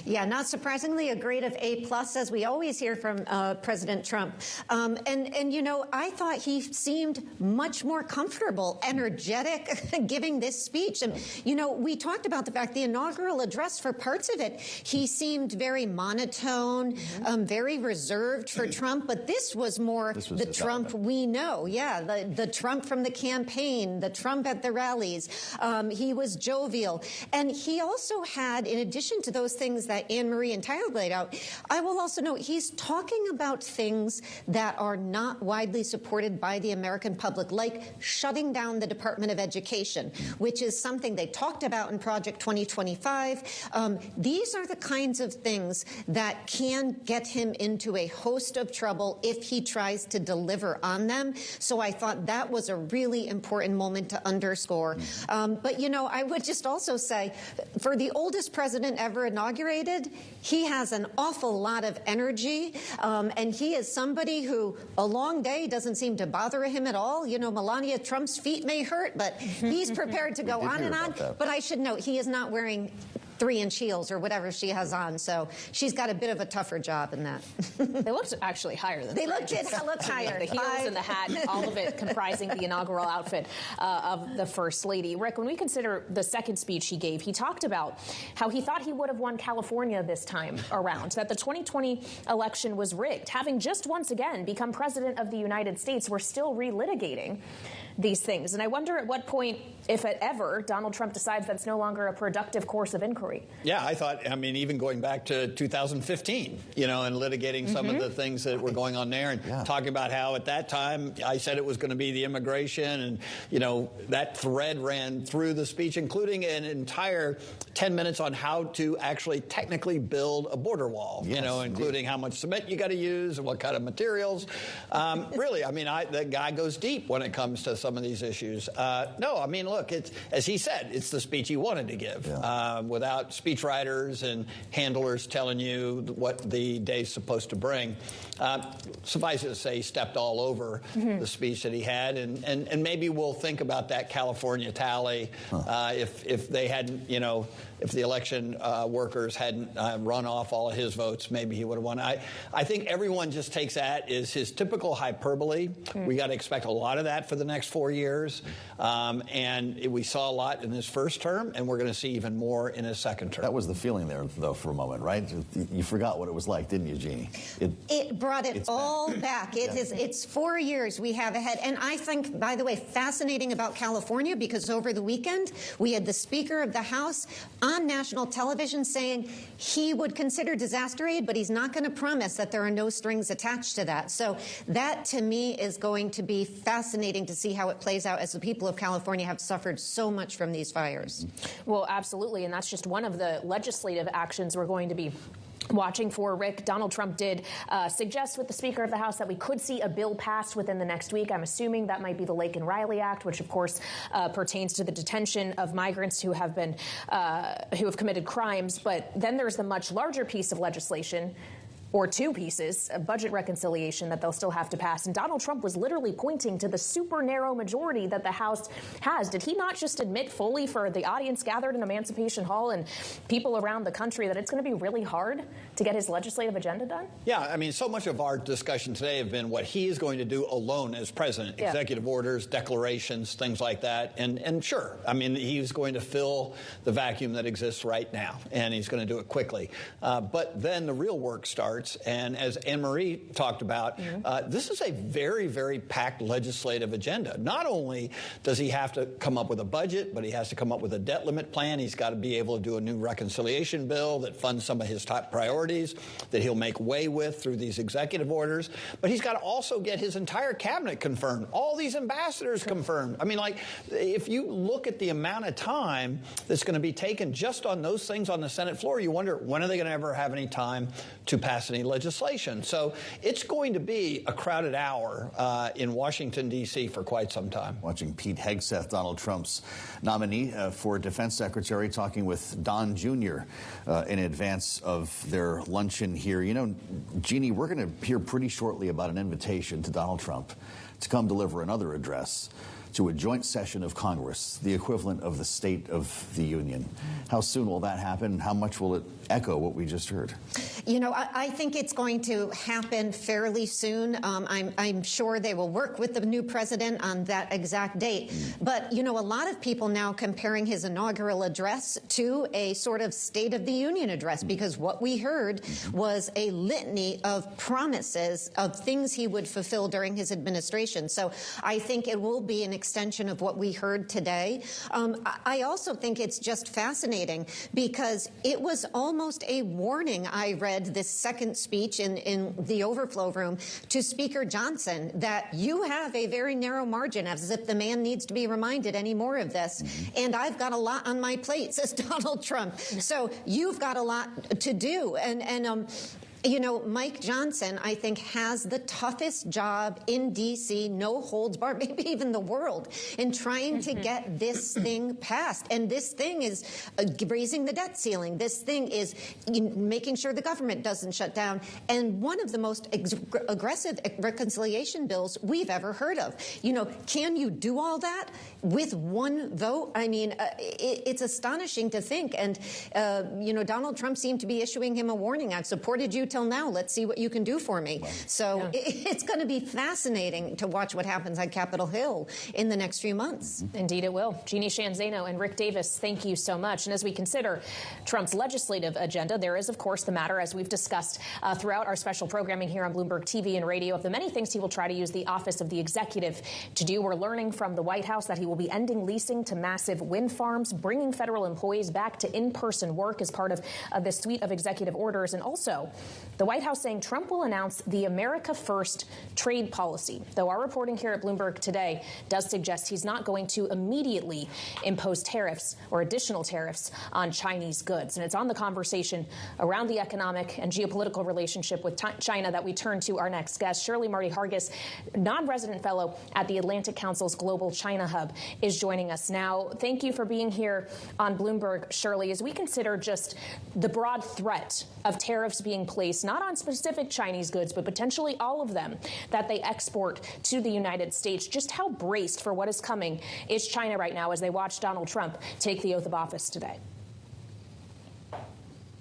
Yeah, not surprisingly, a grade of A+, as we always hear from President Trump. And you know, I thought he seemed much more comfortable, energetic, giving this speech. And, you know, we talked about the fact the inaugural address, for parts of it, he seemed very monotone, very reserved for Trump. But this was more the Trump we know. Yeah, the Trump from the campaign, the Trump at the rallies. He was jovial. And he also had, in addition to those things that Anne-Marie and Tyler laid out, I will also note he's talking about things that are not widely supported by the American public, like shutting down the Department of Education, which is something they talked about in Project 2025. These are the kinds of things that can get him into a host of trouble if he tries to deliver on them. So I thought that was a really important moment to underscore. But, you know, I would just also say, for the oldest president ever inaugurated, he has an awful lot of energy, and he is somebody who a long day doesn't seem to bother him at all. You know, Melania Trump's feet may hurt, but he's prepared to go on and on. But I should note, he is not wearing 3-inch heels or whatever she has on, so she's got a bit of a tougher job in that. They looked actually higher than they looked higher. The heels and the hat, all of it comprising the inaugural outfit of the First Lady. Rick, when we consider the second speech he gave, he talked about how he thought he would have won California this time around, that the 2020 election was rigged. Having just once again become president of the United States, we're still relitigating these things. And I wonder at what point, if ever, Donald Trump decides that's no longer a productive course of inquiry. Yeah, I mean, even going back to 2015, and litigating some of the things that were going on there and talking about how at that time I said it was going to be the immigration, and, that thread ran through the speech, including an entire 10 minutes on how to actually technically build a border wall, including how much cement you got to use and what kind of materials. Really, I mean, the guy goes deep when it comes to some of these issues. No, I mean, look, it's, as he said, it's the speech he wanted to give without speechwriters and handlers telling you what the day's supposed to bring. Suffice it to say, he stepped all over the speech that he had, and maybe we'll think about that California tally if they hadn't, if the election workers hadn't run off all of his votes, maybe he would have won. I think everyone just takes that as his typical hyperbole. We got to expect a lot of that for the next 4 years. And we saw a lot in his first term, and we're going to see even more in his second term. That was the feeling there, though, for a moment, right? You forgot what it was like, didn't you, Jeannie? It brought it all back. It's 4 years we have ahead. And I think, by the way, fascinating about California, because over the weekend, we had the Speaker of the House on national television saying he would consider disaster aid, but he's not going to promise that there are no strings attached to that. So that, to me, is going to be fascinating to see how it plays out, as the people of California have suffered so much from these fires. Well, absolutely. And that's just one of the legislative actions we're going to be watching for. Rick, Donald Trump did suggest with the Speaker of the House that we could see a bill passed within the next week. I'm assuming that might be the Lake and Riley Act, which of course pertains to the detention of migrants who have been who have committed crimes. But then there's the much larger piece of legislation, or two pieces, a budget reconciliation that they'll still have to pass. And Donald Trump was literally pointing to the super narrow majority that the House has. Did he not just admit fully for the audience gathered in Emancipation Hall and people around the country that it's going to be really hard to get his legislative agenda done? Yeah, I mean, so much of our discussion today have been what he is going to do alone as president. Executive orders, declarations, things like that. And sure, I mean, he's going to fill the vacuum that exists right now, and he's going to do it quickly. But then the real work starts. And as Anne-Marie talked about, this is a very, very packed legislative agenda. Not only does he have to come up with a budget, but he has to come up with a debt limit plan. He's got to be able to do a new reconciliation bill that funds some of his top priorities that he'll make way with through these executive orders. But he's got to also get his entire cabinet confirmed, all these ambassadors confirmed. I mean, like, if you look at the amount of time that's going to be taken just on those things on the Senate floor, you wonder, when are they going to ever have any time to pass any legislation? So it's going to be a crowded hour in Washington, D.C. for quite some time. Watching Pete Hegseth, Donald Trump's nominee for defense secretary, talking with Don Jr. In advance of their luncheon here. You know, Jeannie, we're going to hear pretty shortly about an invitation to Donald Trump to come deliver another address to a joint session of Congress, the equivalent of the State of the Union. How soon will that happen? How much will it echo what we just heard? You know, I think it's going to happen fairly soon. I'm sure they will work with the new president on that exact date. But, you know, a lot of people now comparing his inaugural address to a sort of State of the Union address, because what we heard was a litany of promises of things he would fulfill during his administration. So I think it will be an extension of what we heard today. I also think it's just fascinating because it was almost a warning. I read this second speech in the overflow room to Speaker Johnson that you have a very narrow margin, as if the man needs to be reminded any more of this. And I've got a lot on my plate, says Donald Trump. So you've got a lot to do. And you know, Mike Johnson, I think, has the toughest job in D.C., no holds barred, maybe even the world, in trying to get this thing passed. And this thing is raising the debt ceiling. This thing is making sure the government doesn't shut down. And one of the most aggressive reconciliation bills we've ever heard of. You know, can you do all that with one vote? I mean, it's astonishing to think. And, you know, Donald Trump seemed to be issuing him a warning. I've supported you till now. Let's see what you can do for me. So it's going to be fascinating to watch what happens on Capitol Hill in the next few months. Indeed it will. Jeannie Shanzano and Rick Davis, thank you so much. And as we consider Trump's legislative agenda, there is, of course, the matter, as we've discussed throughout our special programming here on Bloomberg TV and radio, of the many things he will try to use the office of the executive to do. We're learning from the White House that he will be ending leasing to massive wind farms, bringing federal employees back to in-person work as part of this suite of executive orders. And also, the White House saying Trump will announce the America First trade policy, though our reporting here at Bloomberg today does suggest he's not going to immediately impose tariffs or additional tariffs on Chinese goods. And it's on the conversation around the economic and geopolitical relationship with China that we turn to our next guest. Shirley Marty Hargis, non-resident fellow at the Atlantic Council's Global China Hub, is joining us now. Thank you for being here on Bloomberg, Shirley. As we consider just the broad threat of tariffs being placed, not on specific Chinese goods, but potentially all of them that they export to the United States, just how braced for what is coming is China right now as they watch Donald Trump take the oath of office today?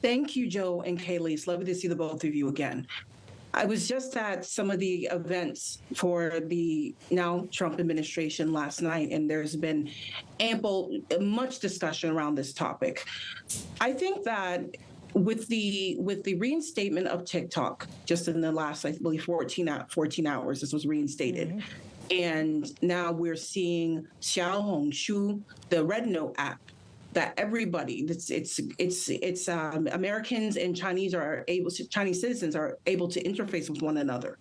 Thank you, Joe and Kaylee. It's lovely to see the both of you again. I was just at some of the events for the now Trump administration last night, and there's been much discussion around this topic. I think that with the reinstatement of TikTok, just in the last, I believe, 14 hours, this was reinstated. And now we're seeing Xiaohongshu, the Red Note app, that everybody, it's Americans and Chinese citizens are able to interface with one another.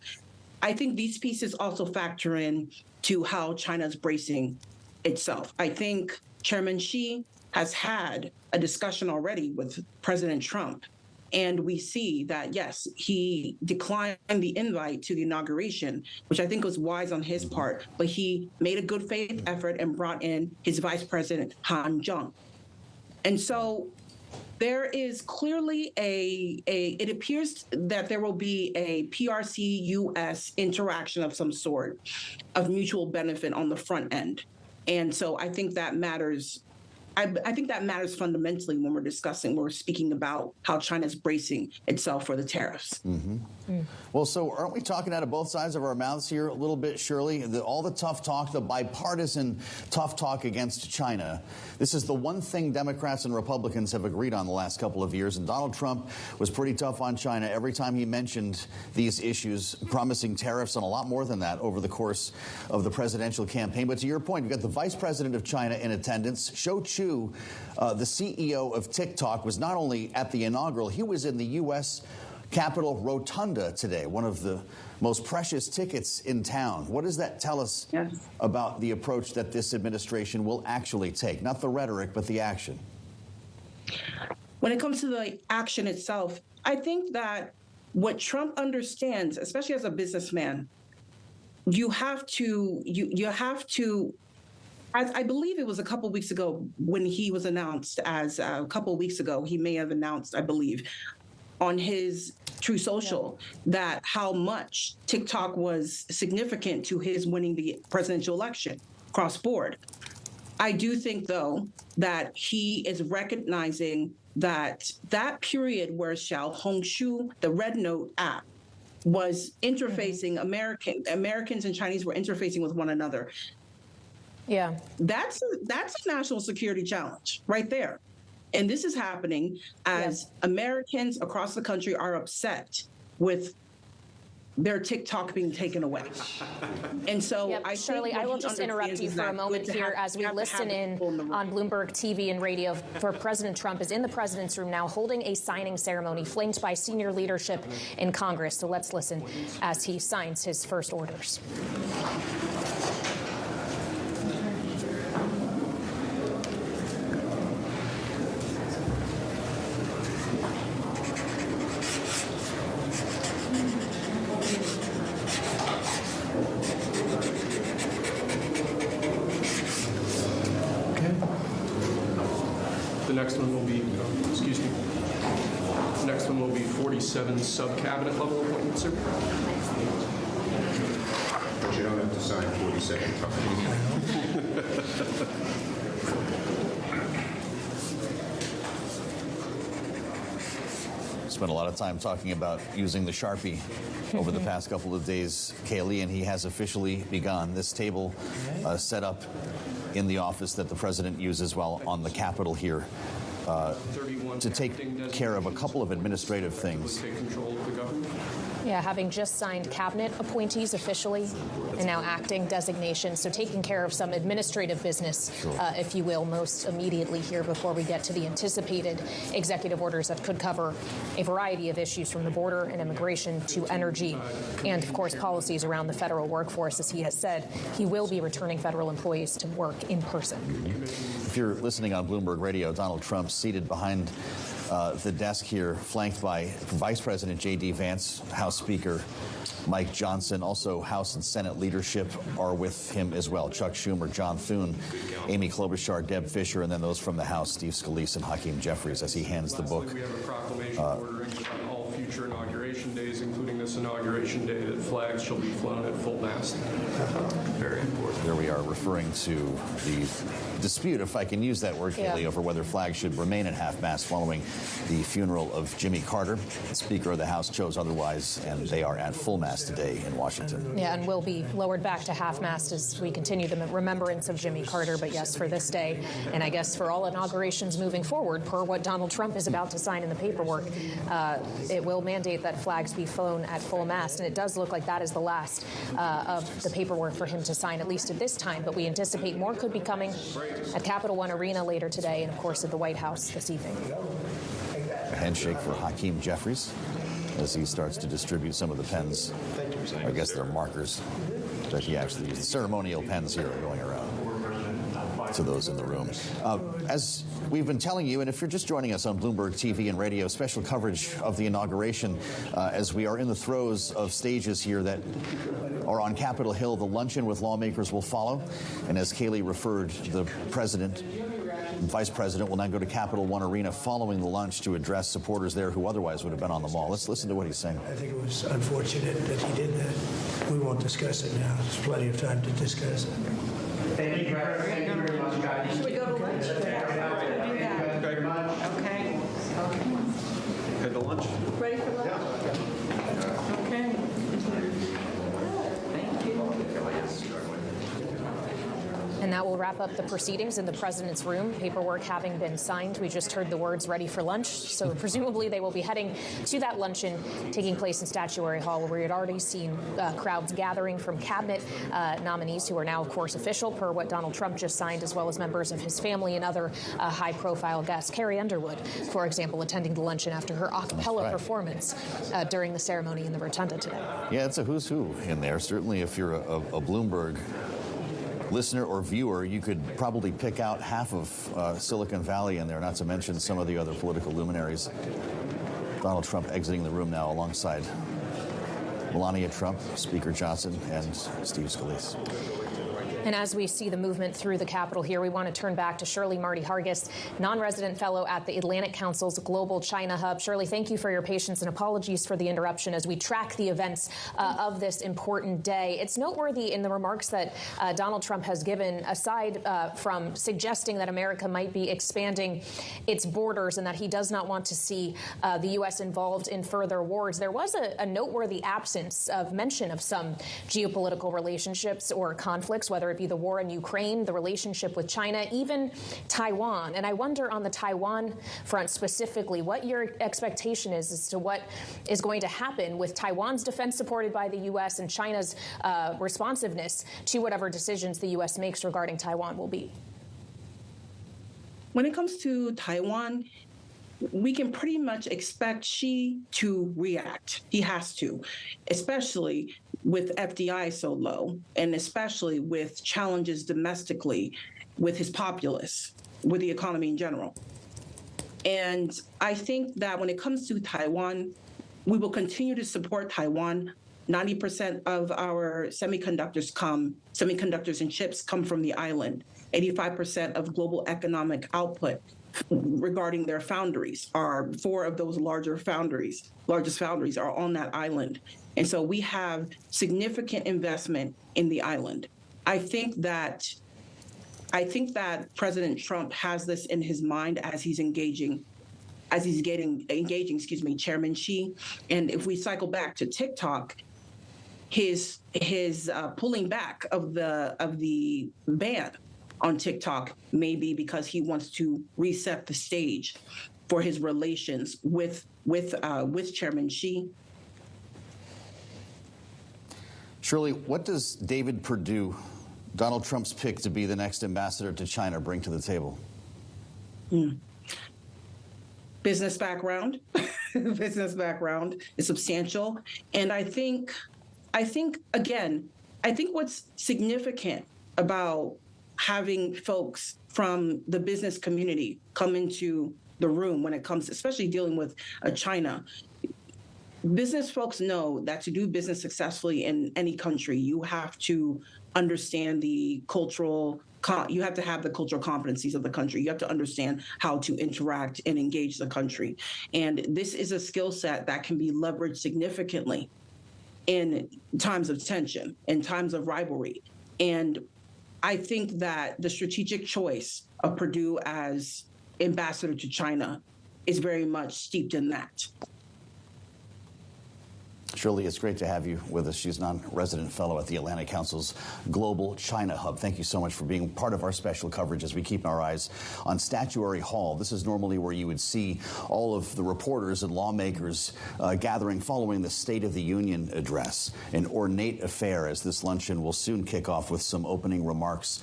I think these pieces also factor in to how China's bracing itself. I think Chairman Xi has had a discussion already with President Trump, and we see that, yes, he declined the invite to the inauguration, which I think was wise on his part, but he made a good faith effort and brought in his Vice President, Han Zheng. And so there is clearly it appears that there will be a PRC-US interaction of some sort of mutual benefit on the front end. And so I think that matters. I think that matters fundamentally when we're speaking about how China's bracing itself for the tariffs. Well, so aren't we talking out of both sides of our mouths here a little bit, Shirley? All the tough talk, the bipartisan tough talk against China. This is the one thing Democrats and Republicans have agreed on the last couple of years. And Donald Trump was pretty tough on China every time he mentioned these issues, promising tariffs and a lot more than that over the course of the presidential campaign. But to your point, you've got the vice president of China in attendance. Shou Chu, the CEO of TikTok, was not only at the inaugural, he was in the U.S. Capitol Rotunda today, one of the most precious tickets in town. What does that tell us about the approach that this administration will actually take? Not the rhetoric, but the action. When it comes to the action itself, I think that what Trump understands, especially as a businessman, you have to I believe it was a couple weeks ago when he was announced he may have announced, I believe, on his True Social that how much TikTok was significant to his winning the presidential election cross board. I do think, though, that he is recognizing that period where Xiaohongshu, the Red Note app, was interfacing, Americans and Chinese were interfacing with one another. Yeah. That's a national security challenge right there. And this is happening as Americans across the country are upset with their TikTok being taken away. And so Shirley, I will just interrupt you for a moment here as we listen in on Bloomberg TV and radio for President Trump is in the president's room now holding a signing ceremony flanked by senior leadership in Congress. So let's listen as he signs his first orders. Next one will be, excuse me. The next one will be 47 sub-cabinet level appointments, sir. But you don't have to sign 47 times. spent a lot of time talking about using the Sharpie over the past couple of days, Kaylee, and he has officially begun. This table set up in the office that the president uses while on the Capitol here to take care of a couple of administrative things. Yeah, having just signed cabinet appointees officially and now acting designations, so taking care of some administrative business, if you will, most immediately here before we get to the anticipated executive orders that could cover a variety of issues from the border and immigration to energy and, of course, policies around the federal workforce. As he has said, he will be returning federal employees to work in person. If you're listening on Bloomberg Radio, Donald Trump seated behind the desk here, flanked by Vice President J.D. Vance, House Speaker Mike Johnson. Also, House and Senate leadership are with him as well. Chuck Schumer, John Thune, Amy Klobuchar, Deb Fischer, and then those from the House, Steve Scalise and Hakeem Jeffries, as he hands the book. We have a proclamation ordering on all future inauguration days, including this inauguration day, that flags shall be flown at full mast. Very important. There we are, referring to the dispute, if I can use that word, Kaylee, over whether flags should remain at half-mast following the funeral of Jimmy Carter. The Speaker of the House chose otherwise, and they are at full mast today in Washington. Yeah, and will be lowered back to half-mast as we continue the remembrance of Jimmy Carter. But yes, for this day, and I guess for all inaugurations moving forward, per what Donald Trump is about to sign in the paperwork, it will mandate that flags be flown at full mast. And it does look like that is the last of the paperwork for him to sign, at least at this time. But we anticipate more could be coming at Capital One Arena later today, and of course at the White House this evening. A handshake for Hakeem Jeffries as he starts to distribute some of the pens. I guess they're markers that he actually used. Ceremonial pens here are going around to those in the room. As we've been telling you, and if you're just joining us on Bloomberg TV and radio, special coverage of the inauguration as we are in the throes of stages here that are on Capitol Hill. The luncheon with lawmakers will follow. And as Kaylee referred, the president and vice president will now go to Capital One Arena following the lunch to address supporters there who otherwise would have been on the mall. Let's listen to what he's saying. I think it was unfortunate that he did that. We won't discuss it now. There's plenty of time to discuss it. Thank you very much, guys. Should we go to lunch? Very much. Okay. Head to lunch. Ready for lunch? Okay. Thank you. And that will wrap up the proceedings in the president's room. Paperwork having been signed, we just heard the words "ready for lunch." So presumably they will be heading to that luncheon taking place in Statuary Hall, where we had already seen crowds gathering from cabinet nominees who are now, of course, official per what Donald Trump just signed, as well as members of his family and other high-profile guests. Carrie Underwood, for example, attending the luncheon after her a cappella performance during the ceremony in the Rotunda today. Yeah, it's a who's who in there. Certainly, if you're a Bloomberg listener or viewer, you could probably pick out half of Silicon Valley in there, not to mention some of the other political luminaries. Donald Trump exiting the room now alongside Melania Trump, Speaker Johnson, and Steve Scalise. And as we see the movement through the Capitol here, we want to turn back to Shirley Marty Hargis, non-resident fellow at the Atlantic Council's Global China Hub. Shirley, thank you for your patience and apologies for the interruption as we track the events of this important day. It's noteworthy in the remarks that Donald Trump has given, aside from suggesting that America might be expanding its borders and that he does not want to see the U.S. involved in further wars. There was a noteworthy absence of mention of some geopolitical relationships or conflicts, whether it be the war in Ukraine, the relationship with China, even Taiwan. And I wonder on the Taiwan front specifically, what your expectation is as to what is going to happen with Taiwan's defense supported by the U.S. and China's responsiveness to whatever decisions the U.S. makes regarding Taiwan will be. When it comes to Taiwan, we can pretty much expect Xi to react. He has to, especially with FDI so low, and especially with challenges domestically with his populace, with the economy in general. And I think that when it comes to Taiwan, we will continue to support Taiwan. 90% of our semiconductors and chips come from the island. 85% of global economic output regarding their foundries are 4 of those largest foundries are on that island. And so we have significant investment in the island. I think that President Trump has this in his mind as he's engaging engaging, Chairman Xi. And if we cycle back to TikTok, his pulling back of the ban on TikTok may be because he wants to reset the stage for his relations with Chairman Xi. Shirley, what does David Perdue, Donald Trump's pick to be the next ambassador to China, bring to the table? Business background. Business background is substantial. And I think what's significant about having folks from the business community come into the room when it comes, especially dealing with China, business folks know that to do business successfully in any country, you have to understand the cultural you have to have the cultural competencies of the country. You have to understand how to interact and engage the country. And this is a skill set that can be leveraged significantly in times of tension, in times of rivalry. And I think that the strategic choice of Perdue as ambassador to China is very much steeped in that. Shirley, it's great to have you with us. She's non-resident fellow at the Atlantic Council's Global China Hub. Thank you so much for being part of our special coverage as we keep our eyes on Statuary Hall. This is normally where you would see all of the reporters and lawmakers gathering following the State of the Union address. An ornate affair, as this luncheon will soon kick off with some opening remarks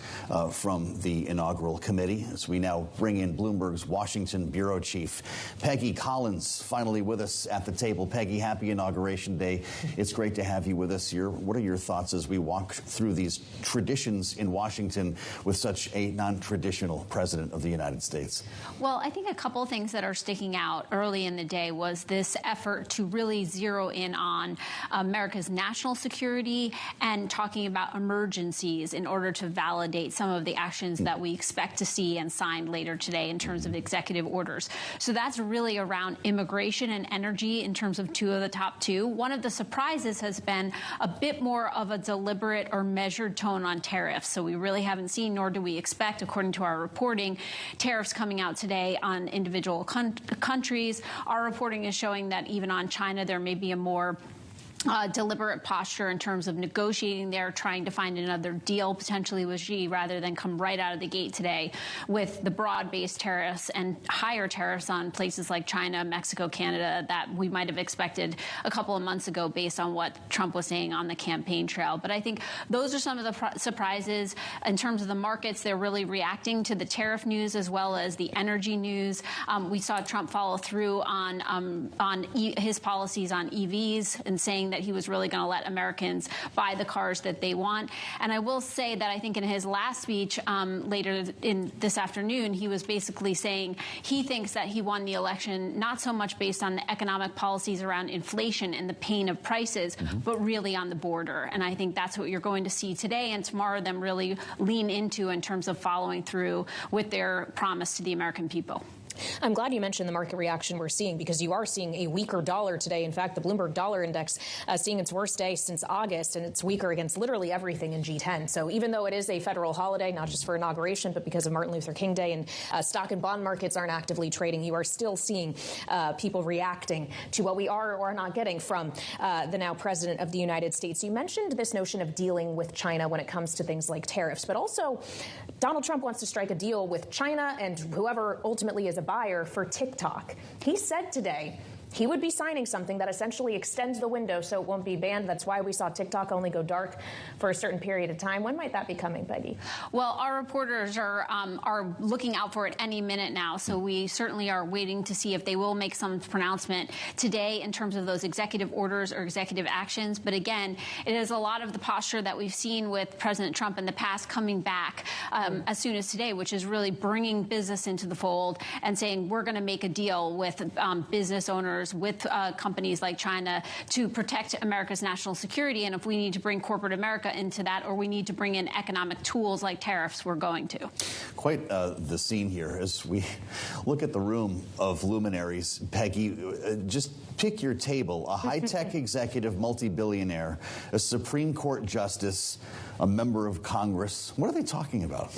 from the inaugural committee. As we now bring in Bloomberg's Washington bureau chief, Peggy Collins, finally with us at the table. Peggy, happy Inauguration Day. It's great to have you with us here. What are your thoughts as we walk through these traditions in Washington with such a non-traditional president of the United States? Well, I think a couple of things that are sticking out early in the day was this effort to really zero in on America's national security and talking about emergencies in order to validate some of the actions that we expect to see and signed later today in terms of executive orders. So that's really around immigration and energy in terms of two of the top two. One of the surprises has been a bit more of a deliberate or measured tone on tariffs. So we really haven't seen, nor do we expect, according to our reporting, tariffs coming out today on individual countries. Our reporting is showing that even on China, there may be a more deliberate posture in terms of negotiating there, trying to find another deal potentially with Xi rather than come right out of the gate today with the broad-based tariffs and higher tariffs on places like China, Mexico, Canada that we might have expected a couple of months ago based on what Trump was saying on the campaign trail. But I think those are some of the surprises. In terms of the markets, they're really reacting to the tariff news as well as the energy news. We saw Trump follow through on his policies on EVs and saying that he was really going to let Americans buy the cars that they want. And I will say that I think in his last speech later in this afternoon, he was basically saying he thinks that he won the election not so much based on the economic policies around inflation and the pain of prices, but really on the border. And I think that's what you're going to see today and tomorrow them really lean into in terms of following through with their promise to the American people. I'm glad you mentioned the market reaction we're seeing because you are seeing a weaker dollar today. In fact, the Bloomberg Dollar Index seeing its worst day since August, and it's weaker against literally everything in G10. So even though it is a federal holiday, not just for inauguration, but because of Martin Luther King Day and stock and bond markets aren't actively trading, you are still seeing people reacting to what we are or are not getting from the now president of the United States. You mentioned this notion of dealing with China when it comes to things like tariffs, but also Donald Trump wants to strike a deal with China and whoever ultimately is a buyer for TikTok. He said today he would be signing something that essentially extends the window so it won't be banned. That's why we saw TikTok only go dark for a certain period of time. When might that be coming, Peggy? Well, our reporters are looking out for it any minute now. So we certainly are waiting to see if they will make some pronouncement today in terms of those executive orders or executive actions. But again, it is a lot of the posture that we've seen with President Trump in the past coming back as soon as today, which is really bringing business into the fold and saying we're going to make a deal with business owners, with companies like China to protect America's national security. And if we need to bring corporate America into that or we need to bring in economic tools like tariffs, we're going to. Quite the scene here as we look at the room of luminaries. Peggy, just pick your table. A high-tech executive multi-billionaire, a Supreme Court justice, a member of Congress. What are they talking about?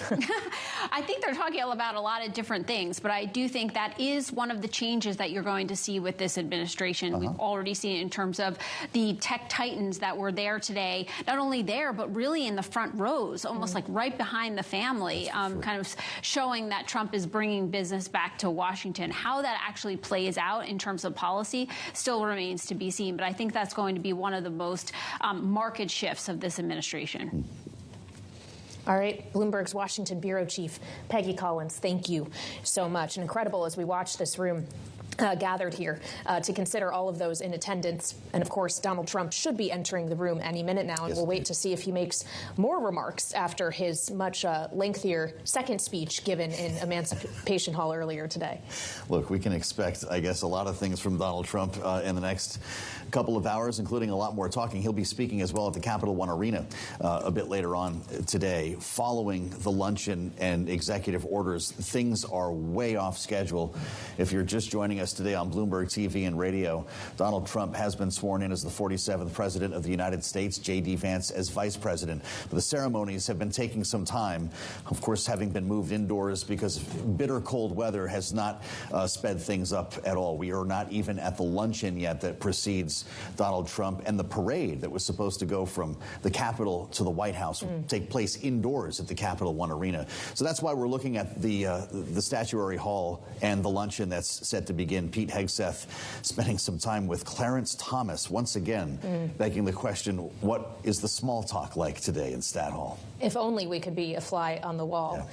I think they're talking about a lot of different things, but I do think that is one of the changes that you're going to see with this administration. We've already seen it in terms of the tech titans that were there today, not only there, but really in the front rows, almost like right behind the family, kind of showing that Trump is bringing business back to Washington. How that actually plays out in terms of policy still remains to be seen, but I think that's going to be one of the most marked shifts of this administration. All right, Bloomberg's Washington bureau chief, Peggy Collins, thank you so much. And incredible as we watch this room gathered here to consider all of those in attendance. And of course, Donald Trump should be entering the room any minute now, and we'll wait to see if he makes more remarks after his much lengthier second speech given in Emancipation Hall earlier today. Look, we can expect, I guess, a lot of things from Donald Trump in the next couple of hours, including a lot more talking. He'll be speaking as well at the Capital One Arena a bit later on today. Following the luncheon and executive orders, things are way off schedule. If you're just joining us today on Bloomberg TV and radio, Donald Trump has been sworn in as the 47th president of the United States, J.D. Vance as vice president. But the ceremonies have been taking some time, of course, having been moved indoors because bitter cold weather has not sped things up at all. We are not even at the luncheon yet that precedes Donald Trump, and the parade that was supposed to go from the Capitol to the White House will take place indoors at the Capital One Arena. So that's why we're looking at the Statuary Hall and the luncheon that's set to begin. Pete Hegseth spending some time with Clarence Thomas, once again, begging the question, what is the small talk like today in Stat Hall? If only we could be a fly on the wall. Yeah.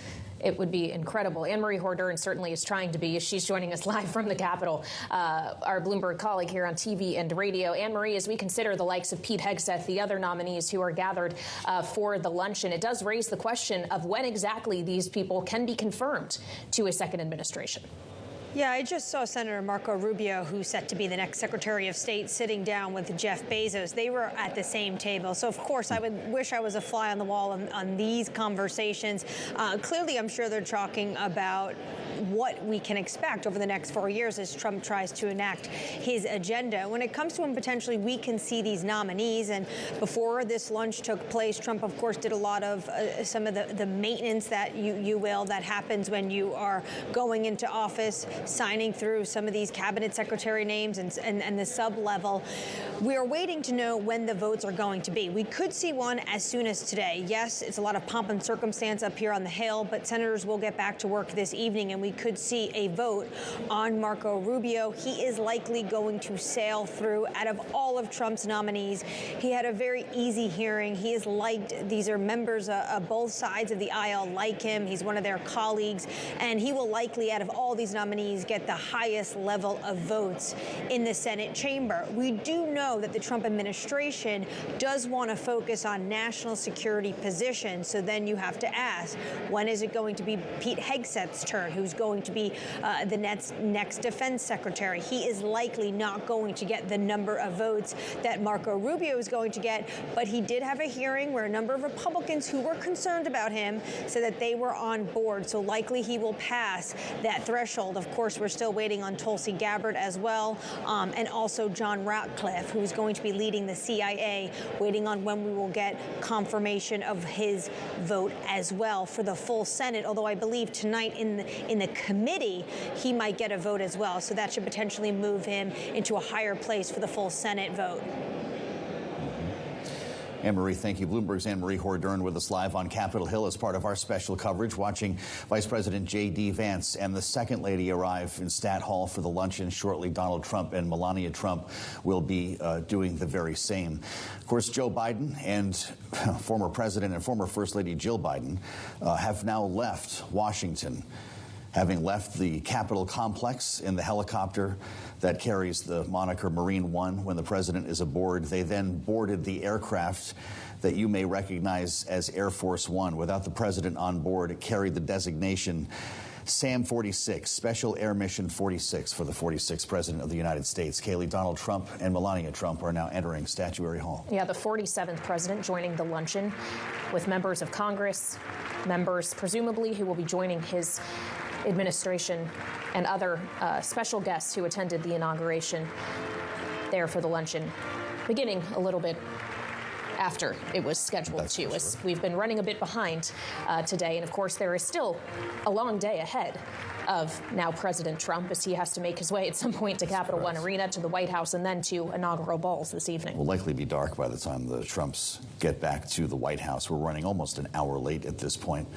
It would be incredible. Anne-Marie Hordern certainly is trying to be, as she's joining us live from the Capitol, our Bloomberg colleague here on TV and radio. Anne-Marie, as we consider the likes of Pete Hegseth, the other nominees who are gathered for the luncheon, it does raise the question of when exactly these people can be confirmed to a second administration. Yeah, I just saw Senator Marco Rubio, who's set to be the next Secretary of State, sitting down with Jeff Bezos. They were at the same table. So, of course, I would wish I was a fly on the wall on these conversations. Clearly, I'm sure they're talking about what we can expect over the next 4 years as Trump tries to enact his agenda. When it comes to him, potentially, we can see these nominees. And before this lunch took place, Trump, of course, did a lot of some of the maintenance that that happens when you are going into office, signing through some of these cabinet secretary names and the sub-level. We are waiting to know when the votes are going to be. We could see one as soon as today. Yes, it's a lot of pomp and circumstance up here on the Hill, but senators will get back to work this evening, and we could see a vote on Marco Rubio. He is likely going to sail through. Out of all of Trump's nominees, he had a very easy hearing. He is liked. These are members of both sides of the aisle like him. He's one of their colleagues, and he will likely, out of all these nominees, get the highest level of votes in the Senate chamber. We do know that the Trump administration does want to focus on national security positions. So then you have to ask, when is it going to be Pete Hegseth's turn, who's going to be the next defense secretary? He is likely not going to get the number of votes that Marco Rubio is going to get, but he did have a hearing where a number of Republicans who were concerned about him said that they were on board. So likely he will pass that threshold. Of course, we're still waiting on Tulsi Gabbard as well, and also John Ratcliffe, who's going to be leading the CIA, waiting on when we will get confirmation of his vote as well for the full Senate, although I believe tonight in the committee, he might get a vote as well. So that should potentially move him into a higher place for the full Senate vote. Anne-Marie, thank you. Bloomberg's Anne-Marie Hordern with us live on Capitol Hill as part of our special coverage, watching Vice President J.D. Vance and the Second Lady arrive in Stat Hall for the luncheon shortly. Donald Trump and Melania Trump will be doing the very same. Of course, Joe Biden and former President and former First Lady Jill Biden have now left Washington, having left the Capitol complex in the helicopter that carries the moniker Marine One when the president is aboard. They then boarded the aircraft that you may recognize as Air Force One. Without the president on board, it carried the designation SAM 46, Special Air Mission 46 for the 46th President of the United States. Kaylee, Donald Trump and Melania Trump are now entering Statuary Hall. Yeah, the 47th president joining the luncheon with members of Congress, members presumably who will be joining his administration, and other special guests who attended the inauguration there for the luncheon, beginning a little bit after it was scheduled to. As we've been running a bit behind today, and of course there is still a long day ahead of now President Trump as he has to make his way at some point to Capital One Arena, to the White House, and then to inaugural balls this evening. Will likely be dark by the time the Trumps get back to the White House. We're running almost an hour late at this point.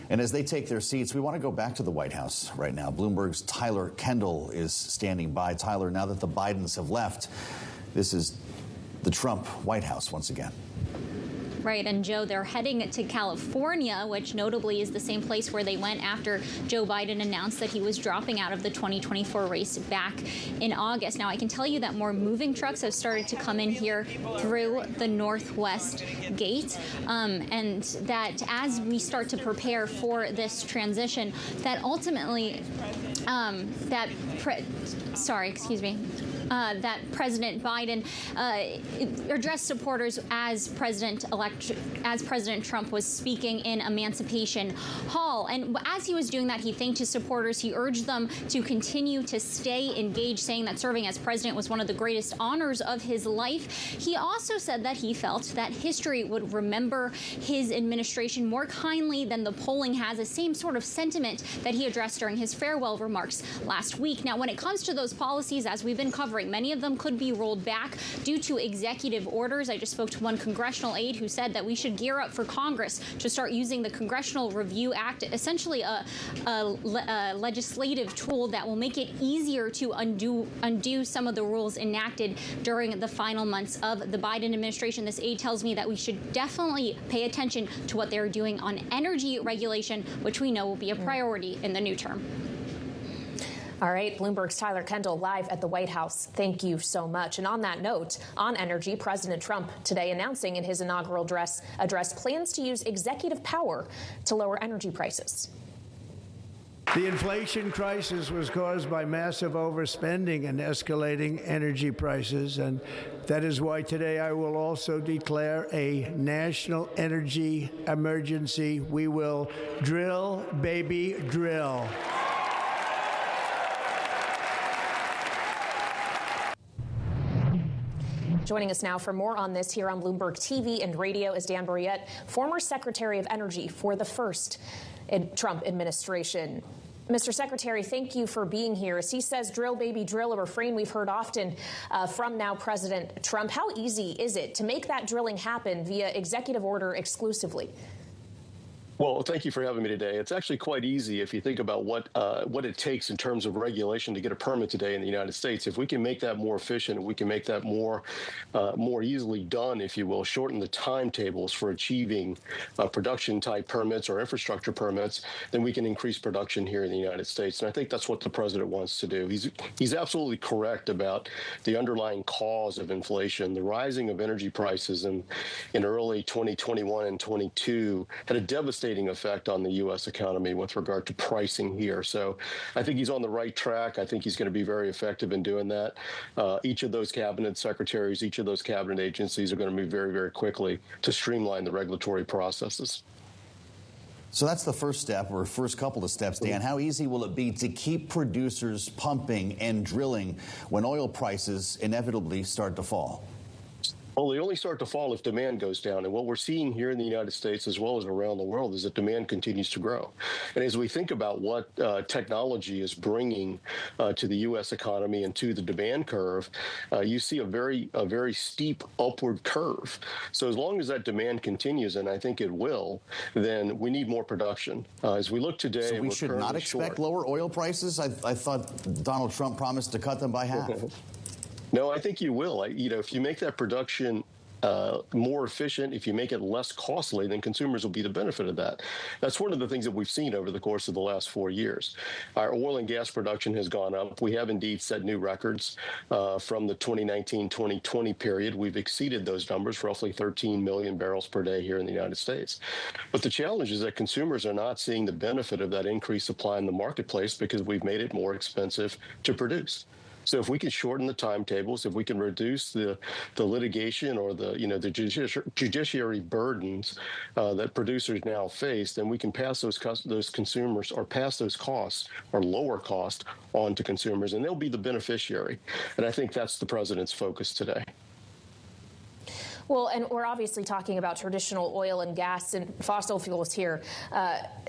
And as they take their seats, we want to go back to the White House right now. Bloomberg's Tyler Kendall is standing by. Tyler, now that the Bidens have left, this is the Trump White House once again. Right, and Joe, they're heading to California, which notably is the same place where they went after Joe Biden announced that he was dropping out of the 2024 race back in August. Now, I can tell you that more moving trucks have started to come in here through the Northwest Gate, and that as we start to prepare for this transition, that ultimately, that President Biden addressed supporters as President Trump was speaking in Emancipation Hall. And as he was doing that, he thanked his supporters. He urged them to continue to stay engaged, saying that serving as president was one of the greatest honors of his life. He also said that he felt that history would remember his administration more kindly than the polling has, the same sort of sentiment that he addressed during his farewell remarks last week. Now, when it comes to those policies, as we've been covering, many of them could be rolled back due to executive orders. I just spoke to one congressional aide who said that we should gear up for Congress to start using the Congressional Review Act, essentially a legislative tool that will make it easier to undo some of the rules enacted during the final months of the Biden administration. This aide tells me that we should definitely pay attention to what they're doing on energy regulation, which we know will be a priority in the new term. All right, Bloomberg's Tyler Kendall live at the White House. Thank you so much. And on that note, on energy, President Trump today announcing in his inaugural address plans to use executive power to lower energy prices. The inflation crisis was caused by massive overspending and escalating energy prices, and that is why today I will also declare a national energy emergency. We will drill, baby, drill. Joining us now for more on this here on Bloomberg TV and radio is Dan Brouillette, former Secretary of Energy for the first Trump administration. Mr. Secretary, thank you for being here. As he says, drill, baby, drill, a refrain we've heard often from now President Trump. How easy is it to make that drilling happen via executive order exclusively? Well, thank you for having me today. It's actually quite easy if you think about what it takes in terms of regulation to get a permit today in the United States. If we can make that more efficient, we can make that more easily done, if you will, shorten the timetables for achieving production-type permits or infrastructure permits, then we can increase production here in the United States. And I think that's what the president wants to do. He's absolutely correct about the underlying cause of inflation. The rising of energy prices in early 2021 and 22 had a devastating effect on the U.S. economy with regard to pricing here. So I think he's on the right track. I think he's going to be very effective in doing that. Each of those cabinet secretaries, each of those cabinet agencies are going to move very, very quickly to streamline the regulatory processes. So that's the first step, or first couple of steps, Dan. How easy will it be to keep producers pumping and drilling when oil prices inevitably start to fall? Well, they only start to fall if demand goes down. And what we're seeing here in the United States as well as around the world is that demand continues to grow. And as we think about what technology is bringing to the U.S. economy and to the demand curve, you see a very steep upward curve. So as long as that demand continues, and I think it will, then we need more production. As we look today, so we should not expect lower oil prices? I thought Donald Trump promised to cut them by half. No, I think you will. If you make that production more efficient, if you make it less costly, then consumers will be the benefit of that. That's one of the things that we've seen over the course of the last 4 years. Our oil and gas production has gone up. We have indeed set new records from the 2019-2020 period. We've exceeded those numbers, roughly 13 million barrels per day here in the United States. But the challenge is that consumers are not seeing the benefit of that increased supply in the marketplace because we've made it more expensive to produce. So if we can shorten the timetables, if we can reduce the litigation or the judiciary burdens that producers now face, then we can pass those consumers or pass those costs or lower cost on to consumers, and they'll be the beneficiary. And I think that's the president's focus today. Well, and we're obviously talking about traditional oil and gas and fossil fuels here,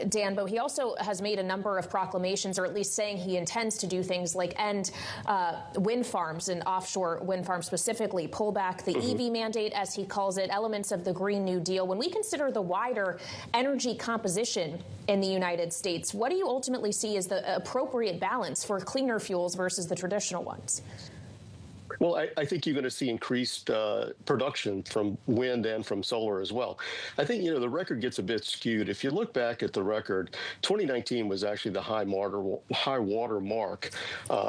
Dan, but he also has made a number of proclamations, or at least saying he intends to do things like end wind farms and offshore wind farms specifically, pull back the EV mandate, as he calls it, elements of the Green New Deal. When we consider the wider energy composition in the United States, what do you ultimately see as the appropriate balance for cleaner fuels versus the traditional ones? Well, I think you're going to see increased production from wind and from solar as well. I think, the record gets a bit skewed. If you look back at the record, 2019 was actually the high water mark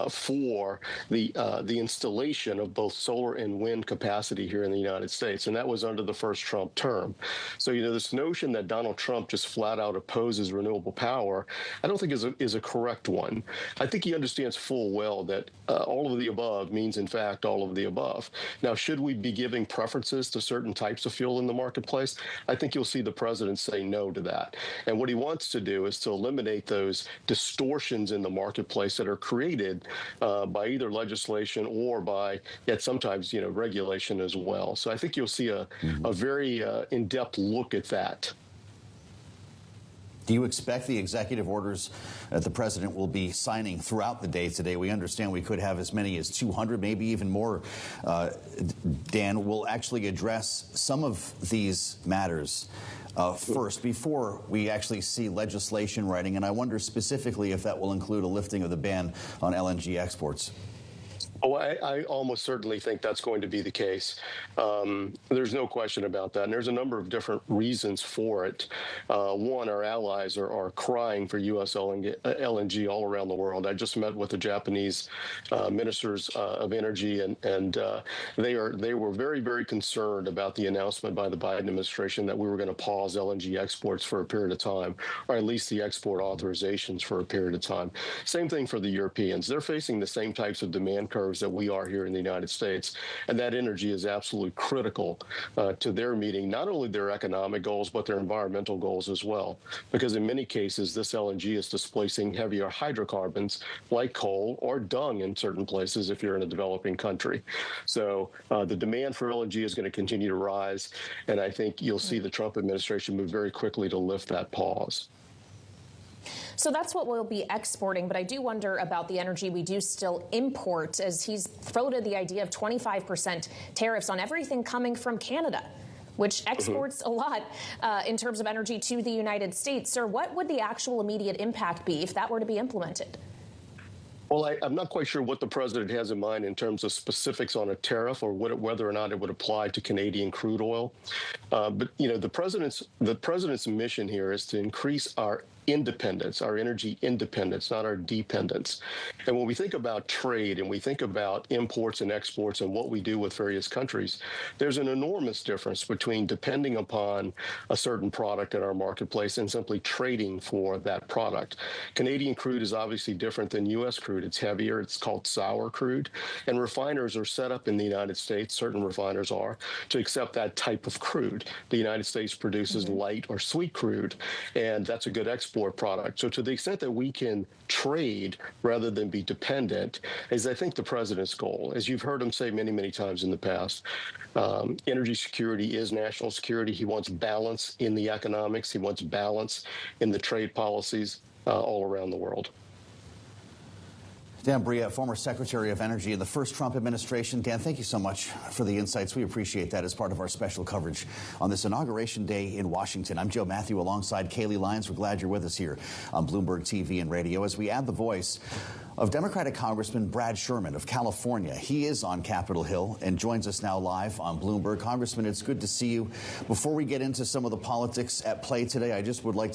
for the installation of both solar and wind capacity here in the United States, and that was under the first Trump term. So, this notion that Donald Trump just flat out opposes renewable power, I don't think is a correct one. I think he understands full well that all of the above means, in fact, all of the above. Now, should we be giving preferences to certain types of fuel in the marketplace? I think you'll see the president say no to that. And what he wants to do is to eliminate those distortions in the marketplace that are created by either legislation or by, yet sometimes, regulation as well. So I think you'll see a very in-depth look at that. Do you expect the executive orders that the president will be signing throughout the day today? We understand we could have as many as 200, maybe even more. Dan, will actually address some of these matters first before we actually see legislation writing. And I wonder specifically if that will include a lifting of the ban on LNG exports. Oh, I almost certainly think that's going to be the case. There's no question about that. And there's a number of different reasons for it. One, our allies are crying for U.S. LNG all around the world. I just met with the Japanese ministers of energy, and they were very, very concerned about the announcement by the Biden administration that we were going to pause LNG exports for a period of time, or at least the export authorizations for a period of time. Same thing for the Europeans. They're facing the same types of demand curves that we are here in the United States. And that energy is absolutely critical to their meeting, not only their economic goals, but their environmental goals as well. Because in many cases, this LNG is displacing heavier hydrocarbons like coal or dung in certain places if you're in a developing country. So the demand for LNG is going to continue to rise. And I think you'll see the Trump administration move very quickly to lift that pause. So that's what we'll be exporting, but I do wonder about the energy we do still import, as he's floated the idea of 25% tariffs on everything coming from Canada, which exports a lot in terms of energy to the United States. Sir, what would the actual immediate impact be if that were to be implemented? Well, I'm not quite sure what the president has in mind in terms of specifics on a tariff or whether or not it would apply to Canadian crude oil. But the president's mission here is to increase our independence, our energy independence, not our dependence. And when we think about trade and we think about imports and exports and what we do with various countries, there's an enormous difference between depending upon a certain product in our marketplace and simply trading for that product. Canadian crude is obviously different than U.S. crude. It's heavier. It's called sour crude. And refiners are set up in the United States, certain refiners are, to accept that type of crude. The United States produces light or sweet crude, and that's a good export product. So to the extent that we can trade rather than be dependent is, I think, the president's goal. As you've heard him say many, many times in the past, energy security is national security. He wants balance in the economics. He wants balance in the trade policies all around the world. Dan Bria, former Secretary of Energy in the first Trump administration. Dan, thank you so much for the insights. We appreciate that as part of our special coverage on this Inauguration Day in Washington. I'm Joe Matthew alongside Kaylee Lyons. We're glad you're with us here on Bloomberg TV and radio as we add the voice of Democratic Congressman Brad Sherman of California. He is on Capitol Hill and joins us now live on Bloomberg. Congressman, it's good to see you. Before we get into some of the politics at play today, I just would like to